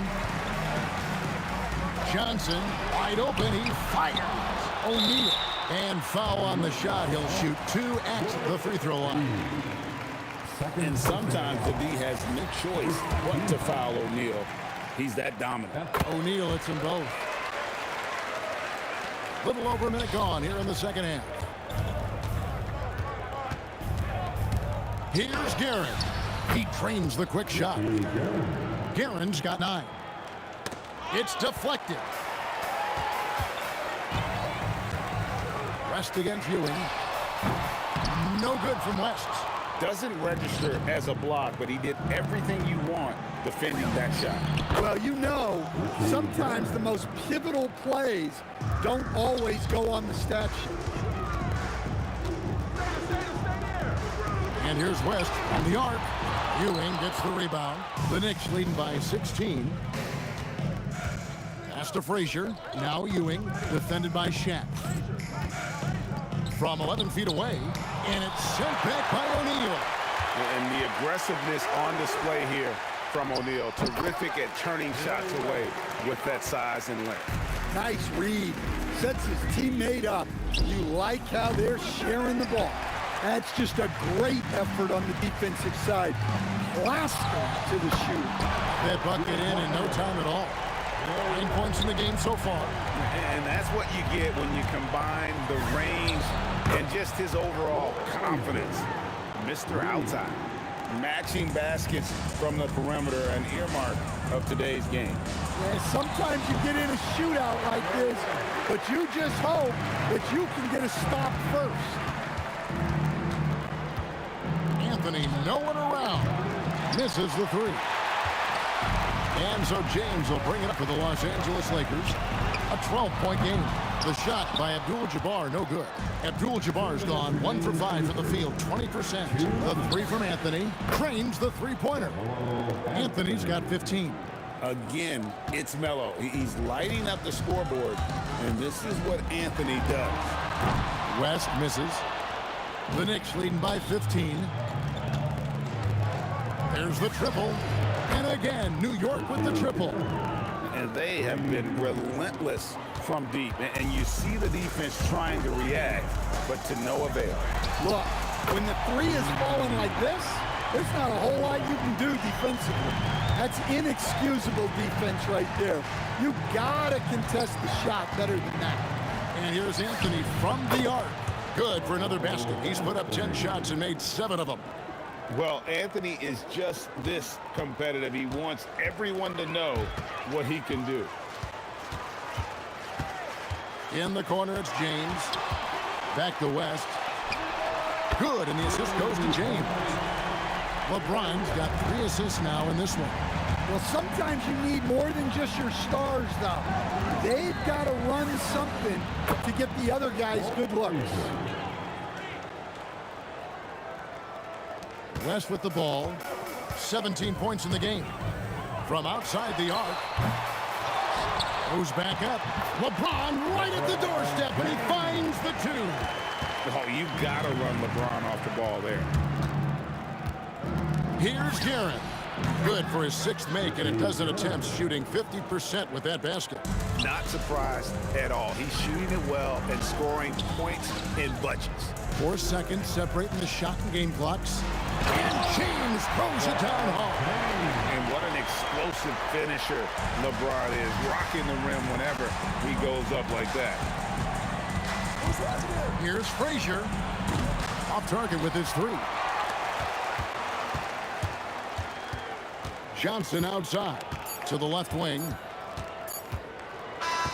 Johnson, wide open, he fires. O'Neal, and foul on the shot. He'll shoot 2 at the free throw line. And sometimes the D has no choice but to foul O'Neal. He's that dominant. O'Neal hits them both. Little over a minute gone here in the second half. Here's Guerin. He trains the quick shot. Guerin's got 9. It's deflected. Rest against Ewing. No good from West. Doesn't register as a block, but he did everything you want defending that shot. Well, you know, sometimes the most pivotal plays don't always go on the stat sheet. And here's West on the arc. Ewing gets the rebound. The Knicks leading by 16. Pass to Frazier. Now Ewing, defended by Shaq. From 11 feet away, and it's sent back by O'Neal. And the aggressiveness on display here from O'Neal. Terrific at turning shots away with that size and length. Nice read. Sets his teammate up. You like how they're sharing the ball. That's just a great effort on the defensive side. Plaster to the shoe. That bucket in no time at all. 9 points in the game so far. And that's what you get when you combine the range and just his overall confidence. Mr. Outside. Matching baskets from the perimeter, an earmark of today's game. Yeah, sometimes you get in a shootout like this, but you just hope that you can get a stop first. Anthony, no one around. Misses the 3. And so James will bring it up for the Los Angeles Lakers. A 12-point game. The shot by Abdul-Jabbar, no good. Abdul-Jabbar's gone 1 for 5 from the field, 20%. The 3 from Anthony. Cranes the three-pointer. Anthony's got 15. Again, it's Melo. He's lighting up the scoreboard, and this is what Anthony does. West misses. The Knicks leading by 15. There's the triple. And again, New York with the triple. And they have been relentless from deep. And you see the defense trying to react, but to no avail. Look, when the 3 is falling like this, there's not a whole lot you can do defensively. That's inexcusable defense right there. You gotta contest the shot better than that. And here's Anthony from the arc. Good for another basket. He's put up 10 shots and made 7 of them. Well, Anthony is just this competitive. He wants everyone to know what he can do. In the corner, it's James. Back to West. Good, and the assist goes to James. LeBron's got 3 assists now in this one. Well, sometimes you need more than just your stars, though. They've got to run something to get the other guys good looks. West with the ball. 17 points in the game. From outside the arc. Goes back up. LeBron right at the doorstep, and he finds the 2. Oh, you got to run LeBron off the ball there. Here's Guerin. Good for his 6th make, and a dozen attempts, shooting 50% with that basket. Not surprised at all. He's shooting it well and scoring points in bunches. 4 seconds separating the shot and game clocks. And James throws it down hard. And what an explosive finisher LeBron is, rocking the rim whenever he goes up like that. Here's Frazier. Off target with his 3. Johnson outside to the left wing.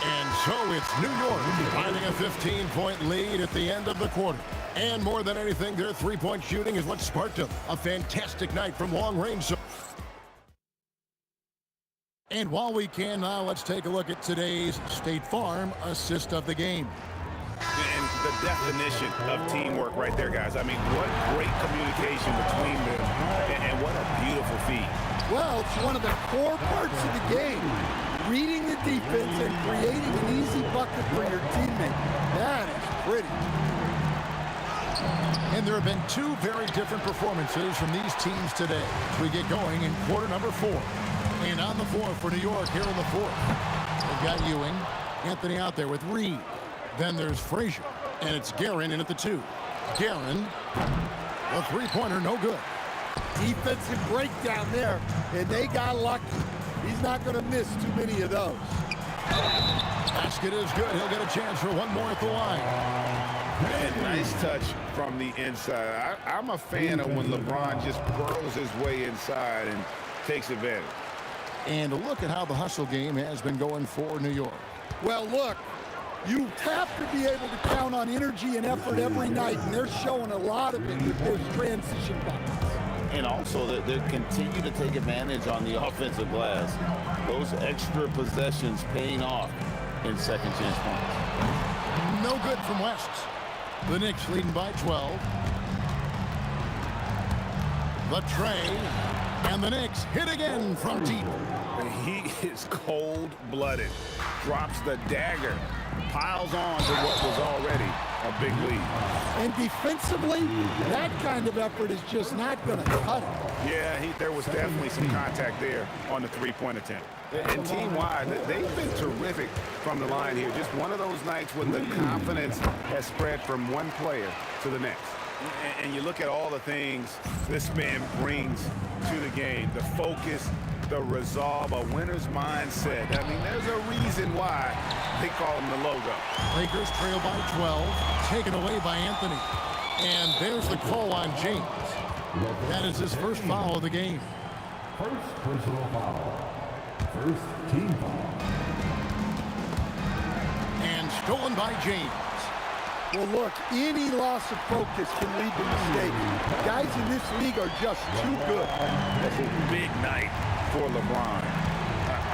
And so it's New York finding a 15-point lead at the end of the quarter. And more than anything, their 3-point shooting is what sparked them. A fantastic night from long range. And while we can now, let's take a look at today's State Farm assist of the game. And the definition of teamwork right there, guys. I mean, what great communication between them, and what a beautiful feat. Well, it's one of the core parts of the game. Reading the defense and creating an easy bucket for your teammate. That is pretty. And there have been two very different performances from these teams today as we get going in quarter number 4. And on the floor for New York here in the 4th. They've got Ewing, Anthony out there with Reed. Then there's Frazier, and it's Guerin in at the 2. Guerin, the three-pointer, no good. Defensive breakdown there, and they got lucky. He's not going to miss too many of those. Basket is good. He'll get a chance for one more at the line. And nice touch from the inside. I'm a fan of when LeBron just burrows his way inside and takes advantage. And a look at how the hustle game has been going for New York. Well, look, you have to be able to count on energy and effort every night, and they're showing a lot of it with those transition buckets. And also that they continue to take advantage on the offensive glass. Those extra possessions paying off in second chance points. No good from West. The Knicks leading by 12. The tray, and the Knicks hit again from deep. He is cold-blooded. Drops the dagger. Piles on to what was already a big lead. And defensively, that kind of effort is just not going to cut it. Yeah, there was definitely some contact there on the three-point attempt. And team-wide, they've been terrific from the line here. Just one of those nights when the confidence has spread from one player to the next. And you look at all the things this man brings to the game, the focus, the resolve, a winner's mindset. I mean, there's a reason why they call him the logo. Lakers trail by 12, taken away by Anthony. And there's the call on James. That is his first foul of the game. First personal foul. First team foul. And stolen by James. Well, look, any loss of focus can lead to mistakes. Guys in this league are just too good. That's a big night for LeBron.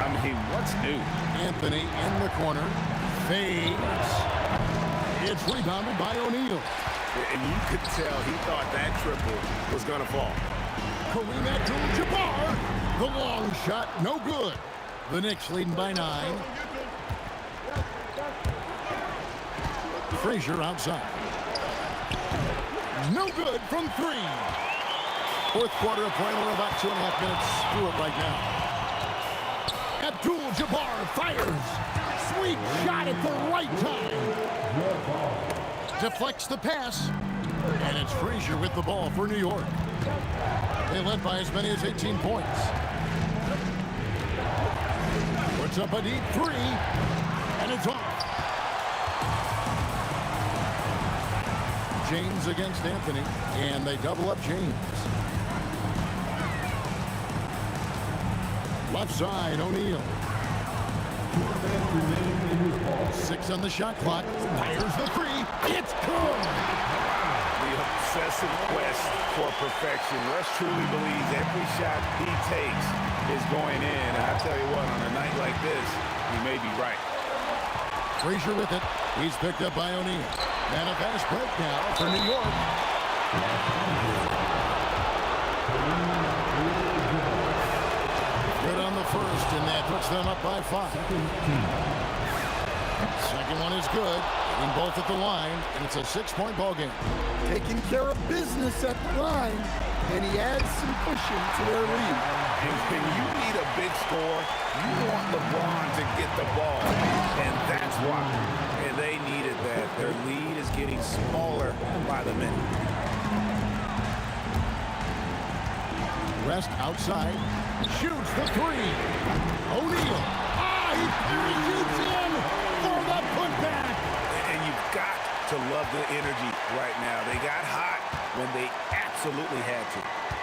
I mean, what's new? Anthony in the corner. Fades. It's rebounded by O'Neal. And you could tell he thought that triple was going to fall. Kareem Abdul-Jabbar. The long shot, no good. The Knicks leading by 9. Frazier outside. No good from 3. Fourth quarter of play. We're about 2.5 minutes through it right now. Abdul-Jabbar fires. Sweet shot at the right time. Deflects the pass. And it's Frazier with the ball for New York. They led by as many as 18 points. Puts up a deep 3. And it's off. James against Anthony, and they double up James. Left side, O'Neal. 6 on the shot clock. Fires the 3. It's good. The obsessive quest for perfection. Russ truly believes every shot he takes is going in. And I tell you what, on a night like this, he may be right. Frazier with it. He's picked up by O'Neal. And a fast break now for New York. Good on the first, and that puts them up by 5. Second one is good. In both at the line, and it's a 6-point ball game. Taking care of business at the line, and he adds some cushion to their lead. And when you need a big score, you want LeBron to get the ball, and that's why. And they needed that. Their lead is getting smaller by the minute. West outside, shoots the 3. O'Neal, he shoots in for the putback. And you've got to love the energy right now. They got hot when they absolutely had to.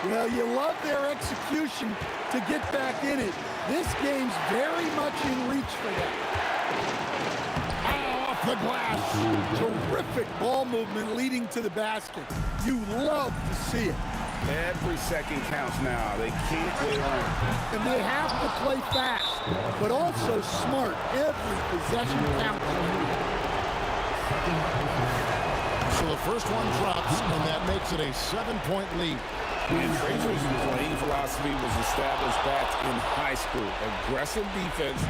Well, you love their execution to get back in it. This game's very much in reach for them. Off the glass. Terrific ball movement leading to the basket. You love to see it. Every second counts now. They can't wait on. And they have to play fast, but also smart. Every possession counts. So the first one drops, and that makes it a 7-point lead. And Frazier's playing philosophy was established back in high school. Aggressive defense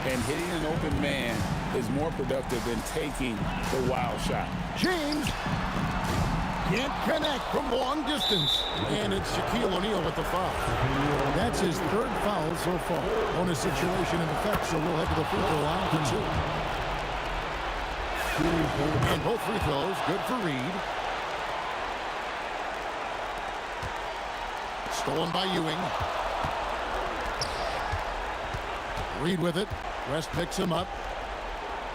and hitting an open man is more productive than taking the wild shot. James Can't connect from long distance. And it's Shaquille O'Neal with the foul. That's his third foul so far. Bonus situation in effect, so we'll head to the free throw line for 2. And both free throws, good for Reed. Stolen by Ewing. Reed with it. West picks him up.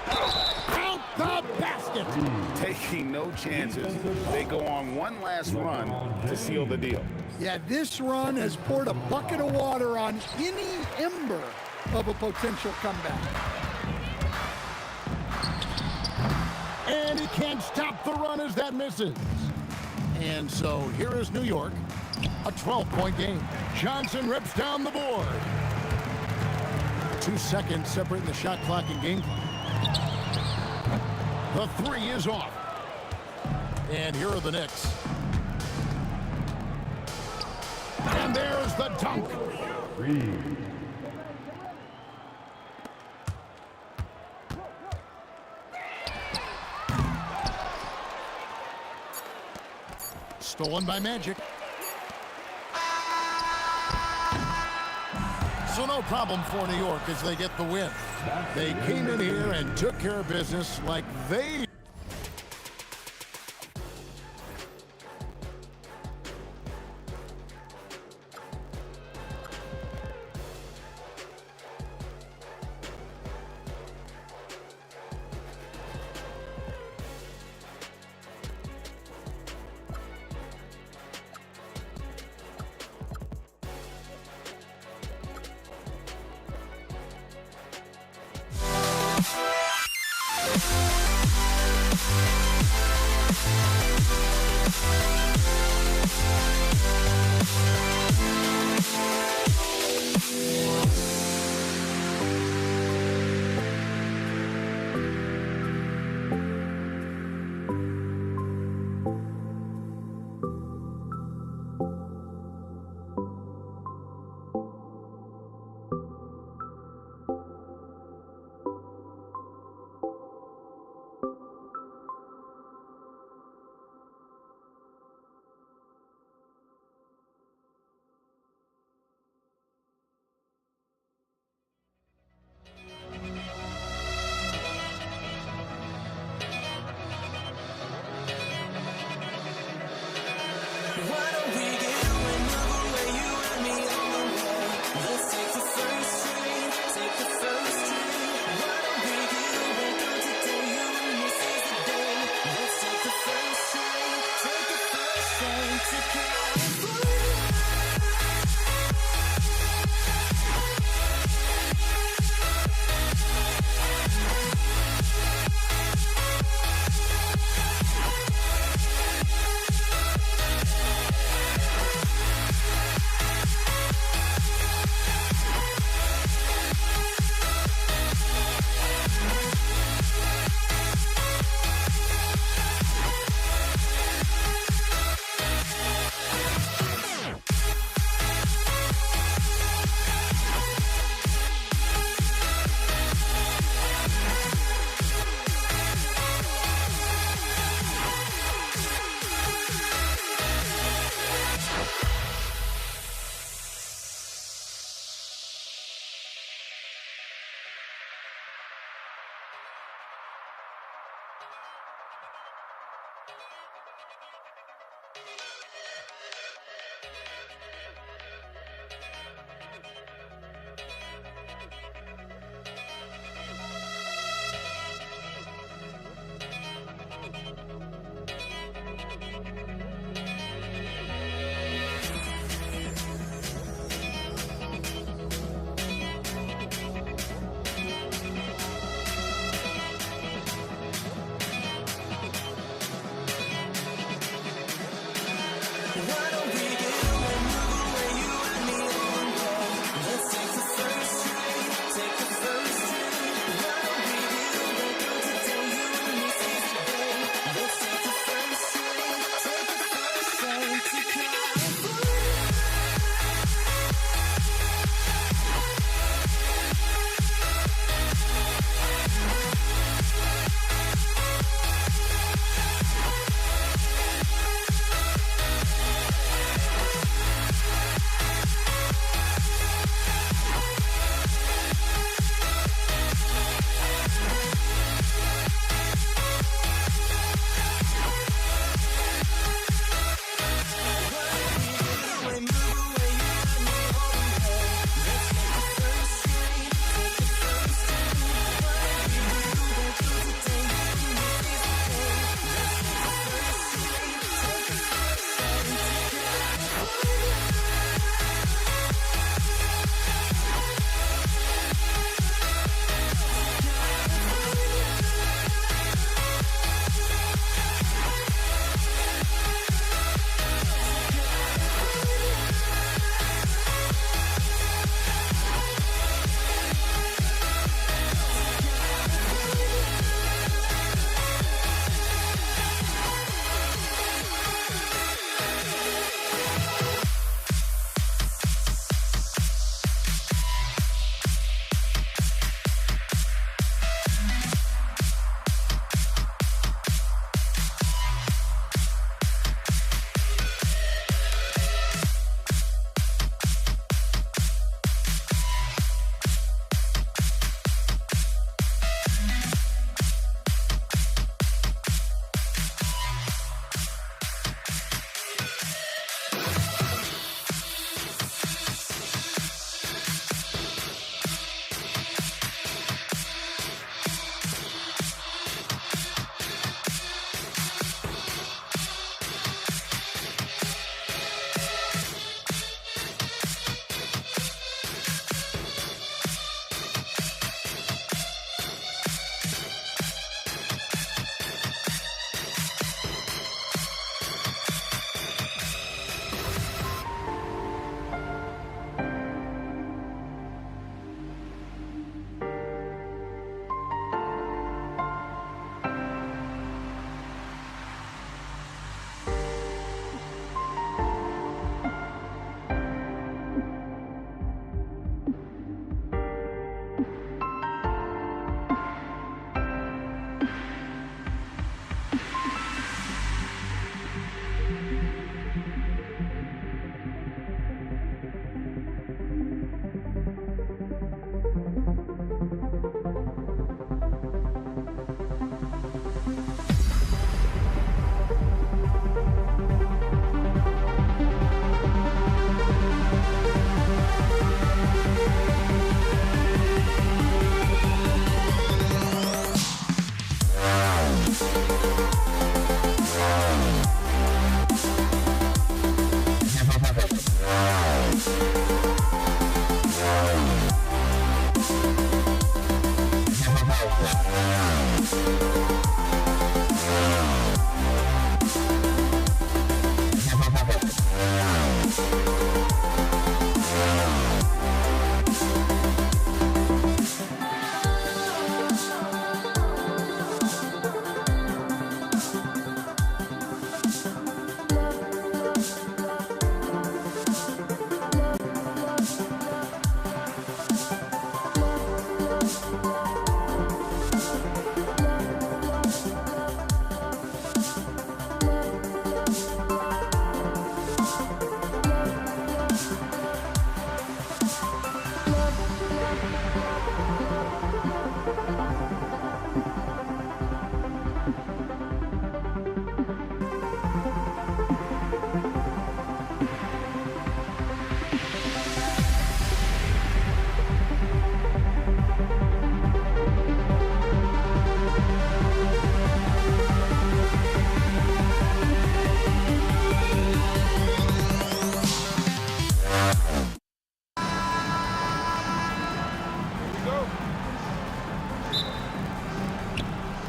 Out the basket. Taking no chances. They go on one last run to seal the deal. Yeah, this run has poured a bucket of water on any ember of a potential comeback. And he can't stop the run as that misses. And so here is New York. A 12-point game. Johnson rips down the board. 2 seconds separating the shot clock and game clock. The three is off. And here are the Knicks. And there's the dunk. Stolen by Magic. So no problem for New York as they get the win. They came in here and took care of business like they...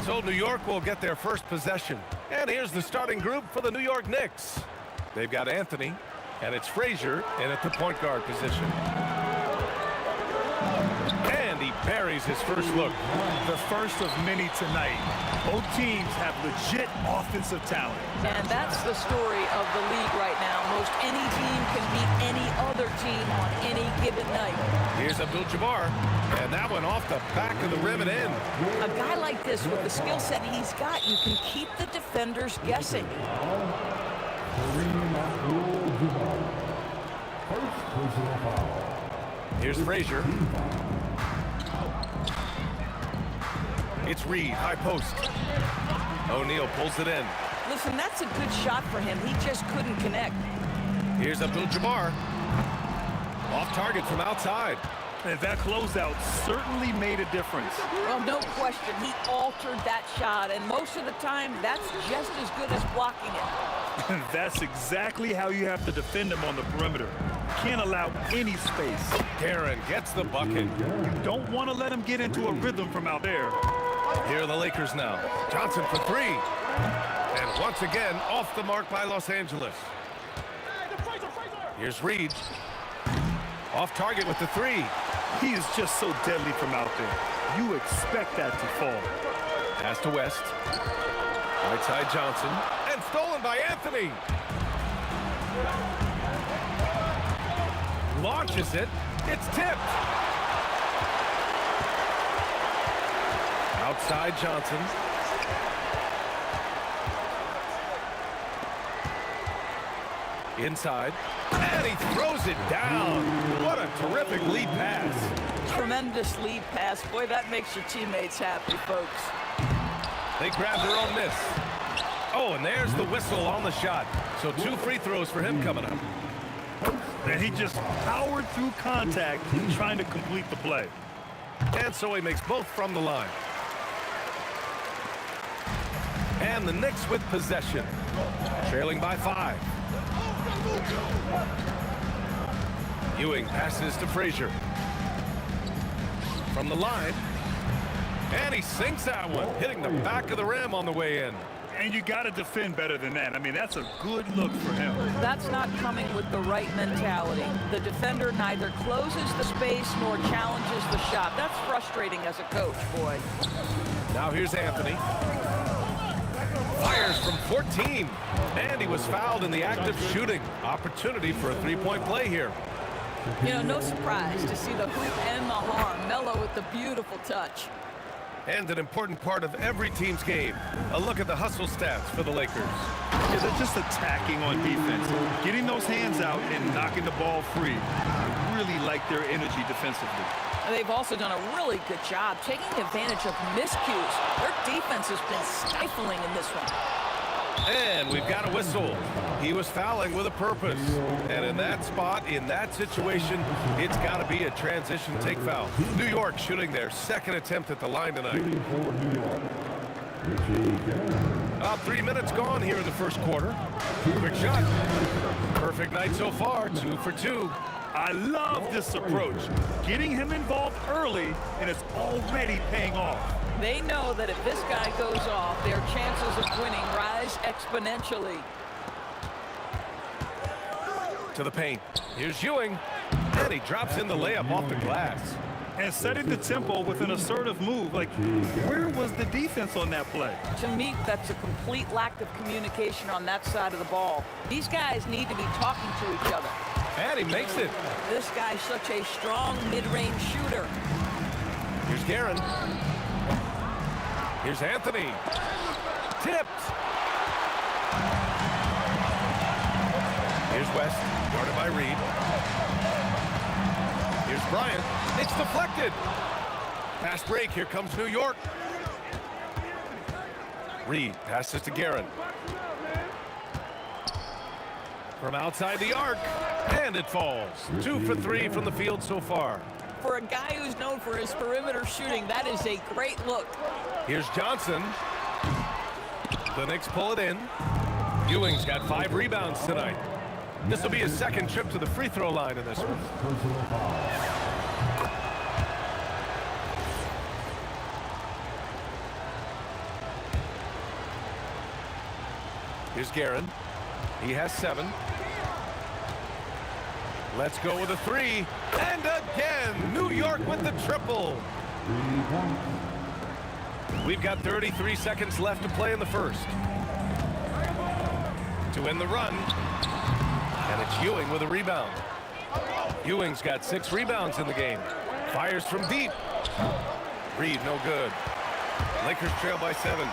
So New York will get their first possession. And here's the starting group for the New York Knicks. They've got Anthony, and it's Frazier in at the point guard position. And he buries his first look. The first of many tonight. Both teams have legit offensive talent. And that's the story of the league right now. Most any team can beat any other team on any given night. Here's Abdul-Jabbar, and that one off the back of the rim and in. A guy like this with the skill set he's got, you can keep the defenders guessing. Here's Frazier. It's Reed, high post. O'Neal pulls it in. Listen, that's a good shot for him. He just couldn't connect. Here's Abdul-Jabbar. Off target from outside. And that closeout certainly made a difference. Well, no question. He altered that shot, and most of the time, that's just as good as blocking it. That's exactly how you have to defend him on the perimeter. Can't allow any space. Karen gets the bucket. You don't want to let him get into a rhythm from out there. Here are the Lakers now. Johnson for three. And once again, off the mark by Los Angeles. Here's Reed. Off target with the three. He is just so deadly from out there. You expect that to fall. Pass to West. Right side Johnson. And stolen by Anthony. Launches it. It's tipped. Outside Johnson. Inside. And he throws it down. What a terrific lead pass. Tremendous lead pass. Boy, that makes your teammates happy, folks. They grab their own miss. Oh, and there's the whistle on the shot. So 2 free throws for him coming up. And he just powered through contact trying to complete the play. And so he makes both from the line. And the Knicks with possession. Trailing by 5. Ewing passes to Frazier. From the line. And he sinks that one, hitting the back of the rim on the way in. And you got to defend better than that. I mean, that's a good look for him. That's not coming with the right mentality. The defender neither closes the space nor challenges the shot. That's frustrating as a coach, boy. Now here's Anthony. Fires from 14. And he was fouled in the act of shooting. Opportunity for a three-point play here. You know, no surprise to see the hoop and the harm. Melo with the beautiful touch. And an important part of every team's game. A look at the hustle stats for the Lakers. Yeah, they're just attacking on defense. Getting those hands out and knocking the ball free. I really like their energy defensively. And they've also done a really good job taking advantage of miscues. Their defense has been stifling in this one. And we've got a whistle. He was fouling with a purpose. And in that spot, in that situation, it's got to be a transition take foul. New York shooting their second attempt at the line tonight. About 3 minutes gone here in the first quarter. Quick shot. Perfect night so far, 2 for 2. I love this approach. Getting him involved early, and it's already paying off. They know that if this guy goes off, their chances of winning rise exponentially. To the paint. Here's Ewing. And he drops in the layup off the glass. And setting the tempo with an assertive move. Like, where was the defense on that play? To me, that's a complete lack of communication on that side of the ball. These guys need to be talking to each other. And he makes it. This guy's such a strong mid-range shooter. Here's Guerin. Here's Anthony. Tipped. Here's West, guarded by Reed. Here's Here's Bryant. It's deflected. Fast break. Here comes New York. Reed passes to Guerin. From outside the arc, and it falls. 2 for 3 from the field so far. For a guy who's known for his perimeter shooting, that is a great look. Here's Johnson. The Knicks pull it in. Ewing's got 5 rebounds tonight. This will be his second trip to the free throw line in this one. Here's Guerin. He has 7. Let's go with a 3. And again, New York with the triple. We've got 33 seconds left to play in the first. To end the run. And it's Ewing with a rebound. Ewing's got 6 rebounds in the game. Fires from deep. Reed, no good. Lakers trail by 7.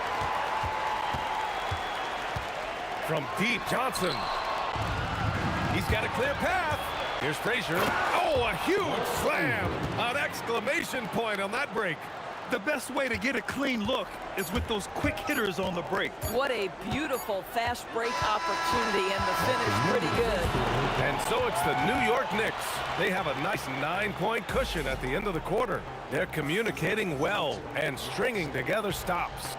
From deep, Johnson. He's got a clear path. Here's Frazier. Oh, a huge slam. An exclamation point on that break. The best way to get a clean look is with those quick hitters on the break. What a beautiful fast break opportunity, and the finish pretty good. And so it's the New York Knicks. They have a nice 9-point cushion at the end of the quarter. They're communicating well and stringing together stops.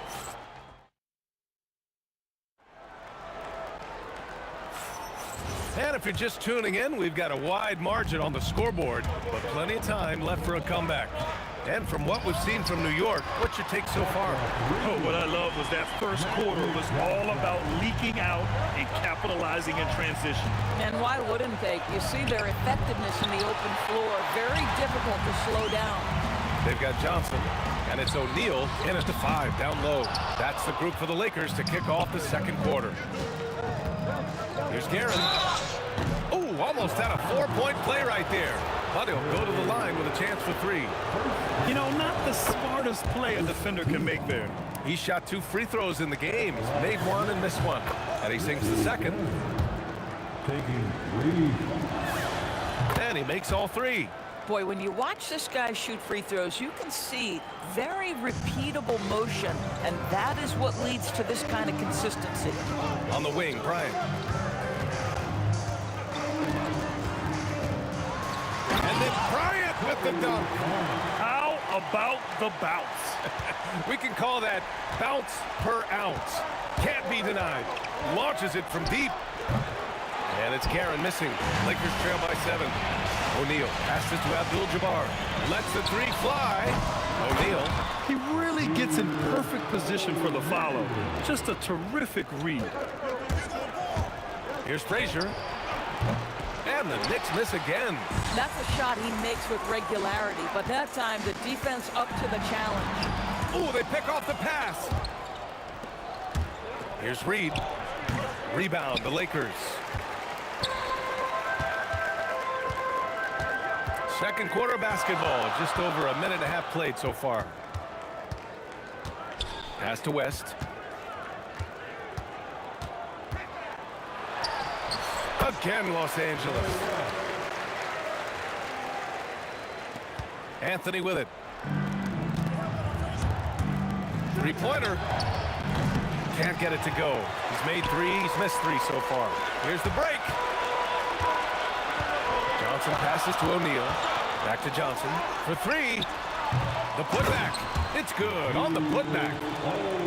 And if you're just tuning in, we've got a wide margin on the scoreboard, but plenty of time left for a comeback. And from what we've seen from New York, what's your take so far? Oh, what I love was that first quarter was all about leaking out and capitalizing in transition. And why wouldn't they? You see their effectiveness in the open floor. Very difficult to slow down. They've got Johnson, and it's O'Neal in at the 5 down low. That's the group for the Lakers to kick off the second quarter. Here's Guerin. Oh, almost had a 4-point play right there. But he'll go to the line with a chance for 3. You know, not the smartest play a defender can make there. He shot 2 free throws in the game. He's made 1 and missed 1. And he sinks the second. And he makes all 3. Boy, when you watch this guy shoot free throws, you can see very repeatable motion, and that is what leads to this kind of consistency. On the wing, Bryant. And then Bryant with the dunk. How about the bounce? We can call that bounce per ounce. Can't be denied. Launches it from deep. And it's Guerin missing. Lakers trail by 7. O'Neal passes to Abdul-Jabbar. Lets the 3 fly. O'Neal. He really gets in perfect position for the follow. Just a terrific read. Here's Frazier. And the Knicks miss again. That's a shot he makes with regularity, but that time the defense up to the challenge. Oh, they pick off the pass. Here's Reed. Rebound, the Lakers. Second quarter basketball, just over a minute and a half played so far. Pass to West. Again, Los Angeles. Anthony with it. 3-pointer. Can't get it to go. He's made 3, he's missed 3 so far. Here's the break. Johnson passes to O'Neal. Back to Johnson for 3. The putback. It's good on the putback.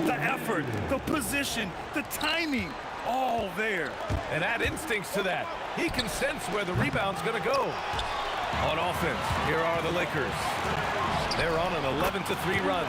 The effort, the position, the timing, all there. And add instincts to that. He can sense where the rebound's going to go. On offense, here are the Lakers. They're on an 11-3 run.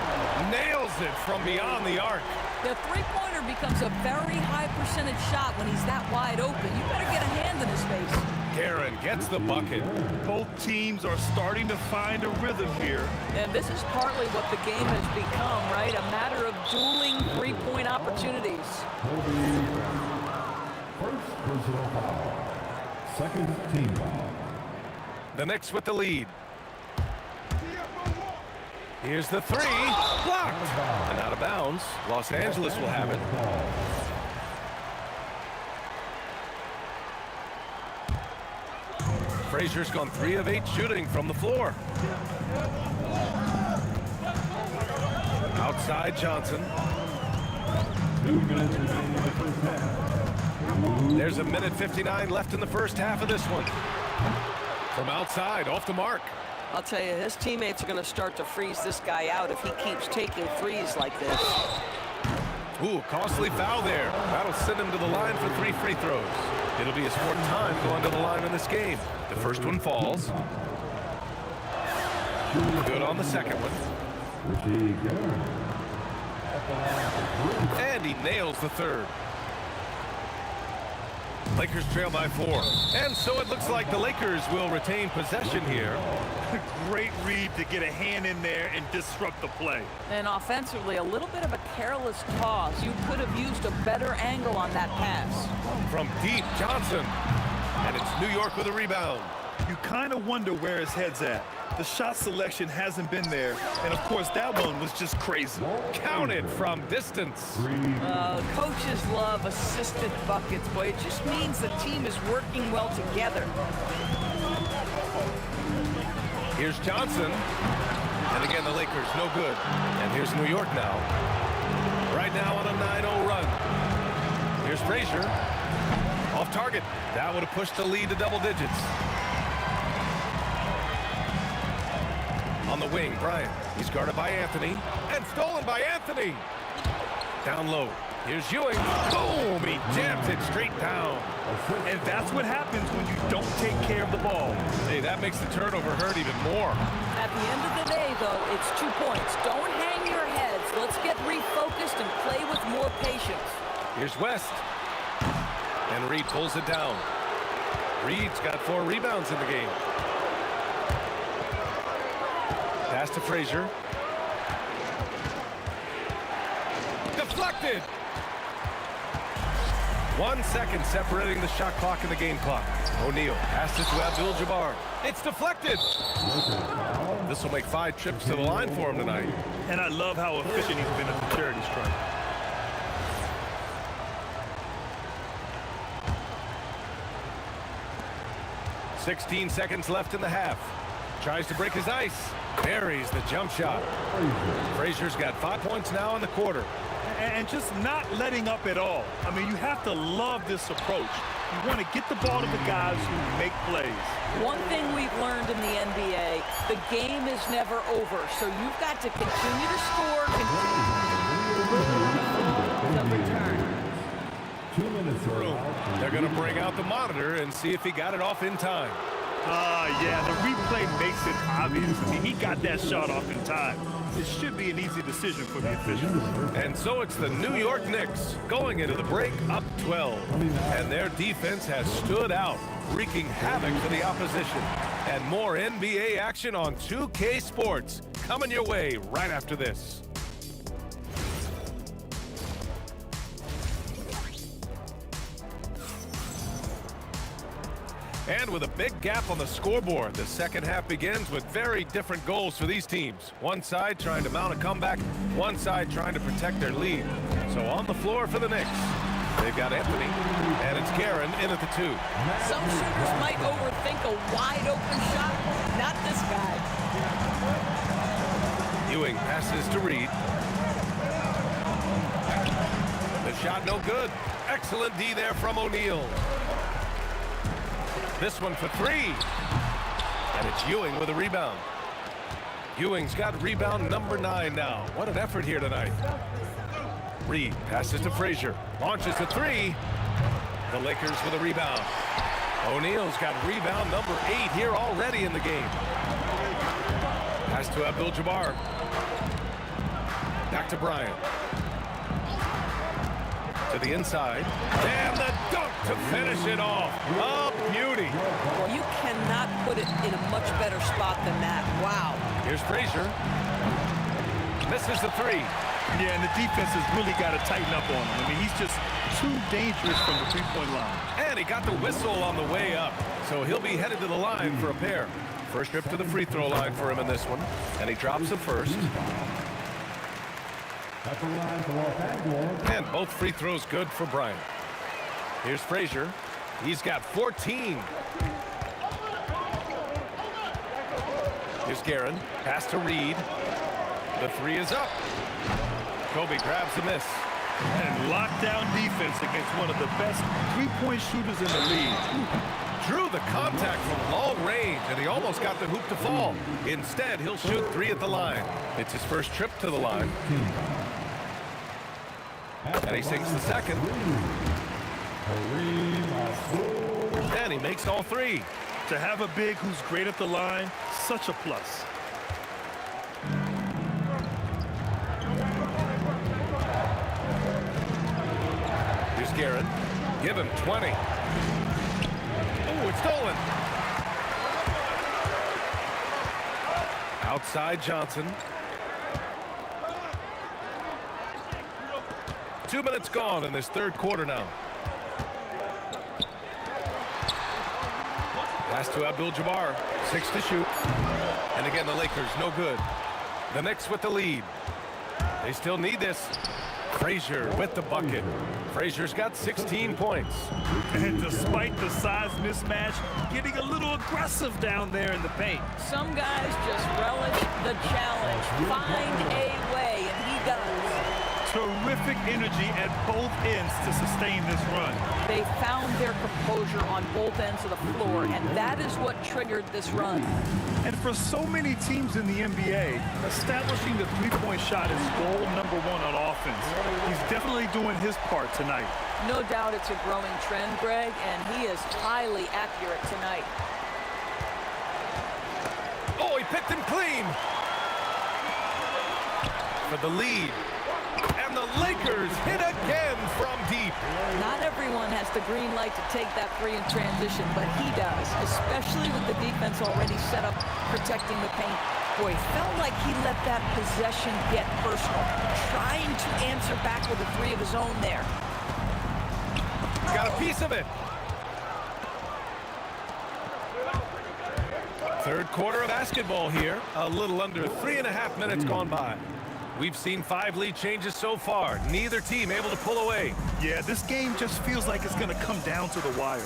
Nails it from beyond the arc. The 3-pointer becomes a very high percentage shot when he's that wide open. You better get a hand in his face. Guerin gets the bucket. Both teams are starting to find a rhythm here. And this is partly what the game has become, right? A matter of dueling 3-point opportunities. First personal foul. Second team foul. The Knicks with the lead. Here's the 3. Blocked. And out of bounds. Los Angeles will have it. Frazier's gone 3 of 8 shooting from the floor. Outside Johnson. 2 minutes remaining in the first half. There's a minute 59 left in the first half of this one. From outside, off the mark. I'll tell you, his teammates are going to start to freeze this guy out if he keeps taking threes like this. Ooh, costly foul there. That'll send him to the line for 3 free throws. It'll be his 4th time going to the line in this game. The first one falls. Good on the second one. And he nails the third. Lakers trail by 4. And so it looks like the Lakers will retain possession here. Great read to get a hand in there and disrupt the play. And offensively, a little bit of a careless toss. You could have used a better angle on that pass. From deep, Johnson. And it's New York with a rebound. You kind of wonder where his head's at. The shot selection hasn't been there. And, of course, that one was just crazy. Counted from distance. Coaches love assisted buckets, boy. It just means the team is working well together. Here's Johnson. And again, the Lakers, no good. And here's New York now. Right now on a 9-0 run. Here's Frazier. Off target. That would have pushed the lead to double digits. On the wing, Bryant. He's guarded by Anthony. And stolen by Anthony. Down low. Here's Ewing. Boom! He jams it straight down. And that's what happens when you don't take care of the ball. Hey, that makes the turnover hurt even more. At the end of the day, though, it's 2 points. Don't hang your heads. Let's get refocused and play with more patience. Here's West. And Reed pulls it down. Reed's got 4 rebounds in the game. Pass to Frazier. Deflected. 1 second separating the shot clock and the game clock. O'Neal passes to Abdul-Jabbar. It's deflected. This will make 5 trips to the line for him tonight. And I love how efficient he's been at the charity stripe. .16 seconds left in the half. Tries to break his ice. Buries the jump shot. Frazier's got 5 points now in the quarter. And just not letting up at all. I mean, you have to love this approach. You want to get the ball to the guys who make plays. One thing we've learned in the NBA, the game is never over. So you've got to continue to score. Return. 2 minutes through. They're going to bring out the monitor and see if he got it off in time. Yeah, the replay makes it obvious. I mean, he got that shot off in time. It should be an easy decision for the officials. And so it's the New York Knicks going into the break up 12. And their defense has stood out, wreaking havoc for the opposition. And more NBA action on 2K Sports coming your way right after this. And with a big gap on the scoreboard, the second half begins with very different goals for these teams. One side trying to mount a comeback, one side trying to protect their lead. So on the floor for the Knicks, they've got Anthony, and it's Guerin in at the 2. Some shooters might overthink a wide open shot. Not this guy. Ewing passes to Reed. The shot no good. Excellent D there from O'Neal. This one for 3. And it's Ewing with a rebound. Ewing's got rebound number 9 now. What an effort here tonight. Reed passes to Frazier. Launches to 3. The Lakers with a rebound. O'Neal's got rebound number 8 here already in the game. Pass to Abdul-Jabbar. Back to Bryant. To the inside. And the dunk to finish it off. A beauty. Well, you cannot put it in a much better spot than that. Wow. Here's Frazier. Misses the 3. Yeah, and the defense has really got to tighten up on him. I mean, he's just too dangerous from the three-point line. And he got the whistle on the way up. So he'll be headed to the line for a pair. First trip to the free throw line for him in this one. And he drops the first. And both free throws good for Bryant. Here's Frazier. He's got 14. Here's Guerin. Pass to Reed. The three is up. Kobe grabs the miss. And lockdown defense against one of the best three-point shooters in the league. Drew the contact from long range, and he almost got the hoop to fall. Instead, he'll shoot three at the line. It's his first trip to the line. And he sinks the second. And he makes all three. To have a big who's great at the line, such a plus. Here's Guerin. Give him 20. Oh, it's stolen. Outside Johnson. 2 minutes gone in this third quarter now. Pass to Abdul-Jabbar. 6 to shoot. And again, the Lakers, no good. The Knicks with the lead. They still need this. Frazier with the bucket. Frazier's got 16 points. And despite the size mismatch, getting a little aggressive down there in the paint. Some guys just relish the challenge. Find a way, and he does. Terrific energy at both ends to sustain this run. They found their composure on both ends of the floor, and that is what triggered this run. And for so many teams in the NBA, establishing the three-point shot is goal number one on offense. He's definitely doing his part tonight. No doubt it's a growing trend, Greg, and he is highly accurate tonight. Oh, he picked him clean. For the lead. And the Lakers hit again from deep. Not everyone has the green light to take that three in transition, but he does, especially with the defense already set up protecting the paint. Boy, felt like he let that possession get personal, trying to answer back with a three of his own there. Got a piece of it. Third quarter of basketball here. A little under 3.5 minutes gone by. We've seen 5 lead changes so far. Neither team able to pull away. Yeah, this game just feels like it's going to come down to the wire.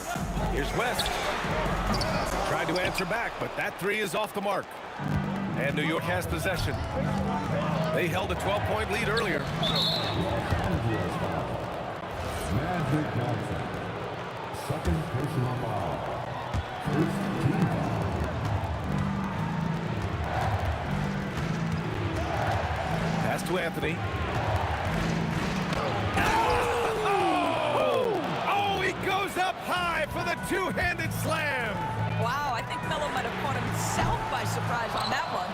Here's West. Tried to answer back, but that three is off the mark. And New York has possession. They held a 12-point lead earlier. Magic Johnson. Second personal foul. First team foul. Pass to Anthony. Oh, he goes up high for the two-handed slam. Wow, I think Melo might have caught himself by surprise on that one.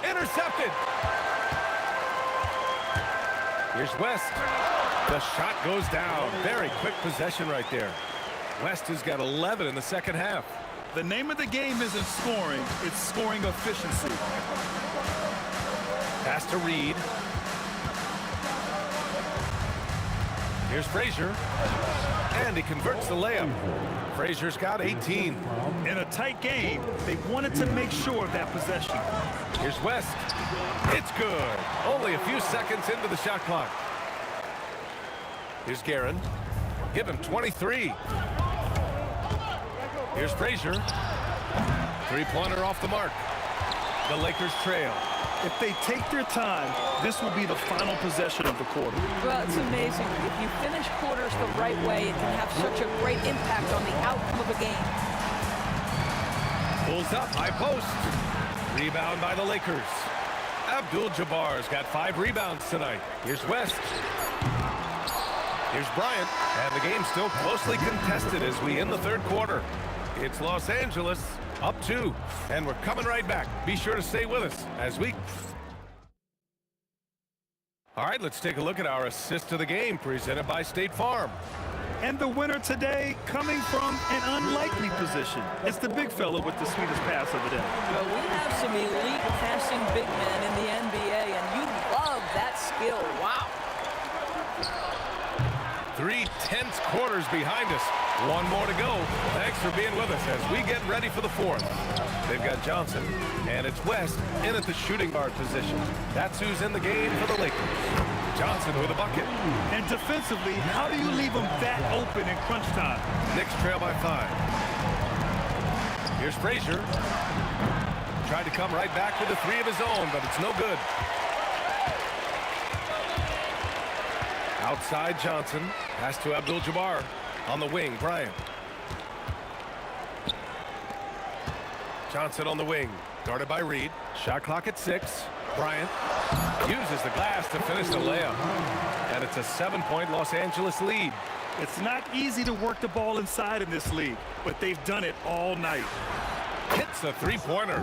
Intercepted. Here's West. The shot goes down. Very quick possession right there. West has got 11 in the second half. The name of the game isn't scoring, it's scoring efficiency. Pass to Reed. Here's Frazier. And he converts the layup. Frazier's got 18. In a tight game, they wanted to make sure of that possession. Here's West. It's good. Only a few seconds into the shot clock. Here's Guerin. Give him 23. Here's Frazier. Three-pointer off the mark. The Lakers trail. If they take their time, this will be the final possession of the quarter. Well, it's amazing. If you finish quarters the right way, it can have such a great impact on the outcome of a game. Pulls up, high post. Rebound by the Lakers. Abdul-Jabbar's got 5 rebounds tonight. Here's West. Here's Bryant. And the game's still closely contested as we end the third quarter. It's Los Angeles up 2. And we're coming right back. Be sure to stay with us as we... All right, let's take a look at our assist to the game presented by State Farm. And the winner today coming from an unlikely position. It's the big fella with the sweetest pass of the day. Well, we have some elite passing big men in the NBA, and you love that skill. Wow. 3 tense quarters behind us. One more to go. Thanks for being with us as we get ready for the fourth. They've got Johnson, and it's West in at the shooting guard position. That's who's in the game for the Lakers. Johnson with a bucket. And defensively, how do you leave them that open in crunch time? Knicks trail by 5. Here's Frazier. Tried to come right back with a three of his own, but it's no good. Outside Johnson. Pass to Abdul-Jabbar. On the wing, Bryant. Johnson on the wing. Guarded by Reed. Shot clock at 6. Bryant uses the glass to finish the layup. And it's a 7-point Los Angeles lead. It's not easy to work the ball inside in this league, but they've done it all night. Hits a three-pointer.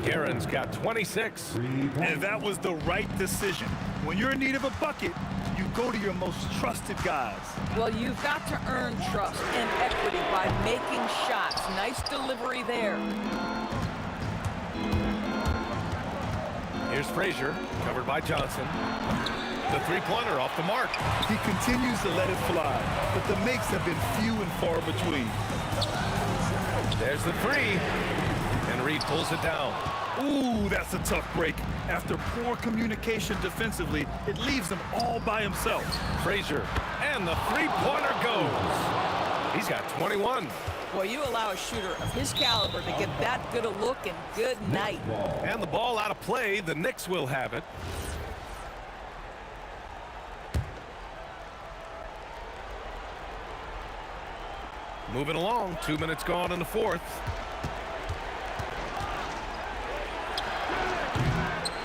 Guerin's got 26. And that was the right decision. When you're in need of a bucket, you go to your most trusted guys. Well, you've got to earn trust and equity by making shots. Nice delivery there. Here's Frazier, covered by Johnson. The three-pointer off the mark. He continues to let it fly, but the makes have been few and far between. There's the three, and Reed pulls it down. Ooh, that's a tough break. After poor communication defensively, it leaves him all by himself. Frazier, and the three-pointer goes. He's got 21. Well, you allow a shooter of his caliber to get that good a look, and good night. And the ball out of play. The Knicks will have it. Moving along. 2 minutes gone in the fourth.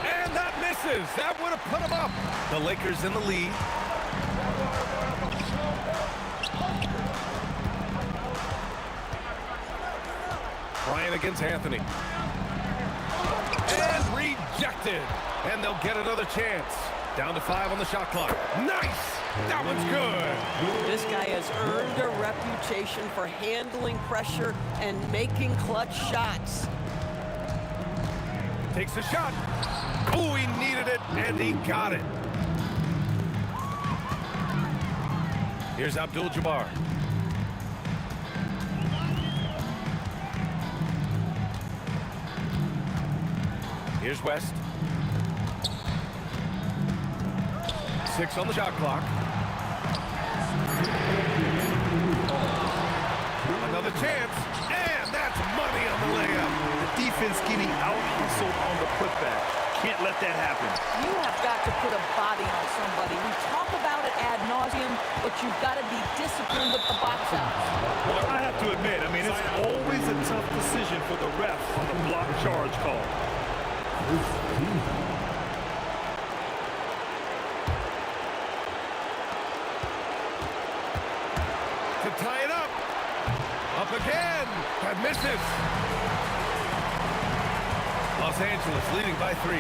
And that misses. That would have put him up. The Lakers in the lead. Bryant against Anthony. And rejected. And they'll get another chance. Down to 5 on the shot clock. Nice! That one's good. This guy has earned a reputation for handling pressure and making clutch shots. Takes a shot. Oh, he needed it, and he got it. Here's Abdul-Jabbar. Here's West. 6 on the shot clock. Another chance, and that's money on the layup. The defense getting out-hustled on the putback. Can't let that happen. You have got to put a body on somebody. We talk about it ad nauseum, but you've got to be disciplined with the box outs. Well, I have to admit, it's always a tough decision for the ref on the block charge call. To tie it up. Up again. That misses. Los Angeles leading by 3.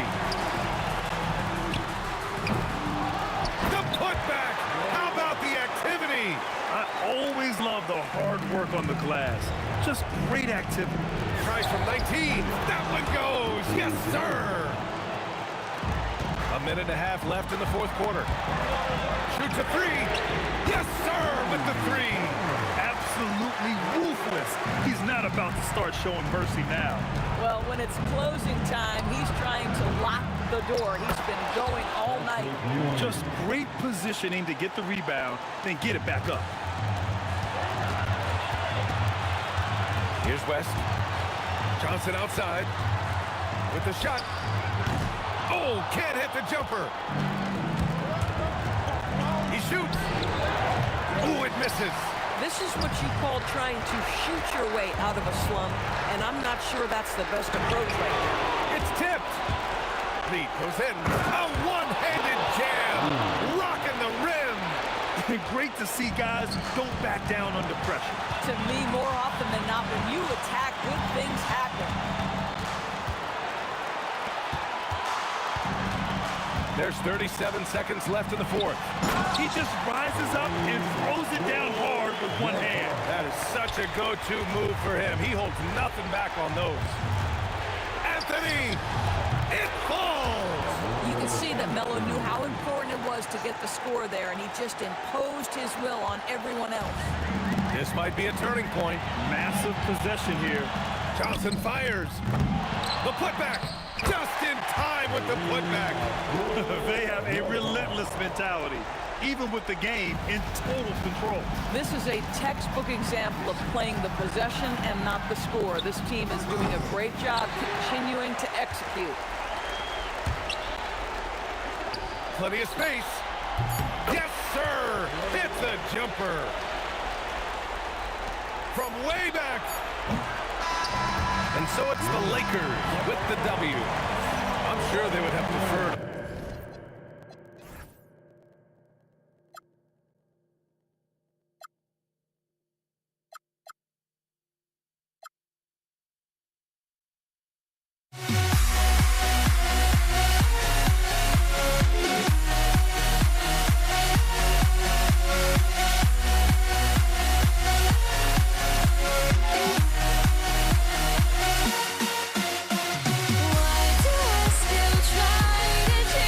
The putback. How about the activity? I always love the hard work on the glass. Just great activity. Tries from 19. That one goes. Yes, sir. A minute and a half left in the fourth quarter. Shoots a 3. Yes, sir, with the 3. Absolutely ruthless. He's not about to start showing mercy now. Well, when it's closing time, he's trying to lock the door. He's been going all night. Just great positioning to get the rebound, then get it back up. Here's West. Johnson outside with the shot. Oh, can't hit the jumper. He shoots. Oh, it misses. This is what you call trying to shoot your way out of a slump, and I'm not sure that's the best approach right now. It's tipped. Reed goes in. A one-handed jam. Rocking the rim. Great to see guys don't back down under pressure. To me, more often than not, when you attack, good things happen. There's 37 seconds left in the fourth. He just rises up and throws it down hard with one hand. That is such a go-to move for him. He holds nothing back on those. Anthony! It falls! You can see that Melo knew how important it was to get the score there, and he just imposed his will on everyone else. This might be a turning point. Massive possession here. Johnson fires. The putback. Just in time with the putback. They have a relentless mentality, even with the game in total control. This is a textbook example of playing the possession and not the score. This team is doing a great job continuing to execute. Plenty of space. Yes, sir. It's a jumper. From way back. And so it's the Lakers with the W. I'm sure they would have preferred. Why do I still try to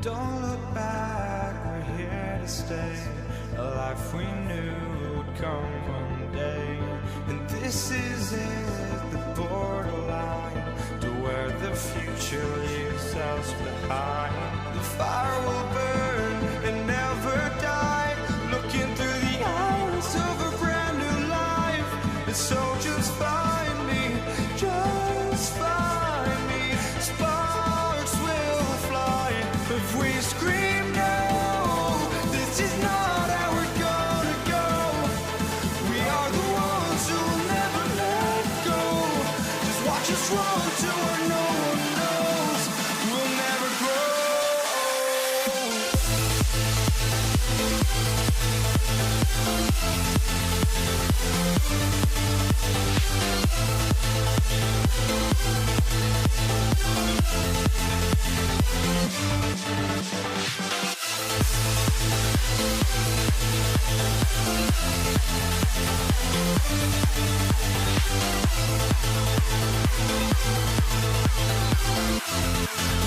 Don't look back, we're here to stay. A life we knew would come one day. And this is it, the borderline to where the future leaves us behind. The fire will burn and never die, looking through the eyes of a brand new life. And so just find me, just find me. Sparks will fly if we scream no. This is not how we're gonna go. We are the ones who will never let go. Just watch us run to where no one knows. We'll never grow.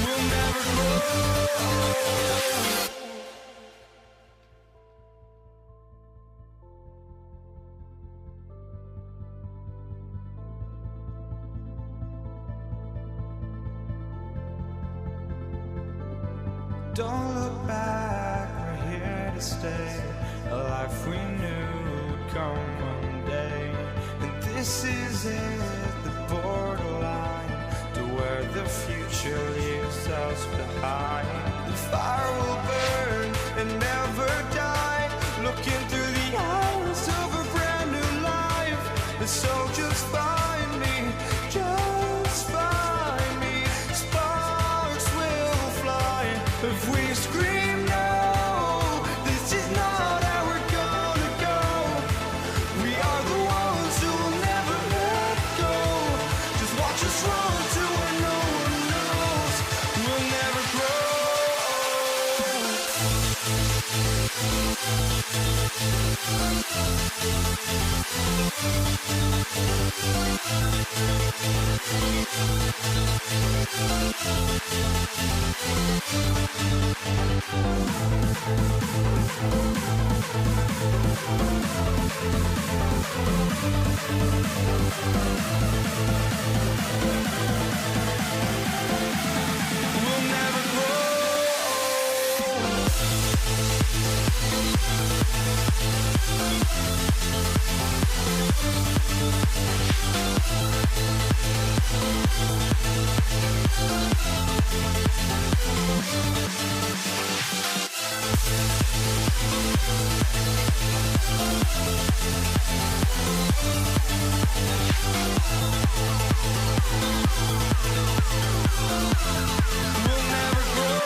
We'll never grow. Don't look back, we're here to stay. A life we knew would come one day. And this is it, the borderline to where the future leaves us behind. The fire will burn and never die, looking through the eyes of a brand new life. And so just find me, just find me. Sparks will fly if we scream no. This is not how we're gonna go. We are the ones who will never let go. Just watch us run to where no one knows. We'll never grow. We'll never grow. We'll never grow.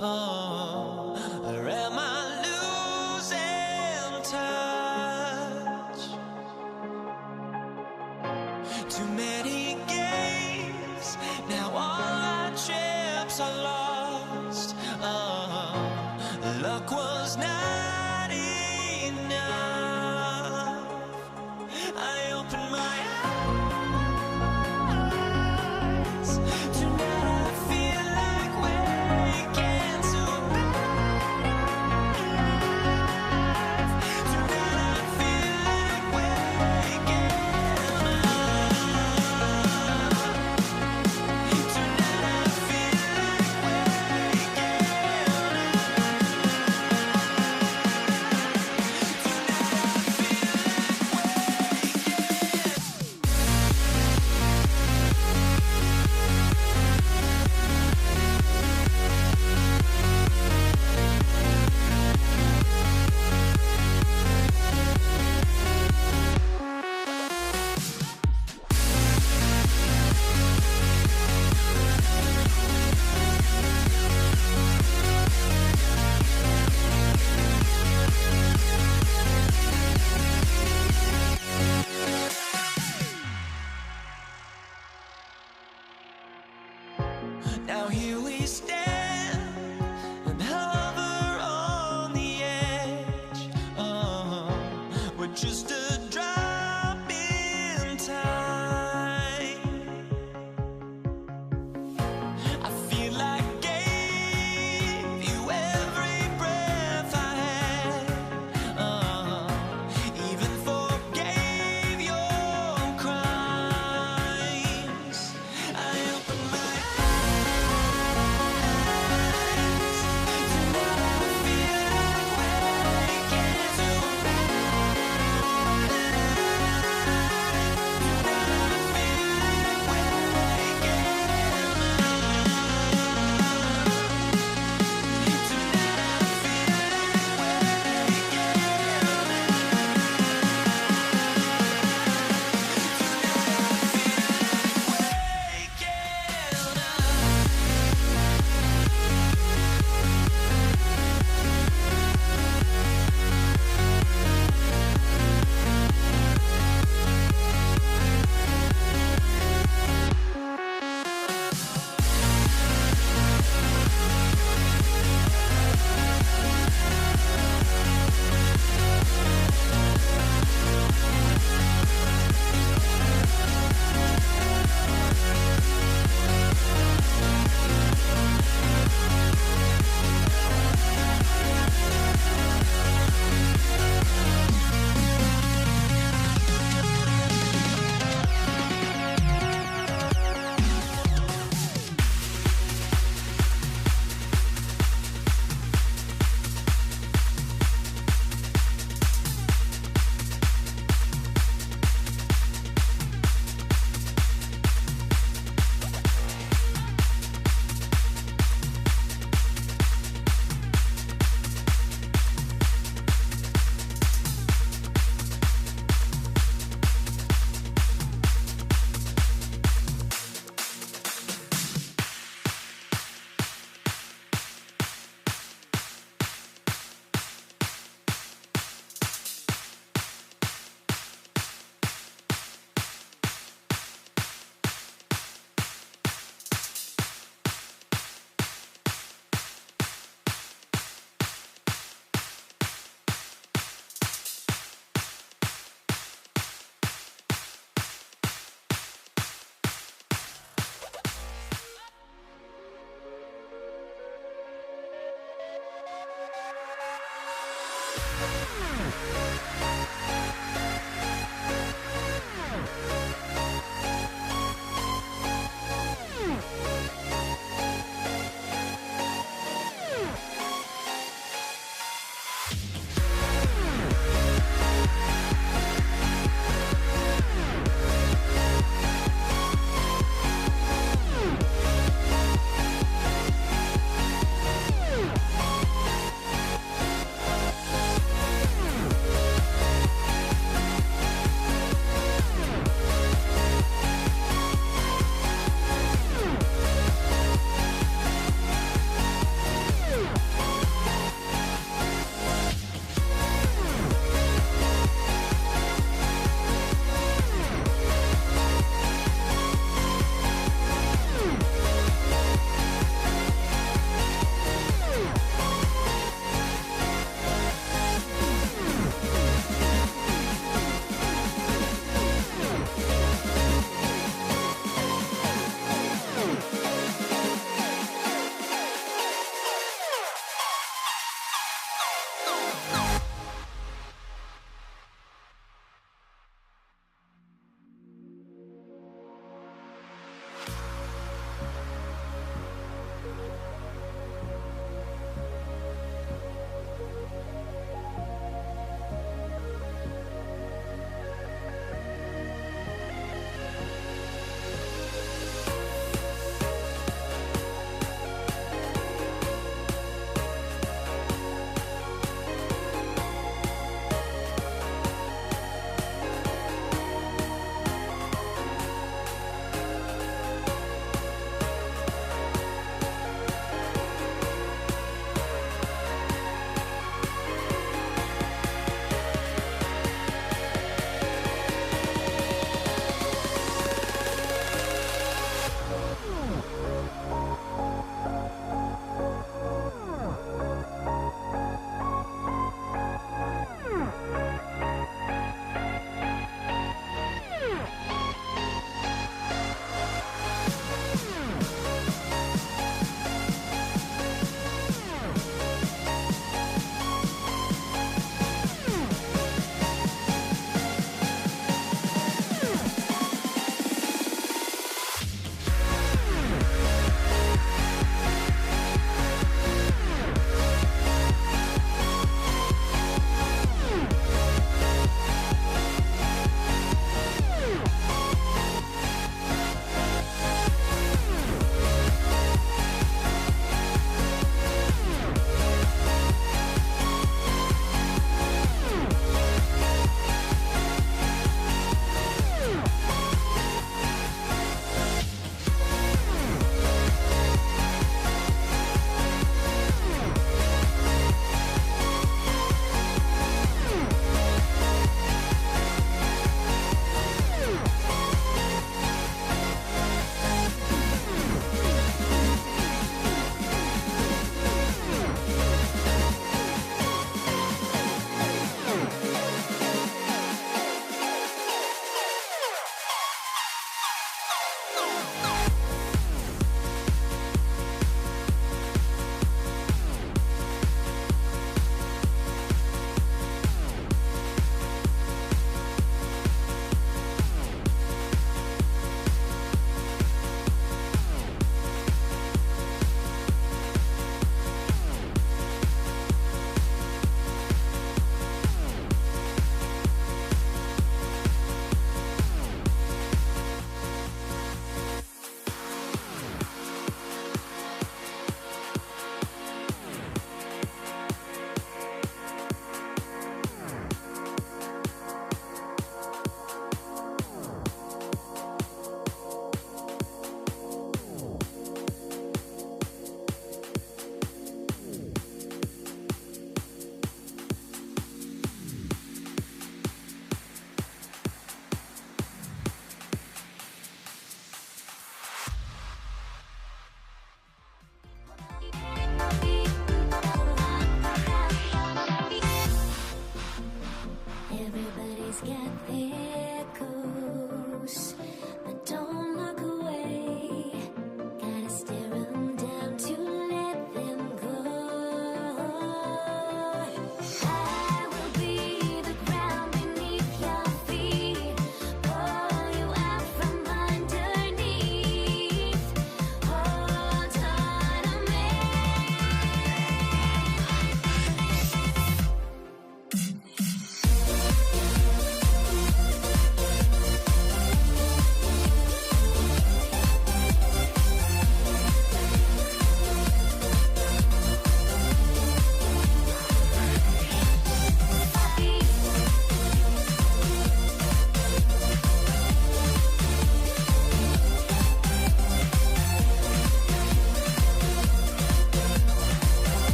Or am I losing touch? Too many games, now all our chips are lost. Luck was not enough. I opened my eyes. Tonight I feel like waking to a better life. Tonight I feel like waking up. Tonight I feel like waking Now here we stand and hover on the edge. We're just a drop in time. I feel like I gave you every breath I had. Even forgave your crimes. I opened my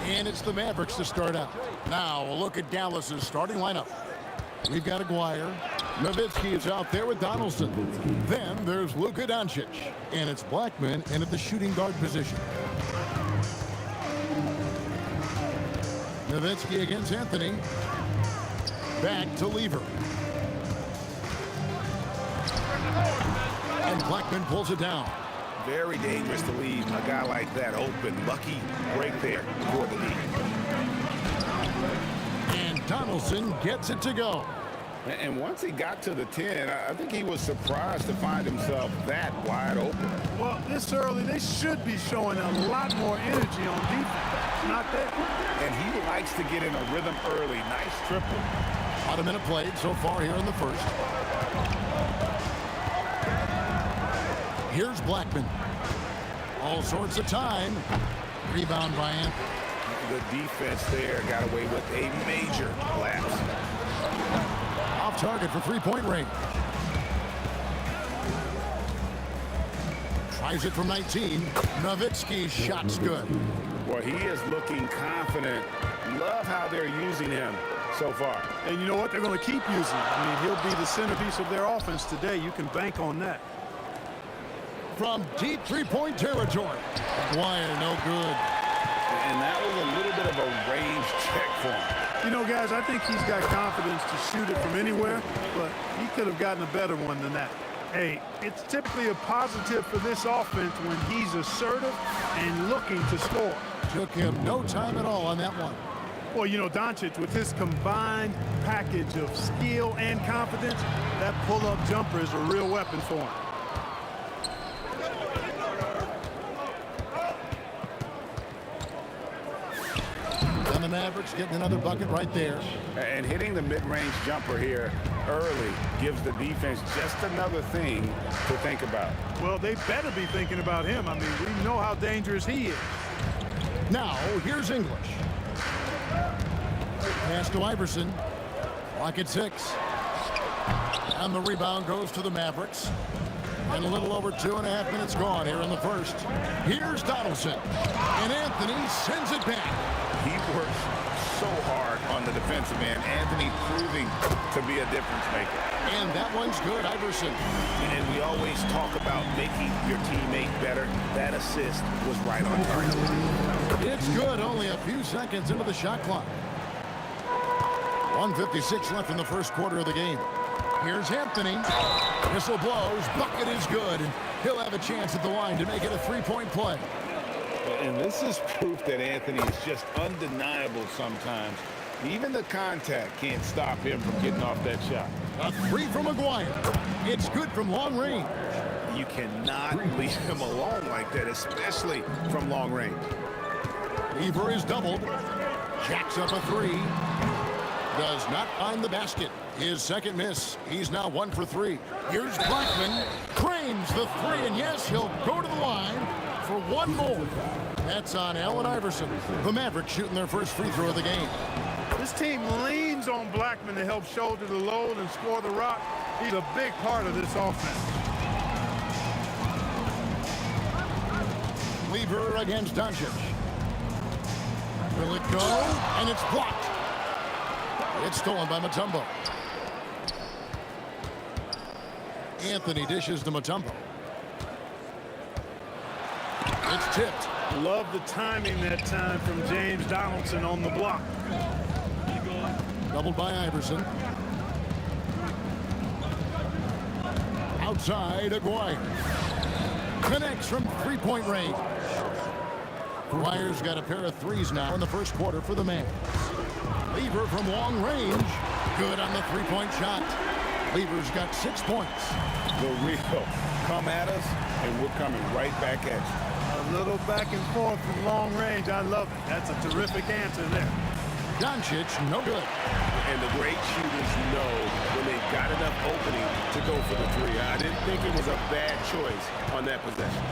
And it's the Mavericks to start out. Now, a look at Dallas's starting lineup. We've got Aguirre. Nowitzki is out there with Donaldson. Then there's Luka Doncic. And it's Blackman in at the shooting guard position. Nowitzki against Anthony. Back to Lever. And Blackman pulls it down. Very dangerous to leave a guy like that open. Lucky break there for the lead. And Donaldson gets it to go. And once he got to the 10, I think he was surprised to find himself that wide open. Well, this early, they should be showing a lot more energy on defense. Not there. And he likes to get in a rhythm early. Nice triple. About a minute played so far here in the first. Here's Blackman. All sorts of time. Rebound by Anthony. The defense there got away with a major lapse. Off target for three-point range. Tries it from 19. Nowitzki's shot's good. Boy, he is looking confident. Love how they're using him so far. And you know what? They're going to keep using him. I mean, he'll be the centerpiece of their offense today. You can bank on that. From deep three-point territory. Aguirre, no good. And that was a little bit of a range check for him. You know, guys, I think he's got confidence to shoot it from anywhere, but he could have gotten a better one than that. Hey, it's typically a positive for this offense when he's assertive and looking to score. Took him no time at all on that one. Well, you know, Doncic, with his combined package of skill and confidence, that pull-up jumper is a real weapon for him. And the Mavericks getting another bucket right there. And hitting the mid-range jumper here early gives the defense just another thing to think about. Well, they better be thinking about him. I mean, we know how dangerous he is. Now, here's English. Pass to Iverson. Clock at 6. And the rebound goes to the Mavericks. And a little over 2.5 minutes gone here in the first. Here's Donaldson. And Anthony sends it back. He works so hard on the defensive end. Anthony proving to be a difference maker. And that one's good, Iverson. And we always talk about making your teammate better. That assist was right on target. It's good, only a few seconds into the shot clock. 1:56 left in the first quarter of the game. Here's Anthony. Whistle blows, bucket is good, and he'll have a chance at the line to make it a three-point play. And this is proof that Anthony is just undeniable sometimes. Even the contact can't stop him from getting off that shot. A three from Aguirre. It's good from long range. You cannot leave him alone like that, especially from long range. Lever is doubled. Jacks up a three. Does not find the basket. His second miss. He's now 1 for 3. Here's Blackman. Cranes the three, and yes, he'll go to the line for one more. That's on Allen Iverson. The Mavericks shooting their first free throw of the game. This team leans on Blackman to help shoulder the load and score the rock. He's a big part of this offense. Lever against Doncic. Will it go? And it's blocked. It's stolen by Mutombo. Anthony dishes to Mutombo. It's tipped. Love the timing that time from James Donaldson on the block. Doubled by Iverson. Outside, Aguirre. Connects from three-point range. Aguirre's got a pair of threes now in the first quarter for the Mavs. Lever from long range. Good on the three-point shot. Lever's got 6 points. The real come at us, and we're coming right back at you. A little back and forth from long range. I love it. That's a terrific answer there. Doncic, no good. And the great shooters know when they've got enough opening to go for the three. I didn't think it was a bad choice on that possession.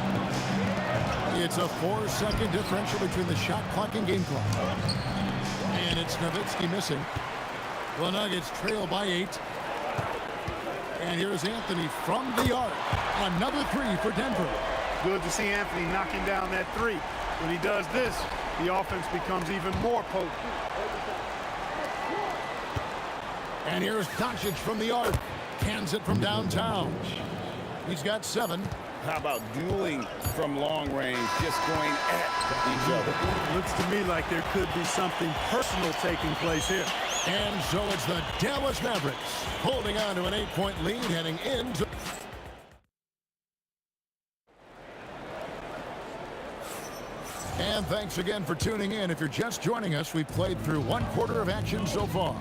It's a 4-second differential between the shot clock and game clock. And it's Nowitzki missing. The Nuggets trail by 8. And here's Anthony from the arc. Another three for Denver. Good to see Anthony knocking down that three. When he does this, the offense becomes even more potent. And here's Doncic from the arc. Cans it from downtown. He's got 7. How about dueling from long range, just going at each other? Looks to me like there could be something personal taking place here. And so it's the Dallas Mavericks holding on to an 8-point lead heading into... And thanks again for tuning in. If you're just joining us, we played through 1 quarter of action so far.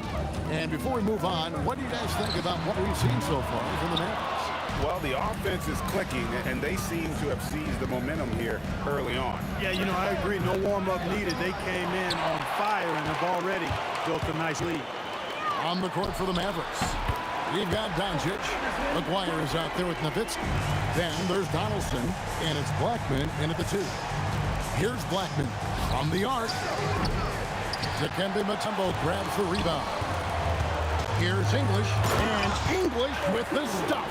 And before we move on, what do you guys think about what we've seen so far from the Mavericks? Well, the offense is clicking, and they seem to have seized the momentum here early on. Yeah, you know, I agree. No warm-up needed. They came in on fire and have already built a nice lead. On the court for the Mavericks, you've got Doncic. Aguirre is out there with Nowitzki. Then there's Donaldson, and it's Blackman in at the 2. Here's Blackman from the arc. Dikembe Mutombo grabs the rebound. Here's English, and English with the stuff.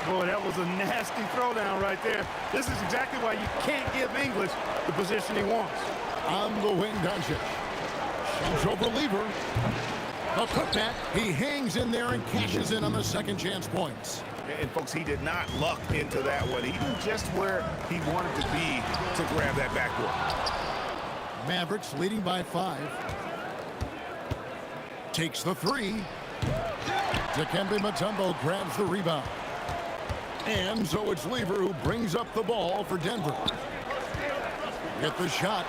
Boy, that was a nasty throwdown right there. This is exactly why you can't give English the position he wants. On the wing, Doncic. Shoots over Lever. A putback. He hangs in there and cashes in on the second chance points. And, folks, he did not luck into that one. He knew just where he wanted to be to grab that backboard. Mavericks leading by 5. Takes the 3. Dikembe Mutombo grabs the rebound. And so it's Lever who brings up the ball for Denver. Get the shot.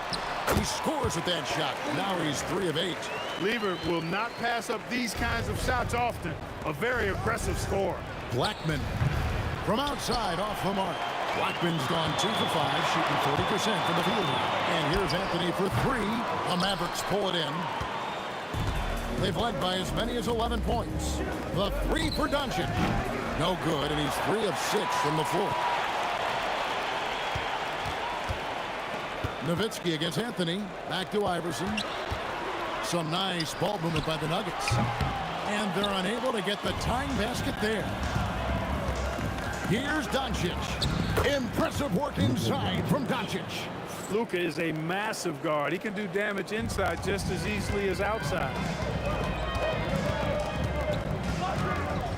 He scores with that shot. Now he's 3 of 8. Lever will not pass up these kinds of shots often. A very aggressive scorer. Blackman from outside off the mark. Blackman's gone 2 for 5, shooting 40% from the field. And here's Anthony for 3. The Mavericks pull it in. They've led by as many as 11 points. The 3 for Doncic. No good, and he's 3 of 6 from the floor. Nowitzki against Anthony. Back to Iverson. Some nice ball movement by the Nuggets. And they're unable to get the tying basket there. Here's Doncic. Impressive work inside from Doncic. Luka is a massive guard. He can do damage inside just as easily as outside.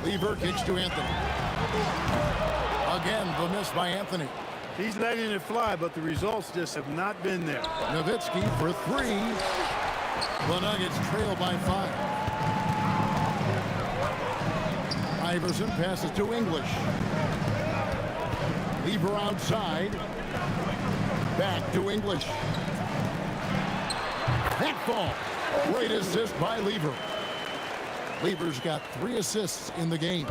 Lever kicks to Anthony. Again, the miss by Anthony. He's letting it fly, but the results just have not been there. Nowitzki for 3. The Nuggets trail by 5. Iverson passes to English. Lever outside. Back to English. That ball. Great assist by Lever. Lever's got 3 assists in the game.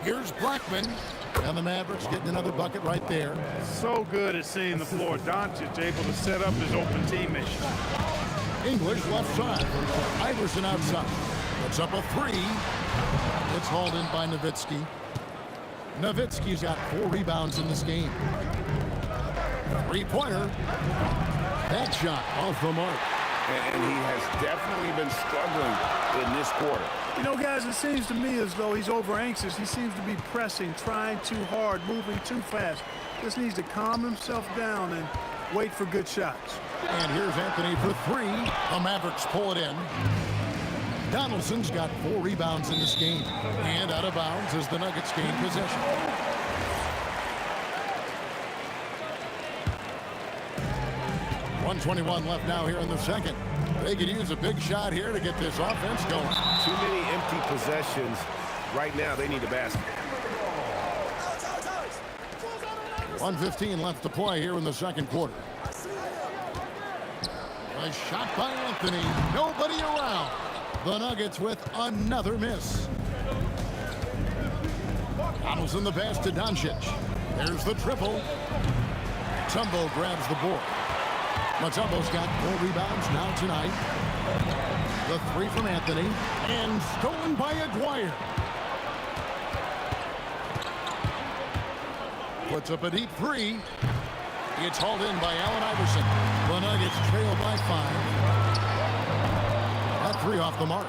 Here's Blackman. And the Mavericks getting another bucket right there. So good at seeing the floor. Doncic able to set up his open teammates. English left side. Iverson outside. Puts up a 3. It's hauled in by Nowitzki. Nowitzki's got 4 rebounds in this game. 3-pointer. That shot off the mark. and he has definitely been struggling in this quarter. You know, guys, it seems to me as though he's over anxious. He seems to be pressing, trying too hard, moving too fast. Just needs to calm himself down and wait for good shots. And here's Anthony for three. The Mavericks pull it in. Donaldson's got 4 rebounds in this game. And out of bounds as the Nuggets gain possession. .121 left now here in the second. They could use a big shot here to get this offense going. Too many empty possessions. Right now, they need a basket. 1:15 left to play here in the second quarter. A shot by Anthony. Nobody around. The Nuggets with another miss. Donaldson the pass to Doncic. There's the triple. Mutombo grabs the board. Mutombo's got 4 rebounds now tonight. The 3 from Anthony. And stolen by Aguirre. Puts up a deep 3. It's hauled in by Allen Iverson. The Nuggets trail by 5. That 3 off the mark.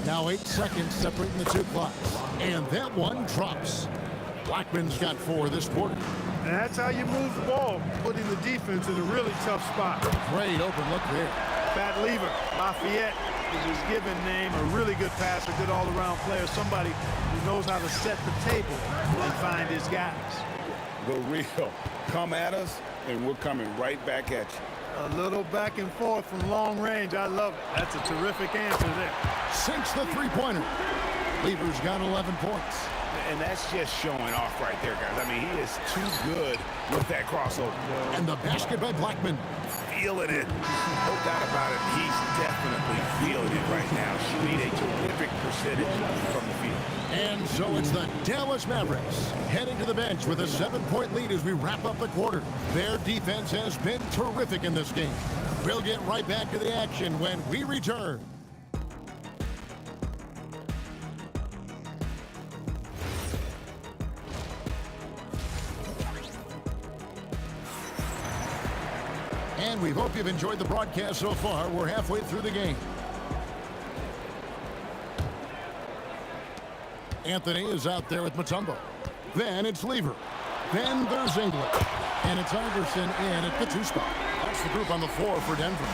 Now 8 seconds separating the 2 clocks. And that one drops. Blackman's got 4 this quarter. And that's how you move the ball, putting the defense in a really tough spot. Great open look there. Fat Lever, Lafayette is his given name. A really good passer, good all-around player. Somebody who knows how to set the table and find his guys. The real. Come at us, and we're coming right back at you. A little back and forth from long range. I love it. That's a terrific answer there. Sinks the 3-pointer. Lever's got 11 points. And that's just showing off right there, guys. I mean, he is too good with that crossover. And the basket by Blackman. Feeling it. No doubt about it. He's definitely feeling it right now. Shooting a terrific percentage from the field. And so it's the Dallas Mavericks heading to the bench with a 7-point lead as we wrap up the quarter. Their defense has been terrific in this game. We'll get right back to the action when we return. And we hope you've enjoyed the broadcast so far. We're halfway through the game. Anthony is out there with Mutombo. Then it's Lever. Then there's English. And it's Iverson in at the 2 spot. That's the group on the floor for Denver.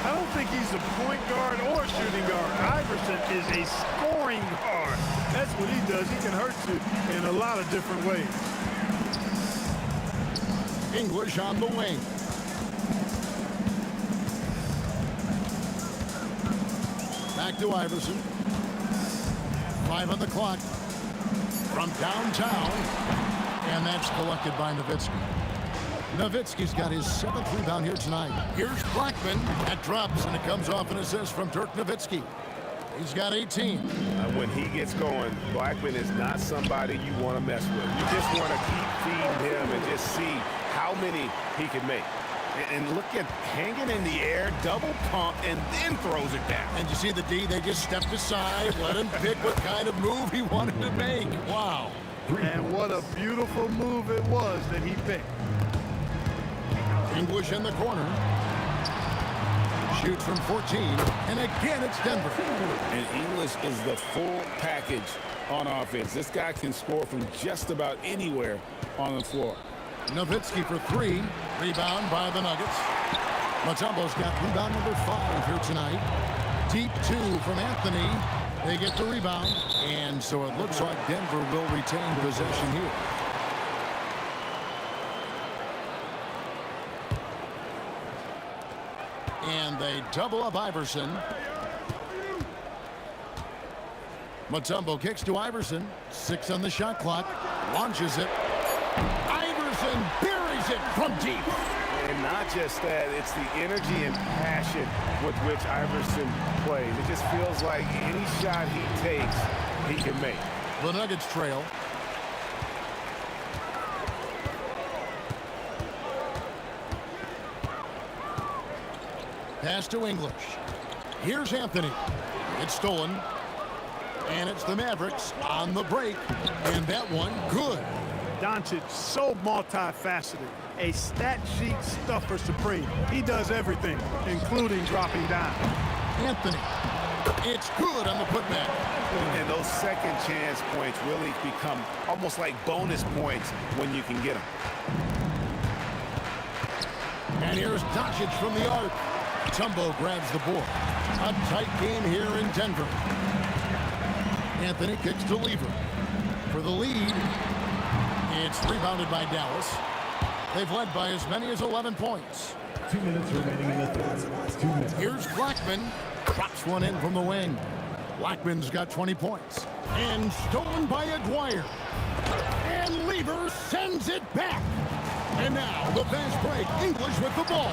I don't think he's a point guard or shooting guard. Iverson is a scoring guard. That's what he does. He can hurt you in a lot of different ways. English on the wing. Back to Iverson. 5 on the clock. From downtown. And that's collected by Nowitzki. Nowitzki's got his 7th rebound here tonight. Here's Blackman. That drops, and it comes off an assist from Dirk Nowitzki. He's got 18. When he gets going, Blackman is not somebody you want to mess with. You just want to keep feeding him and just see how many he can make. And look at hanging in the air, double pump, and then throws it down. And you see the D, they just stepped aside, let him pick what kind of move he wanted to make. Wow. And what a beautiful move it was that he picked. English in the corner. Shoots from 14. And again, it's Denver. And English is the full package on offense. This guy can score from just about anywhere on the floor. Nowitzki for 3. Rebound by the Nuggets. Mutombo's got rebound number 5 here tonight. Deep 2 from Anthony. They get the rebound. And so it looks like Denver will retain possession here. And they double up Iverson. Mutombo kicks to Iverson. 6 on the shot clock. Launches it. Iverson buries it from deep. And not just that, it's the energy and passion with which Iverson plays. It just feels like any shot he takes, he can make. The Nuggets trail. Pass to English. Here's Anthony. It's stolen. And it's the Mavericks on the break. And that one, good. Doncic, so multifaceted. a stat sheet stuffer supreme. He does everything, including dropping down. Anthony. It's good on the putback. And those second chance points really become almost like bonus points when you can get them. And here's Doncic from the arc. Tumbo grabs the board. A tight game here in Denver. Anthony kicks to Lever. For the lead, it's rebounded by Dallas. They've led by as many as 11 points. 2 minutes remaining in the third. 2 minutes. Here's Blackman. Drops one in from the wing. Blackman's got 20 points. And stolen by Aguirre. And Lever sends it back. And now the fast break. English with the ball.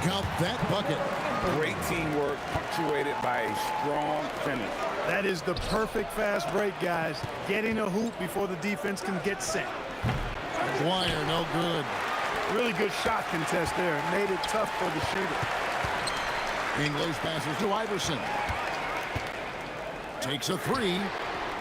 Count that bucket. Great teamwork punctuated by a strong finish. That is the perfect fast break, guys. Getting a hoop before the defense can get set. Aguirre, no good. Really good shot contest there. Made it tough for the shooter. English passes to Iverson. Takes a three.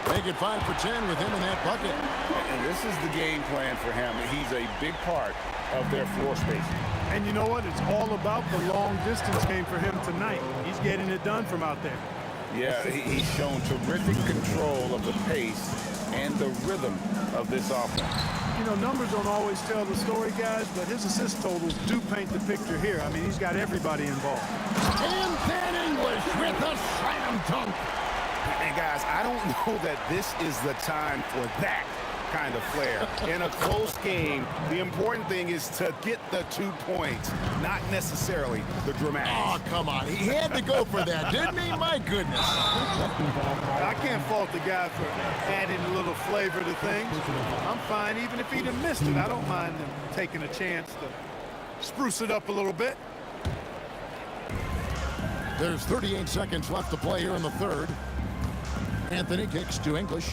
Make it 5 for 10 with him in that bucket. And this is the game plan for him. He's a big part of their floor spacing. And you know what? It's all about the long distance game for him tonight. He's getting it done from out there. Yeah, he's shown terrific control of the pace and the rhythm of this offense. You know, numbers don't always tell the story, guys, but his assist totals do paint the picture here. I mean, he's got everybody involved. And then English with a slam dunk. And guys, I don't know that this is the time for that kind of flair. In a close game, the important thing is to get the 2 points, not necessarily the dramatics. Oh, come on. He had to go for that, didn't he? My goodness. I can't fault the guy for adding a little flavor to things. I'm fine even if he'd have missed it. I don't mind him taking a chance to spruce it up a little bit. There's 38 seconds left to play here in the third. Anthony kicks to English.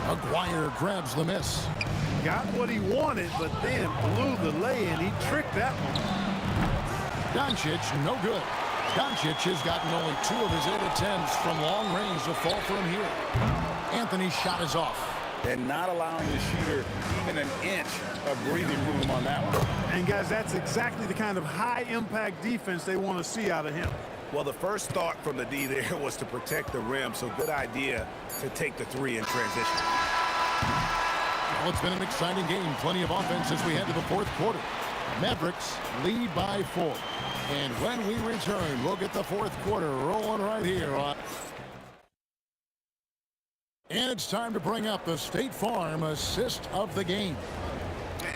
Aguirre grabs the miss. Got what he wanted, but then blew the lay-in. He tricked that one. Doncic, no good. Doncic has gotten only 2 of his 8 attempts from long range to fall from here. Anthony's shot is off. And not allowing the shooter even an inch of breathing room on that one. And guys, that's exactly the kind of high-impact defense they want to see out of him. Well, the first thought from the D there was to protect the rim, so good idea to take the 3 in transition. Well, it's been an exciting game. Plenty of offense as we head to the fourth quarter. Mavericks lead by 4. And when we return, we'll get the fourth quarter rolling right here. And it's time to bring up the State Farm assist of the game.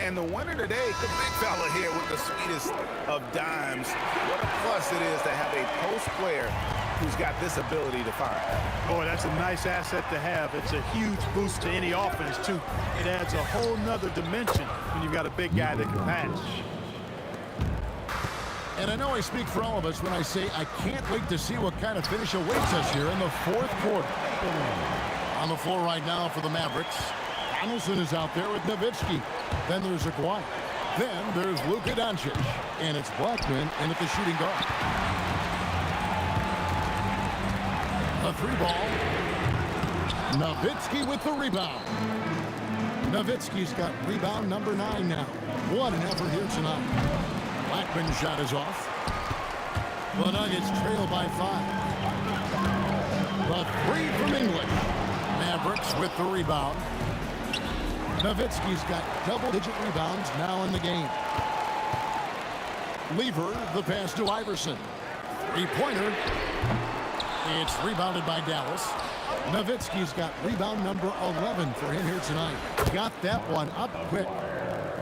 And the winner today, the big fella here with the sweetest of dimes. What a plus it is to have a post player who's got this ability to fire. Boy, that's a nice asset to have. It's a huge boost to any offense, too. It adds a whole nother dimension when you've got a big guy that can pass. And I know I speak for all of us when I say I can't wait to see what kind of finish awaits us here in the fourth quarter. On the floor right now for the Mavericks, Donaldson is out there with Nowitzki. Then there's Aguirre. Then there's Luka Doncic. And it's Blackman in at the shooting guard. A 3-ball. Nowitzki with the rebound. Nowitzki's got rebound number 9 now. What an effort here tonight. Blackman's shot is off. The Nuggets trail by 5. The 3 from English. Mavericks with the rebound. Nowitzki's got double-digit rebounds now in the game. Lever, the pass to Iverson. 3-pointer. It's rebounded by Dallas. Nowitzki's got rebound number 11 for him here tonight. Got that one up quick.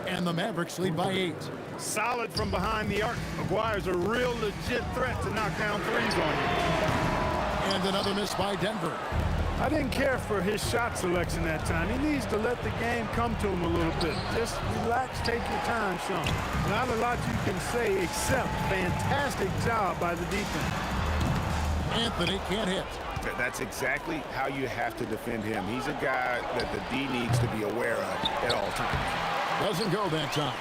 And the Mavericks lead by 8. Solid from behind the arc. Aguirre's a real legit threat to knock down threes on you. And another miss by Denver. I didn't care for his shot selection that time. He needs to let the game come to him a little bit. Just relax, take your time, son. Not a lot you can say except fantastic job by the defense. Anthony can't hit. That's exactly how you have to defend him. He's a guy that the D needs to be aware of at all times. Doesn't go that time.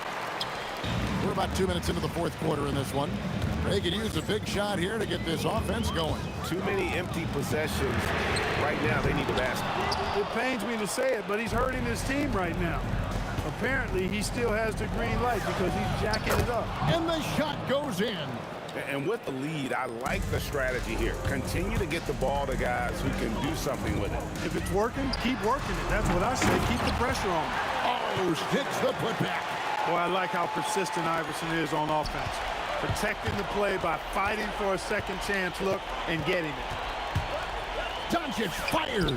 We're about 2 minutes into the fourth quarter in this one. They could use a big shot here to get this offense going. Too many empty possessions. Right now, they need a basket. It pains me to say it, but he's hurting his team right now. Apparently, he still has the green light because he's jacking it up. And the shot goes in. And with the lead, I like the strategy here. Continue to get the ball to guys who can do something with it. If it's working, keep working it. That's what I say. Keep the pressure on. Oh, hits the putback. Boy, I like how persistent Iverson is on offense. Protecting the play by fighting for a second chance look and getting it. Doncic fires.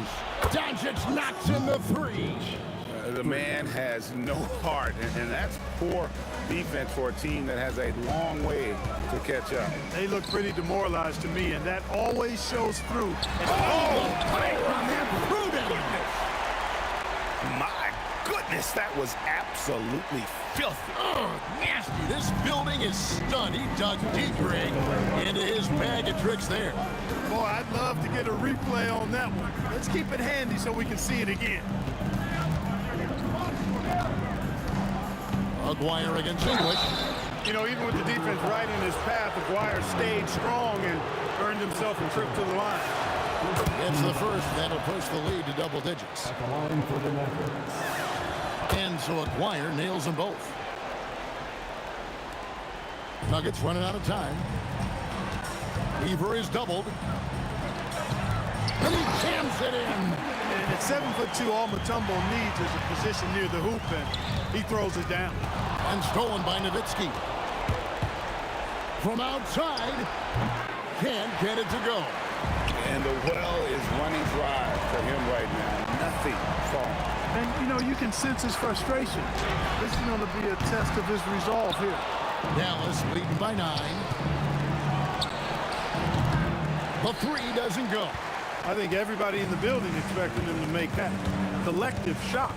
Doncic knocks in the three. The man has no heart, and that's poor defense for a team that has a long way to catch up. They look pretty demoralized to me, and that always shows through. My goodness, that was absolutely filthy. Nasty. This building is stunned. He dug deep, Greg, into his bag of tricks there. Boy, I'd love to get a replay on that one. Let's keep it handy so we can see it again. Aguirre against English. You know, even with the defense right in his path, Aguirre stayed strong and earned himself a trip to the line. It's the first that'll push the lead to double digits. At the line for the Nuggets. And so Aguirre nails them both. Nuggets running out of time. Weaver is doubled. And he jams it in. And at 7'2", all Mutombo needs is a position near the hoop, and he throws it down. And stolen by Nowitzki. From outside, can't get it to go. And the well is running dry for him right now. Nothing falling. And, you know, you can sense his frustration. This is going to be a test of his resolve here. Dallas leading by 9. The three doesn't go. I think everybody in the building expected him to make that collective shot.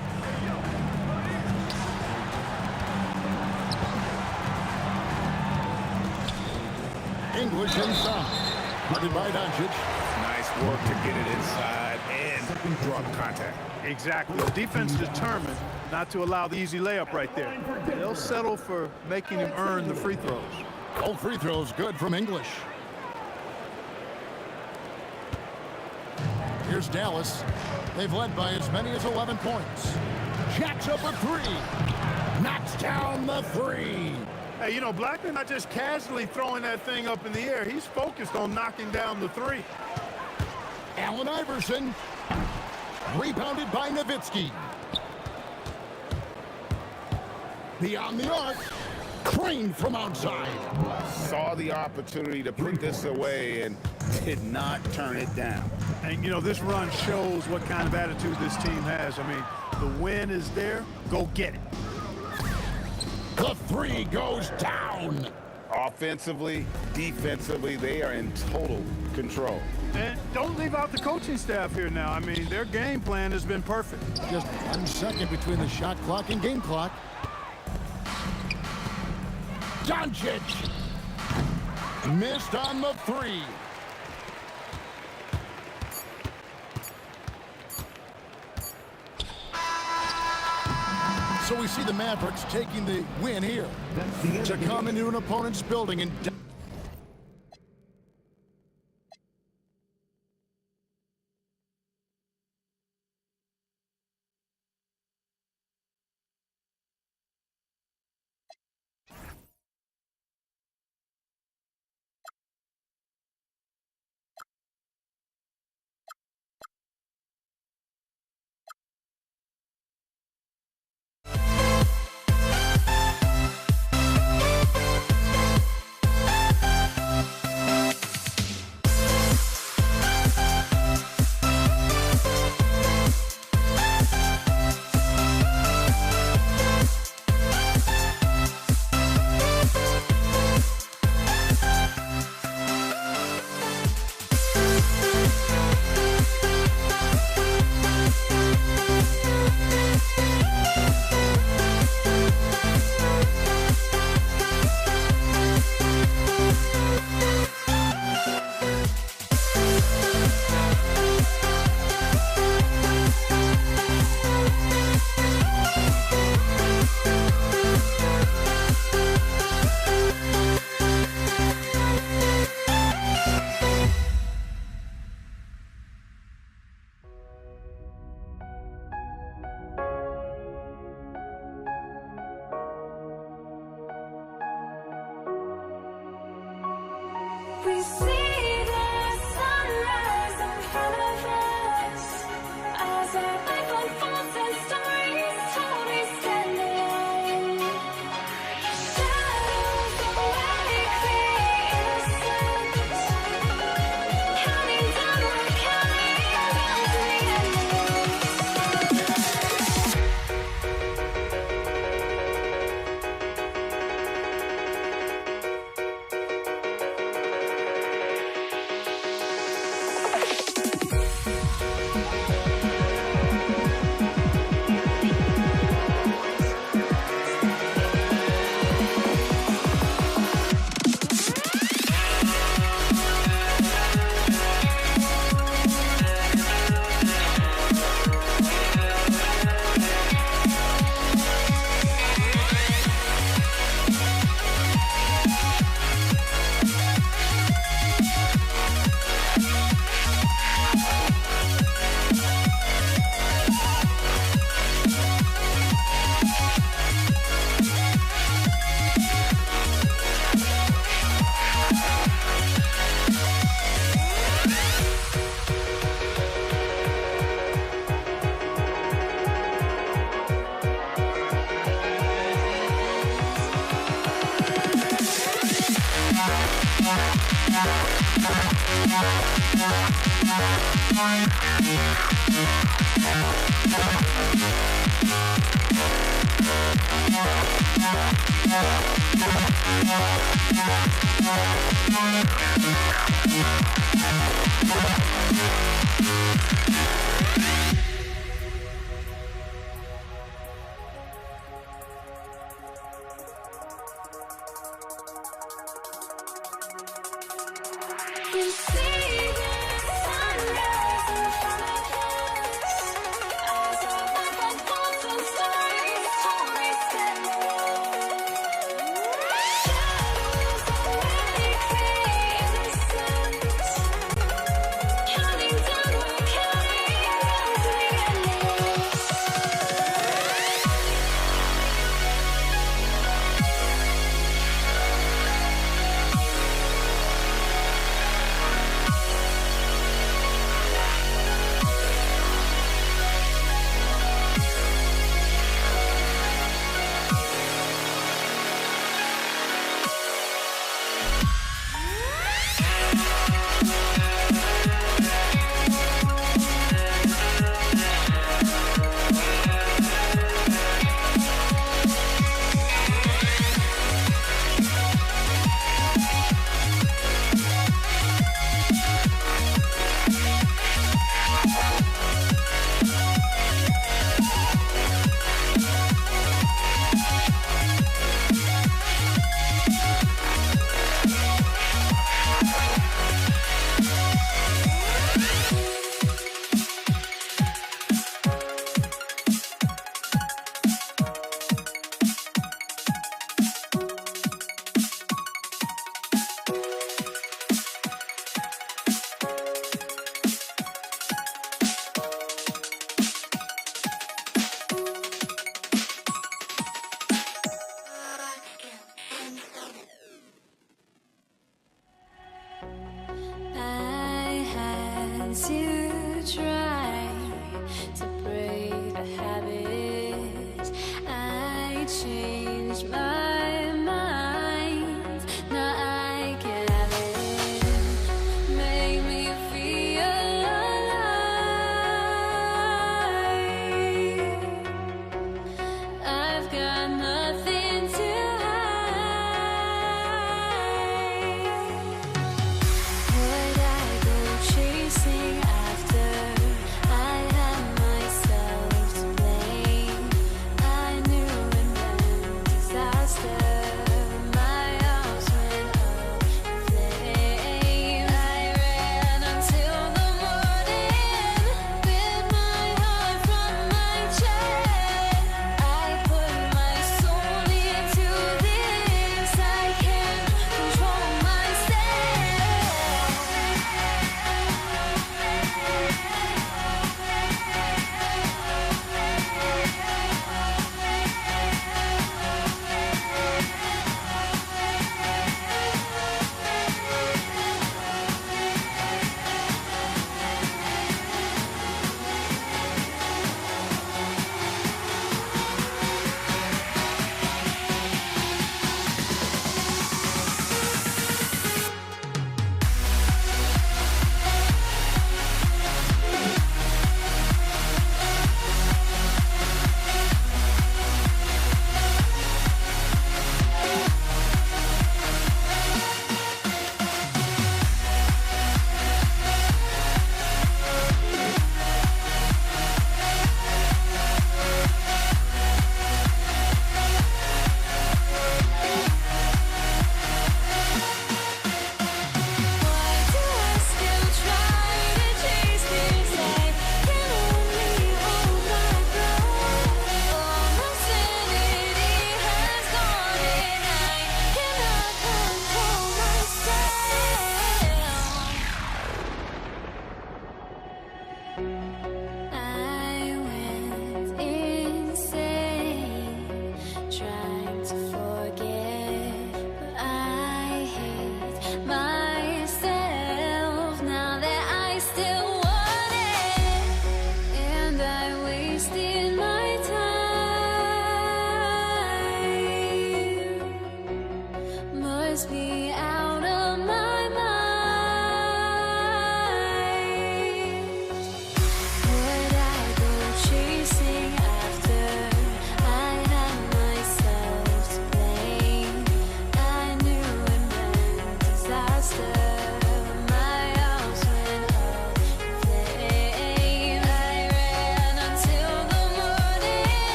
English inside. Guarded by Doncic. Nice work to get it inside and drop contact. Exactly. The defense determined not to allow the easy layup right there. They'll settle for making him earn the free throws. All free throws good from English. Here's Dallas. They've led by as many as 11 points. Jacks up a three. Knocks down the three. Hey, you know, Blackman not just casually throwing that thing up in the air. He's focused on knocking down the three. Allen Iverson. Rebounded by Nowitzki. Beyond the arc. Trained from outside. Saw the opportunity to put this away and did not turn it down. And, you know, this run shows what kind of attitude this team has. I mean, the win is there. Go get it. The three goes down. Offensively, defensively, they are in total control. And don't leave out the coaching staff here now. I mean, their game plan has been perfect. Just 1 second between the shot clock and game clock. Doncic missed on the three. So we see the Mavericks taking the win here to come into an opponent's building and Disaster.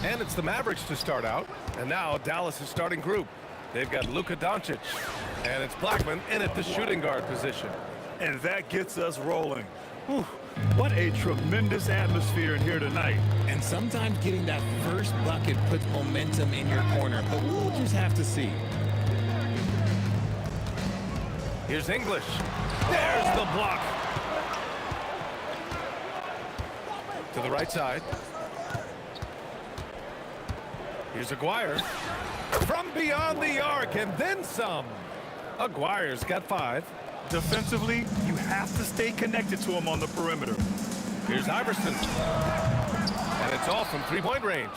And it's the Mavericks to start out. And now Dallas is starting group. They've got Luka Doncic. And it's Blackman in at the shooting guard position. And that gets us rolling. Whew. What a tremendous atmosphere in here tonight. And sometimes getting that first bucket puts momentum in your corner, but we'll just have to see. Here's English. There's the block. To the right side. Here's Aguirre. From beyond the arc and then some. Aguirre's got 5. Defensively, you have to stay connected to him on the perimeter. Here's Iverson. And it's off from three-point range.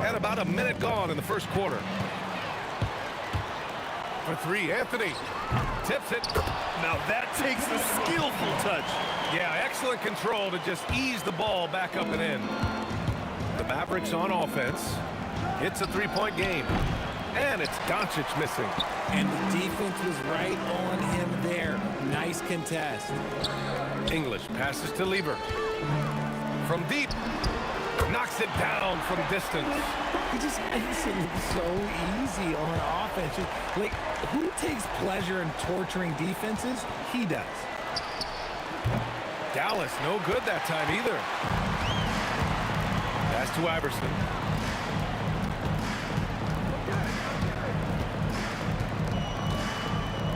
And about a minute gone in the first quarter. For 3, Anthony. Tips it. Now that takes a skillful touch. Yeah, excellent control to just ease the ball back up and in. The Mavericks on offense. It's a three-point game. And it's Doncic missing. And the defense was right on him there. Nice contest. English passes to Lieber. From deep. Knocks it down from distance. He just makes it look so easy on offense. Like, who takes pleasure in torturing defenses? He does. Dallas, no good that time either. Pass to Iverson.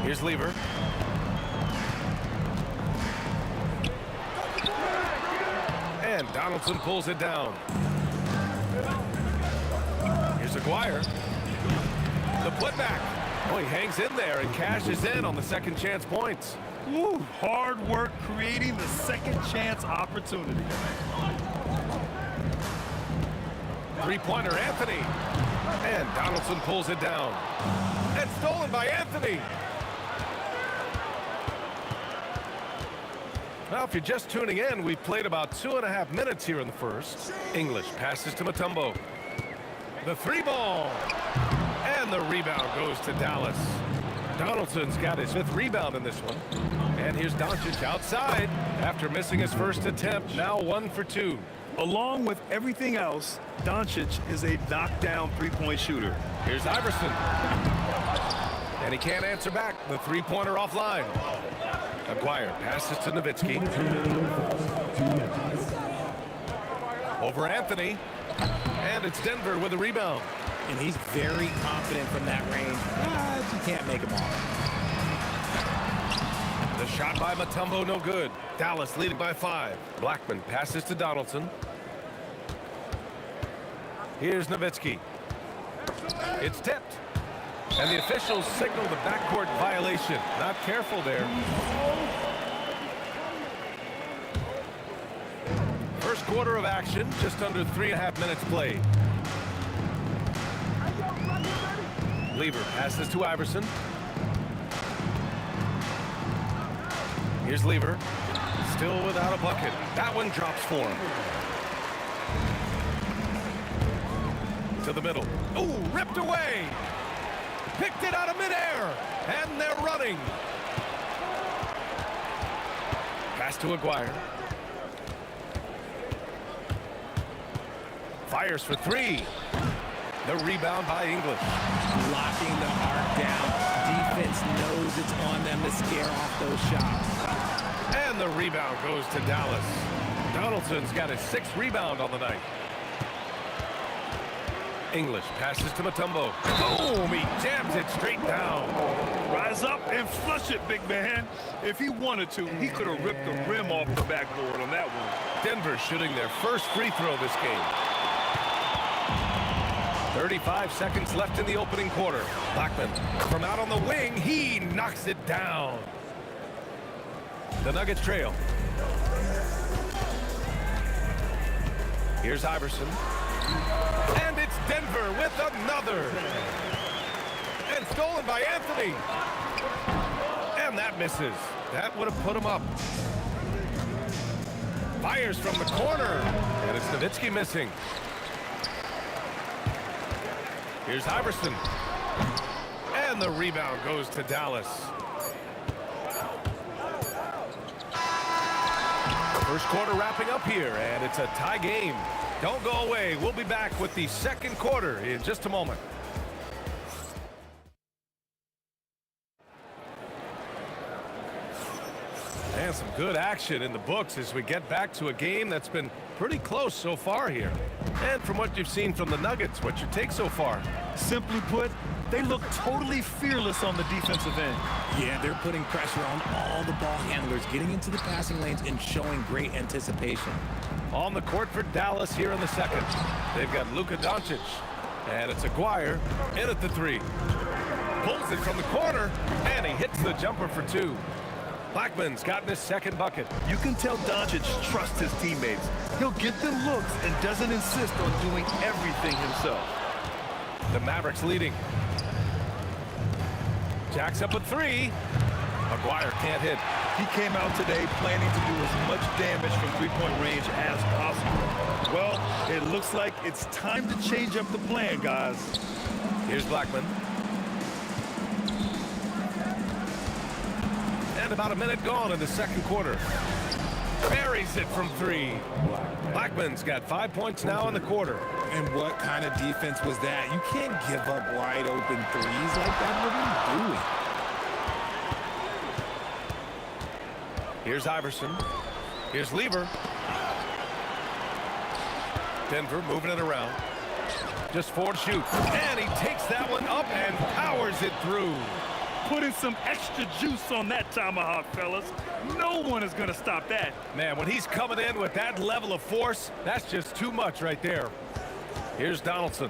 Here's Lieber. And Donaldson pulls it down. Here's Aguirre. The putback. Oh, he hangs in there and cashes in on the second chance points. Woo, hard work creating the second chance opportunity. Three-pointer, Anthony. And Donaldson pulls it down. And stolen by Anthony. Well, if you're just tuning in, we've played about 2.5 minutes here in the first. English passes to Mutombo. The 3-ball. And the rebound goes to Dallas. Donaldson's got his 5th rebound in this one. And here's Doncic outside after missing his first attempt. Now 1 for 2. Along with everything else, Doncic is a knockdown three-point shooter. Here's Iverson. And he can't answer back. The three-pointer offline. Aguirre passes to Nowitzki. Over Anthony. And it's Denver with a rebound. And he's very confident from that range. But you can't make him all. The shot by Mutombo, no good. Dallas leading by 5. Blackman passes to Donaldson. Here's Nowitzki. It's tipped. And the officials signal the backcourt violation. Not careful there. First quarter of action, just under 3.5 minutes played. Lieber passes to Iverson. Here's Lieber. Still without a bucket. That one drops for him. To the middle. Oh, ripped away. Picked it out of midair. And they're running. Pass to Aguirre. Fires for 3. The rebound by English. Locking the arc down. Defense knows it's on them to scare off those shots. And the rebound goes to Dallas. Donaldson's got his 6th rebound on the night. English passes to Mutombo. Boom! He jams it straight down. Rise up and flush it, big man. If he wanted to, he could have ripped the rim off the backboard on that one. Denver shooting their first free throw this game. 35 seconds left in the opening quarter. Blackman from out on the wing. He knocks it down. The Nuggets trail. Here's Iverson. And it's Denver with another. And stolen by Anthony. And that misses. That would have put him up. Fires from the corner. And it's Nowitzki missing. Here's Iverson. And the rebound goes to Dallas. First quarter wrapping up here, and it's a tie game. Don't go away. We'll be back with the second quarter in just a moment. And some good action in the books as we get back to a game that's been pretty close so far here. And from what you've seen from the Nuggets, what's your take so far? Simply put, they look totally fearless on the defensive end. Yeah, they're putting pressure on all the ball handlers, getting into the passing lanes and showing great anticipation. On the court for Dallas here in the second. They've got Luka Doncic. And it's Aguirre in at the three. Pulls it from the corner, and he hits the jumper for two. Blackman's gotten his second bucket. You can tell Doncic trusts his teammates. He'll get them looks and doesn't insist on doing everything himself. The Mavericks leading. Jacks up a three. Aguirre can't hit. He came out today planning to do as much damage from three-point range as possible. Well, it looks like it's time to change up the plan, guys. Here's Blackman. And about a minute gone in the second quarter. Buries it from three. Blackman's got 5 points now in the quarter. And what kind of defense was that? You can't give up wide open threes like that. What are you doing? Here's Iverson. Here's Lever. Denver moving it around. Just 4 to shoot. And he takes that one up and powers it through. Putting some extra juice on that tomahawk, fellas. No one is going to stop that. Man, when he's coming in with that level of force, that's just too much right there. Here's Donaldson.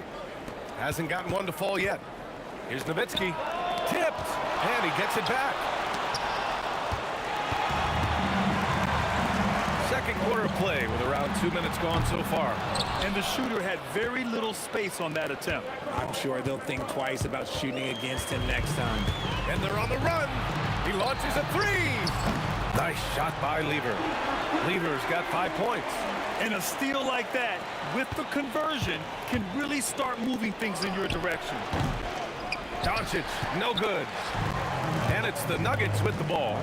Hasn't gotten one to fall yet. Here's Nowitzki. Tipped. And he gets it back. Second quarter of play with around 2 minutes gone so far. And the shooter had very little space on that attempt. I'm sure they'll think twice about shooting against him next time. And they're on the run. He launches a three. Nice shot by Lever. Lever's got 5 points. And a steal like that, with the conversion, can really start moving things in your direction. Doncic, no good. And it's the Nuggets with the ball.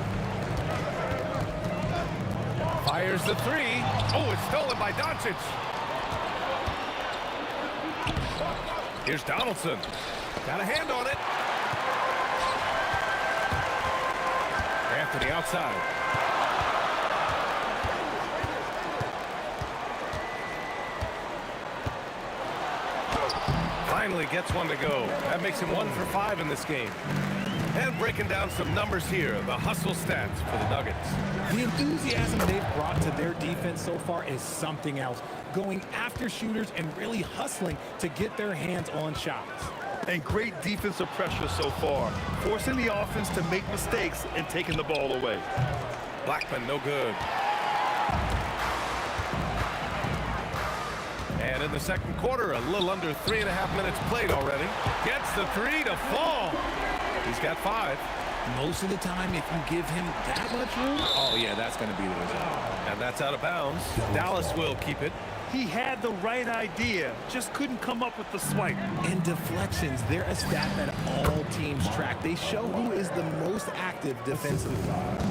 Fires the three. Oh, it's stolen by Doncic. Here's Donaldson. Got a hand on it. Anthony outside. Finally gets one to go. That makes him 1 for 5 in this game. And breaking down some numbers here, the hustle stats for the Nuggets. The enthusiasm they've brought to their defense so far is something else. Going after shooters and really hustling to get their hands on shots. And great defensive pressure so far, forcing the offense to make mistakes and taking the ball away. Blackman, no good. And in the second quarter, a little under 3.5 minutes played already. Gets the three to fall. He's got 5. Most of the time, if you give him that much room, oh yeah, that's going to be the result. And that's out of bounds. Dallas will keep it. He had the right idea, just couldn't come up with the swipe. And deflections, they're a stat that all teams track. They show who is the most active defensively.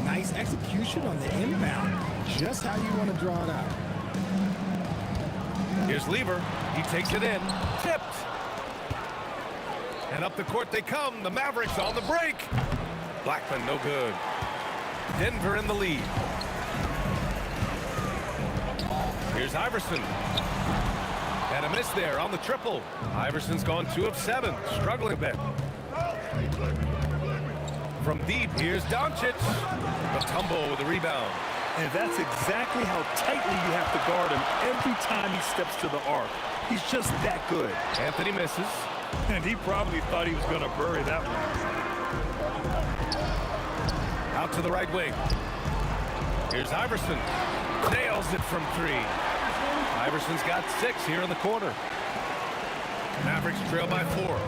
Nice execution on the inbound. Just how you want to draw it out. Here's Lever. He takes it in. Tipped. And up the court they come. The Mavericks on the break. Blackman, no good. Denver in the lead. Here's Iverson. And a miss there on the triple. Iverson's gone 2 of 7. Struggling a bit. From deep, here's Doncic. The tumble with the rebound. And that's exactly how tightly you have to guard him every time he steps to the arc. He's just that good. Anthony misses. And he probably thought he was going to bury that one. Out to the right wing. Here's Iverson. Nails it from 3. Iverson's got 6 here in the quarter. Mavericks trail by 4.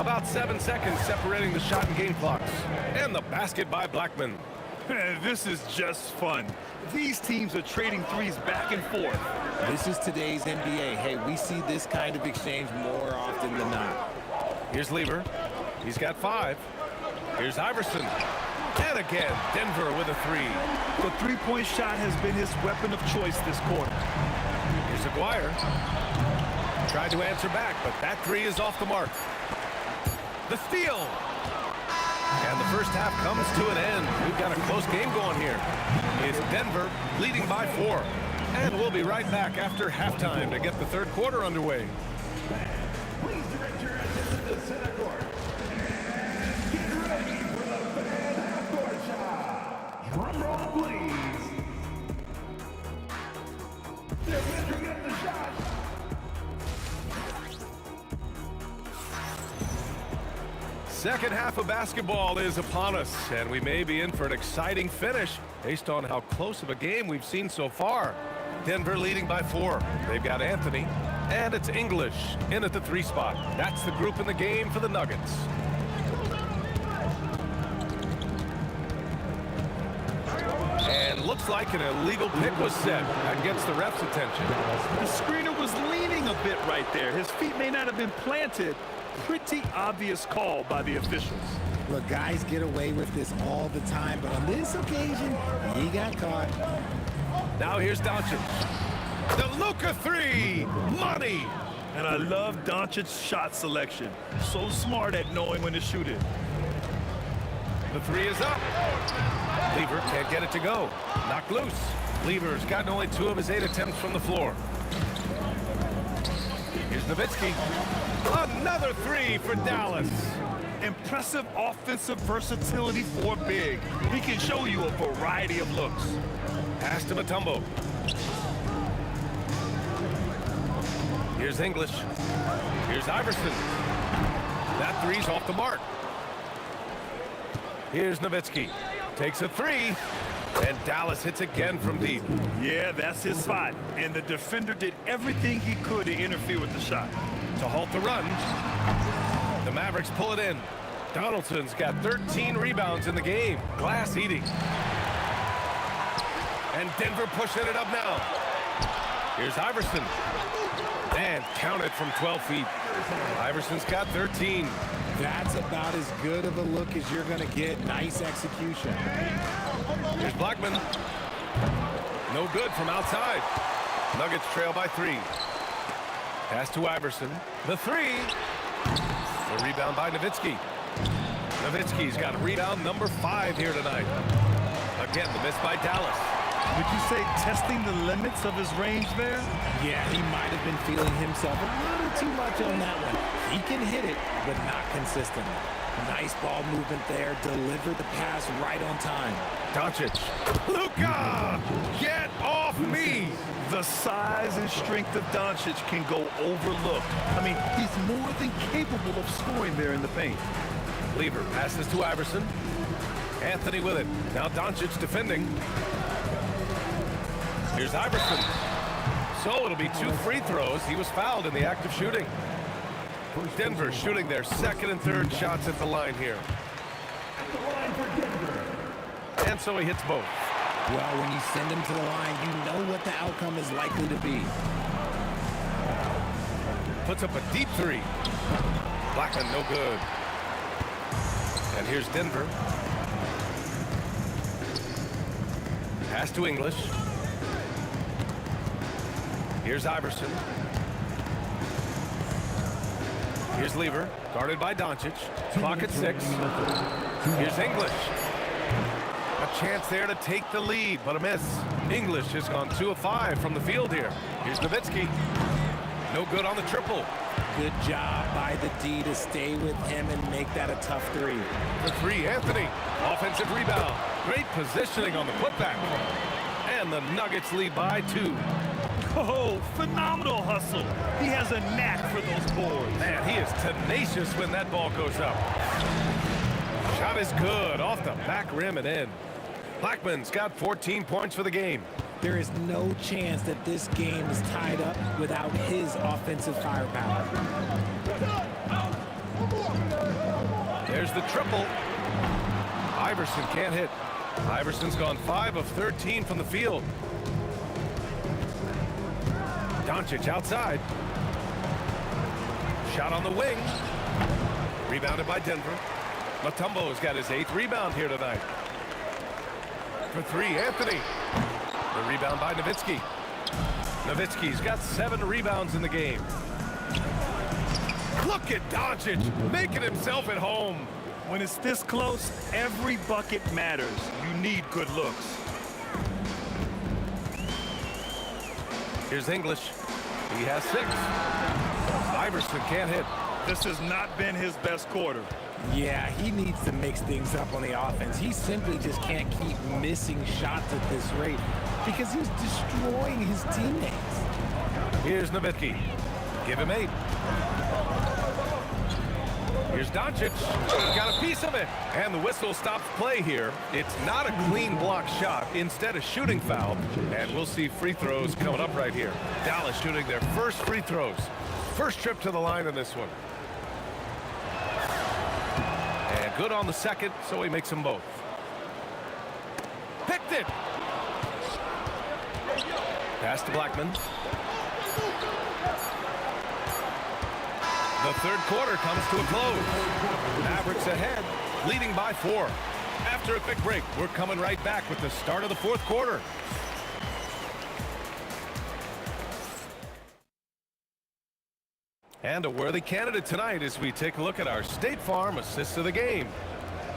About 7 seconds separating the shot and game clocks. And the basket by Blackman. This is just fun. These teams are trading threes back and forth. This is today's NBA. Hey, we see this kind of exchange more often than not. Here's Lever. He's got 5. Here's Iverson. And again, Denver with a three. The three-point shot has been his weapon of choice this quarter. Here's Aguirre. Tried to answer back, but that three is off the mark. The steal. And the first half comes to an end. We've got a close game going here. It's Denver leading by 4. And we'll be right back after halftime to get the third quarter underway. Please direct your attention to center court. And get ready for the fan half-court shot. Drum roll, please. They're measuring up the shot. Second half of basketball is upon us, and we may be in for an exciting finish based on how close of a game we've seen so far. Denver leading by 4. They've got Anthony, and it's English in at the 3 spot. That's the group in the game for the Nuggets. And looks like an illegal pick was set. That gets the ref's attention. The screener was leaning a bit right there. His feet may not have been planted. Pretty obvious call by the officials. Look, guys get away with this all the time, but on this occasion, he got caught. Now here's Doncic. The Luka 3, money. And I love Doncic's shot selection. So smart at knowing when to shoot it. The 3 is up. Lever can't get it to go. Knocked loose. Lever's gotten only 2 of his 8 attempts from the floor. Here's Nowitzki. Another 3 for Dallas. Impressive offensive versatility for big. He can show you a variety of looks. Pass to Mutombo. Here's English. Here's Iverson. That 3's off the mark. Here's Nowitzki. Takes a 3. And Dallas hits again from deep. Yeah, that's his spot. And the defender did everything he could to interfere with the shot. To halt the run. The Mavericks pull it in. Donaldson's got 13 rebounds in the game. Glass eating. And Denver pushing it up now. Here's Iverson. And counted from 12 feet. Iverson's got 13. That's about as good of a look as you're going to get. Nice execution. Here's Blackman. No good from outside. Nuggets trail by 3. Pass to Iverson. The 3. The rebound by Nowitzki. Nowitzki's got rebound number 5 here tonight. Again, the miss by Dallas. Would you say testing the limits of his range there? Yeah, he might have been feeling himself a little too much on that one. He can hit it, but not consistently. Nice ball movement there. Delivered the pass right on time. Doncic. Luka! Get off me! The size and strength of Doncic can go overlooked. I mean, he's more than capable of scoring there in the paint. Lever passes to Iverson. Anthony with it. Now Doncic defending. Here's Iverson. So it'll be 2 free throws. He was fouled in the act of shooting. Denver shooting their second and third shots at the line here. And so he hits both. Well, when you send him to the line, you know what the outcome is likely to be. Puts up a deep 3. Blackman no good. And here's Denver. Pass to English. Here's Iverson. Here's Lever, guarded by Doncic. Clock at 6. Here's English. A chance there to take the lead, but a miss. English has gone 2 of 5 from the field here. Here's Nowitzki. No good on the triple. Good job by the D to stay with him and make that a tough 3. The 3, Anthony. Offensive rebound. Great positioning on the putback. And the Nuggets lead by 2. Oh, phenomenal hustle. He has a knack for those boards. Man, he is tenacious when that ball goes up. Shot is good, off the back rim and in. Blackman's got 14 points for the game. There is no chance that this game is tied up without his offensive firepower. There's the triple. Iverson can't hit. Iverson's gone 5 of 13 from the field. Doncic outside. Shot on the wing. Rebounded by Denver. Mutombo's got his 8th rebound here tonight. For three, Anthony. The rebound by Nowitzki. Nowitzki's got 7 rebounds in the game. Look at Doncic making himself at home. When it's this close, every bucket matters. You need good looks. Here's English. He has 6. Iverson can't hit. This has not been his best quarter. Yeah, he needs to mix things up on the offense. He simply just can't keep missing shots at this rate because he's destroying his teammates. Here's Nowitzki. Give him 8. Here's Doncic. Got a piece of it. And the whistle stops play here. It's not a clean block shot. Instead, a shooting foul. And we'll see free throws coming up right here. Dallas shooting their first free throws. First trip to the line in this one. And good on the second, so he makes them both. Picked it. Pass to Blackman. The third quarter comes to a close. Mavericks ahead, leading by 4. After a quick break, we're coming right back with the start of the fourth quarter. And a worthy candidate tonight as we take a look at our State Farm assist of the game.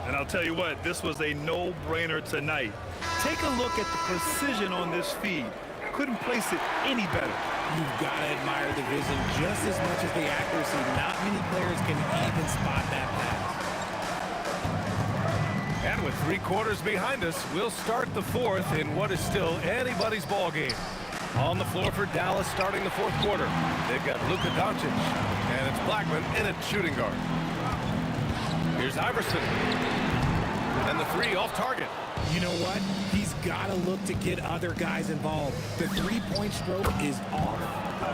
And I'll tell you what, this was a no-brainer tonight. Take a look at the precision on this feed. Couldn't place it any better. You've got to admire the vision just as much as the accuracy. Not many players can even spot that pass. And with 3 quarters behind us, we'll start the fourth in what is still anybody's ball game. On the floor for Dallas starting the fourth quarter. They've got Luka Doncic, and it's Blackman in at shooting guard. Here's Iverson. And the 3 off target. You know what? He's got to look to get other guys involved. The 3-point stroke is off.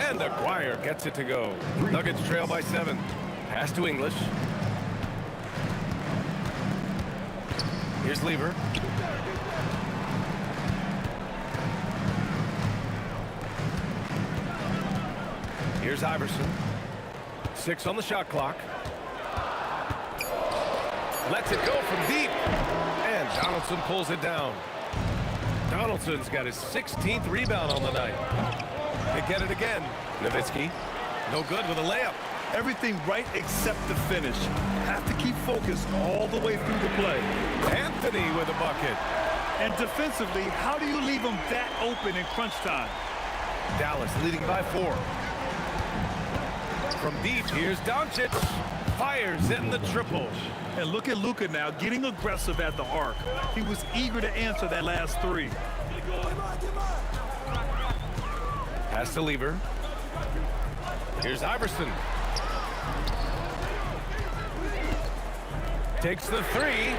And Aguirre gets it to go. Nuggets trail by 7. Pass to English. Here's Lever. Here's Iverson. 6 on the shot clock. Lets it go from deep. And Donaldson pulls it down. Donaldson's got his 16th rebound on the night. They get it again. Nowitzki, no good with a layup. Everything right except the finish. Have to keep focused all the way through the play. Anthony with a bucket. And defensively, how do you leave them that open in crunch time? Dallas leading by 4. From deep, here's Doncic. Fires in the triple. And look at Luka now getting aggressive at the arc. He was eager to answer that last 3. Pass to Lever. Here's Iverson. Takes the 3.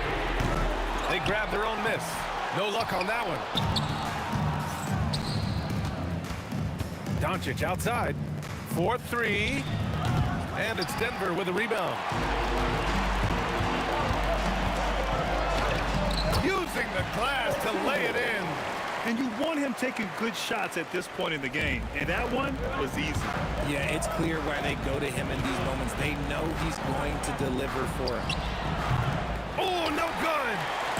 They grab their own miss. No luck on that one. Doncic outside. 4-3. And it's Denver with a rebound. Using the glass to lay it in. And you want him taking good shots at this point in the game. And that one was easy. Yeah, it's clear why they go to him in these moments. They know he's going to deliver for them. Oh, no good.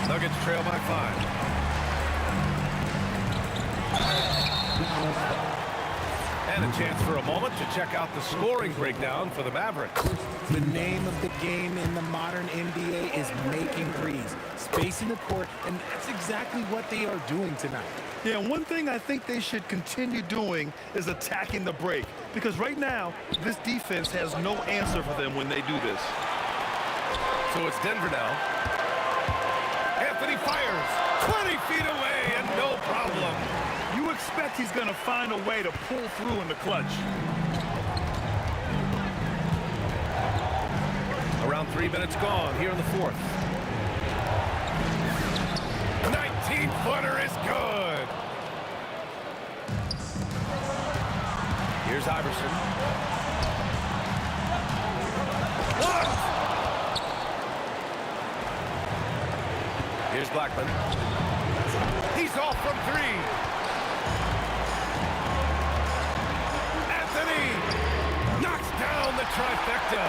Nuggets trail by 5. And a chance for a moment to check out the scoring breakdown for the Mavericks. The name of the game in the modern NBA is making threes, spacing the court, and that's exactly what they are doing tonight. Yeah, one thing I think they should continue doing is attacking the break. Because right now, this defense has no answer for them when they do this. So it's Denver now. Anthony fires 20 feet away and no problem. You expect he's going to find a way to pull through in the clutch. Around 3 minutes gone here in the fourth. 19-footer is good. Here's Iverson. Blocked. Here's Blackman. He's off from 3. Anthony knocks down the trifecta.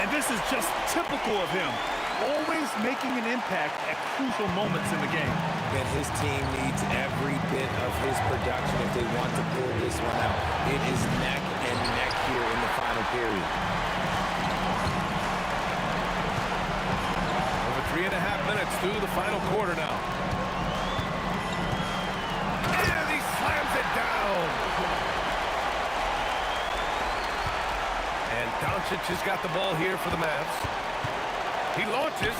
And this is just typical of him. always making an impact at crucial moments in the game. And his team needs every bit of his production if they want to pull this one out. It is neck and neck here in the final period. Over 3.5 minutes through the final quarter now. And he slams it down. And Doncic has got the ball here for the Mavs. He launches.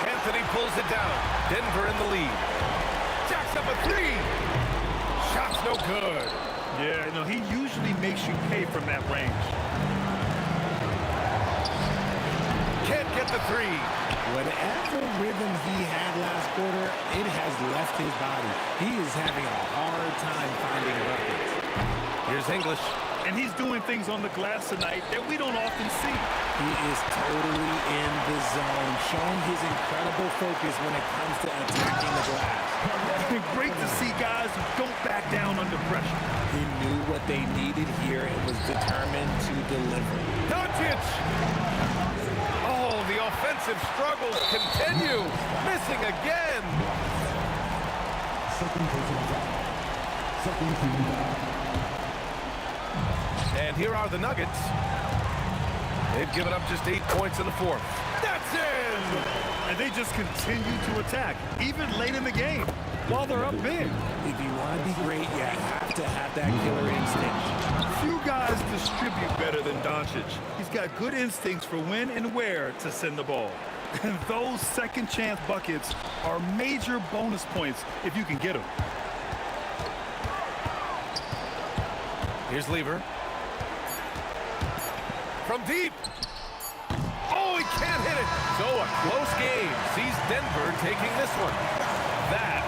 Anthony pulls it down. Denver in the lead. Jacks up a three. Shot's no good. Yeah, no, he usually makes you pay from that range. Can't get the three. Whatever rhythm he had last quarter, it has left his body. He is having a hard time finding buckets. Here's English. And he's doing things on the glass tonight that we don't often see. He is totally in the zone, showing his incredible focus when it comes to attacking the glass. It's been great to see guys who don't back down under pressure. He knew what they needed here and was determined to deliver. Doncic! Oh, the offensive struggles continue. Missing again. And here are the Nuggets. They've given up just 8 points in the fourth. That's in! And they just continue to attack, even late in the game, while they're up big. If you want to be great, you have to have that killer instinct. Few guys distribute better than Doncic. He's got good instincts for when and where to send the ball. And those second chance buckets are major bonus points if you can get them. Here's Lever. From deep. Oh, he can't hit it. So a close game sees Denver taking this one. That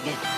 dig it?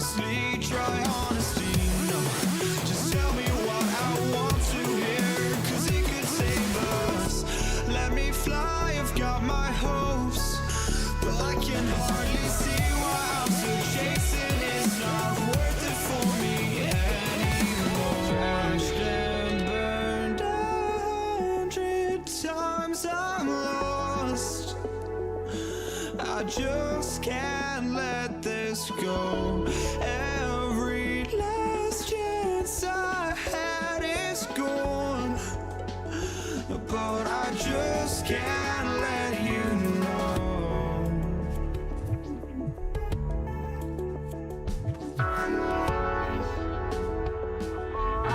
honestly, try honesty. No, just tell me what I want to hear, 'cause it could save us. Let me fly, I've got my hopes, but I can hardly see why I'm still chasing. It's not worth it for me anymore. Crashed and burned 100 times, I'm lost. I just can't let this go. Every last chance I had is gone, but I just can't let you know.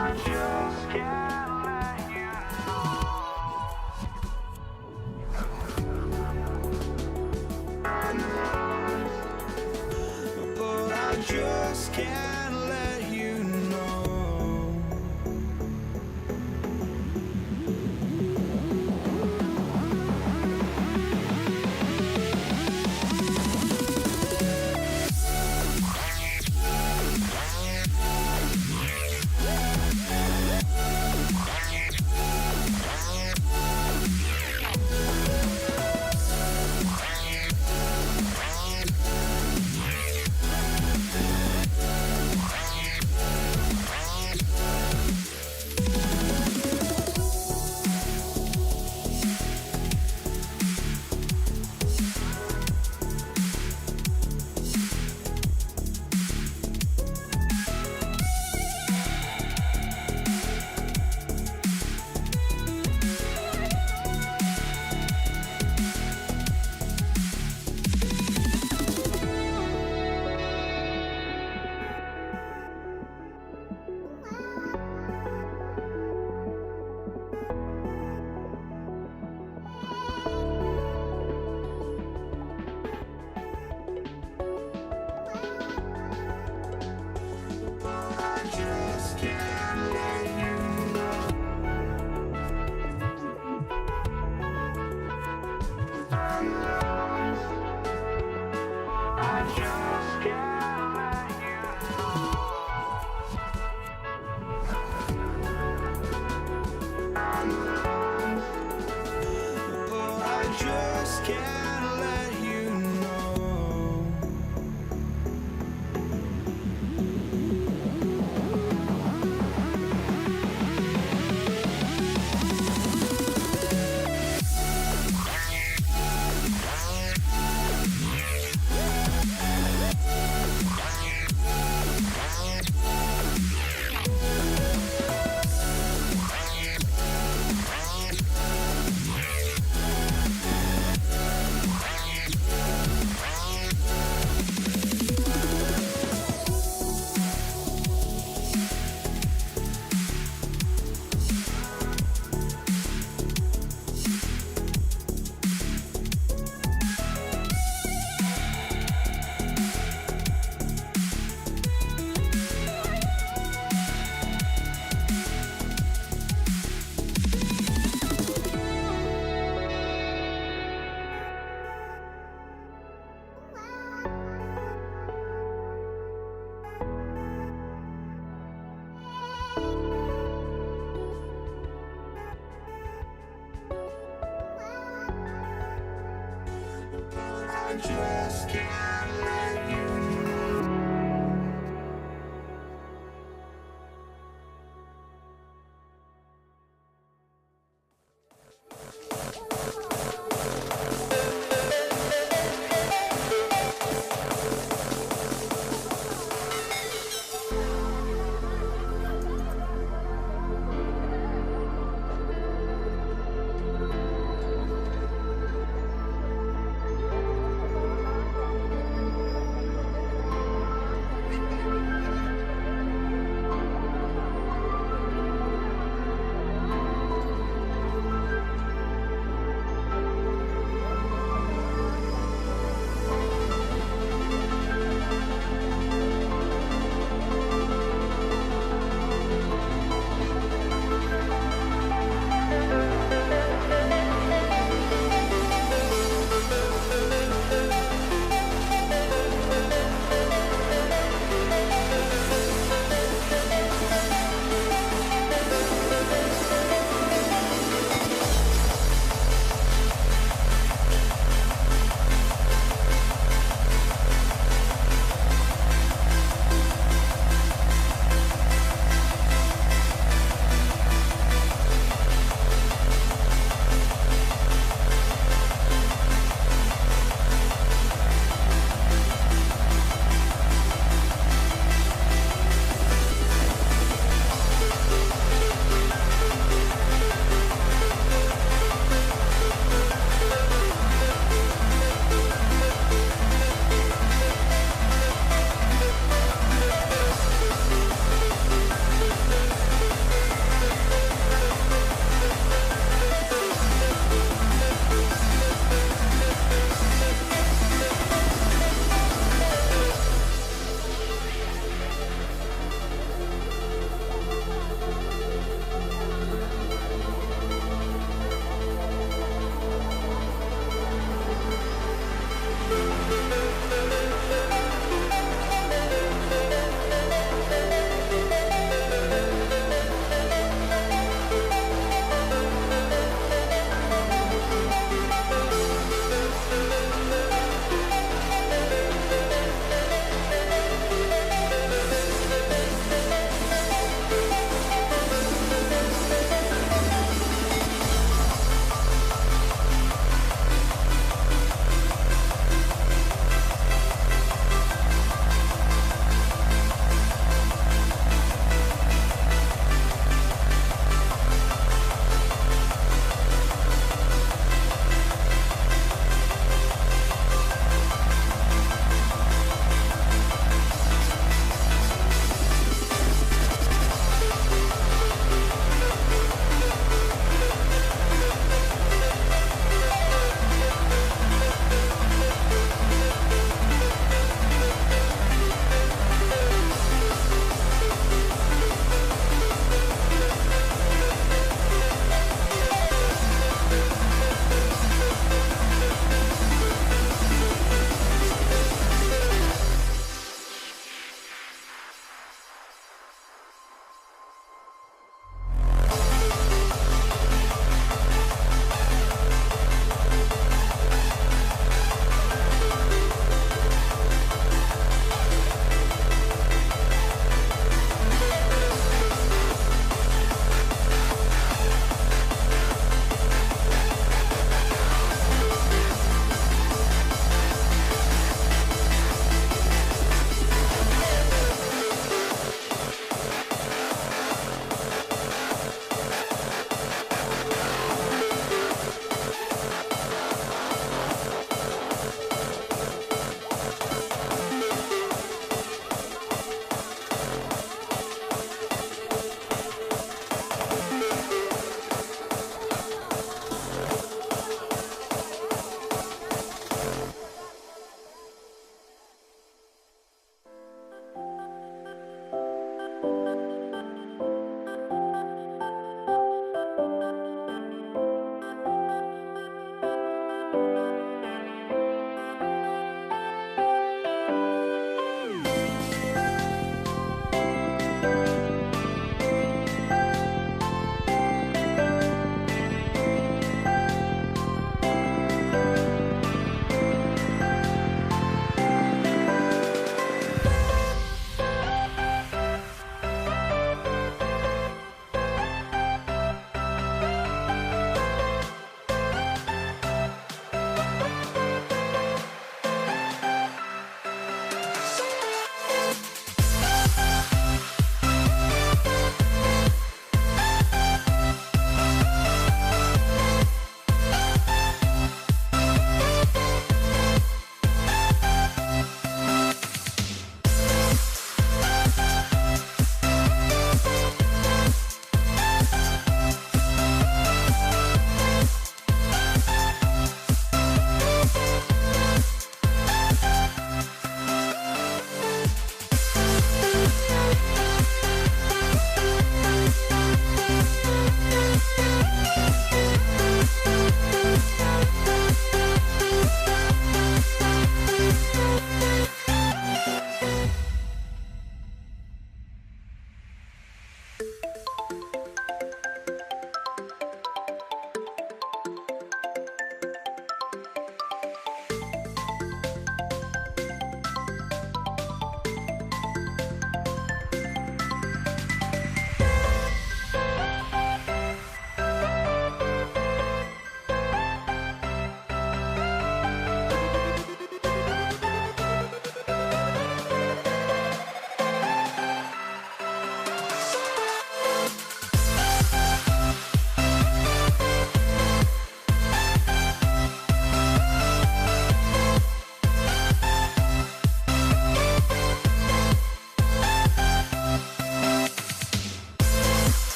I just can't let you know. But I just can't let you know. just can't let you know.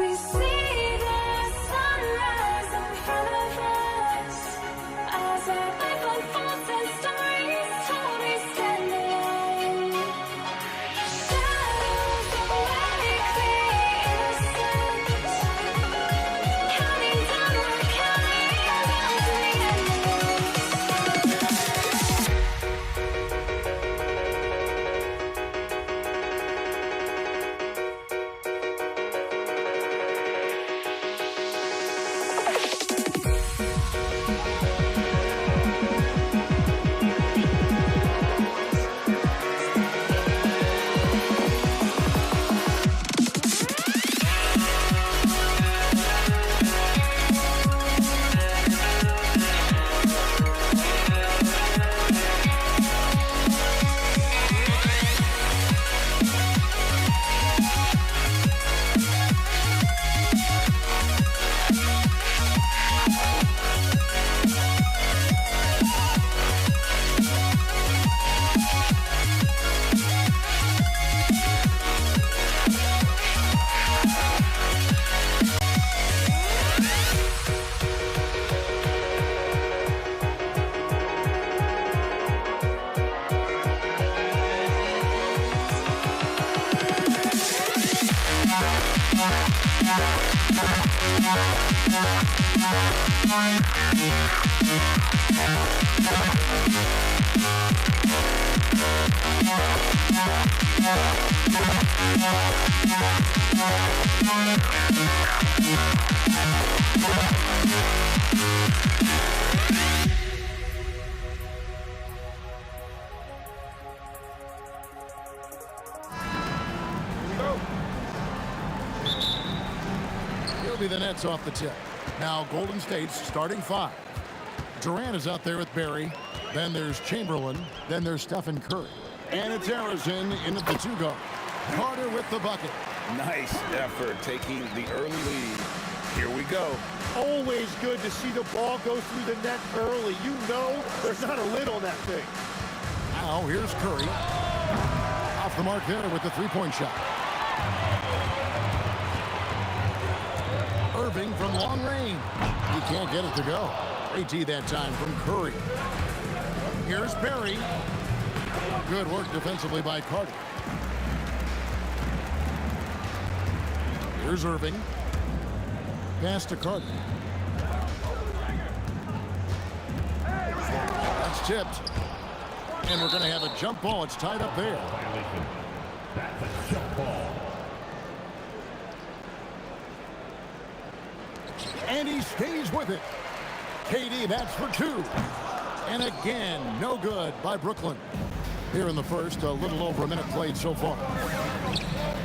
We see the sunrise in front of us as our life unfolds and stories told we stand alone. Shadows awake the innocent, counting down, we're counting down to the end of He'll be the Nets off the tip. Now Golden State's starting five. Durant is out there with Barry. Then there's Chamberlain. Then there's Stephen Curry. And it's Harrison in at the two guard. Carter with the bucket. Nice effort taking the early lead. Here we go. Always good to see the ball go through the net early. You know there's not a lid on that thing. Now here's Curry. Off the mark there with the three-point shot. Irving from long range. He can't get it to go. Great tee that time from Curry. Here's Barry. Good work defensively by Carter. Here's Irving. Pass to Carter. That's tipped. And we're going to have a jump ball. It's tied up there. That's a jump ball. And he stays with it. KD, that's for two. And again, no good by Brooklyn. Here in the first, a little over a minute played so far.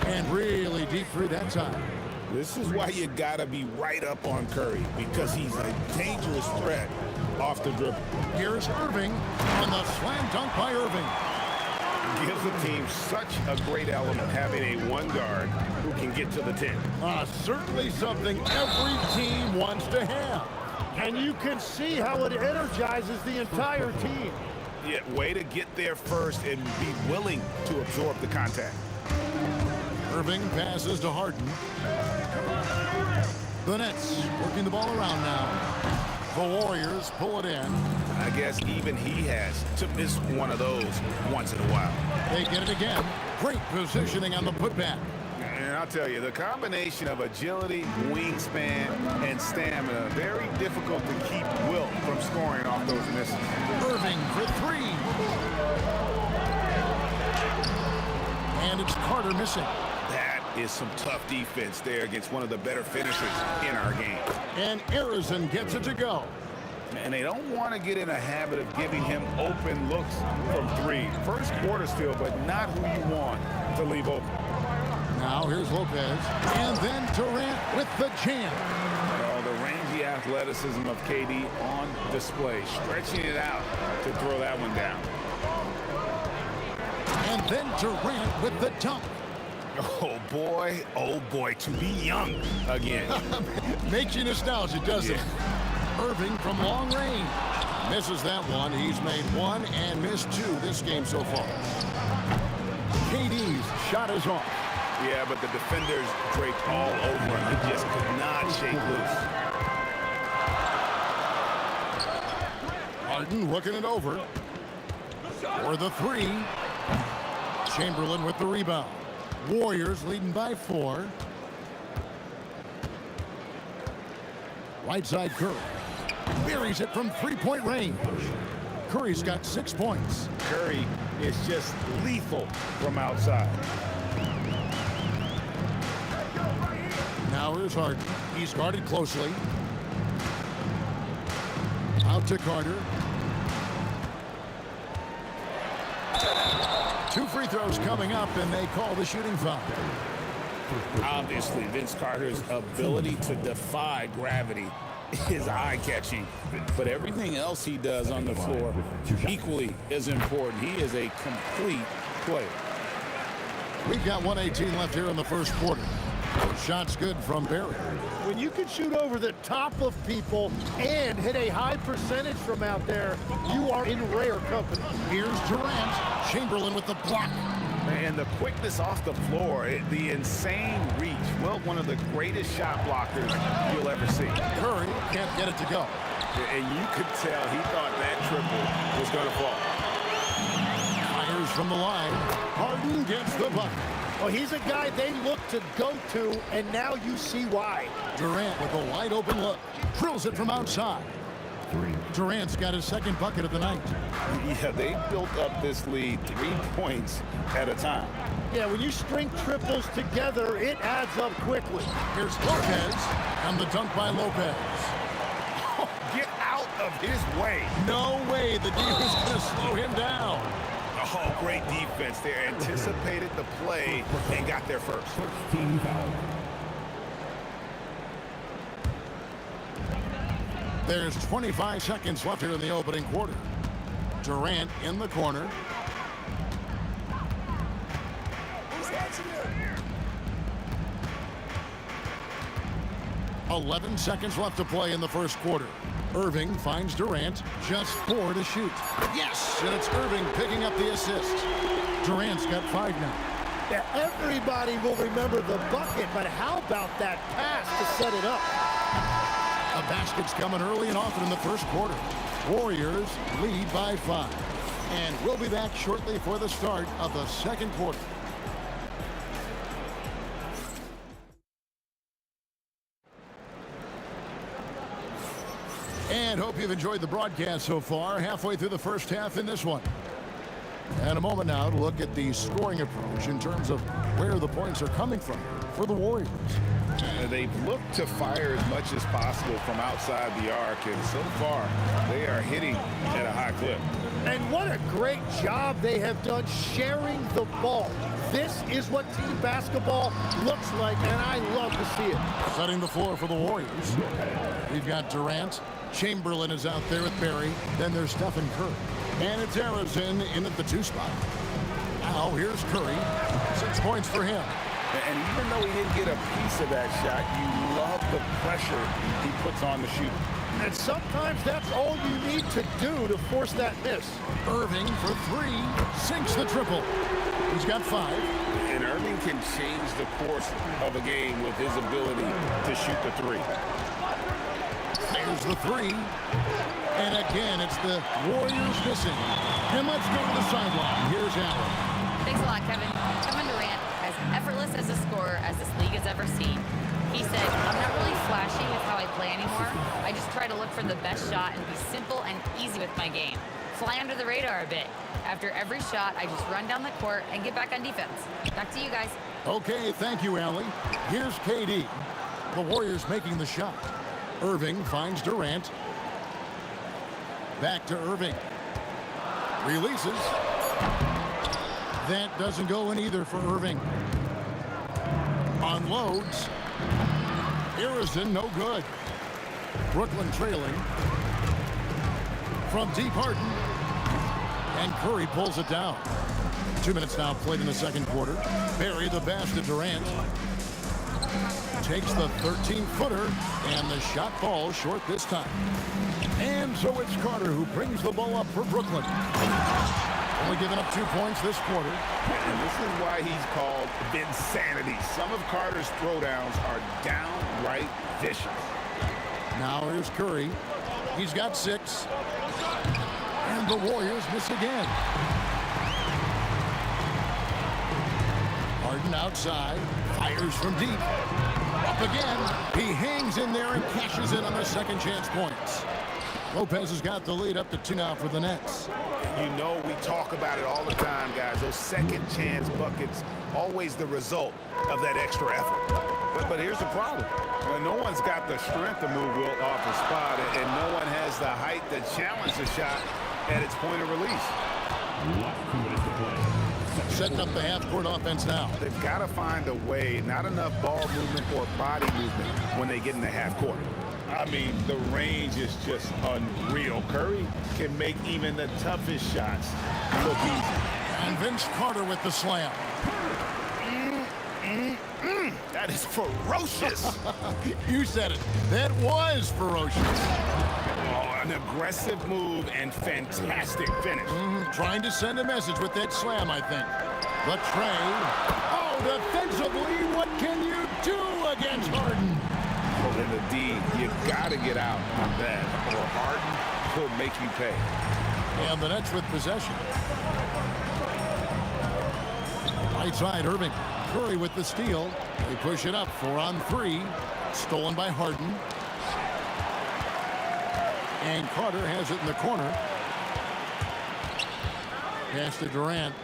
And really deep three that time. This is why you gotta be right up on Curry, because he's a dangerous threat off the dribble. Here's Irving on the slam dunk by Irving. Gives the team such a great element having a one guard who can get to the 10. Certainly something every team wants to have. And you can see how it energizes the entire team. Yeah, way to get there first and be willing to absorb the contact. Irving passes to Harden. The Nets working the ball around now. The Warriors pull it in. I guess even he has to miss one of those once in a while. They get it again. Great positioning on the putback. And I'll tell you, the combination of agility, wingspan, and stamina, very difficult to keep Wilt from scoring off those misses. Irving for three. And it's Carter missing. That is some tough defense there against one of the better finishers in our game. And Harrison gets it to go. And they don't want to get in a habit of giving him open looks from three. First quarter still, but not who you want to leave open. Now here's Lopez. And then Durant with the jam. Oh, the rangy athleticism of KD on display. Stretching it out to throw that one down. And then Durant with the dunk. Oh boy, to be young again. Makes you nostalgic, doesn't it? Yeah. Irving from long range. Misses that one. He's made one and missed two this game so far. KD's shot is off. Yeah, but the defenders draped all over him. He just could not shake loose. Harden looking it over. For the three. Chamberlain with the rebound. Warriors leading by 4. Right side Curry. Buries it from three-point range. Curry's got 6 points. Curry is just lethal from outside. Now here's Harden. He's guarded closely. Out to Carter. 2 free throws coming up, and they call the shooting foul. Obviously, Vince Carter's ability to defy gravity is eye-catching, but everything else he does on the floor equally is important. He is a complete player. We've got 1:18 left here in the first quarter. Shot's good from Barry. When you can shoot over the top of people and hit a high percentage from out there, you are in rare company. Here's Durant. Chamberlain with the block. And the quickness off the floor, the insane reach. Well, one of the greatest shot blockers you'll ever see. Curry can't get it to go. And you could tell he thought that triple was going to fall. Fires from the line. Harden gets the bucket. Well, he's a guy they look to go to, and now you see why. Durant with a wide open look. Drills it from outside. Durant's got his second bucket of the night. Yeah, they built up this lead 3 points at a time. Yeah, when you string triples together, it adds up quickly. Here's Lopez, and the dunk by Lopez. Oh, get out of his way. No way the D was going to slow him down. Oh, great defense. They anticipated the play and got there first. There's 25 seconds left here in the opening quarter. Durant in the corner. Who's catching it? 11 seconds left to play in the first quarter. Irving finds Durant, just 4 to shoot. Yes, and it's Irving picking up the assist. Durant's got 5 now. Yeah, everybody will remember the bucket, but how about that pass to set it up? The basket's coming early and often in the first quarter. Warriors lead by 5. And we'll be back shortly for the start of the second quarter. And hope you've enjoyed the broadcast so far. Halfway through the first half in this one. And a moment now to look at the scoring approach in terms of where the points are coming from for the Warriors. They've looked to fire as much as possible from outside the arc, and so far they are hitting at a high clip. And what a great job they have done sharing the ball. This is what team basketball looks like, and I love to see it. Setting the floor for the Warriors. We've got Durant. Chamberlain is out there with Barry. Then there's Stephen Curry. And it's Harrison in at the 2 spot. Now here's Curry. 6 points for him. And even though he didn't get a piece of that shot, you love the pressure he puts on the shooter. And sometimes that's all you need to do to force that miss. Irving for 3. Sinks the triple. He's got 5. And Irving can change the course of a game with his ability to shoot the 3. There's the 3. And again, it's the Warriors missing. And let's go to the sideline. Here's Allen. Thanks a lot, Kevin. Kevin Durant, as effortless as a scorer as this league has ever seen. He said, I'm not really flashy with how I play anymore. I just try to look for the best shot and be simple and easy with my game. Fly under the radar a bit. After every shot, I just run down the court and get back on defense. Back to you guys. Okay, thank you, Allie. Here's KD. The Warriors making the shot. Irving finds Durant. Back to Irving. Releases. That doesn't go in either for Irving. Unloads. Harrison, no good. Brooklyn trailing. From deep Harden. And Curry pulls it down. 2 minutes now played in the second quarter. Barry the pass to Durant. Takes the 13-footer, and the shot falls short this time. And so it's Carter who brings the ball up for Brooklyn. Only giving up 2 points this quarter. And this is why he's called Vinsanity. Some of Carter's throwdowns are downright vicious. Now here's Curry. He's got 6. And the Warriors miss again. Harden outside. Fires from deep. Up again. He hangs in there and cashes in on the second chance points. Lopez has got the lead up to 2 now for the Nets. You know, we talk about it all the time, guys. Those second chance buckets, always the result of that extra effort. But here's the problem. No one's got the strength to move Wilt off the spot, and no one has the height to challenge the shot at its point of release. Setting up the half-court offense now. They've got to find a way, not enough ball movement or body movement when they get in the half-court. I mean, the range is just unreal. Curry can make even the toughest shots look easy. And Vince Carter with the slam. That is ferocious. You said it. That was ferocious. Oh, an aggressive move and fantastic finish. Trying to send a message with that slam, I think. But Trey, oh, defensively, what can you do against Harden? Well, in the D, you got to get out on that, or Harden will make you pay. And the Nets with possession. Right side, Irving. Curry with the steal. They push it up, 4 on 3. Stolen by Harden. And Carter has it in the corner. Pass to Durant.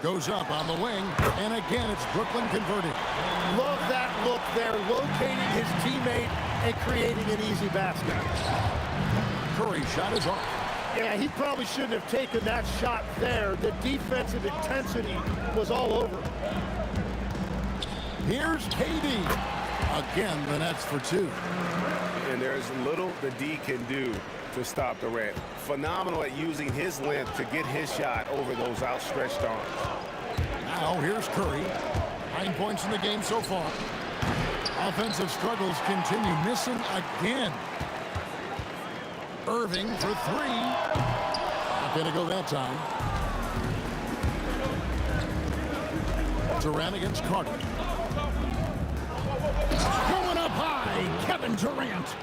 Goes up on the wing. And again, it's Brooklyn converted. Love that look there, locating his teammate and creating an easy basket. Curry shot is off. Yeah, he probably shouldn't have taken that shot there. The defensive intensity was all over. Here's KD. Again, the Nets for 2. And there's little the D can do to stop Durant. Phenomenal at using his length to get his shot over those outstretched arms. Now here's Curry. 9 points in the game so far. Offensive struggles continue. Missing again. Irving for 3. Not going to go that time. Durant against Carter. Going up high, Kevin Durant.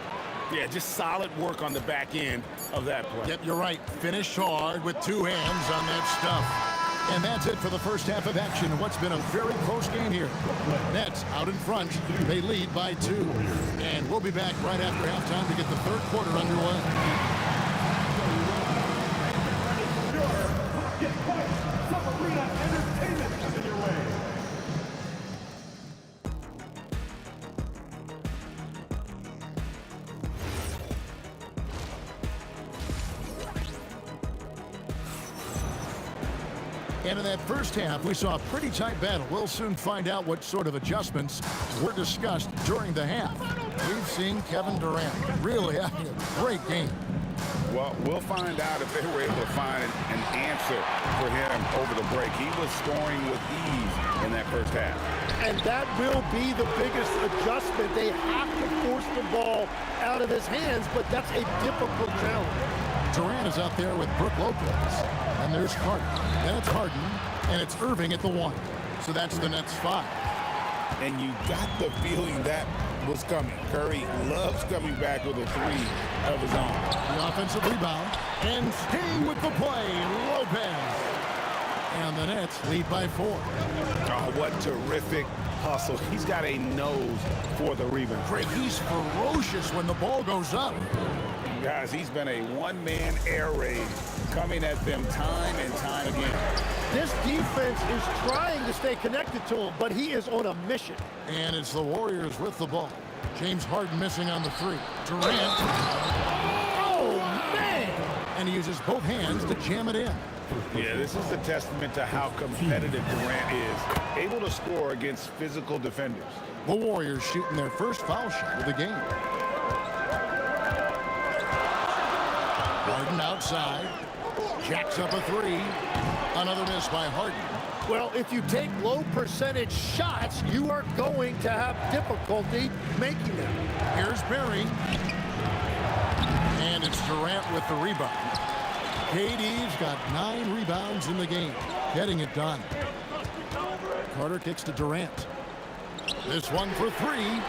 Yeah, just solid work on the back end of that play. Yep, you're right. Finished hard with 2 hands on that stuff. And that's it for the first half of action in what's been a very close game here. Nets out in front. They lead by 2. And we'll be back right after halftime to get the third quarter underway. And in that first half, we saw a pretty tight battle. We'll soon find out what sort of adjustments were discussed during the half. We've seen Kevin Durant really having a great game. Well, we'll find out if they were able to find an answer for him over the break. He was scoring with ease in that first half. And that will be the biggest adjustment. They have to force the ball out of his hands, but that's a difficult challenge. Durant is out there with Brook Lopez. And there's Carter. Then it's Harden. And it's Irving at the 1. So that's the Nets 5. And you got the feeling that was coming. Curry loves coming back with a 3 of his own. The offensive rebound. And staying with the play, Lopez. And the Nets lead by 4. Oh, what terrific hustle. He's got a nose for the rebound. Craig, he's ferocious when the ball goes up. Guys, he's been a one-man air raid coming at them time and time again. This defense is trying to stay connected to him, but he is on a mission. And it's the Warriors with the ball. James Harden missing on the 3. Durant. Oh, man! And he uses both hands to jam it in. Yeah, this is a testament to how competitive Durant is. Able to score against physical defenders. The Warriors shooting their first foul shot of the game. Harden outside. Jacks up a 3. Another miss by Harden. Well, if you take low percentage shots, you are going to have difficulty making them. Here's Barry. And it's Durant with the rebound. KD's got 9 rebounds in the game, getting it done. Carter kicks to Durant. This one for 3.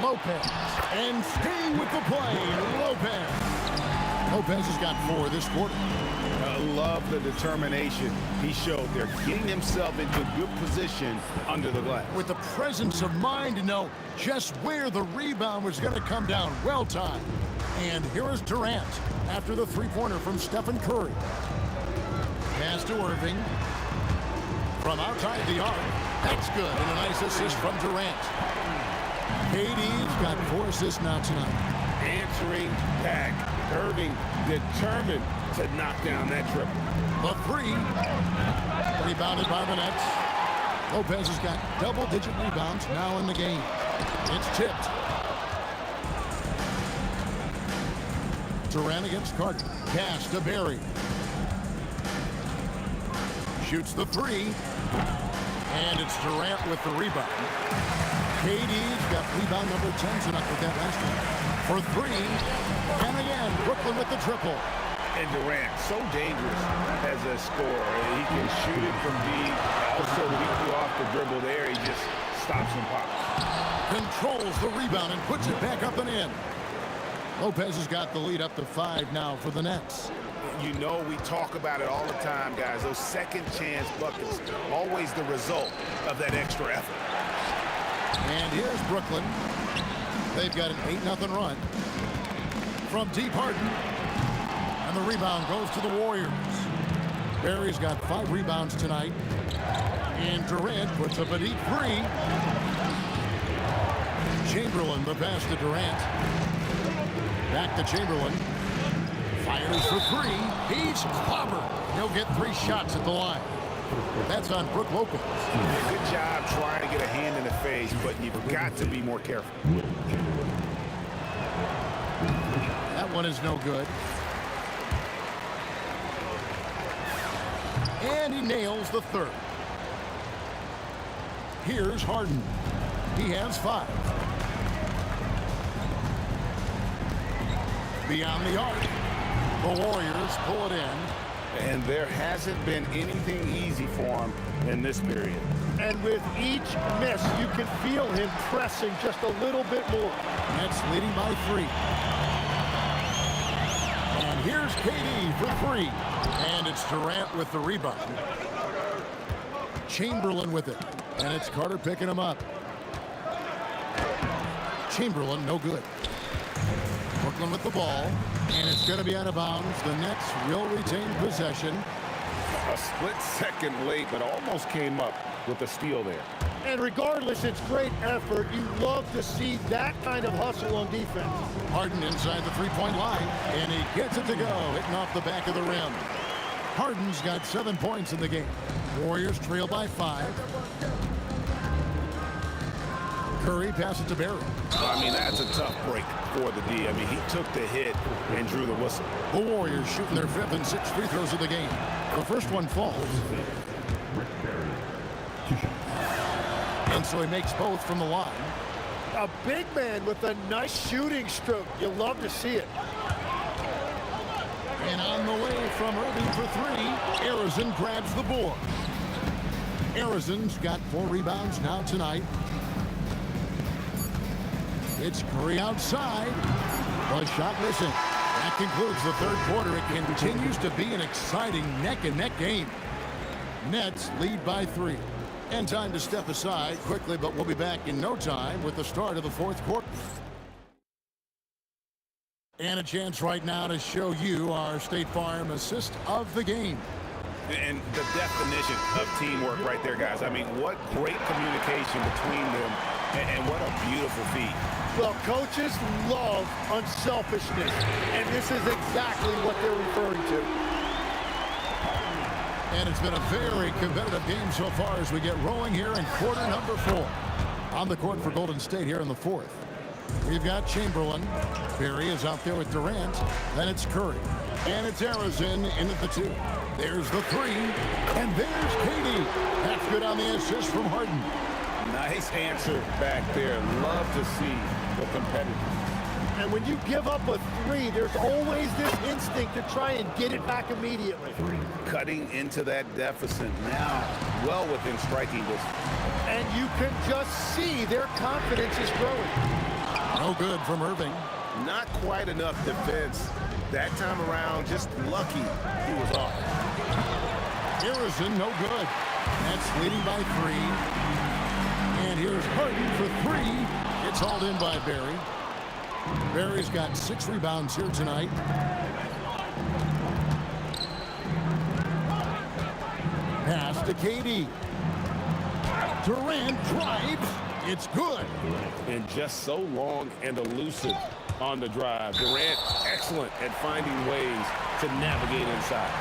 Lopez. And staying with the play, Lopez. Lopez has got 4 this quarter. I love the determination he showed there, getting himself into good position under the glass. With the presence of mind to know just where the rebound was going to come down. Well timed. And here is Durant after the three-pointer from Stephen Curry. Pass to Irving. From outside the arc. That's good. And a nice assist from Durant. KD's got 4 assists now tonight. Answering back. Irving determined to knock down that triple. The 3. Rebounded by the Nets. Lopez has got double-digit rebounds now in the game. It's tipped. Durant against Carter. Pass to Barry. Shoots the 3. And it's Durant with the rebound. KD's got rebound number 10 tonight with that last one. For 3. And again, Brooklyn with the triple. And Durant, so dangerous as a scorer. He can shoot it from deep. Also, weakly off the dribble there. He just stops and pops. Controls the rebound and puts it back up and in. Lopez has got the lead up to 5 now for the Nets. You know, we talk about it all the time, guys. Those second chance buckets, always the result of that extra effort. And here's Brooklyn. They've got an 8-0 run. From deep, Harden. And the rebound goes to the Warriors. Barry's got 5 rebounds tonight. And Durant puts up a deep 3. Chamberlain, the pass to Durant. Back to Chamberlain. Fires for 3. He's clobbered. He'll get 3 shots at the line. That's on Brook Lopez. Good job trying to get a hand in the face, but you've got to be more careful. That one is no good. And he nails the 3rd. Here's Harden. He has 5. Beyond the arc. The Warriors pull it in. And there hasn't been anything easy for him in this period. And with each miss, you can feel him pressing just a little bit more. Nets leading by 3. And here's KD for 3. And it's Durant with the rebound. Chamberlain with it. And it's Carter picking him up. Chamberlain, no good. Brooklyn with the ball. And it's going to be out of bounds. The Nets will retain possession. A split second late, but almost came up with a steal there. And regardless, it's great effort. You love to see that kind of hustle on defense. Harden inside the three-point line, and he gets it to go, hitting off the back of the rim. Harden's got 7 points in the game. Warriors trail by 5. Curry passes to Barry. I mean, that's a tough break for the D. I mean, he took the hit and drew the whistle. The Warriors shooting their 5th and 6th free throws of the game. The first one falls. And so he makes both from the line. A big man with a nice shooting stroke. You love to see it. And on the way from Irving for 3, Arizon grabs the board. Arizon's got 4 rebounds now tonight. It's Curry outside. The shot missing. That concludes the 3rd quarter. It continues to be an exciting neck-and-neck game. Nets lead by 3. And time to step aside quickly, but we'll be back in no time with the start of the 4th quarter. And a chance right now to show you our State Farm assist of the game. And the definition of teamwork right there, guys. I mean, what great communication between them, and what a beautiful feat. Well, coaches love unselfishness, and this is exactly what they're referring to. And it's been a very competitive game so far as we get rolling here in quarter number 4. On the court for Golden State here in the 4th. We've got Chamberlain. Barry is out there with Durant. Then it's Curry. And it's Arizon in at the 2. There's the 3. And there's KD. That's good on the assist from Harden. Nice answer back there. Love to see the competitors. And when you give up a three, there's always this instinct to try and get it back immediately. Cutting into that deficit now, well within striking distance. And you can just see their confidence is growing. No good from Irving. Not quite enough defense. That time around, just lucky he was off. Harrison, no good. That's leading by 3. And here's Harden for 3. It's hauled in by Barry. Barry's got 6 rebounds here tonight. Pass to KD. Durant drives. It's good. And just so long and elusive on the drive. Durant, excellent at finding ways to navigate inside.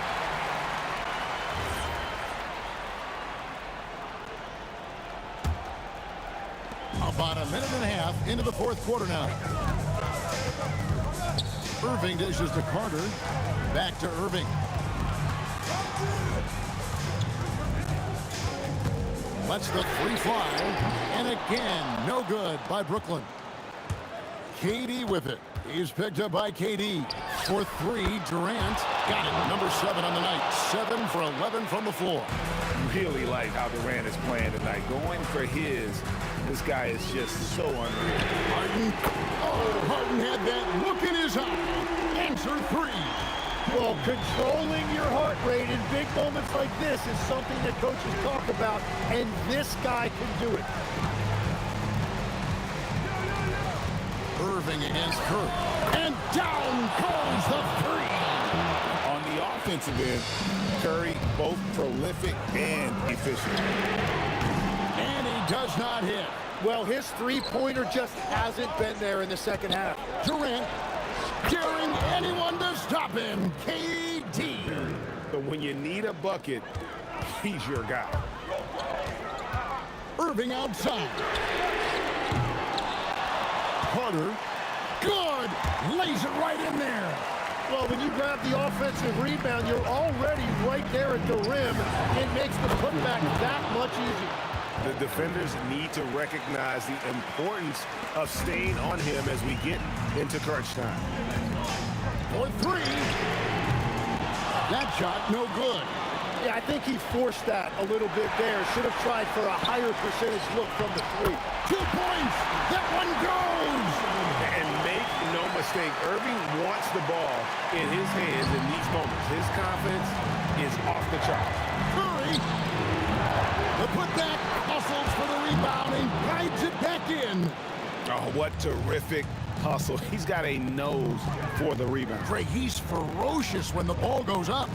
About a minute and a half into the fourth quarter now. Irving dishes to Carter. Back to Irving. Lets the 3 fly. And again, no good by Brooklyn. KD with it. He's picked up by KD. For 3, Durant. Got it. Number 7 on the night. 7 for 11 from the floor. Really like how Durant is playing tonight. Going for his. This guy is just so unreal. Harden. Oh, Harden had that look in his eye. Answer 3. Well, controlling your heart rate in big moments like this is something that coaches talk about, and this guy can do it. Irving against Curry. And down goes the 3. On the offensive end, Curry both prolific and efficient. And he does not hit. Well, his three-pointer just hasn't been there in the second half. Durant daring anyone to stop him. KD. But when you need a bucket, he's your guy. Irving outside. Carter. Good. Lays it right in there. Well, when you grab the offensive rebound, you're already right there at the rim. It makes the putback that much easier. The defenders need to recognize the importance of staying on him as we get into crunch time. For 3. That shot, no good. Yeah, I think he forced that a little bit there. Should have tried for a higher percentage look from the 3. 2 points. That one goes. And make no mistake, Irving wants the ball in his hands in these moments. His confidence is off the charts. Curry. The putback. Hustles for the rebound and guides it back in. Oh, what terrific hustle. He's got a nose for the rebound. Craig, he's ferocious when the ball goes up.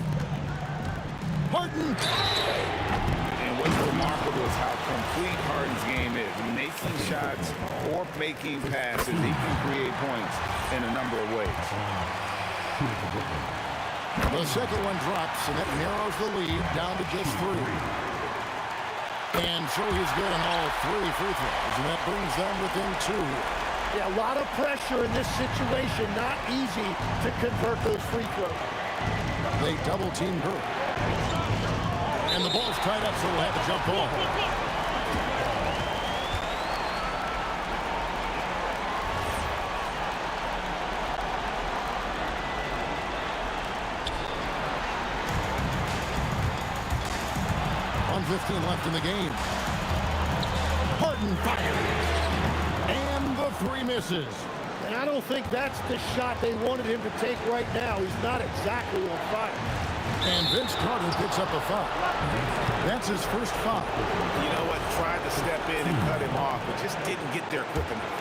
Harden. And what's remarkable is how complete Harden's game is. Making shots or making passes, he can create points in a number of ways. The second one drops, and that narrows the lead down to just 3. And so he's getting all 3 free throws, and that brings them within 2. Yeah, a lot of pressure in this situation. Not easy to convert those free throws. They double-team Curry. And the ball's tied up, so we'll have a jump ball. .15 left in the game. Harden fires. And the 3 misses. And I don't think that's the shot they wanted him to take right now. He's not exactly on fire. And Vince Carter picks up a foul. That's his first foul. You know what? Tried to step in and cut him off, but just didn't get there quick enough.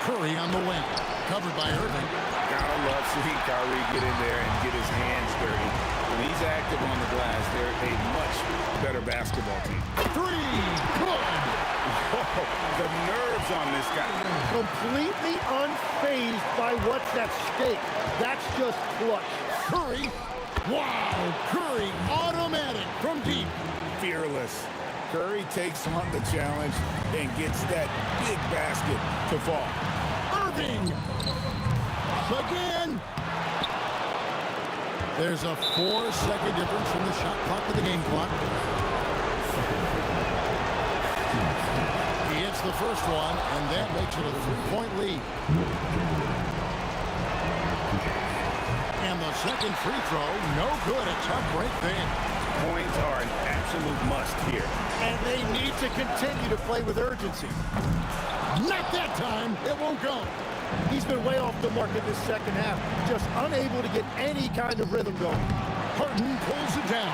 Curry on the wing. Covered by Irving. Gotta love seeing Kyrie get in there and get his hands dirty. When he's active on the glass, they're a much better basketball team. 3. Good. Oh, the nerves on this guy. Completely unfazed by what's at stake. That's just clutch. Curry. Wow. Curry automatic from deep. Fearless. Curry takes on the challenge and gets that big basket to fall. Irving. Again. There's a 4-second difference from the shot clock to the game clock. He hits the first one, and that makes it a 3-point lead. And the second free throw, no good. A tough break there. Points are an absolute must here. And they need to continue to play with urgency. Not that time. It won't go. He's been way off the mark in this second half. Just unable to get any kind of rhythm going. Harden pulls it down.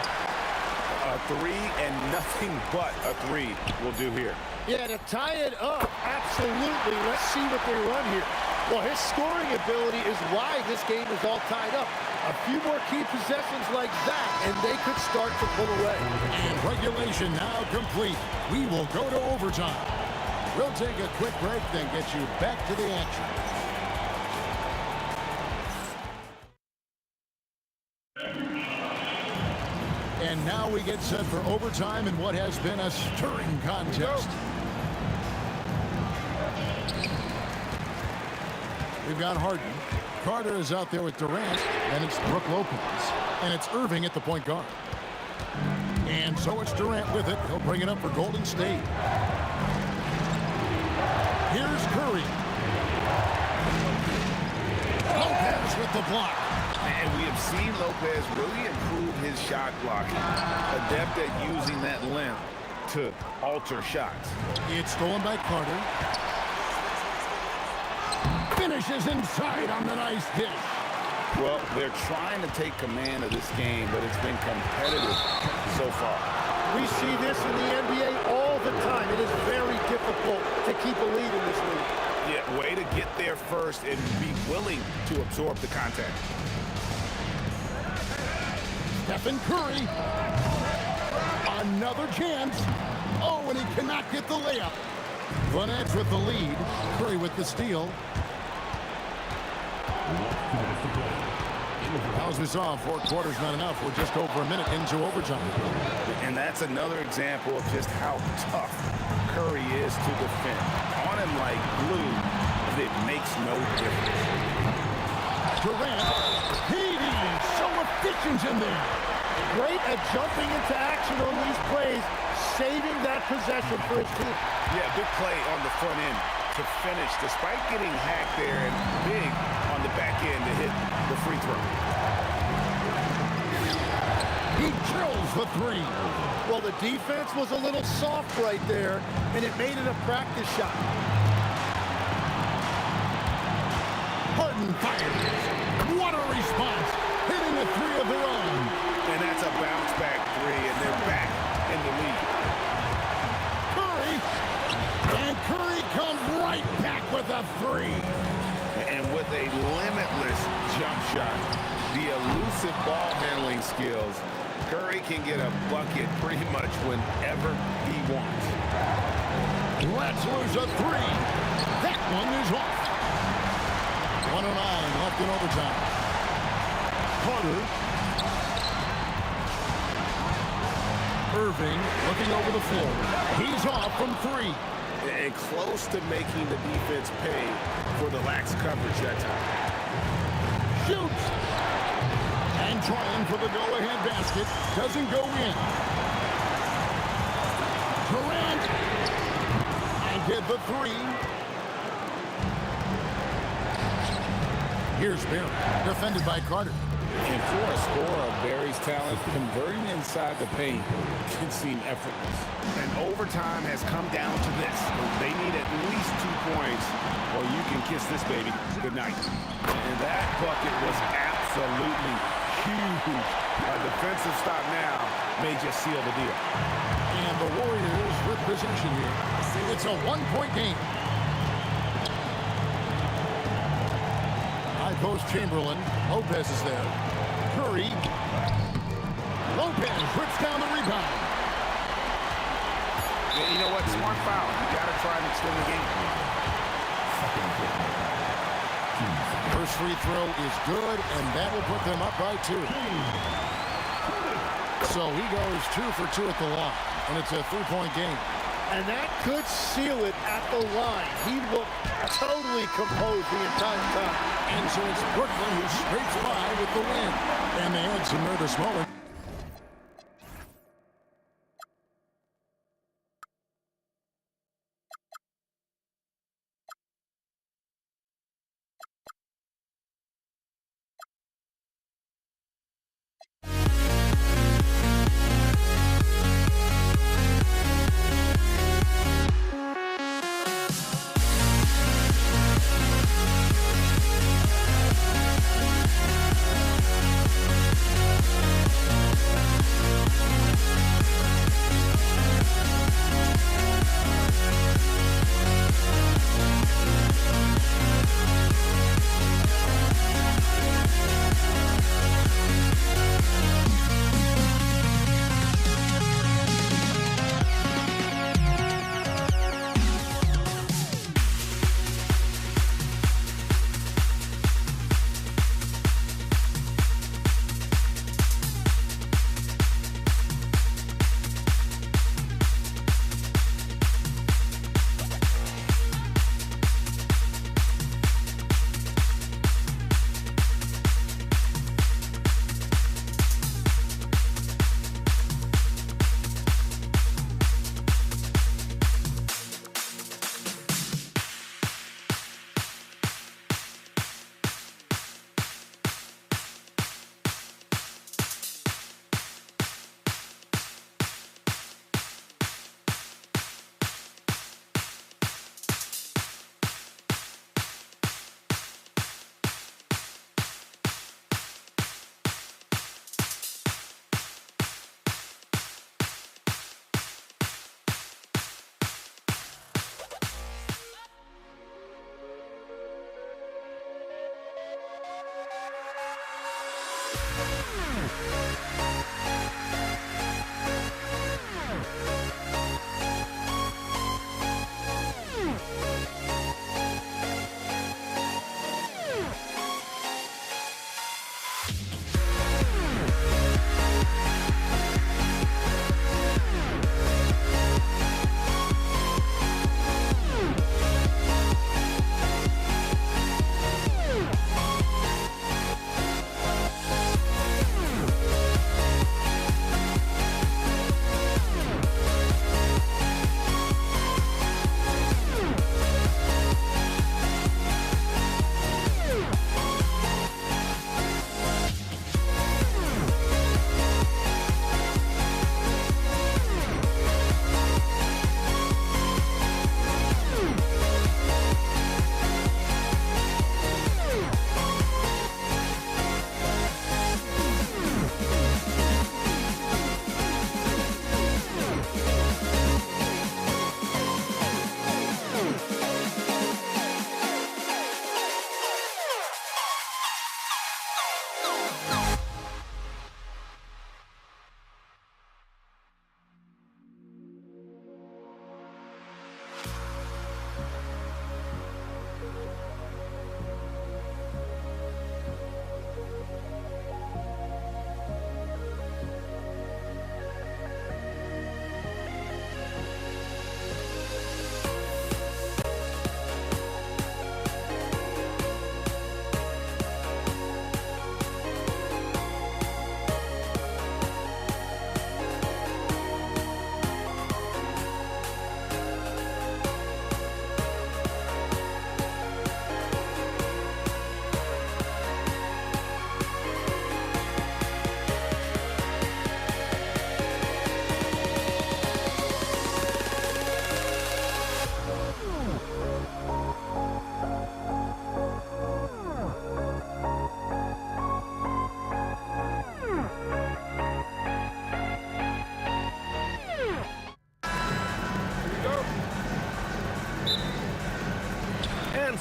A three and nothing but a three will do here. Yeah, to tie it up, absolutely. Let's see what they run here. Well, his scoring ability is why this game is all tied up. A few more key possessions like that, and they could start to pull away. And regulation now complete. We will go to overtime. We'll take a quick break, then get you back to the action. And now we get set for overtime in what has been a stirring contest. We've got Harden. Carter is out there with Durant, and it's Brook Lopez. And it's Irving at the point guard. And so it's Durant with it. He'll bring it up for Golden State. Here's Curry. Lopez with the block. And we have seen Lopez really improve his shot blocking. Adept at using that length to alter shots. It's stolen by Carter. Finishes inside on the nice dish. Well, they're trying to take command of this game, but it's been competitive so far. We see this in the NBA all the time. It is very difficult to keep a lead in this league. Yeah, way to get there first and be willing to absorb the contact. Stephen Curry. Another chance. Oh, and he cannot get the layup. Vanette's with the lead. Curry with the steal. As we saw, 4 quarters not enough. We're just over a minute into overtime. And that's another example of just how tough Curry is to defend. On him like glue, it makes no difference. Durant, he's so efficient in there. Great at jumping into action on these plays, saving that possession for his team. Yeah, big play on the front end to finish, despite getting hacked there, and big on the back end to hit the free throw. He drills the three. Well, the defense was a little soft right there, and it made it a practice shot. Harden fires. What a response. Hitting a three of their own. And that's a bounce-back three, and they're back in the lead. Curry. And Curry comes right back with a three. And with a limitless jump shot, the elusive ball handling skills, Curry can get a bucket pretty much whenever he wants. Let's lose a three. That one is off. 109 left in overtime. Carter. Irving looking over the floor. He's off from three. And close to making the defense pay for the lax coverage that time. Shoots. And trying for the go-ahead basket. Doesn't go in. Durant. And get the three. Here's Barry. Defended by Carter. And for a scorer of Barry's talent, converting inside the paint can seem effortless. And overtime has come down to this. They need at least 2 points, or you can kiss this baby goodnight. And that bucket was absolutely huge. A defensive stop now may just seal the deal. And the Warriors with possession here. It's a 1-point game. High post Chamberlain. Lopez is there. Curry. Lopez rips down the rebound. Yeah, you know what? Smart foul. You got to try and extend the game. First free throw is good, and that will put them up by 2. So he goes 2 for 2 at the line, and it's a 3-point game. And that could seal it at the line. He looked totally composed the entire time. And so it's Brooklyn who scrapes by with the win. And they had some nervous moments.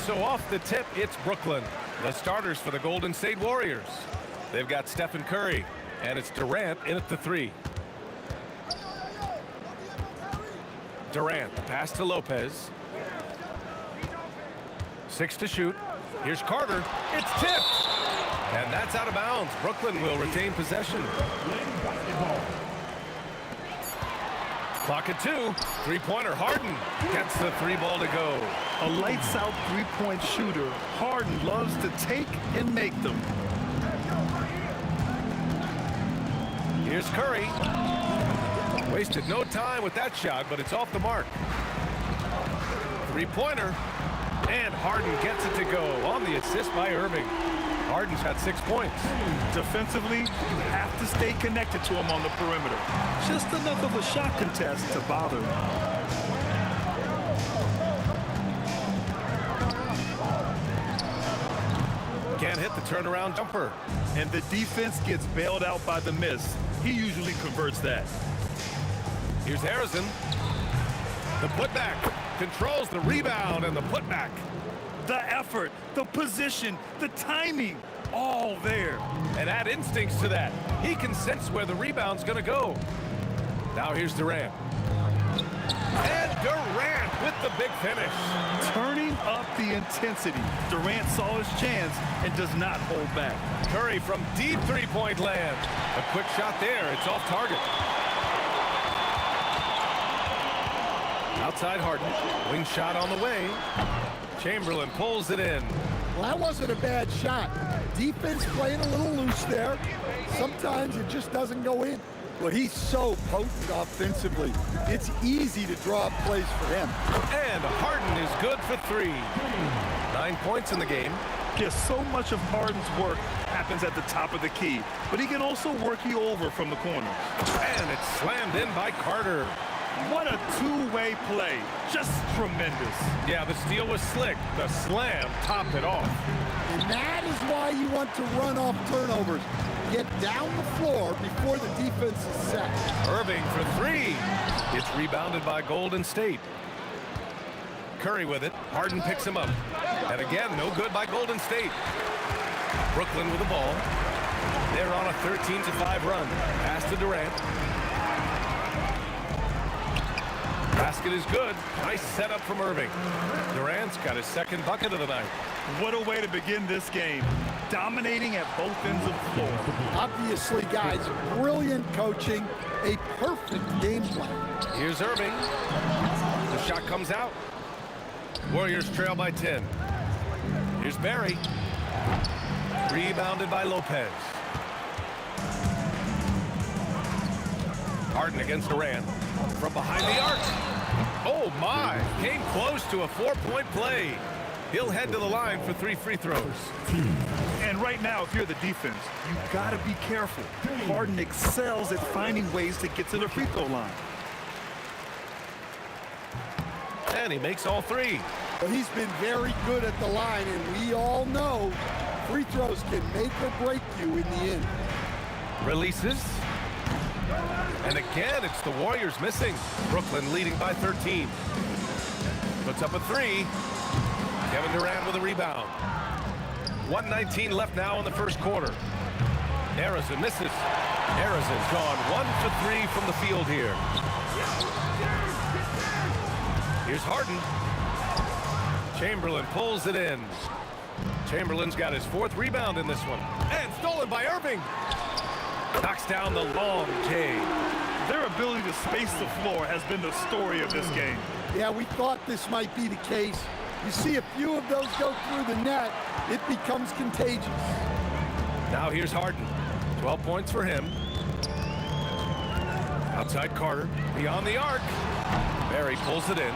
so off the tip, it's Brooklyn. The starters for the Golden State Warriors. They've got Stephen Curry, and it's Durant in at the 3. Durant, the pass to Lopez. 6 to shoot. Here's Carter. It's tipped. And that's out of bounds. Brooklyn will retain possession. Clock at 2. Three-pointer. Harden gets the 3 ball to go. A lights-out three-point shooter. Harden loves to take and make them. Here's Curry. Wasted no time with that shot, but it's off the mark. Three-pointer. And Harden gets it to go on the assist by Irving. Harden's got 6 points. Defensively, you have to stay connected to him on the perimeter. Just enough of a shot contest to bother him. Can't hit the turnaround jumper. And the defense gets bailed out by the miss. He usually converts that. Here's Harrison. The putback. Controls the rebound and the putback. The effort, the position, the timing, all there. And add instincts to that. He can sense where the rebound's going to go. Now here's Durant. And Durant with the big finish. Turning up the intensity. Durant saw his chance and does not hold back. Curry from deep three-point land. A quick shot there. It's off target. Outside Harden. Wing shot on the way. Chamberlain pulls it in. Well, that wasn't a bad shot. Defense playing a little loose there. Sometimes it just doesn't go in. But he's so potent offensively. It's easy to draw up plays for him. And Harden is good for 3. 9 points in the game. Yes, so much of Harden's work happens at the top of the key. But he can also work you over from the corner. And it's slammed in by Carter. What a two-way play. Just tremendous. Yeah, the steal was slick. The slam topped it off. And that is why you want to run off turnovers. Get down the floor before the defense is set. Irving for 3. It's rebounded by Golden State. Curry with it. Harden picks him up. And again, no good by Golden State. Brooklyn with the ball. They're on a 13-5 run. Pass to Durant. Basket is good. Nice setup from Irving. Durant's got his 2nd bucket of the night. What a way to begin this game. Dominating at both ends of the floor. Obviously, guys, brilliant coaching. A perfect game plan. Here's Irving. The shot comes out. Warriors trail by 10. Here's Barry. Rebounded by Lopez. Harden against Durant. From behind the arc. Oh, my. Came close to a 4-point play. He'll head to the line for 3 free throws. And right now, if you're the defense, you've got to be careful. Harden excels at finding ways to get to the free throw line. And he makes all 3. But he's been very good at the line, and we all know free throws can make or break you in the end. Releases. And again, it's the Warriors missing. Brooklyn leading by 13. Puts up a 3. Kevin Durant with a rebound. 1:19 left now in the first quarter. Harrison misses. Harrison's gone 1 for 3 from the field here. Here's Harden. Chamberlain pulls it in. Chamberlain's got his 4th rebound in this one. And stolen by Irving. Knocks down the long J. Their ability to space the floor has been the story of this game. Yeah, we thought this might be the case. You see a few of those go through the net, it becomes contagious. Now here's Harden. 12 points for him. Outside Carter. Beyond the arc. Barry pulls it in.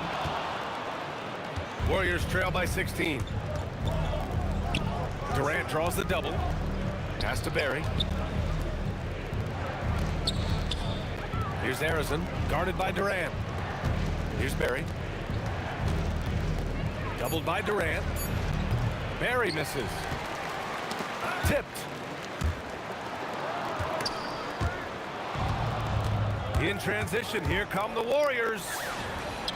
Warriors trail by 16. Durant draws the double. Pass to Barry. Here's Harrison, guarded by Durant. Here's Barry. Doubled by Durant. Barry misses. Tipped. In transition, here come the Warriors.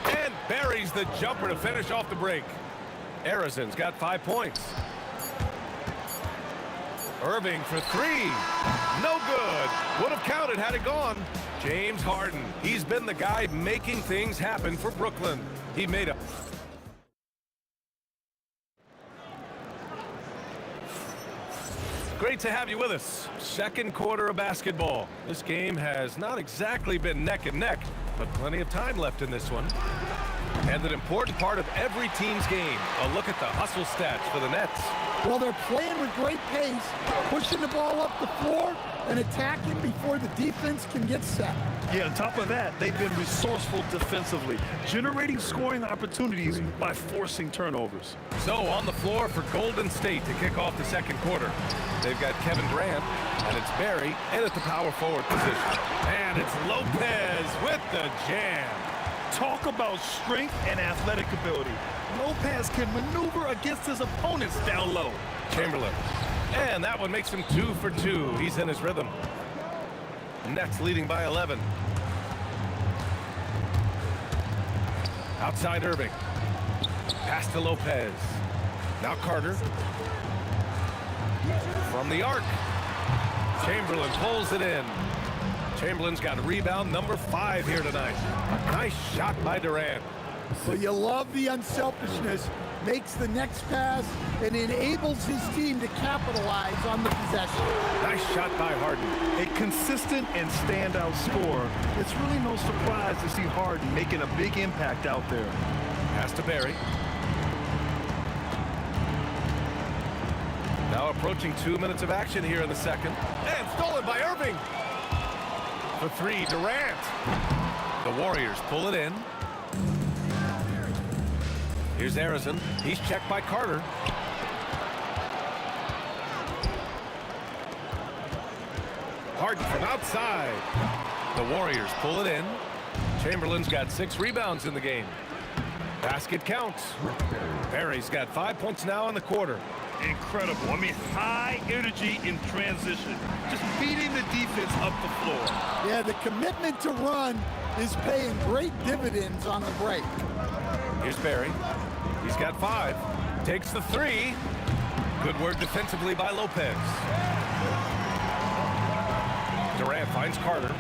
And Barry's the jumper to finish off the break. Arizon's got 5 points. Irving for three. No good. Would have counted had it gone. James Harden. He's been the guy making things happen for Brooklyn. He made a... Great to have you with us. Second quarter of basketball. This game has not exactly been neck and neck, but plenty of time left in this one. And an important part of every team's game, a look at the hustle stats for the Nets. Well, they're playing with great pace, pushing the ball up the floor and attacking before the defense can get set. Yeah, on top of that, they've been resourceful defensively, generating scoring opportunities by forcing turnovers. So on the floor for Golden State to kick off the second quarter. They've got Kevin Durant, and it's Barry, and at the power forward position. And it's Lopez with the jam. Talk about strength and athletic ability. Lopez can maneuver against his opponents down low. Chamberlain. And that one makes him 2 for 2. He's in his rhythm. Nets leading by 11. Outside Irving. Pass to Lopez. Now Carter. From the arc. Chamberlain pulls it in. Chamberlain's got rebound number 5 here tonight. Nice shot by Durant. Well, you love the unselfishness. Makes the next pass and enables his team to capitalize on the possession. Nice shot by Harden. A consistent and standout scorer. It's really no surprise to see Harden making a big impact out there. Pass to Barry. Now approaching 2 minutes of action here in the second. And stolen by Irving. For three, Durant. The Warriors pull it in. Here's Arizon. He's checked by Carter. Harden from outside. The Warriors pull it in. Chamberlain's got 6 rebounds in the game. Basket counts. Barry's got 5 points now in the quarter. Incredible. I mean, high energy in transition. Just beating the defense up the floor. Yeah, the commitment to run is paying great dividends on the break. Here's Barry. He's got 5. Takes the 3. Good work defensively by Lopez. Durant finds Carter.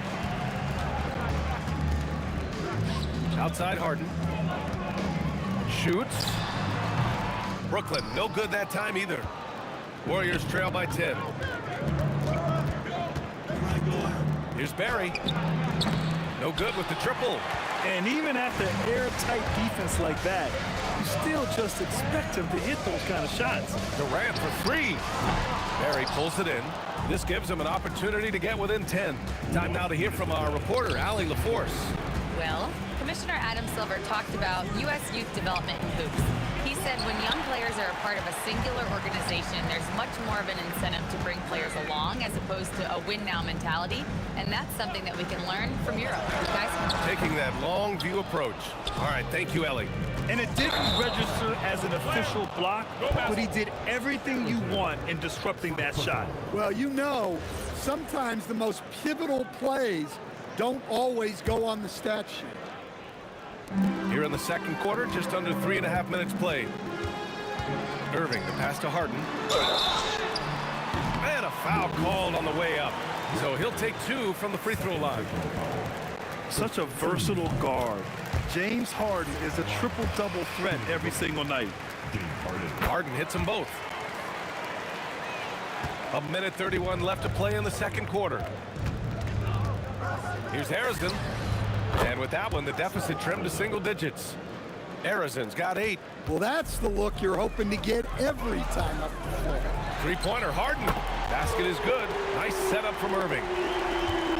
Outside Harden. Shoots. Brooklyn, no good that time either. Warriors trail by 10. Here's Barry. No good with the triple. And even after airtight defense like that, you still just expect him to hit those kind of shots. Durant for 3. Barry pulls it in. This gives him an opportunity to get within 10. Time now to hear from our reporter, Allie LaForce. Well, Commissioner Adam Silver talked about U.S. youth development in hoops. He said when young players are a part of a singular organization, there's much more of an incentive to bring players along as opposed to a win-now mentality, and that's something that we can learn from Europe. Guys? Taking that long view approach. All right, thank you, Ellie. And it didn't register as an official block, but he did everything you want in disrupting that shot. Well, you know, sometimes the most pivotal plays don't always go on the stat sheet. Here in the second quarter, just under 3.5 minutes played. Irving, the pass to Harden. And a foul called on the way up. So he'll take 2 from the free throw line. Such a versatile guard. James Harden is a triple-double threat every single night. Harden hits them both. 1:31 left to play in the second quarter. Here's Harrison. And with that one, the deficit trimmed to single digits. Arizon's got 8. Well, that's the look you're hoping to get every time up the floor. Three-pointer, Harden. Basket is good. Nice setup from Irving.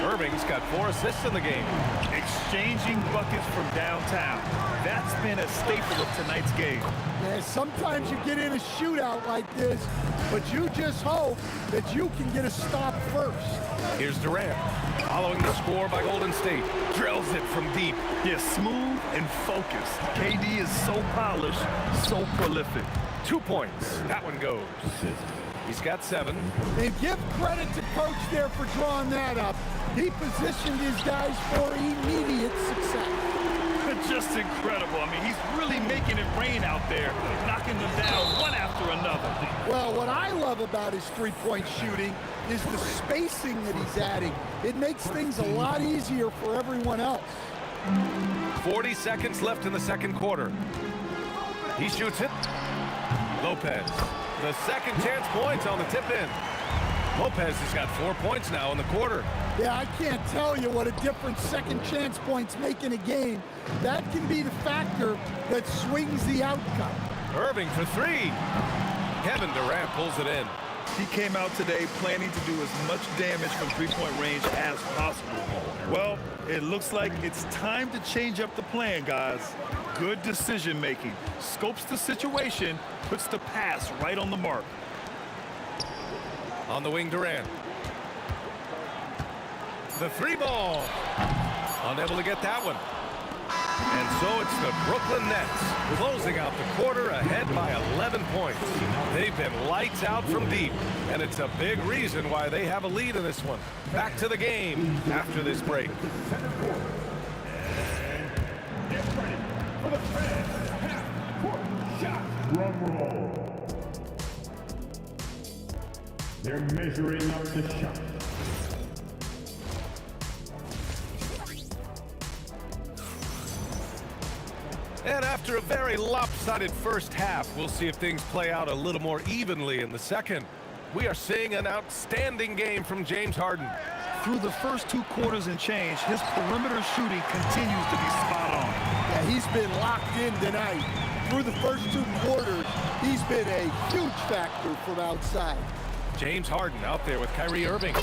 Irving's got 4 assists in the game. Exchanging buckets from downtown. That's been a staple of tonight's game. Yeah, sometimes you get in a shootout like this, but you just hope that you can get a stop first. Here's Durant. Following the score by Golden State. Drills it from deep. Yeah, smooth and focused. KD is so polished, so prolific. 2 points. That one goes. He's got 7. And give credit to Coach there for drawing that up. He positioned his guys for immediate success. just incredible. I mean, he's really making it rain out there, knocking them down one after another. Well, what I love about his three-point shooting is the spacing that he's adding. It makes things a lot easier for everyone else. 40 seconds left in the second quarter. He shoots it. Lopez, the second chance points on the tip-in. Lopez has got 4 points now in the quarter. Yeah, I can't tell you what a difference second chance points make in a game. That can be the factor that swings the outcome. Irving for three. Kevin Durant pulls it in. He came out today planning to do as much damage from three-point range as possible. Well, it looks like it's time to change up the plan, guys. Good decision-making. Scopes the situation, puts the pass right on the mark. On the wing, Durant. The three ball. Unable to get that one. And so it's the Brooklyn Nets closing out the quarter ahead by 11 points. They've been lights out from deep, and it's a big reason why they have a lead in this one. Back to the game after this break. Get ready for the fans half-court shot. Drum roll. They're measuring up the shot. And after a very lopsided first half, we'll see if things play out a little more evenly in the second. We are seeing an outstanding game from James Harden. Through the first 2 quarters and change, his perimeter shooting continues to be spot on. Yeah, he's been locked in tonight. Through the first 2 quarters, he's been a huge factor from outside. James Harden out there with Kyrie Irving.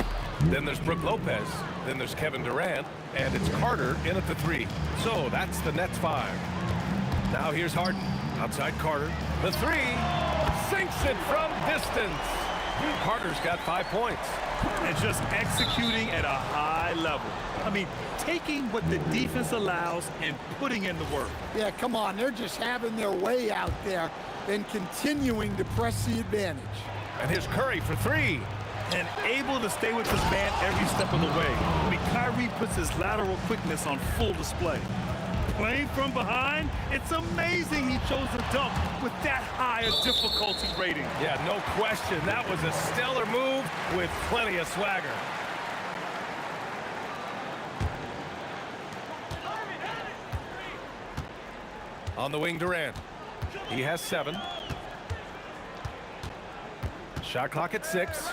Then there's Brook Lopez. Then there's Kevin Durant. And it's Carter in at the 3. So that's the Nets 5. Now here's Harden. Outside Carter. The 3. Sinks it from distance. Carter's got 5 points. And just executing at a high level. I mean, taking what the defense allows and putting in the work. Yeah, come on. They're just having their way out there and continuing to press the advantage. And here's Curry for 3. And able to stay with his man every step of the way. I mean, Kyrie puts his lateral quickness on full display. Playing from behind, it's amazing he chose to dunk with that high a difficulty rating. Yeah, no question. That was a stellar move with plenty of swagger. On the wing, Durant. He has 7. Shot clock at 6.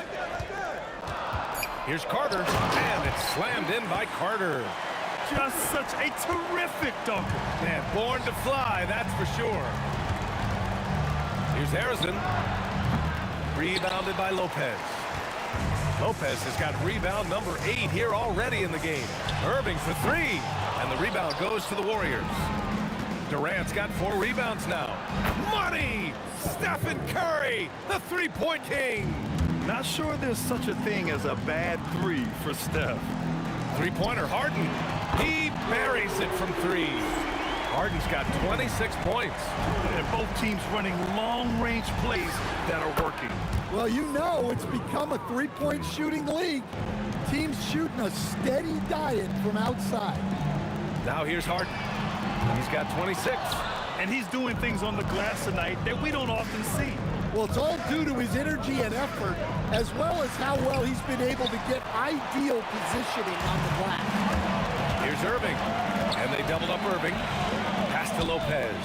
Here's Carter, and it's slammed in by Carter. Just such a terrific dunker. Man, born to fly, that's for sure. Here's Harrison. Rebounded by Lopez. Lopez has got rebound number 8 here already in the game. Irving for 3, and the rebound goes to the Warriors. Durant's got 4 rebounds now. Money! Stephen Curry, the three-point king. Not sure there's such a thing as a bad 3 for Steph. Three-pointer, Harden. He buries it from 3. Harden's got 26 points. And both teams running long-range plays that are working. Well, you know it's become a three-point shooting league. Teams shooting a steady diet from outside. Now here's Harden. He's got 26. And he's doing things on the glass tonight that we don't often see. Well, it's all due to his energy and effort, as well as how well he's been able to get ideal positioning on the glass. Here's Irving, and they doubled up Irving. Pass to Lopez.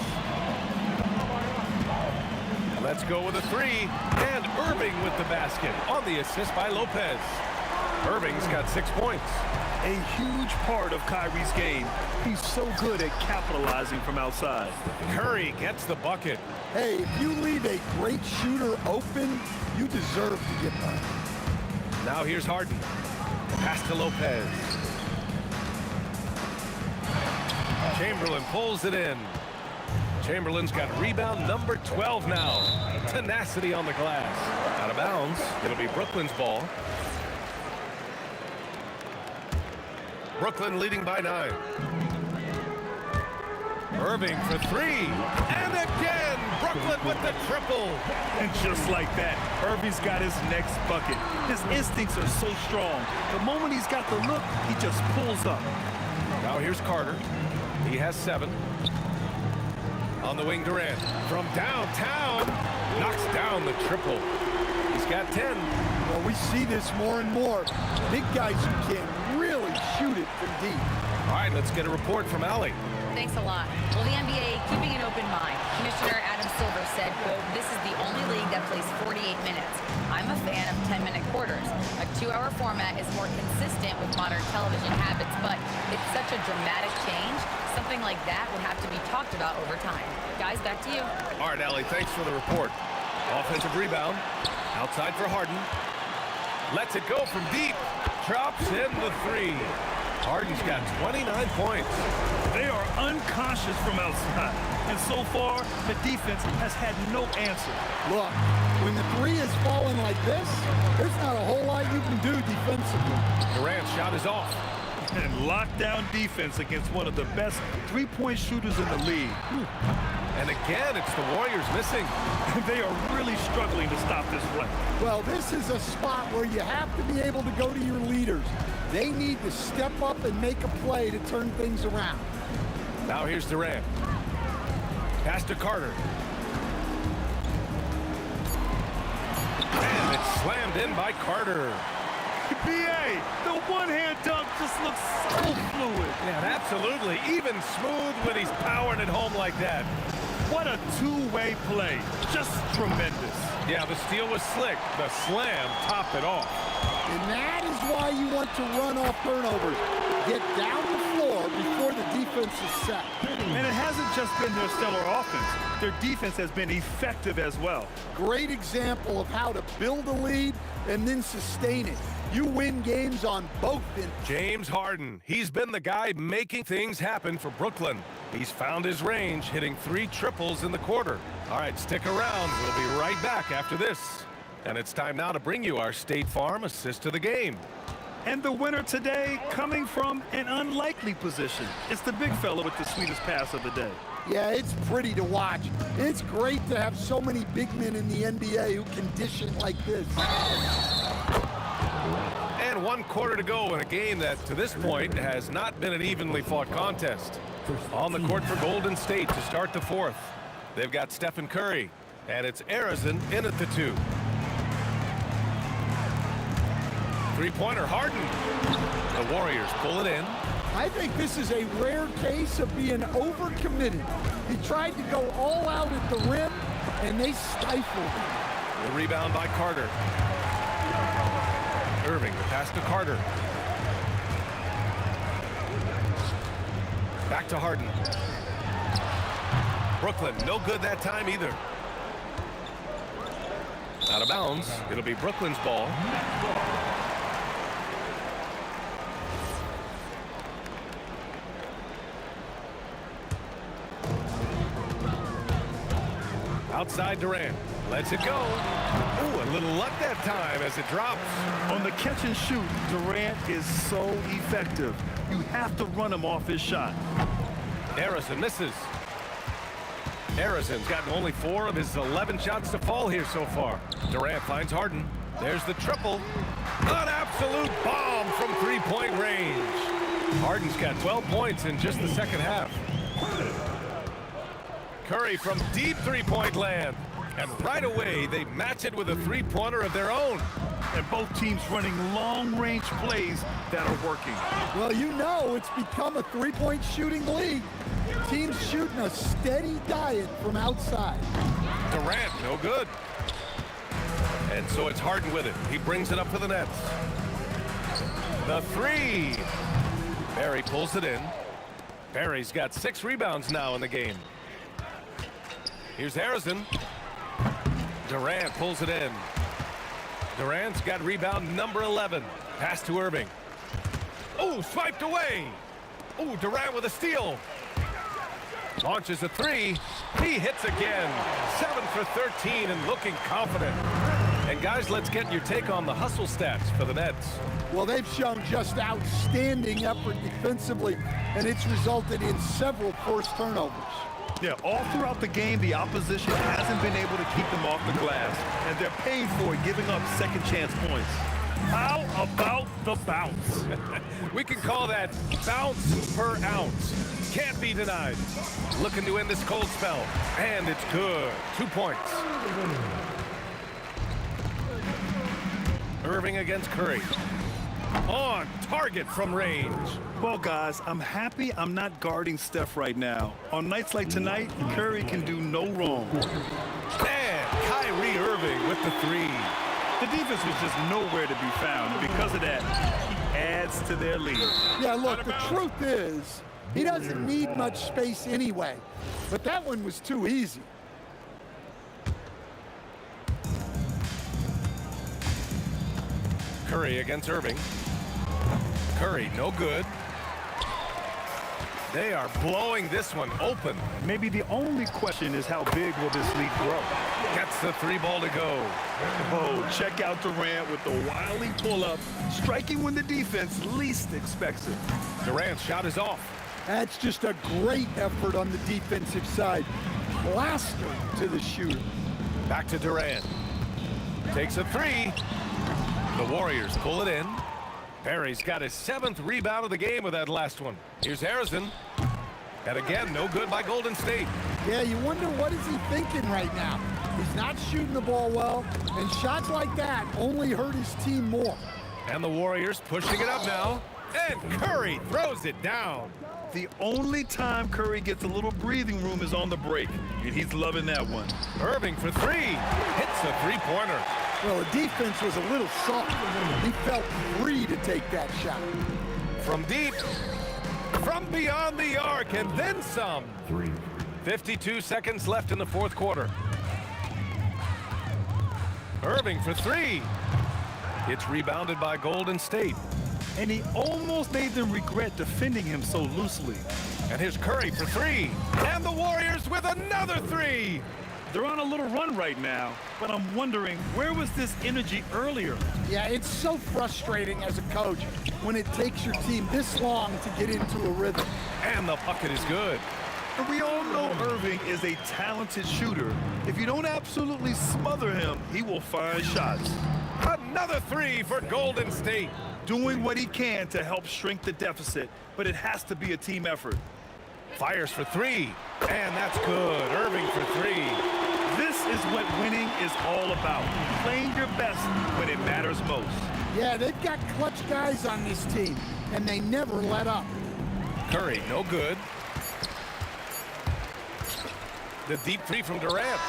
Let's go with a 3, and Irving with the basket on the assist by Lopez. Irving's got 6 points. A huge part of Kyrie's game. He's so good at capitalizing from outside. Curry gets the bucket. Hey, if you leave a great shooter open, you deserve to get burned. Now here's Harden. Pass to Lopez. Chamberlain pulls it in. Chamberlain's got rebound number 12 now. Tenacity on the glass. Out of bounds. It'll be Brooklyn's ball. Brooklyn leading by 9. Irving for 3. And again, Brooklyn with the triple. And just like that, Irving's got his next bucket. His instincts are so strong. The moment he's got the look, he just pulls up. Now here's Carter. He has 7. On the wing, Durant. From downtown, knocks down the triple. He's got 10. Well, we see this more and more. Big guys who can really shoot it from deep. All right, let's get a report from Allie. Thanks a lot. Well, the NBA keeping an open mind. Commissioner Adam Silver said, quote, "This is the only league that plays 48 minutes. I'm a fan of 10-minute quarters. A 2-hour format is more consistent with modern television habits, but it's such a dramatic change. Something like that would have to be talked about over time." Guys, back to you. All right, Allie, thanks for the report. Offensive rebound. Outside for Harden. Lets it go from deep. Drops in the 3. Harden's got 29 points. They are unconscious from outside. And so far, the defense has had no answer. Look, when the 3 is falling like this, there's not a whole lot you can do defensively. Durant's shot is off. And lockdown defense against one of the best three-point shooters in the league. And again, it's the Warriors missing. They are really struggling to stop this play. Well, this is a spot where you have to be able to go to your leaders. They need to step up and make a play to turn things around. Now here's Durant. Pass to Carter. And it's slammed in by Carter. B.A., the one-hand dunk just looks so fluid. Yeah, absolutely. Even smooth when he's powering it home like that. What a two-way play. Just tremendous. Yeah, the steal was slick. The slam topped it off. And that is why you want to run off turnovers. Get down the floor before the defense is set. And it hasn't just been their stellar offense. Their defense has been effective as well. Great example of how to build a lead and then sustain it. You win games on both ends. James Harden. He's been the guy making things happen for Brooklyn. He's found his range, hitting 3 triples in the quarter. All right, stick around. We'll be right back after this. And it's time now to bring you our State Farm assist of the game. And the winner today coming from an unlikely position. It's the big fella with the sweetest pass of the day. Yeah, it's pretty to watch. It's great to have so many big men in the NBA who can dish it like this. And 1 quarter to go in a game that, to this point, has not been an evenly fought contest. On the court for Golden State to start the 4th. They've got Stephen Curry, and it's Arizon in at the 2. Three-pointer, Harden. The Warriors pull it in. I think this is a rare case of being overcommitted. He tried to go all out at the rim, and they stifled him. The rebound by Carter. Irving, the pass to Carter. Back to Harden. Brooklyn, no good that time either. Out of bounds. It'll be Brooklyn's ball. Outside Durant. Lets it go. Ooh, a little luck that time as it drops. On the catch and shoot, Durant is so effective. You have to run him off his shot. Harrison misses. Harrison's gotten only 4 of his 11 shots to fall here so far. Durant finds Harden. There's the triple. An absolute bomb from 3-point range. Harden's got 12 points in just the second half. Curry from deep 3-point land. And right away, they match it with a 3-pointer of their own. And both teams running long-range plays that are working. Well, you know it's become a 3-point shooting league. Teams shooting a steady diet from outside. Durant, no good. And so it's Harden with it. He brings it up for the Nets. The 3. Barry pulls it in. Barry's got 6 rebounds now in the game. Here's Harrison. Durant pulls it in. Durant's got rebound number 11. Pass to Irving. Oh, swiped away. Oh, Durant with a steal. Launches a 3. He hits again. 7 for 13 and looking confident. And guys, let's get your take on the hustle stats for the Nets. Well, they've shown just outstanding effort defensively, and it's resulted in several forced turnovers. Yeah, all throughout the game, the opposition hasn't been able to keep them off the glass, and they're paying for it, giving up second chance points. How about the bounce? We can call that bounce per ounce. Can't be three denied. Looking to end this cold spell. And it's good. 2 points. Irving against Curry. On target from range. Well, guys, I'm happy I'm not guarding Steph right now. On nights like tonight, Curry can do no wrong. And Kyrie Irving with the three. The defense was just nowhere to be found. And because of that, he adds to their lead. Yeah, look, the truth is, he doesn't need much space anyway. But that one was too easy. Curry against Irving. Curry, no good. They are blowing this one open. Maybe the only question is how big will this lead grow? Gets the three ball to go. Oh, check out Durant with the wily pull-up, striking when the defense least expects it. Durant's shot is off. That's just a great effort on the defensive side. Blaster to the shooter. Back to Durant. Takes a three. The Warriors pull it in. Perry's got his 7th rebound of the game with that last one. Here's Harrison. And again, no good by Golden State. Yeah, you wonder what is he thinking right now. He's not shooting the ball well, and shots like that only hurt his team more. And the Warriors pushing it up now. And Curry throws it down. The only time Curry gets a little breathing room is on the break, and he's loving that one. Irving for three. Hits a three-pointer. Well, the defense was a little soft. He felt free to take that shot. From deep, from beyond the arc, and then some. 52 seconds left in the fourth quarter. Irving for three. It's rebounded by Golden State. And he almost made them regret defending him so loosely. And here's Curry for three. And the Warriors with another three. They're on a little run right now, but I'm wondering, where was this energy earlier? Yeah, it's so frustrating as a coach when it takes your team this long to get into a rhythm. And the bucket is good. And we all know Irving is a talented shooter. If you don't absolutely smother him, he will find shots. Another three for Golden State. Doing what he can to help shrink the deficit, but it has to be a team effort. Fires for three, and that's good. Irving for three. This is what winning is all about, playing your best when it matters most. Yeah, they've got clutch guys on this team, and they never let up. Curry, no good. The deep three from Durant.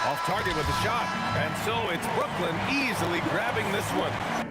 Off target with the shot. And so it's Brooklyn easily grabbing this one.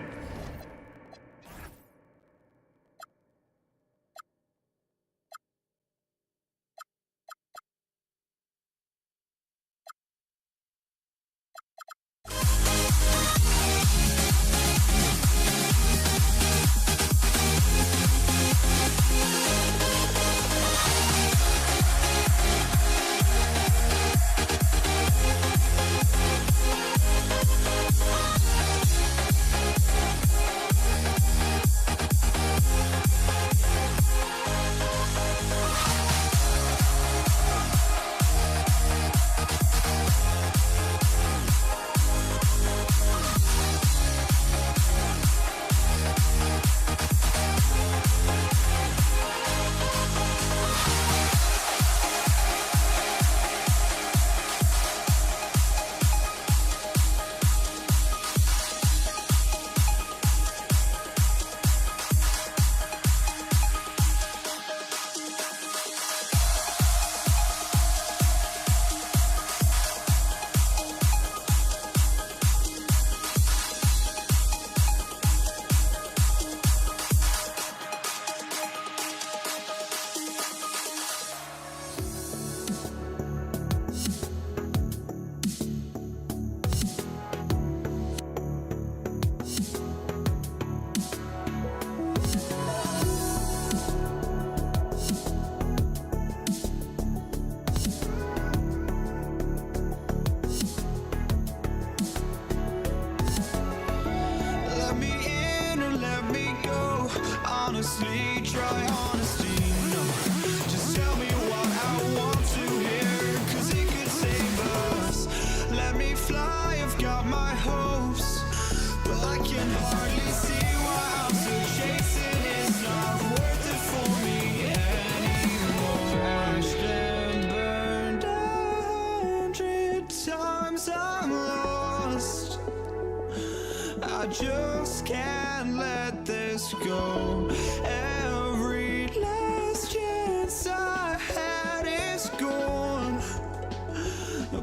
just can't let this go. Every last chance I had is gone,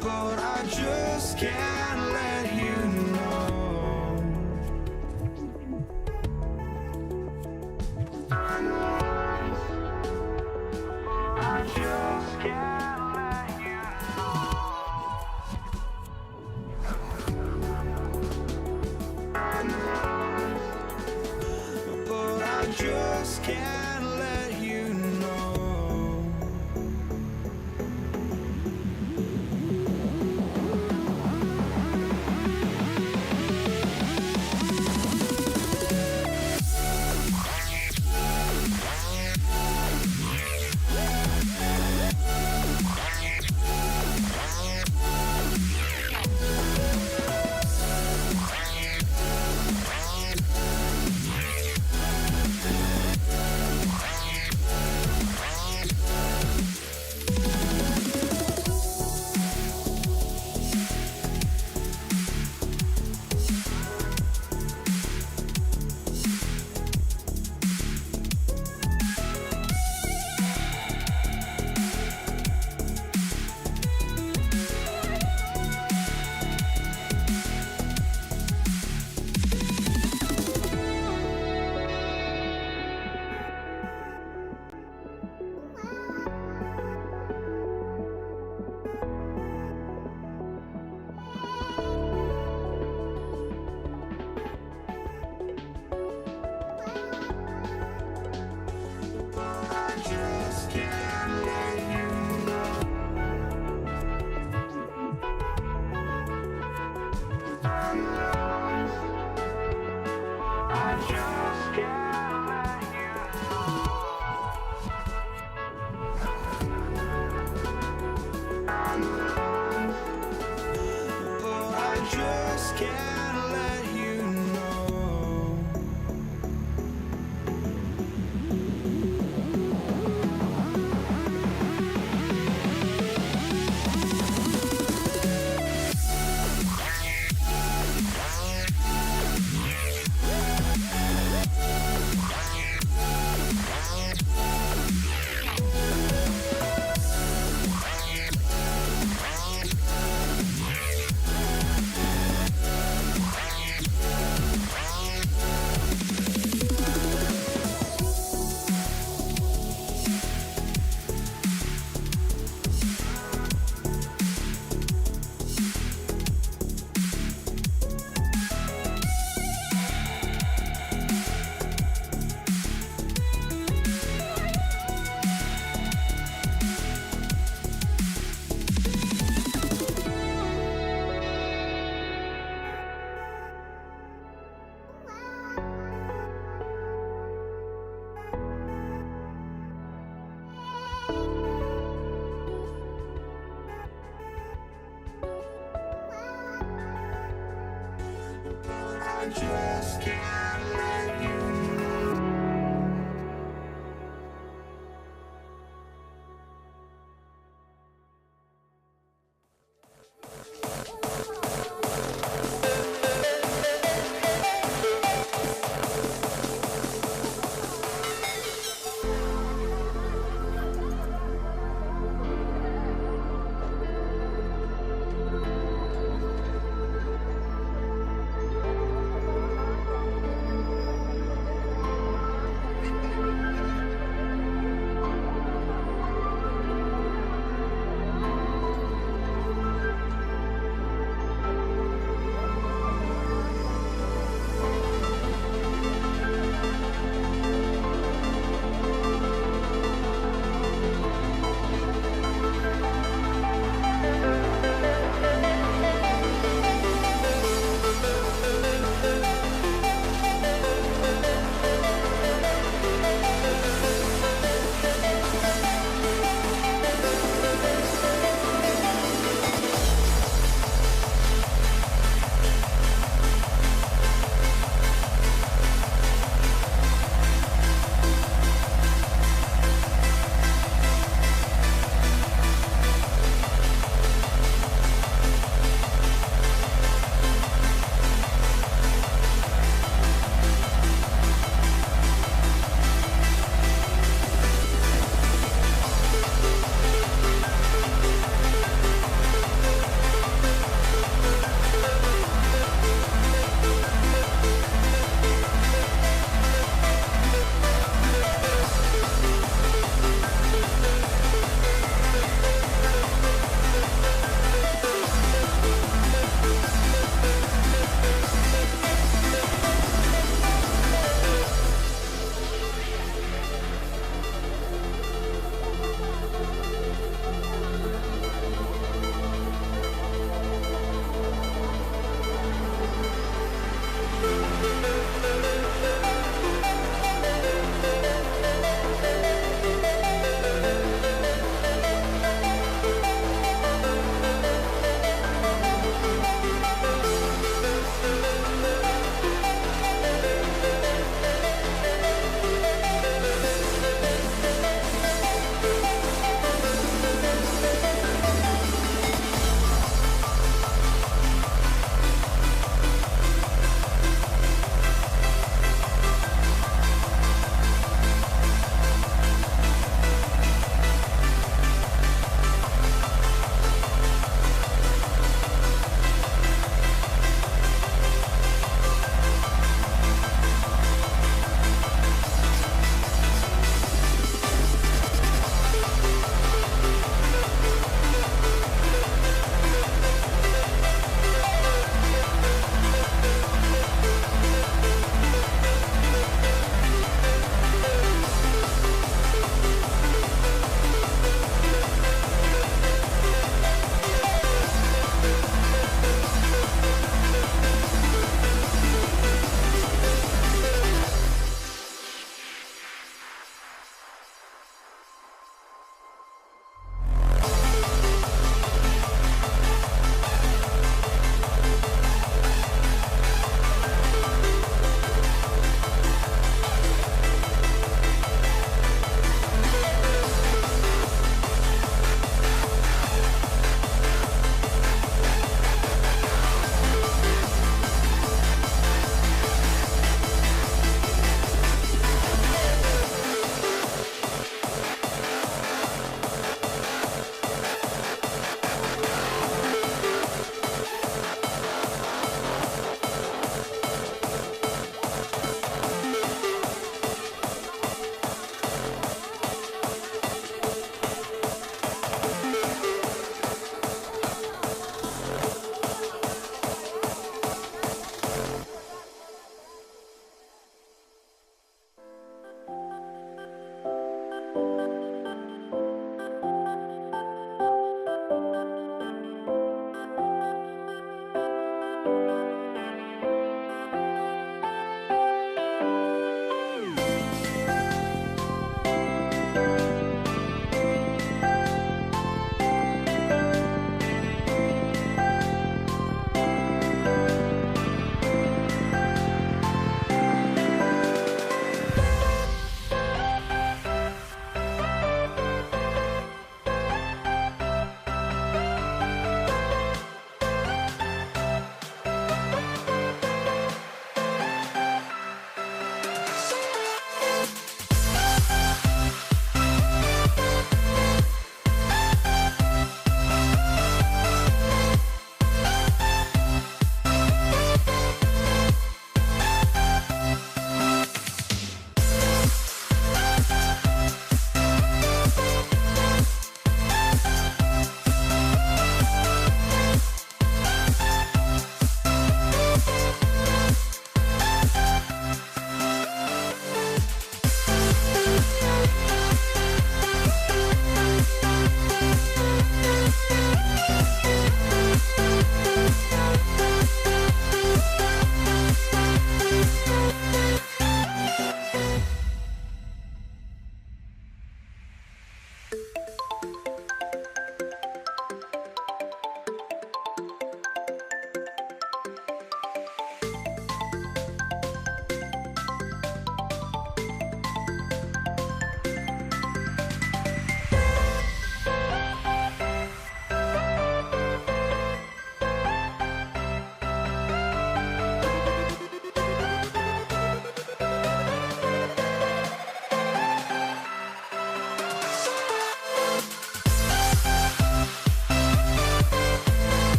but I just can't let you know. I just can't let you know. But I just can't let you know. Just can't let you know.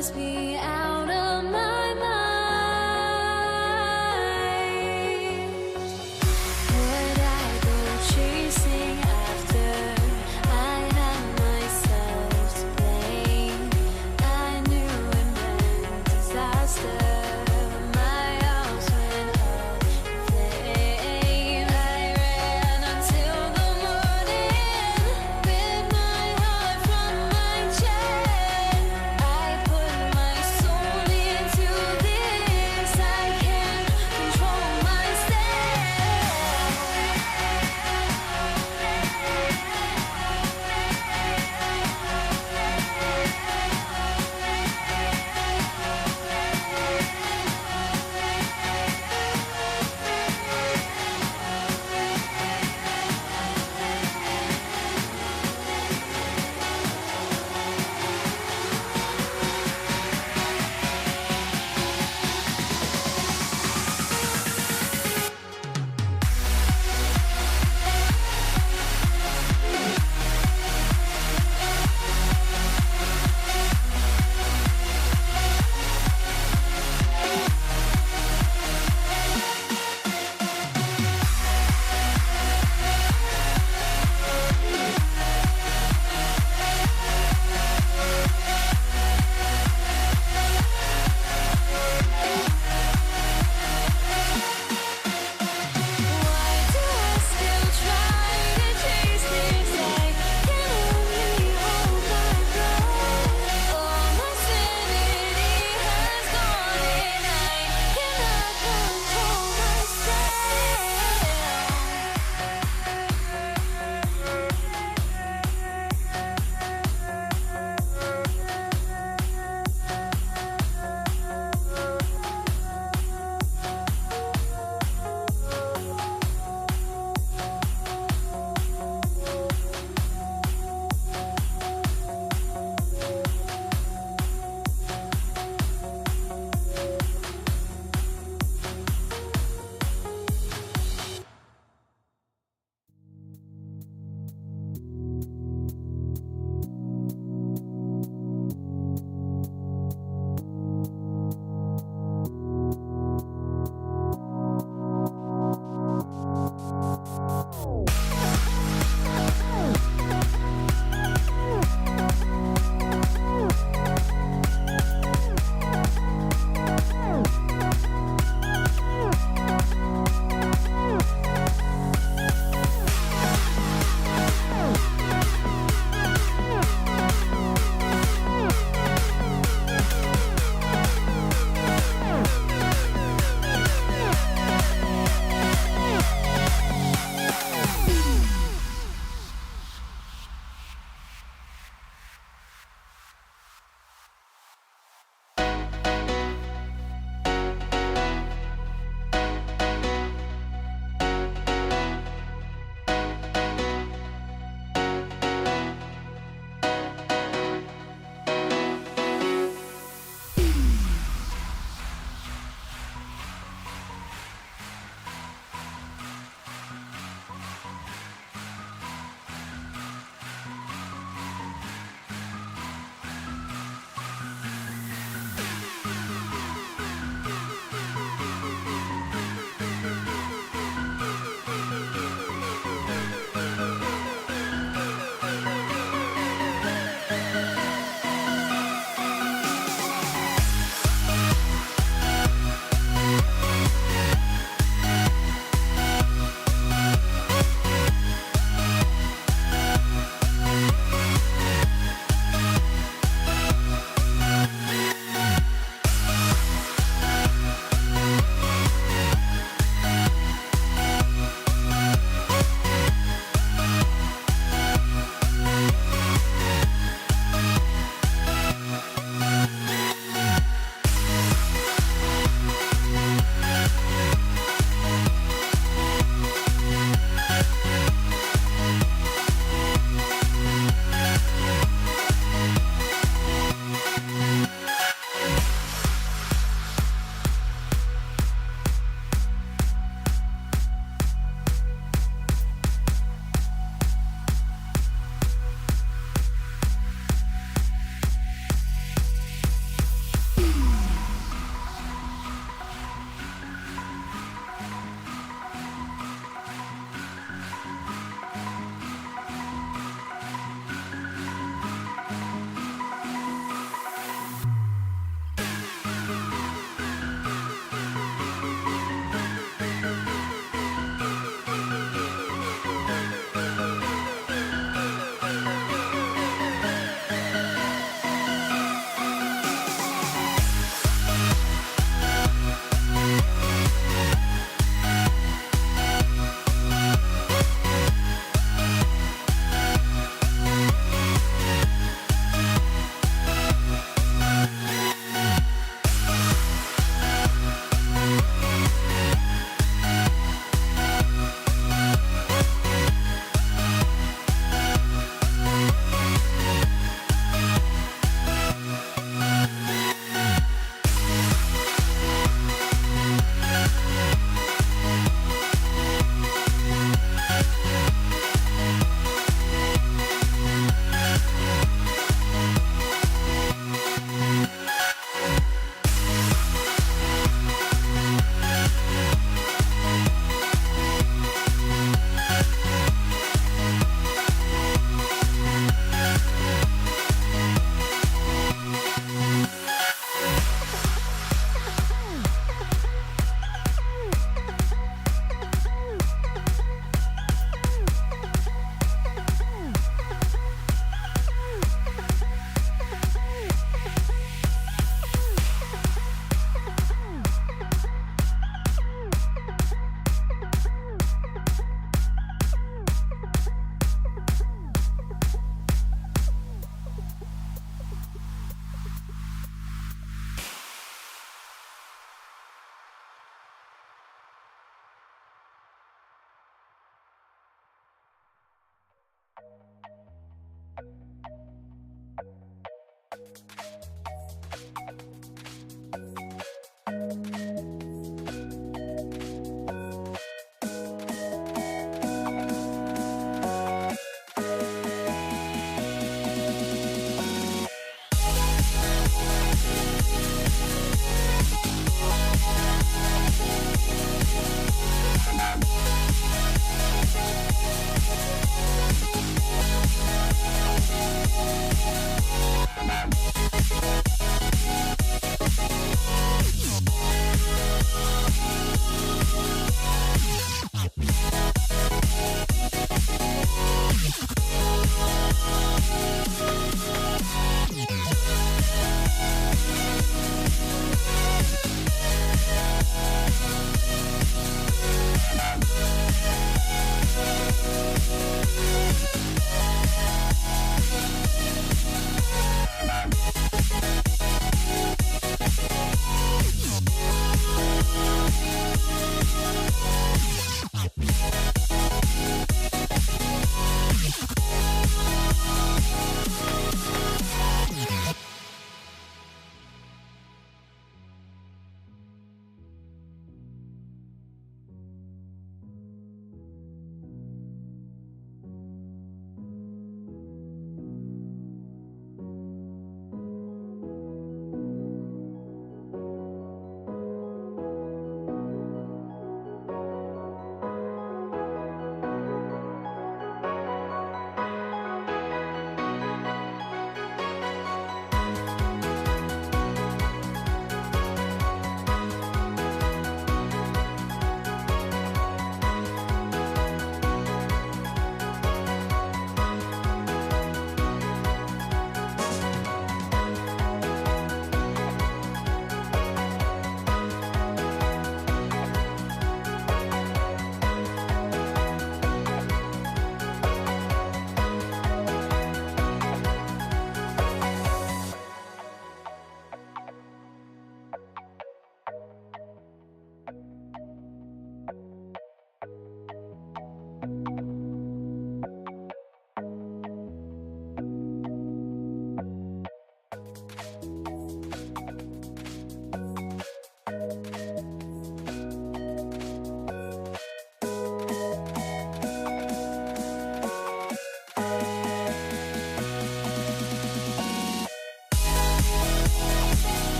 must be out of my mind.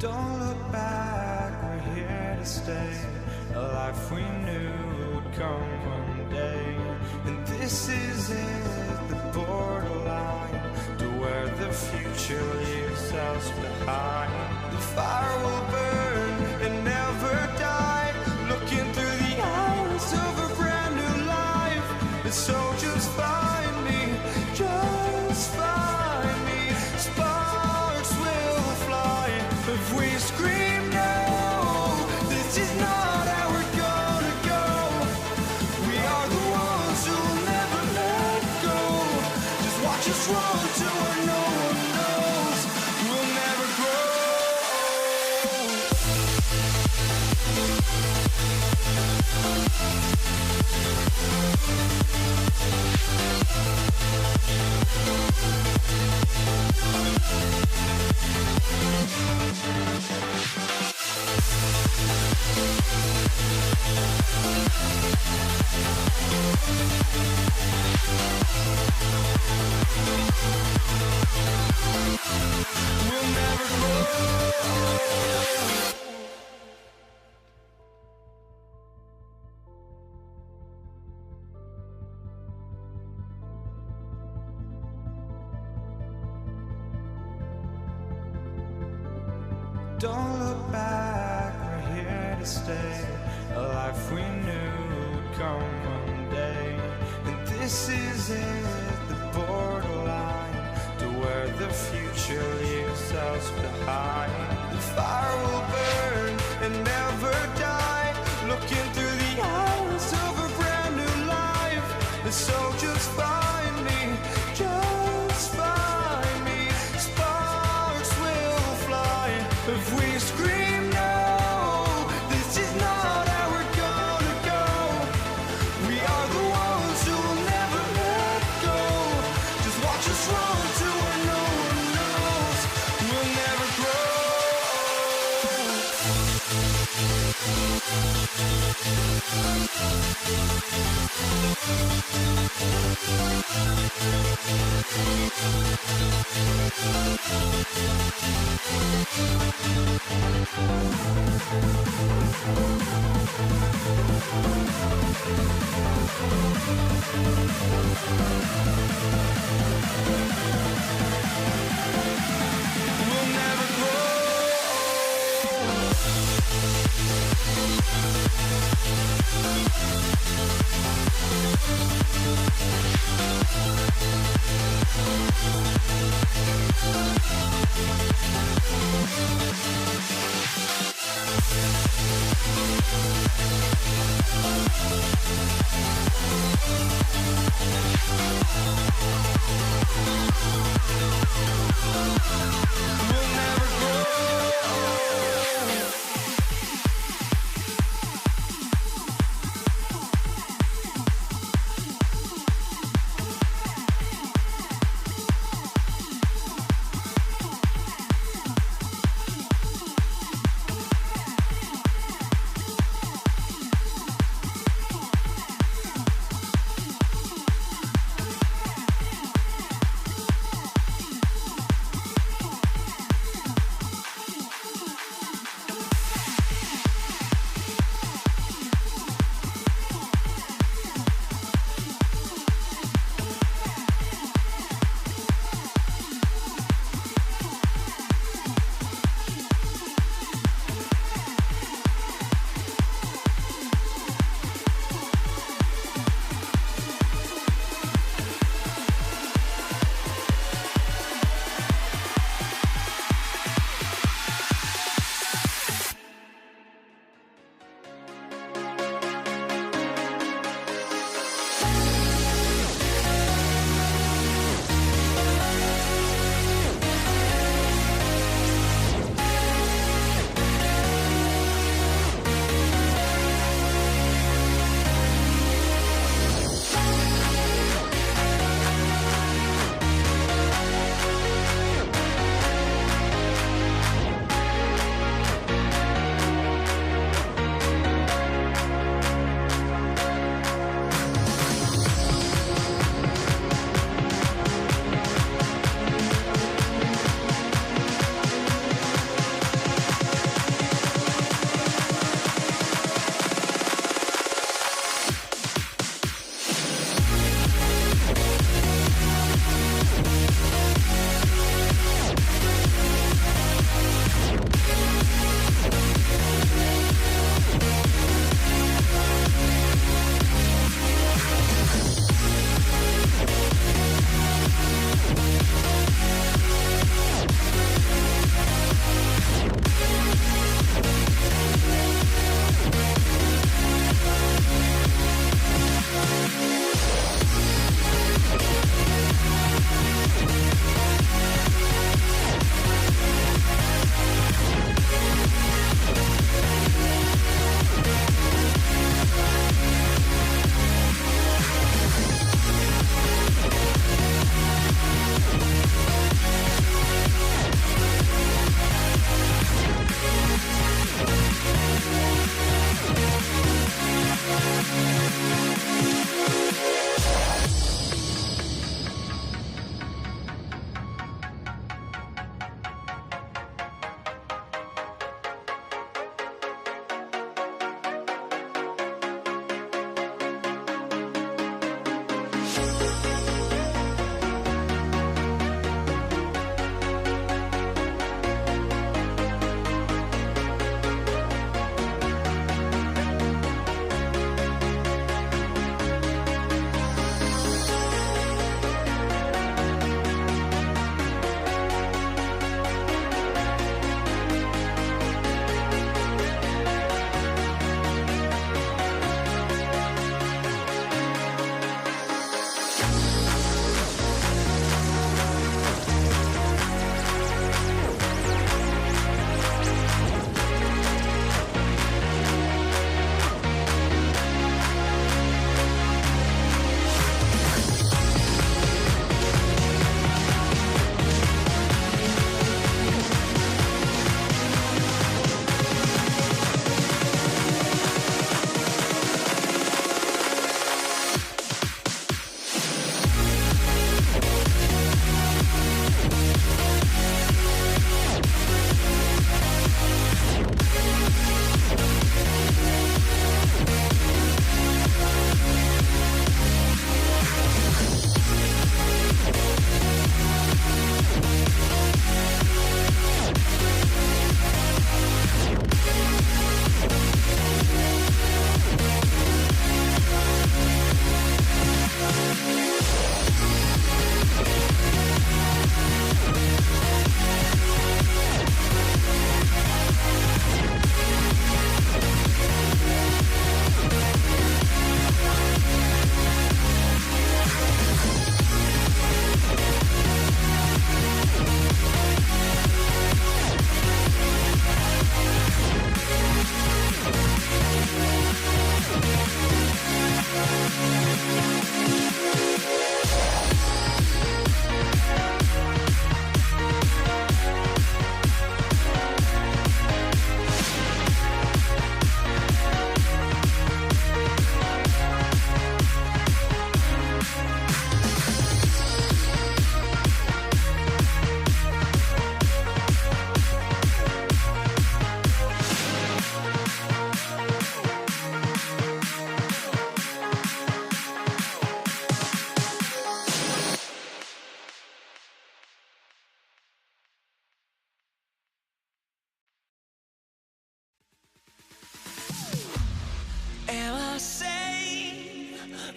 Don't look back, we're here to stay. A life we knew would come one day. And this is it, the borderline to where the future leaves us behind. The fire will burn and never die, looking through the eyes of a brand new life. And so just find me, just find me. Sparks will fly if we scream no. This is not how we're gonna go. We are the ones who'll never let go. Just watch us run to where no one knows. We'll never grow. We'll never grow. Don't look back, we're here to stay. A life we knew would come one day. And this is it, the borderline to where the future leaves us behind. The fire will burn and never die, looking through the eyes of a brand new life. And so just find me, just find me. Sparks will fly if we scream no. This is not how we're gonna go. We are the ones who will never let go. Just watch us run to where no one knows. We'll never grow. We'll never grow. We'll never grow.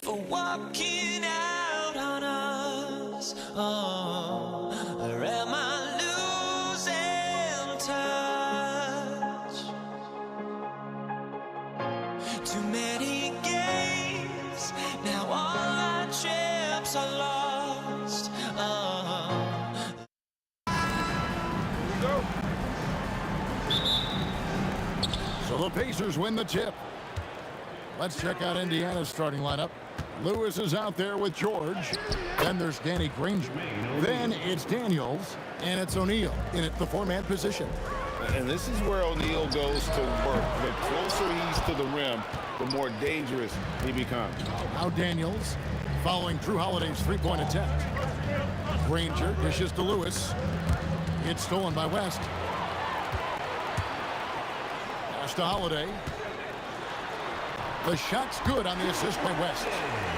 for walking out on us. Oh, or am I losing touch? Too many games, now all our chips are lost. Oh. So the Pacers win the tip. Let's check out Indiana's starting lineup. Lewis is out there with George. Then there's Danny Granger. Then it's Daniels. And it's O'Neal in at the four-man position. And this is where O'Neal goes to work. The closer he's to the rim, the more dangerous he becomes. Now Daniels following Drew Holiday's three-point attempt. Granger dishes to Lewis. It's stolen by West. Pass to Holiday. The shot's good on the assist by West.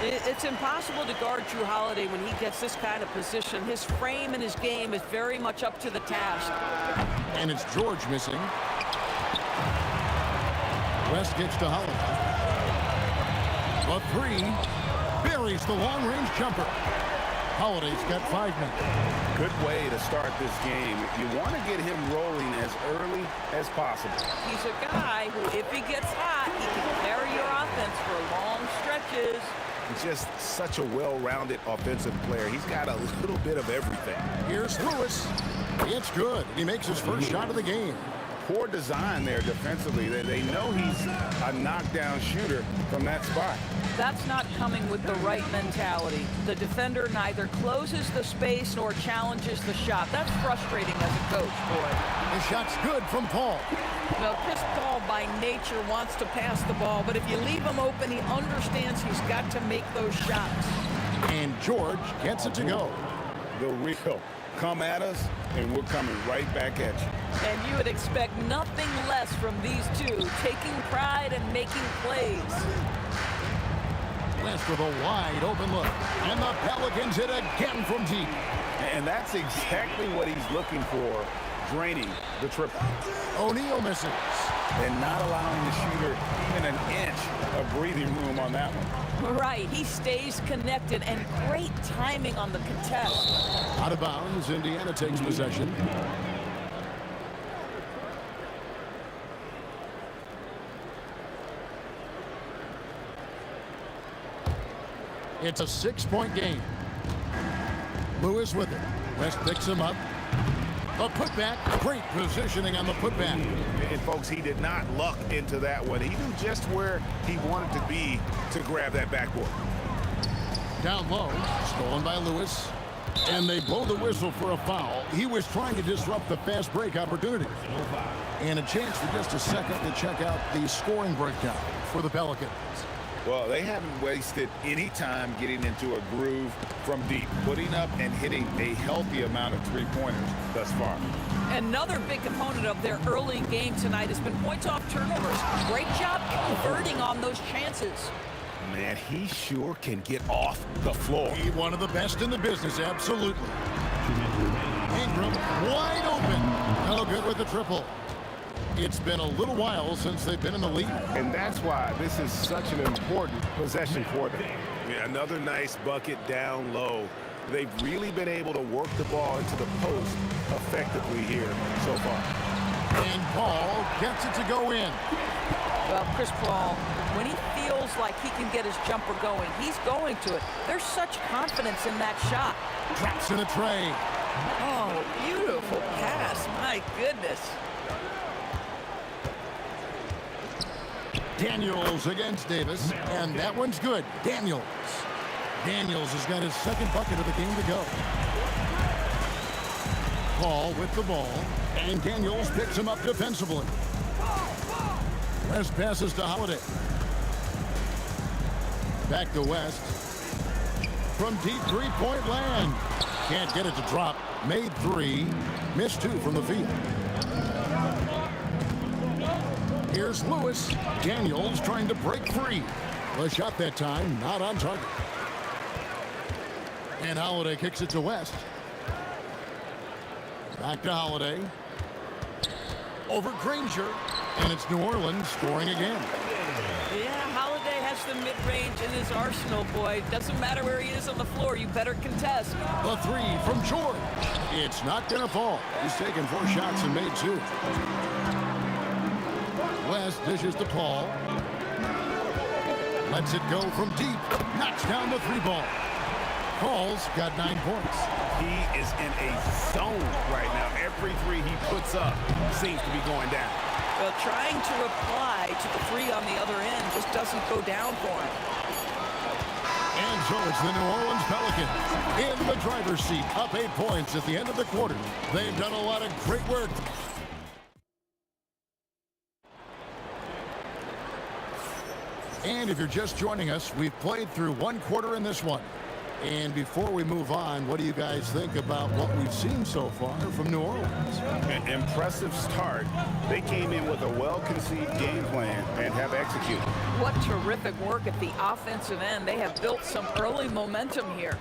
It's impossible to guard Drew Holiday when he gets this kind of position. His frame and his game is very much up to the task. And it's George missing. West gets to Holiday. The three buries the long-range jumper. Holiday's got 5 minutes. Good way to start this game. You want to get him rolling as early as possible. He's a guy who, if he gets hot, he can carry your offense for long stretches. He's just such a well-rounded offensive player. He's got a little bit of everything. Here's Lewis. It's good. He makes his first shot of the game. Poor design there defensively. They know he's a knockdown shooter from that spot. That's not coming with the right mentality. The defender neither closes the space nor challenges the shot. That's frustrating as a coach, boy. The shot's good from Paul. Well, Chris Paul by nature wants to pass the ball, but if you leave him open, he understands he's got to make those shots. And George gets it to go. The real. Come at us, and we're coming right back at you. And you would expect nothing less from these two, taking pride and making plays. West with a wide open look. And the Pelicans hit again from deep. And that's exactly what he's looking for, draining the triple. O'Neal misses. And not allowing the shooter even an inch of breathing room on that one. Right, he stays connected, and great timing on the contest. Out of bounds, Indiana takes possession. It's a 6-point game. Lewis with it. West picks him up. A putback. Great positioning on the putback. And folks, he did not luck into that one. He knew just where he wanted to be to grab that backboard. Down low. Stolen by Lewis. And they blow the whistle for a foul. He was trying to disrupt the fast break opportunity. And a chance for just a second to check out the scoring breakdown for the Pelicans. Well, they haven't wasted any time getting into a groove from deep, putting up and hitting a healthy amount of three-pointers thus far. Another big component of their early game tonight has been points off turnovers. Great job converting on those chances. Man, he sure can get off the floor. He's one of the best in the business, absolutely. Ingram wide open. No good with the triple. It's been a little while since they've been in the lead. And that's why this is such an important possession for them. Yeah, another nice bucket down low. They've really been able to work the ball into the post effectively here so far. And Paul gets it to go in. Well, Chris Paul, when he feels like he can get his jumper going, he's going to it. There's such confidence in that shot. Drops in a tray. Oh, beautiful pass. My goodness. Daniels against Davis, and that one's good. Daniels has got his second bucket of the game to go. Paul with the ball, and Daniels picks him up defensively. West passes to Holiday. Back to West. From deep three-point land. Can't get it to drop. Made 3, missed 2 from the field. Here's Lewis. Daniels trying to break free. The shot that time, not on target. And Holiday kicks it to West. Back to Holiday. Over Granger. And it's New Orleans scoring again. Yeah, Holiday has the mid-range in his arsenal, boy. Doesn't matter where he is on the floor, you better contest. The three from George. It's not going to fall. He's taken 4 shots and made 2. West dishes to Paul. Lets it go from deep. Knocks down the 3 ball. Paul's got 9 points. He is in a zone right now. Every 3 he puts up seems to be going down. Well, trying to reply to the 3 on the other end just doesn't go down for him. And so it's the New Orleans Pelicans in the driver's seat, up 8 points at the end of the quarter. They've done a lot of great work. And if you're just joining us, we've played through 1 quarter in this one. And before we move on, what do you guys think about what we've seen so far from New Orleans? An impressive start. They came in with a well-conceived game plan and have executed. What terrific work at the offensive end. They have built some early momentum here.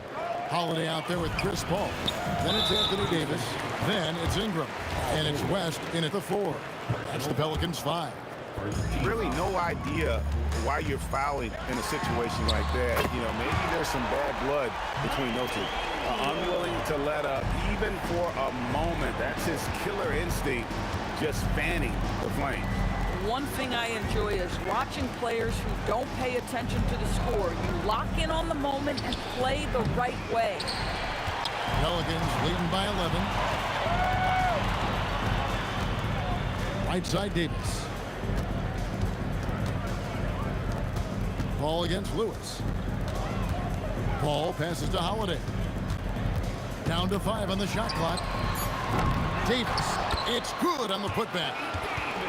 Holiday out there with Chris Paul. Then it's Anthony Davis. Then it's Ingram. And it's West in at the 4. That's the Pelicans 5. Really no idea why you're fouling in a situation like that. You know, maybe there's some bad blood between those two. Unwilling to let up even for a moment. That's his killer instinct, just fanning the flame. One thing I enjoy is watching players who don't pay attention to the score. You lock in on the moment and play the right way. Pelicans leading by 11. Right side Davis. Paul against Lewis. Paul passes to Holiday. Down to 5 on the shot clock. Davis. It's good on the putback.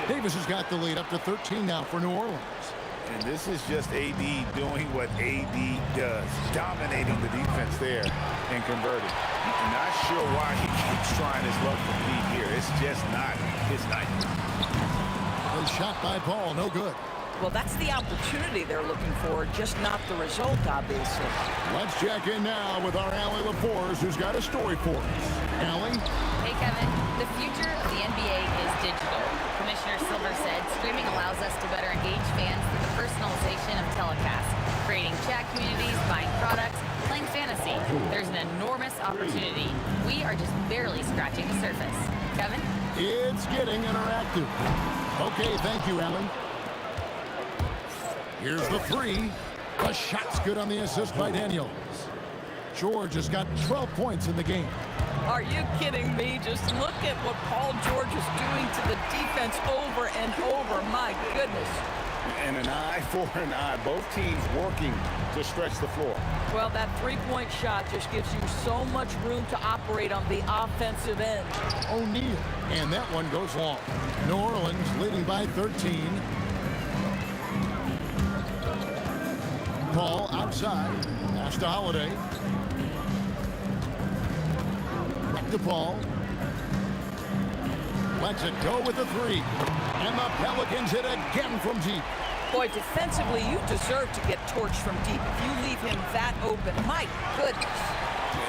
Davis has got the lead up to 13 now for New Orleans. And this is just AD doing what AD does, dominating the defense there and converting. I'm not sure why he keeps trying his luck from deep here. It's just not his night. A shot by Paul, no good. Well, that's the opportunity they're looking for, just not the result, obviously. Let's check in now with our Allie LaForce, who's got a story for us. Allie? Hey, Kevin. The future of the NBA is digital. Commissioner Silver said streaming allows us to better engage fans through the personalization of telecasts, creating chat communities, buying products, playing fantasy. There's an enormous opportunity. We are just barely scratching the surface. Kevin? It's getting interactive. Okay, thank you, Allie. Here's the 3. The shot's good on the assist by Daniels. George has got 12 points in the game. Are you kidding me? Just look at what Paul George is doing to the defense over and over. My goodness. And an eye for an eye. Both teams working to stretch the floor. Well, that 3-point shot just gives you so much room to operate on the offensive end. O'Neal. And that one goes long. New Orleans leading by 13. Paul outside. Pass to Holiday. Back to Paul. Lets it go with the 3. And the Pelicans hit again from deep. Boy, defensively, you deserve to get torched from deep if you leave him that open. My goodness.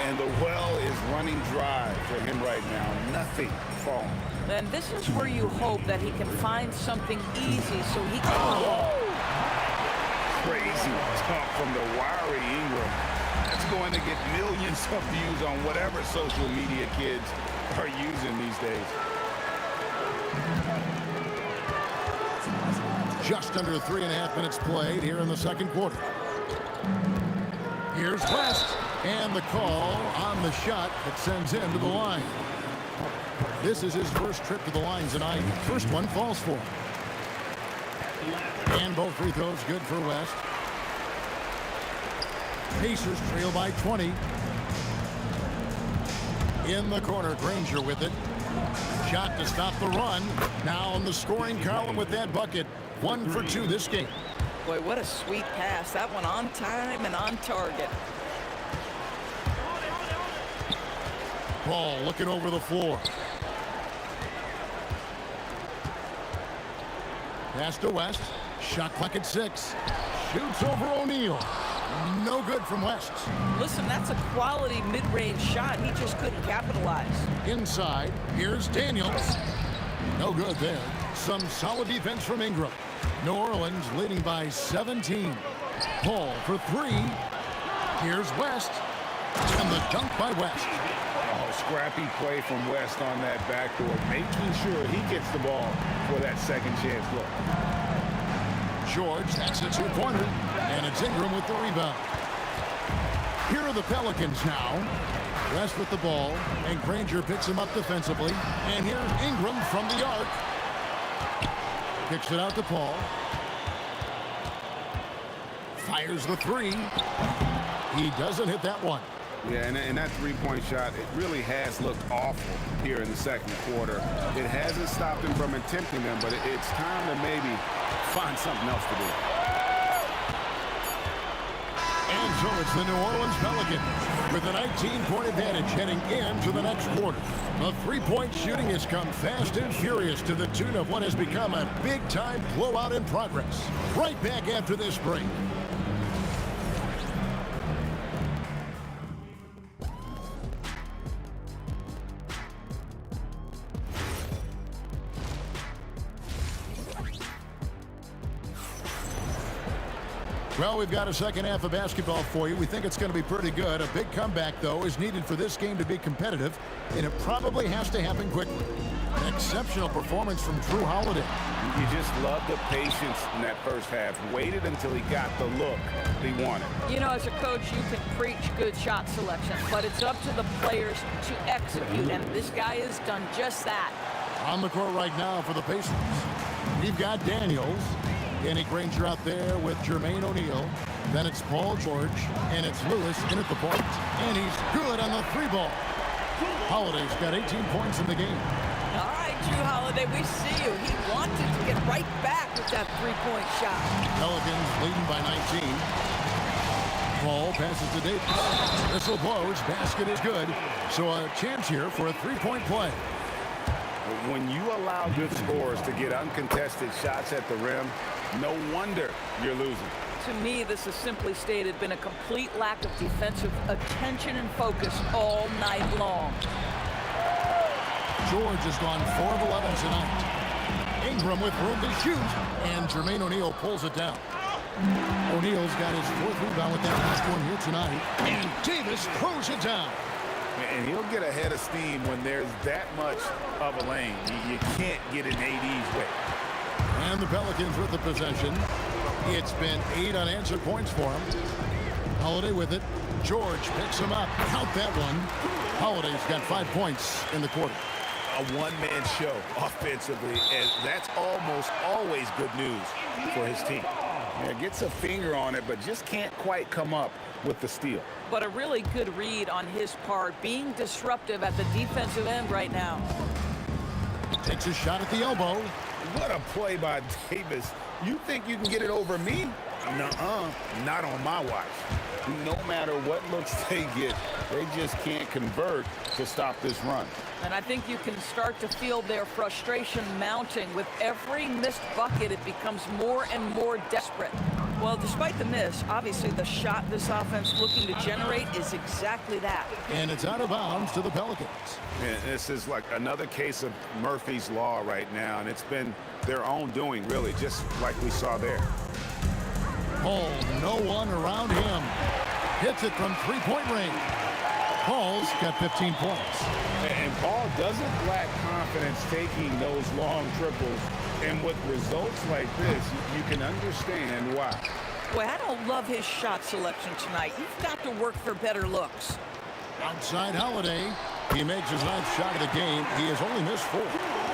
And the well is running dry for him right now. Nothing falling. And this is where you hope that he can find something easy so he can... Crazy talk from the wiry Ingram. That's going to get millions of views on whatever social media kids are using these days. Just under 3.5 minutes played here in the second quarter. Here's West, and the call on the shot that sends him to the line. This is his first trip to the line tonight. First one falls for him. And both free throws good for West. Pacers trail by 20. In the corner, Granger with it. Shot to stop the run. Now in the scoring column with that bucket. 1 for 2 this game. Boy, what a sweet pass. That one on time and on target. Paul looking over the floor. Pass to West. Shot clock at 6. Shoots over O'Neal. No good from West. Listen, that's a quality mid-range shot. He just couldn't capitalize. Inside, here's Daniels. No good there. Some solid defense from Ingram. New Orleans leading by 17. Paul for three. Here's West. And the dunk by West. Oh, scrappy play from West on that backboard, making sure he gets the ball for that second chance look. George, that's a two-pointer. And it's Ingram with the rebound. Here are the Pelicans now. West with the ball, and Granger picks him up defensively. And here's Ingram from the arc. Kicks it out to Paul. Fires the three. He doesn't hit that one. Yeah, and that three-point shot, it really has looked awful here in the second quarter. It hasn't stopped him from attempting them, but it's time to maybe find something else to do. And so it's the New Orleans Pelicans with a 19-point advantage heading into the next quarter. The three-point shooting has come fast and furious to the tune of what has become a big-time blowout in progress. Right back after this break. Well, we've got a second half of basketball for you. We think it's going to be pretty good. A big comeback, though, is needed for this game to be competitive, and it probably has to happen quickly. An exceptional performance from Drew Holiday. You just love the patience in that first half. Waited until he got the look he wanted. You know, as a coach, you can preach good shot selection, but it's up to the players to execute, and this guy has done just that. On the court right now for the Pacers, we've got Daniels. Danny Granger out there with Jermaine O'Neal. Then it's Paul George, and it's Lewis in at the point. And he's good on the three ball. Holiday's got 18 points in the game. All right, Drew Holiday, we see you. He wanted to get right back with that three-point shot. Pelicans leading by 19. Paul passes to Davis. Whistle blows. Basket is good. So a chance here for a three-point play. When you allow good scorers to get uncontested shots at the rim, no wonder you're losing. To me, this has simply stated been a complete lack of defensive attention and focus all night long. George has gone 4 of 11 tonight. Ingram with room to shoot, and Jermaine O'Neal pulls it down. O'Neal's got his 4th rebound with that last one here tonight, and Davis throws it down. And he'll get a head of steam when there's that much of a lane. You can't get in AD's way. And the Pelicans with the possession. It's been 8 unanswered points for him. Holiday with it. George picks him up. Count that one. Holiday's got 5 points in the quarter. A one-man show offensively, and that's almost always good news for his team. Yeah, gets a finger on it, but just can't quite come up with the steal. But a really good read on his part, being disruptive at the defensive end right now. Takes a shot at the elbow. What a play by Davis. You think you can get it over me? Nuh-uh, not on my watch. No matter what looks they get, they just can't convert to stop this run. And I think you can start to feel their frustration mounting. With every missed bucket, it becomes more and more desperate. Well, despite the miss, obviously the shot this offense looking to generate is exactly that. And it's out of bounds to the Pelicans. And this is like another case of Murphy's Law right now, and it's been their own doing, really, just like we saw there. Paul, no one around him. Hits it from three-point range. Paul's got 15 points. And Paul doesn't lack confidence taking those long triples. And with results like this, you can understand why. Boy, I don't love his shot selection tonight. You've got to work for better looks. Outside Holiday. He makes his 9th shot of the game. He has only missed 4.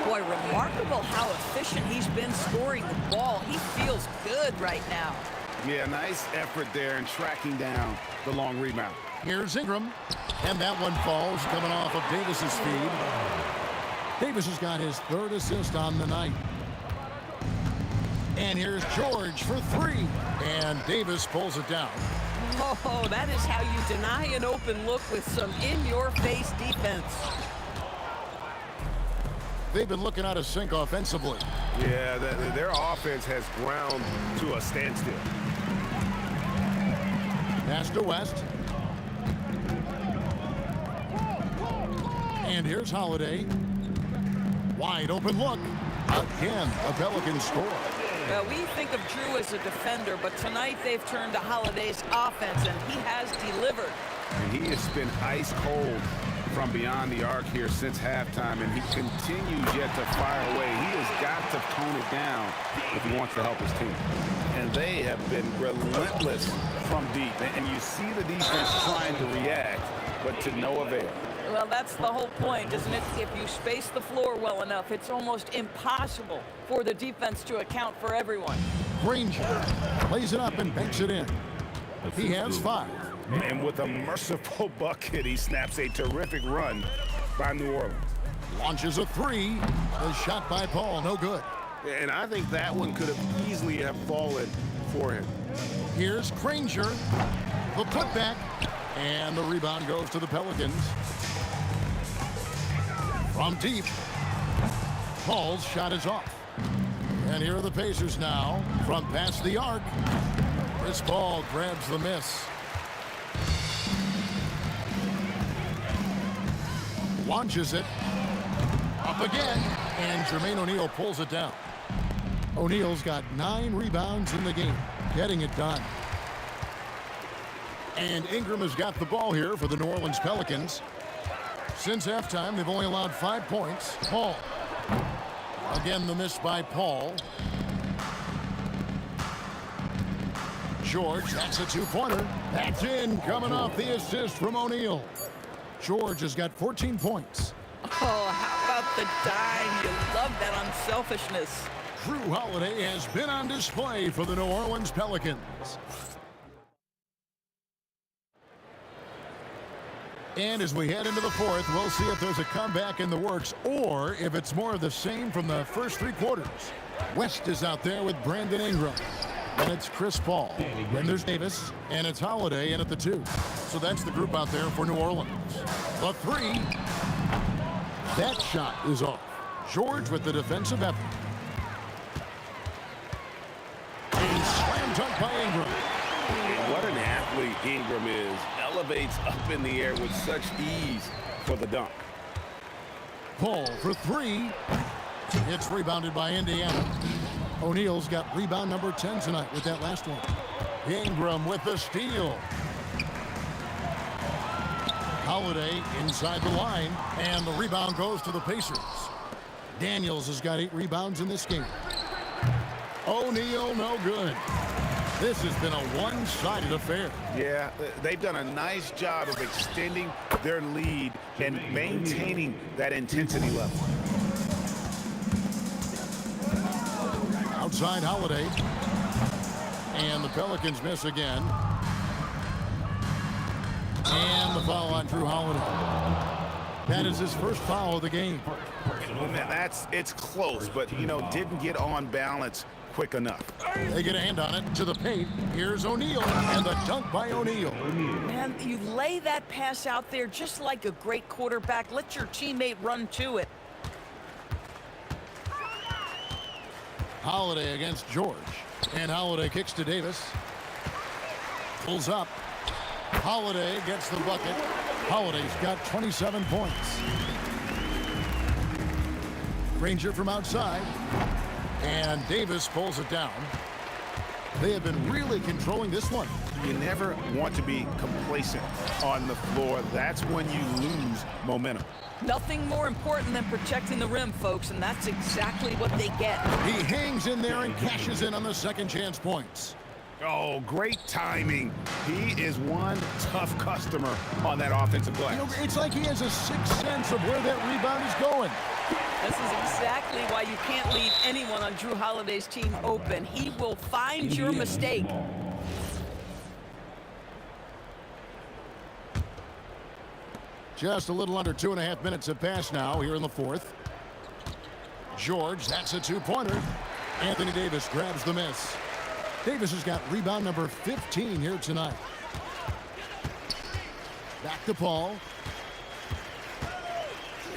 Boy, remarkable how efficient he's been scoring the ball. He feels good right now. Yeah, nice effort there in tracking down the long rebound. Here's Ingram. And that one falls, coming off of Davis's feed. Davis has got his 3rd assist on the night. And here's George for 3. And Davis pulls it down. Oh, that is how you deny an open look with some in-your-face defense. They've been looking out of sync offensively. Yeah, their offense has ground to a standstill. Pass to West. And here's Holiday. Wide open look. Again, a Pelicans score. Well, we think of Drew as a defender, but tonight they've turned to Holiday's offense, and he has delivered. And he has been ice cold from beyond the arc here since halftime, and he continues yet to fire away. He has got to tone it down if he wants to help his team. And they have been relentless from deep. And you see the defense trying to react, but to no avail. Well, that's the whole point, isn't it? If you space the floor well enough, it's almost impossible for the defense to account for everyone. Granger plays it up and banks it in. He has 5. And with a merciful bucket, he snaps a terrific run by New Orleans. Launches a 3. A shot by Paul, no good. And I think that one could have easily have fallen for him. Here's Granger, the putback, and the rebound goes to the Pelicans. From deep, Paul's shot is off. And here are the Pacers now from past the arc. Chris Paul grabs the miss. Launches it. Up again. And Jermaine O'Neal pulls it down. O'Neal's got 9 rebounds in the game. Getting it done. And Ingram has got the ball here for the New Orleans Pelicans. Since halftime, they've only allowed 5 points. Paul. Again, the miss by Paul. George, that's a 2-pointer. That's in, coming off the assist from O'Neal. George has got 14 points. Oh, how about the dime? You love that unselfishness. Drew Holiday has been on display for the New Orleans Pelicans. And as we head into the 4th, we'll see if there's a comeback in the works or if it's more of the same from the first 3 quarters. West is out there with Brandon Ingram. And it's Chris Paul. Then there's Davis. And it's Holiday in at the 2. So that's the group out there for New Orleans. The 3. That shot is off. George with the defensive effort. A slam dunk by Ingram. And what an athlete Ingram is. Elevates up in the air with such ease for the dunk. Paul for 3. It's rebounded by Indiana. O'Neal's got rebound number 10 tonight with that last one. Ingram with the steal. Holiday inside the line, and the rebound goes to the Pacers. Daniels has got 8 rebounds in this game. O'Neal no good. This has been a one-sided affair. Yeah, they've done a nice job of extending their lead and maintaining that intensity level. Outside Holiday. And the Pelicans miss again. And the foul on Drew Holiday. That is his first foul of the game. It's close, but, didn't get on balance quick enough. They get a hand on it to the paint. Here's O'Neal, and the dunk by O'Neal. Man, you lay that pass out there just like a great quarterback. Let your teammate run to it. Holiday against George. And Holiday kicks to Davis. Pulls up. Holiday gets the bucket. Holiday's got 27 points. Granger from outside. And Davis pulls it down. They have been really controlling this one. You never want to be complacent on the floor. That's when you lose momentum. Nothing more important than protecting the rim, folks, and that's exactly what they get. He hangs in there and cashes in on the second chance points. Oh, great timing. He is one tough customer on that offensive glass. It's like he has a sixth sense of where that rebound is going. This is exactly why you can't leave anyone on Drew Holiday's team open. He will find your mistake. Just a little under 2.5 minutes have passed now here in the 4th. George, that's a 2-pointer. Anthony Davis grabs the miss. Davis has got rebound number 15 here tonight. Back to Paul.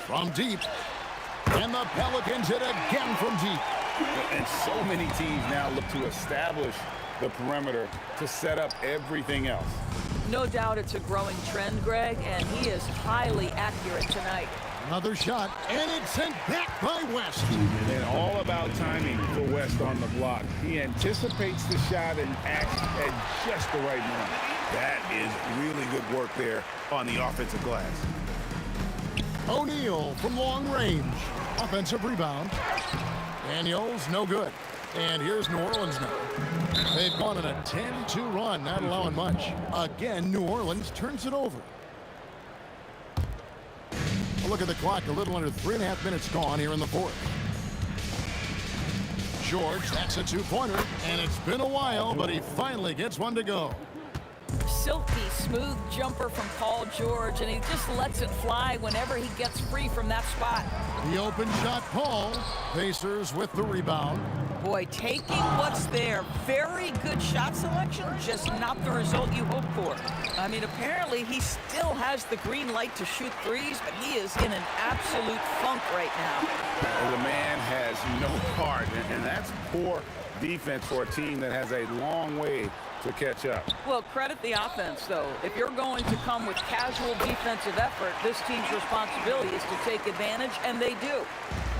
From deep. And the Pelicans hit again from deep. And so many teams now look to establish the perimeter to set up everything else. No doubt it's a growing trend, Greg, and he is highly accurate tonight. Another shot, and it's sent back by West. And all about timing for West on the block. He anticipates the shot and acts at just the right moment. That is really good work there on the offensive glass. O'Neal from long range. Offensive rebound. Daniels, no good. And here's New Orleans now. They've gone on a 10-2 run, not allowing much. Again, New Orleans turns it over. A look at the clock, a little under 3.5 minutes gone here in the fourth. George, that's a two-pointer, and it's been a while, but he finally gets one to go. Silky, smooth jumper from Paul George, and he just lets it fly whenever he gets free from that spot. The open shot, Paul. Pacers with the rebound. Boy, taking what's there. Very good shot selection, just not the result you hope for. I mean, apparently he still has the green light to shoot threes, but he is in an absolute funk right now. The man has no heart, and that's poor defense for a team that has a long way to catch up. Well, credit the offense, though. If you're going to come with casual defensive effort, this team's responsibility is to take advantage, and they do.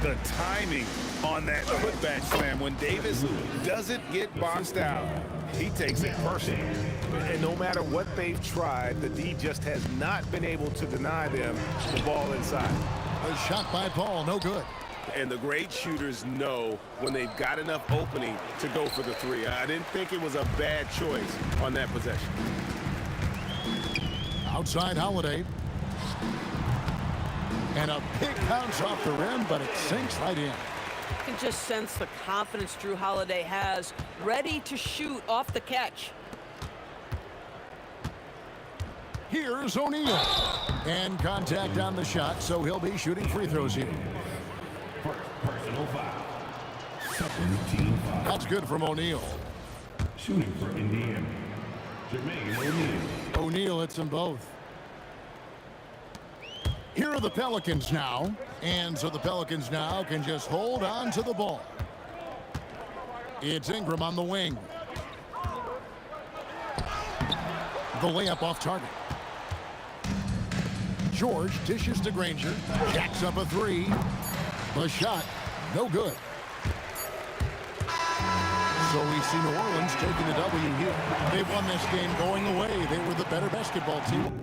The timing on that putback slam when Davis doesn't get boxed out. He takes it personally. And no matter what they've tried, the D just has not been able to deny them the ball inside. A shot by Paul, no good. And the great shooters know when they've got enough opening to go for the three. I didn't think it was a bad choice on that possession. Outside Holiday. And a big bounce off the rim, but it sinks right in. You can just sense the confidence Drew Holiday has, ready to shoot off the catch. Here's O'Neal. And contact on the shot, so he'll be shooting free throws here. First personal foul. Second team foul. That's good from O'Neal. Shooting for Indiana, Jermaine O'Neal. O'Neal hits them both. Here are the Pelicans now. And so the Pelicans now can just hold on to the ball. It's Ingram on the wing. The layup off target. George dishes to Granger. Jacks up a three. The shot, no good. So we see New Orleans taking the W here. They won this game going away. They were the better basketball team.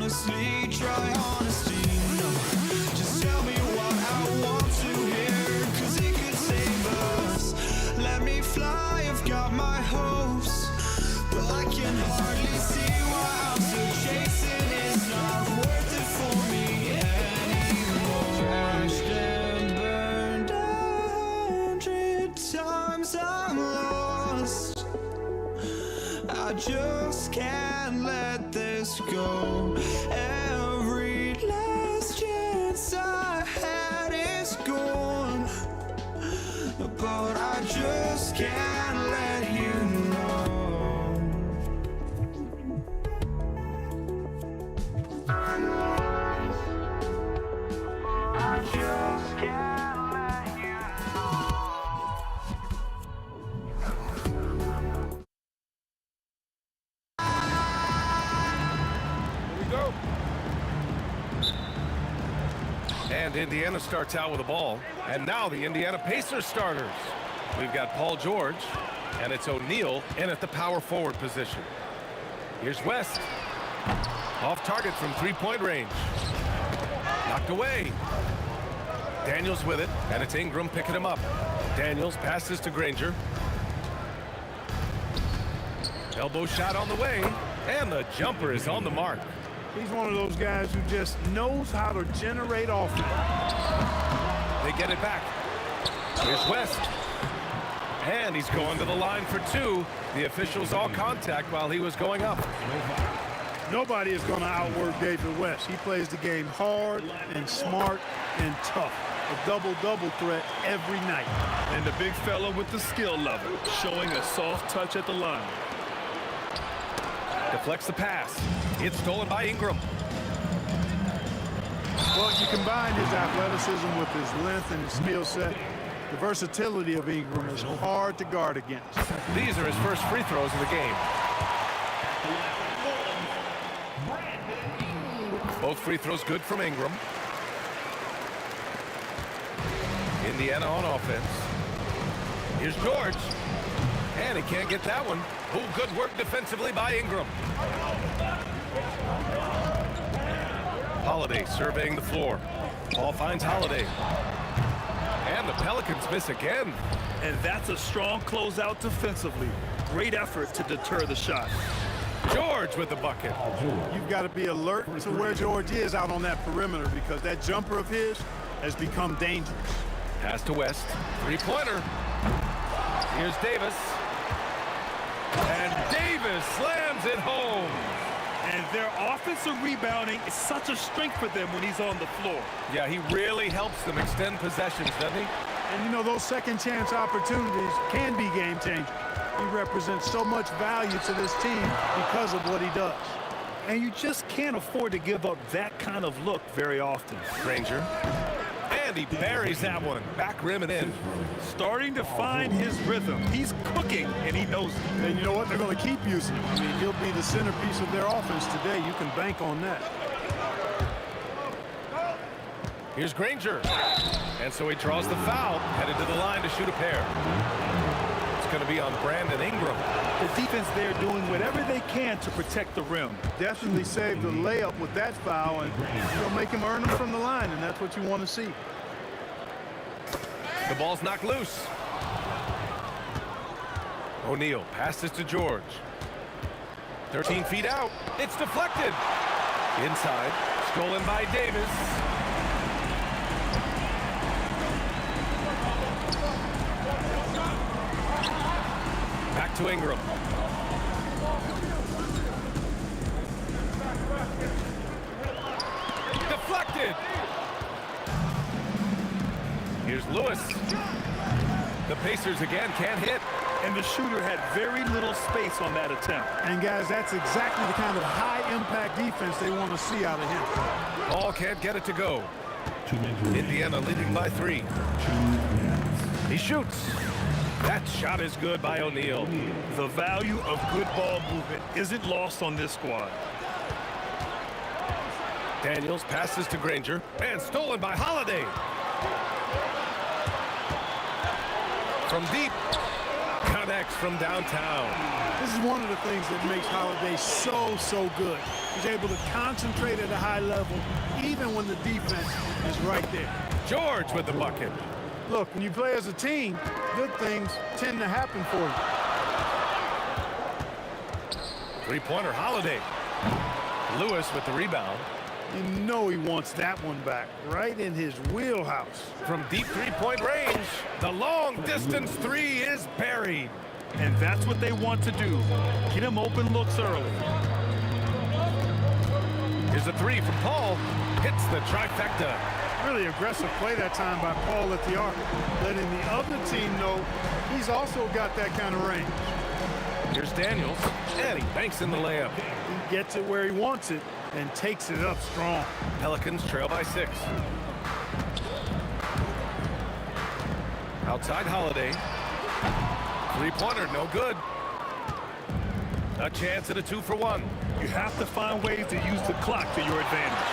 honestly, try honesty. No, just tell me what I want to hear, 'cause it could save us. Let me fly, I've got my hopes, but I can hardly see why I'm still chasing. It's not worth it for me anymore. Crashed and burned 100 times, I'm lost. I just can't let this go. Every last chance I had is gone, but I just can't let you know. I just can't let you Go. And Indiana starts out with the ball. And now the Indiana Pacers starters. We've got Paul George, and it's O'Neal in at the power forward position. Here's West. Off target from three-point range. Knocked away. Daniels with it, and it's Ingram picking him up. Daniels passes to Granger. Elbow shot on the way, and the jumper is on the mark. He's one of those guys who just knows how to generate offense. They get it back. Here's West. And he's going to the line for two. The officials all contact while he was going up. Nobody is going to outwork David West. He plays the game hard and smart and tough. A double-double threat every night. And the big fella with the skill level, showing a soft touch at the line. Deflects the pass. It's stolen by Ingram. Well, you combine his athleticism with his length and his skill set. The versatility of Ingram is hard to guard against. These are his first free throws of the game. Both free throws good from Ingram. Indiana on offense. Here's George. And he can't get that one. Oh, good work defensively by Ingram. Holiday surveying the floor. Ball finds Holiday. And the Pelicans miss again. And that's a strong closeout defensively. Great effort to deter the shot. George with the bucket. You've got to be alert to where George is out on that perimeter, because that jumper of his has become dangerous. Pass to West. Three-pointer. Here's Davis. And Davis slams it home. And their offensive rebounding is such a strength for them when he's on the floor. Yeah, he really helps them extend possessions, doesn't he? And you know, those second chance opportunities can be game changers. He represents so much value to this team because of what he does. And you just can't afford to give up that kind of look very often. Granger. And he buries that one. Back rim and in. Starting to find his rhythm. He's cooking, and he knows it. And you know what? They're going to keep using him. I mean, he'll be the centerpiece of their offense today. You can bank on that. Here's Granger. And so he draws the foul, headed to the line to shoot a pair. It's going to be on Brandon Ingram. The defense there doing whatever they can to protect the rim. Definitely saved the layup with that foul, and you'll make him earn them from the line, and that's what you want to see. The ball's knocked loose. O'Neal passes to George. 13 feet out. It's deflected. Inside. Stolen by Davis. Back to Ingram. Deflected. Here's Lewis. The Pacers again can't hit. And the shooter had very little space on that attempt. And guys, that's exactly the kind of high-impact defense they want to see out of him. Ball can't get it to go. Indiana leading by 3. He shoots. That shot is good by O'Neal. The value of good ball movement isn't lost on this squad. Daniels passes to Granger, and stolen by Holiday. From deep, on X from downtown. This is one of the things that makes Holiday so good. He's able to concentrate at a high level, even when the defense is right there. George with the bucket. Look, when you play as a team, good things tend to happen for you. Three-pointer Holiday. Lewis with the rebound. You know he wants that one back, right in his wheelhouse. From deep three-point range, the long-distance three is buried. And that's what they want to do. Get him open looks early. Here's a three from Paul. Hits the trifecta. Really aggressive play that time by Paul at the arc, letting the other team know he's also got that kind of range. Here's Daniels, and he banks in the layup. He gets it where he wants it and takes it up strong. Pelicans trail by 6. Outside Holiday. Three-pointer, no good. A chance at a 2-for-1. You have to find ways to use the clock to your advantage.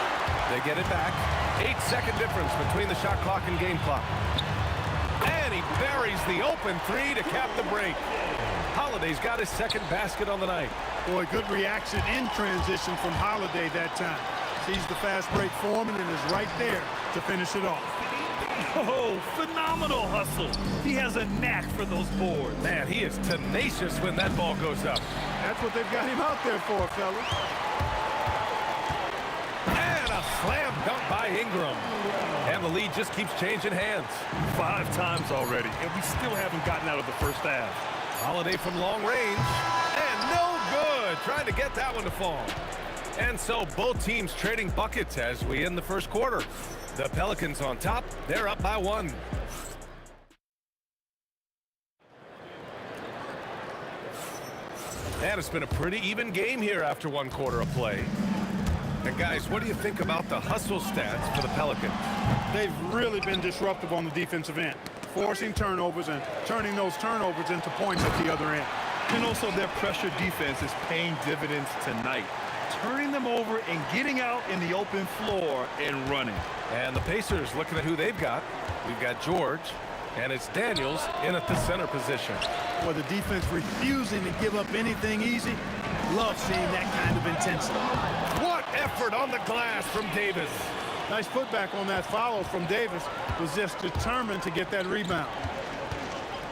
They get it back. 8-second difference between the shot clock and game clock. And he buries the open three to cap the break. Holiday's got his second basket on the night. Boy, good reaction in transition from Holiday that time. Sees the fast break forming and is right there to finish it off. Oh, phenomenal hustle. He has a knack for those boards. Man, he is tenacious when that ball goes up. That's what they've got him out there for, fellas. And a slam dunk by Ingram. And the lead just keeps changing hands. 5 times already, and we still haven't gotten out of the first half. Holiday from long range. And no good. Trying to get that one to fall. And so both teams trading buckets as we end the first quarter. The Pelicans on top. They're up by 1. And it's been a pretty even game here after 1 quarter of play. And guys, what do you think about the hustle stats for the Pelicans? They've really been disruptive on the defensive end, forcing turnovers and turning those turnovers into points at the other end. And also their pressure defense is paying dividends tonight, turning them over and getting out in the open floor and running. And the Pacers looking at who they've got. We've got George, and it's Daniels in at the center position. Well, the defense refusing to give up anything easy. Love seeing that kind of intensity. What effort on the glass from Davis. Nice putback on that follow from Davis. Was just determined to get that rebound.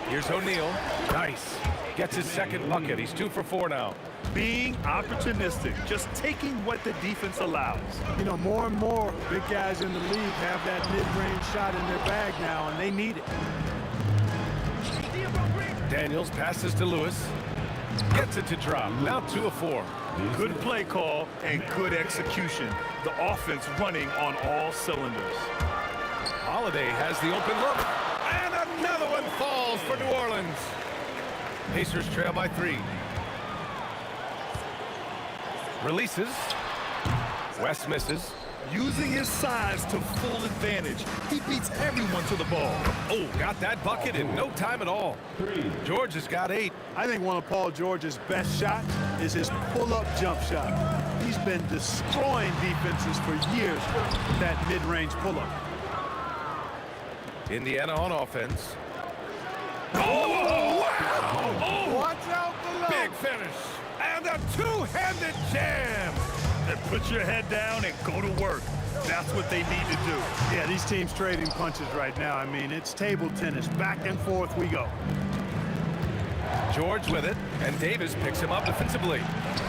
Here's O'Neal. Nice. Gets his second bucket. He's 2 for 4 now. Being opportunistic, just taking what the defense allows. You know, more and more big guys in the league have that mid-range shot in their bag now, and they need it. Daniels passes to Lewis. Gets it to drop. Now 2 of 4. Good play call and good execution. The offense running on all cylinders. Holiday has the open look. And another one falls for New Orleans. Pacers trail by 3. Releases. West misses. Using his size to full advantage. He beats everyone to the ball. Oh, got that bucket in no time at all. George has got 8. I think one of Paul George's best shots is his pull-up jump shot. He's been destroying defenses for years with that mid-range pull-up. Indiana on offense. Oh, wow! Oh, watch out below. Big finish. And a two-handed jam. And put your head down and go to work. That's what they need to do. Yeah, these teams trading punches right now. I mean, it's table tennis. Back and forth we go. George with it, and Davis picks him up defensively.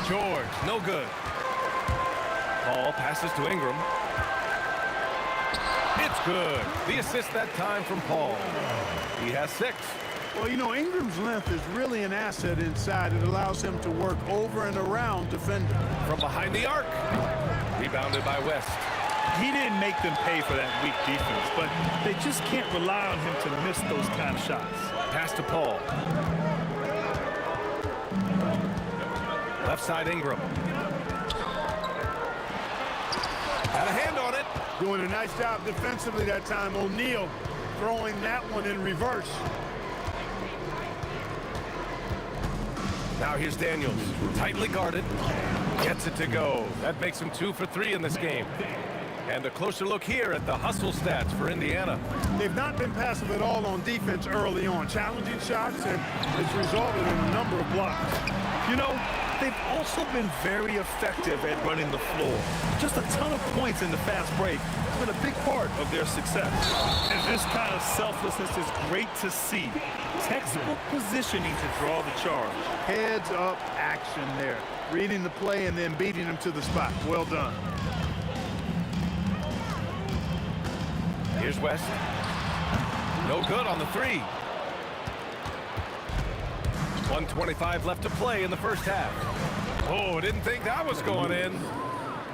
George, no good. Paul passes to Ingram. It's good. The assist that time from Paul. He has 6. Well, you know, Ingram's length is really an asset inside. It allows him to work over and around defender. From behind the arc. Rebounded by West. He didn't make them pay for that weak defense, but they just can't rely on him to miss those kind of shots. Pass to Paul. Left side Ingram. Had a hand on it. Doing a nice job defensively that time. O'Neal throwing that one in reverse. Now here's Daniels, tightly guarded, gets it to go. That makes him 2 for 3 in this game. And a closer look here at the hustle stats for Indiana. They've not been passive at all on defense early on. Challenging shots, and it's resulted in a number of blocks. You know, they've also been very effective at running the floor. Just a ton of points in the fast break has been a big part of their success. And this kind of selflessness is great to see. Textbook positioning to draw the charge. Heads up action there. Reading the play and then beating them to the spot. Well done. Here's West. No good on the three. 1:25 left to play in the first half. Oh, didn't think that was going in.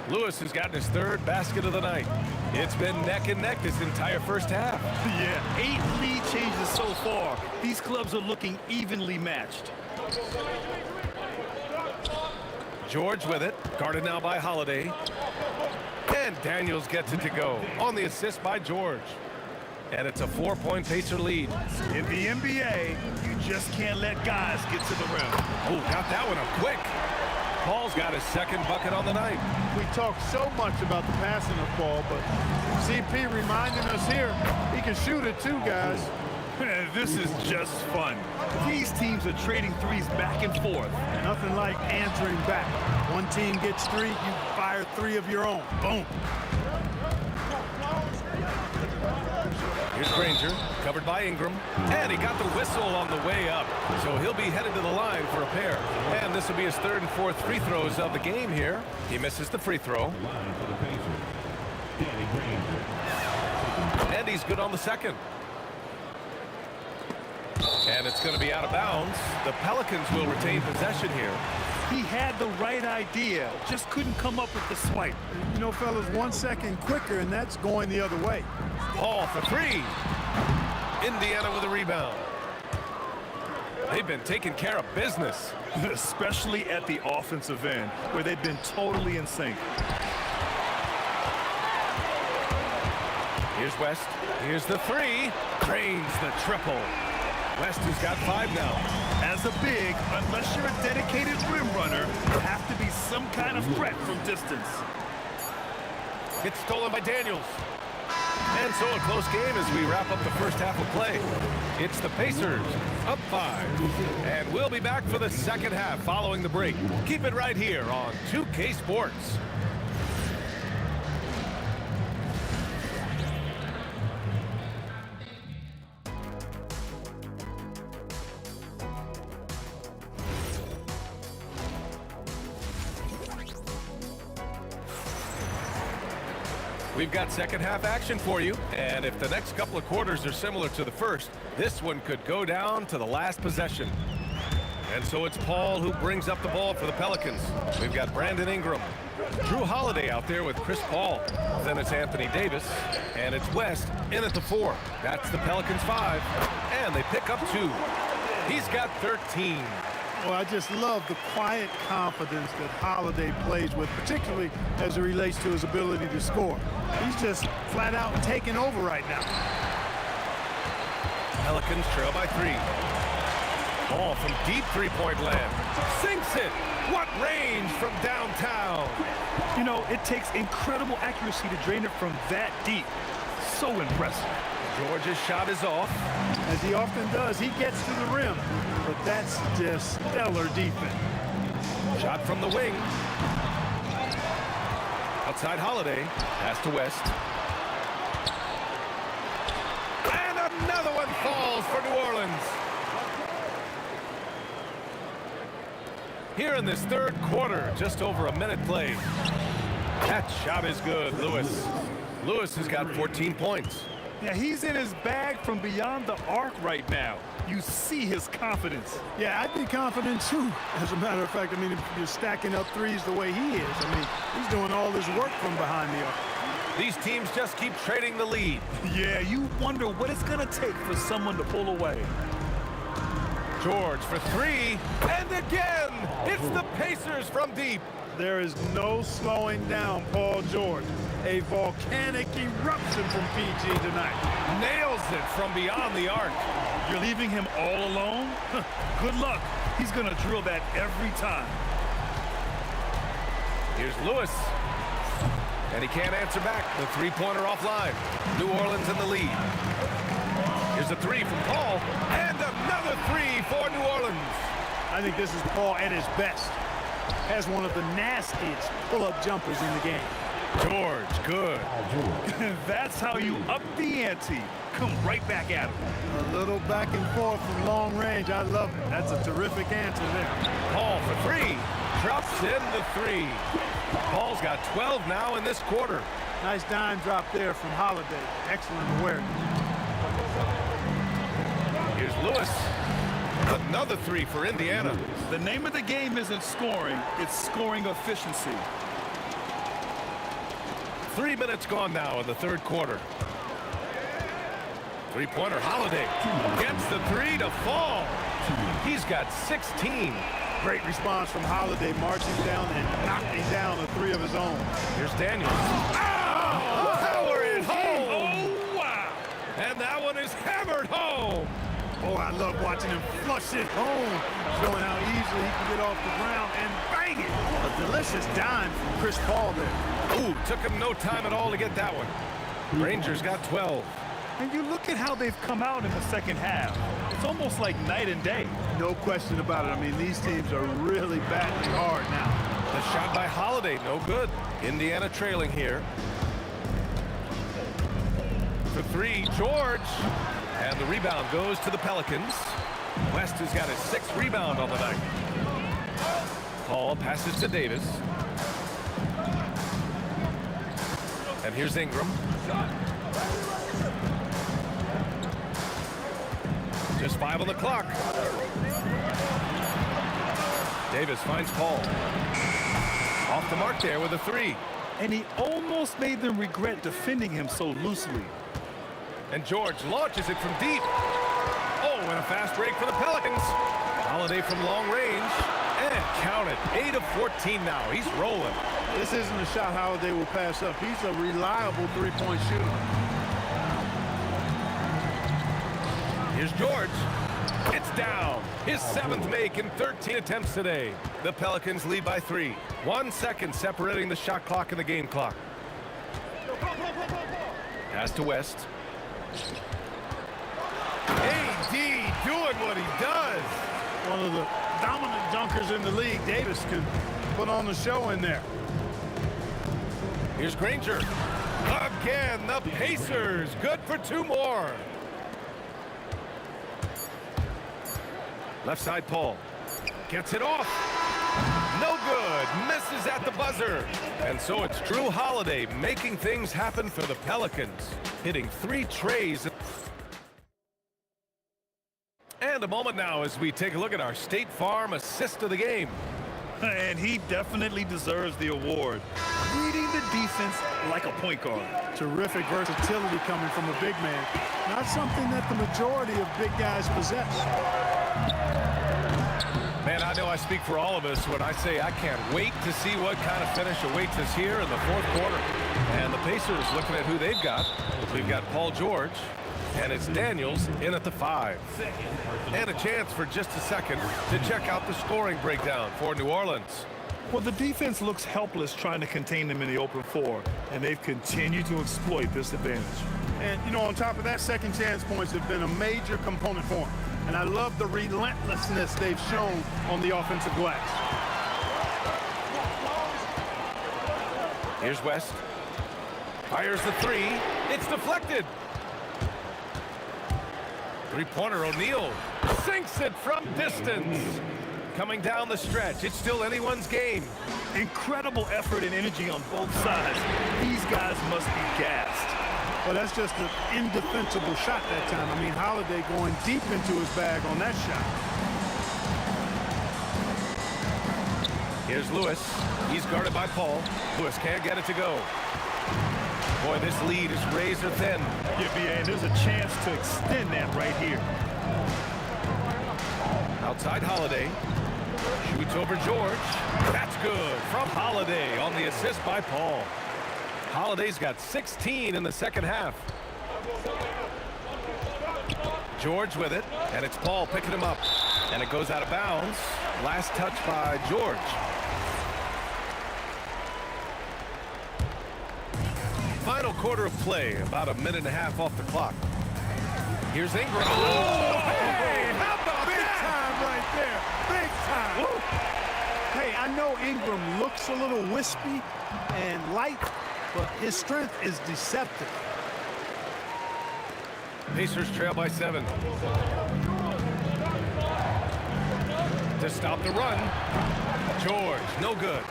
Lewis has gotten his third basket of the night. It's been neck and neck this entire first half. Yeah, 8 lead changes so far. These clubs are looking evenly matched. George with it, guarded now by Holiday. And Daniels gets it to go on the assist by George. And it's a 4-point Pacer lead. In the NBA, you just can't let guys get to the rim. Oh, got that one up quick. Paul's got his second bucket on the night. We talk so much about the passing of Paul, but CP reminding us here, he can shoot it too, guys. This is just fun. These teams are trading threes back and forth. Nothing like answering back. One team gets 3, you fire 3 of your own. Boom. Here's Granger, covered by Ingram, and he got the whistle on the way up, so he'll be headed to the line for a pair. And this will be his third and fourth free throws of the game here. He misses the free throw. And he's good on the second. And it's going to be out of bounds. The Pelicans will retain possession here. He had the right idea, just couldn't come up with the swipe. You know, fellas, 1 second quicker, and that's going the other way. Paul for 3. Indiana with a rebound. They've been taking care of business. Especially at the offensive end, where they've been totally in sync. Here's West. Here's the 3. Cranes the triple. West has got 5 now. As a big, unless you're a dedicated rim runner, you have to be some kind of threat from distance. It's stolen by Daniels. And so a close game as we wrap up the first half of play. It's the Pacers up 5. And we'll be back for the second half following the break. Keep it right here on 2K Sports. We've got second half action for you, and if the next couple of quarters are similar to the first, this one could go down to the last possession. And so it's Paul who brings up the ball for the Pelicans. We've got Brandon Ingram, Drew Holiday out there with Chris Paul. Then it's Anthony Davis, and it's West in at the 4. That's the Pelicans 5, and they pick up 2. He's got 13. Well, I just love the quiet confidence that Holiday plays with, particularly as it relates to his ability to score. He's just flat out taking over right now. Pelicans trail by 3. Ball from deep three-point land. Sinks it. What range from downtown. You know, it takes incredible accuracy to drain it from that deep. So impressive. George's shot is off. As he often does, he gets to the rim. But that's just stellar defense. Shot from the wing. Outside Holiday. Pass to West. And another one falls for New Orleans. Here in this third quarter, just over a minute played. That shot is good, Lewis. Lewis has got 14 points. Yeah, he's in his bag from beyond the arc right now. You see his confidence. Yeah, I'd be confident too. As a matter of fact, I mean, if you're stacking up threes the way he is, I mean, he's doing all his work from behind the arc. These teams just keep trading the lead. Yeah, you wonder what it's going to take for someone to pull away. George for 3, and again, it's the Pacers from deep. There is no slowing down Paul George. A volcanic eruption from PG tonight. Nails it from beyond the arc. You're leaving him all alone? Good luck. He's going to drill that every time. Here's Lewis. And he can't answer back. The three-pointer offline. New Orleans in the lead. Here's a three from Paul. And another three for New Orleans. I think this is Paul at his best. Has one of the nastiest pull-up jumpers in the game. George, good. That's how you up the ante. Come right back at him. A little back and forth from long range. I love it. That's a terrific answer there. Paul for three. Drops in the three. Paul's got 12 now in this quarter. Nice dime drop there from Holiday. Excellent awareness. Here's Lewis. Another three for Indiana. The name of the game isn't scoring, it's scoring efficiency. 3 minutes gone now in the third quarter. Three-pointer, Holiday gets the three to fall. He's got 16. Great response from Holiday, marching down and knocking down a three of his own. Here's Daniels. Oh! Power it home! Oh, wow! And that one is hammered home. Oh, I love watching him flush it home, showing how easily he can get off the ground and bang it. A delicious dime from Chris Paul there. Ooh, took him no time at all to get that one. Rangers got 12. And you look at how they've come out in the second half. It's almost like night and day. No question about it. I mean, these teams are really battling hard now. The shot by Holiday, no good. Indiana trailing here. For three, George. And the rebound goes to the Pelicans. West has got his 6th rebound on the night. Paul passes to Davis. And here's Ingram. Just 5 on the clock. Davis finds Paul. Off the mark there with a three. And he almost made them regret defending him so loosely. And George launches it from deep. Oh, and a fast break for the Pelicans. Holiday from long range. And count it. 8 of 14 now. He's rolling. This isn't a shot Holiday will pass up. He's a reliable three-point shooter. Here's George. It's down. His 7th make in 13 attempts today. The Pelicans lead by 3. 1 second separating the shot clock and the game clock. Pass to West. AD doing what he does. One of the dominant dunkers in the league. Davis can put on the show in there. Here's Granger. Again, the Pacers. Good for 2 more. Left side, Paul. Gets it off. No good. Misses at the buzzer. And so it's Drew Holiday making things happen for the Pelicans. Hitting 3 trays. And a moment now as we take a look at our State Farm assist of the game. And he definitely deserves the award. Reading the defense like a point guard. Terrific versatility coming from a big man. Not something that the majority of big guys possess. Man, I know I speak for all of us when I say I can't wait to see what kind of finish awaits us here in the 4th quarter. And the Pacers looking at who they've got. We've got Paul George, and it's Daniels in at the 5. And a chance for just a second to check out the scoring breakdown for New Orleans. Well, the defense looks helpless trying to contain them in the open floor, and they've continued to exploit this advantage. And, you know, on top of that, second chance points have been a major component for them. And I love the relentlessness they've shown on the offensive glass. Here's West. Fires the 3. It's deflected. Three-pointer, O'Neal sinks it from distance. Coming down the stretch, it's still anyone's game. Incredible effort and energy on both sides. These guys must be gassed. Well, that's just an indefensible shot that time. I mean, Holiday going deep into his bag on that shot. Here's Lewis. He's guarded by Paul. Lewis can't get it to go. Boy, this lead is razor thin. Yeah, BA, there's a chance to extend that right here. Outside Holiday. Shoots over George. That's good from Holiday on the assist by Paul. Holiday's got 16 in the second half. George with it, and it's Paul picking him up. And it goes out of bounds. Last touch by George. Final quarter of play, about a minute and a half off the clock. Here's Ingram. Oh, Hey, how about big time right there? Big time. Woo. Hey, I know Ingram looks a little wispy and light, but his strength is deceptive. Pacers trail by 7. To stop the run, George, no good.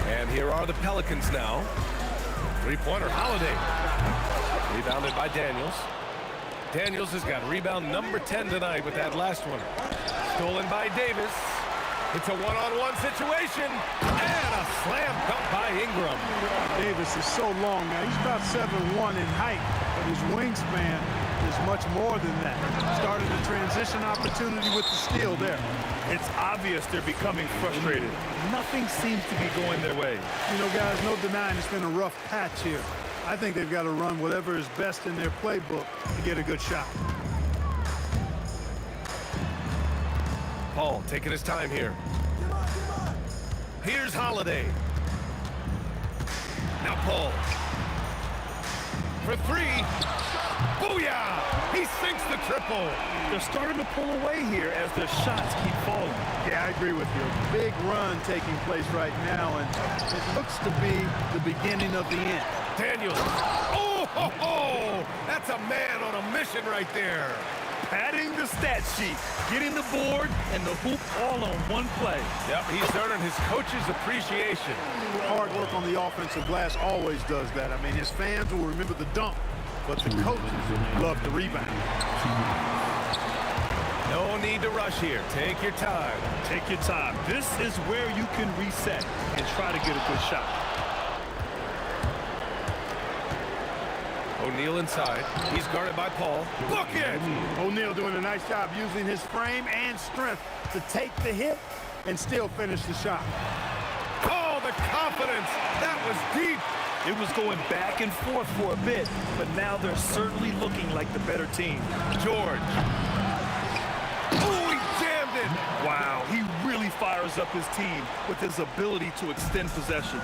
And here are the Pelicans now. Three-pointer, Holiday. Rebounded by Daniels. Daniels has got rebound number 10 tonight with that last one. Stolen by Davis. It's a one-on-one situation. And a slam dunk by Ingram. Davis is so long now. He's about 7'1" in height, but his wingspan is much more than that. Started a transition opportunity with the steal there. It's obvious they're becoming frustrated. Nothing seems to be going their way. You know, guys, no denying it's been a rough patch here. I think they've got to run whatever is best in their playbook to get a good shot. Paul taking his time here. Here's Holiday. Now Paul. For 3. Booyah! He sinks the triple. They're starting to pull away here as their shots keep falling. Yeah, I agree with you. Big run taking place right now, and it looks to be the beginning of the end. Daniels. Oh, ho, ho! That's a man on a mission right there. Padding the stat sheet, getting the board, and the hoop all on one play. Yep, he's earning his coach's appreciation. Hard work on the offensive glass always does that. I mean, his fans will remember the dunk, but the coaches love the rebound. No need to rush here. Take your time. Take your time. This is where you can reset and try to get a good shot. O'Neal inside. He's guarded by Paul. Look it! O'Neal doing a nice job using his frame and strength to take the hit and still finish the shot. Oh, the confidence! That was deep! It was going back and forth for a bit, but now they're certainly looking like the better team. George. Oh, he jammed it! Wow, he really fires up his team with his ability to extend possessions.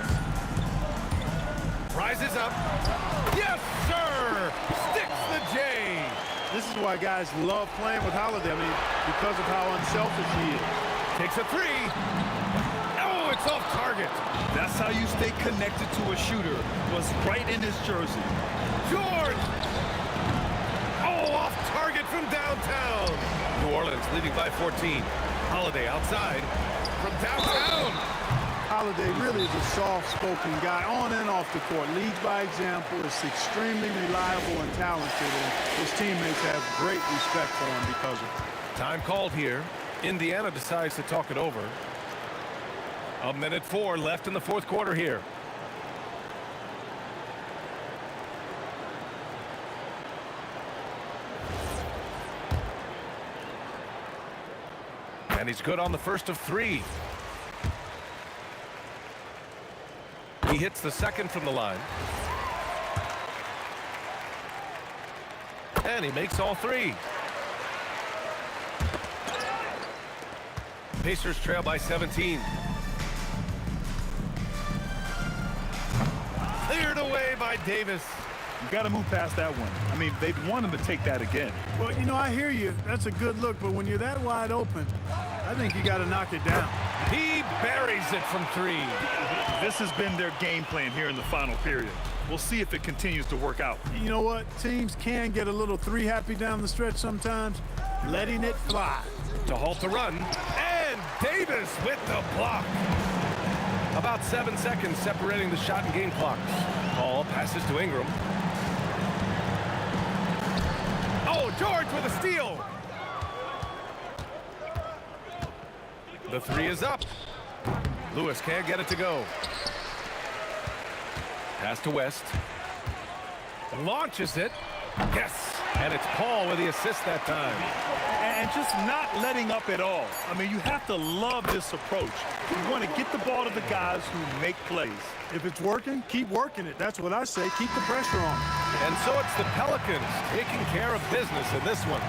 Rises up. Yes, sir! Sticks the J. This is why guys love playing with Holiday. I mean, because of how unselfish he is. Takes a 3. Oh, it's off target. That's how you stay connected to a shooter. Was right in his jersey. George! Oh, off target from downtown. New Orleans leading by 14. Holiday outside from downtown. Holiday really is a soft-spoken guy on and off the court. Leads by example, is extremely reliable and talented, and his teammates have great respect for him because of it. Time called here. Indiana decides to talk it over. 1:04 left in the fourth quarter here. And he's good on the first of 3. He hits the second from the line. And he makes all 3. Pacers trail by 17. Cleared away by Davis. You got to move past that one. I mean, they'd want him to take that again. Well, you know, I hear you. That's a good look, but when you're that wide open, I think you got to knock it down. He buries it from 3. This has been their game plan here in the final period. We'll see if it continues to work out. You know what? Teams can get a little 3 happy down the stretch sometimes, letting it fly. To halt the run. And Davis with the block. About 7 seconds separating the shot and game clocks. Paul passes to Ingram. Oh, George with a steal. The 3 is up. Lewis can't get it to go. Pass to West. Launches it. Yes. And it's Paul with the assist that time. And just not letting up at all. I mean, you have to love this approach. You want to get the ball to the guys who make plays. If it's working, keep working it. That's what I say. Keep the pressure on. And so it's the Pelicans taking care of business in this one.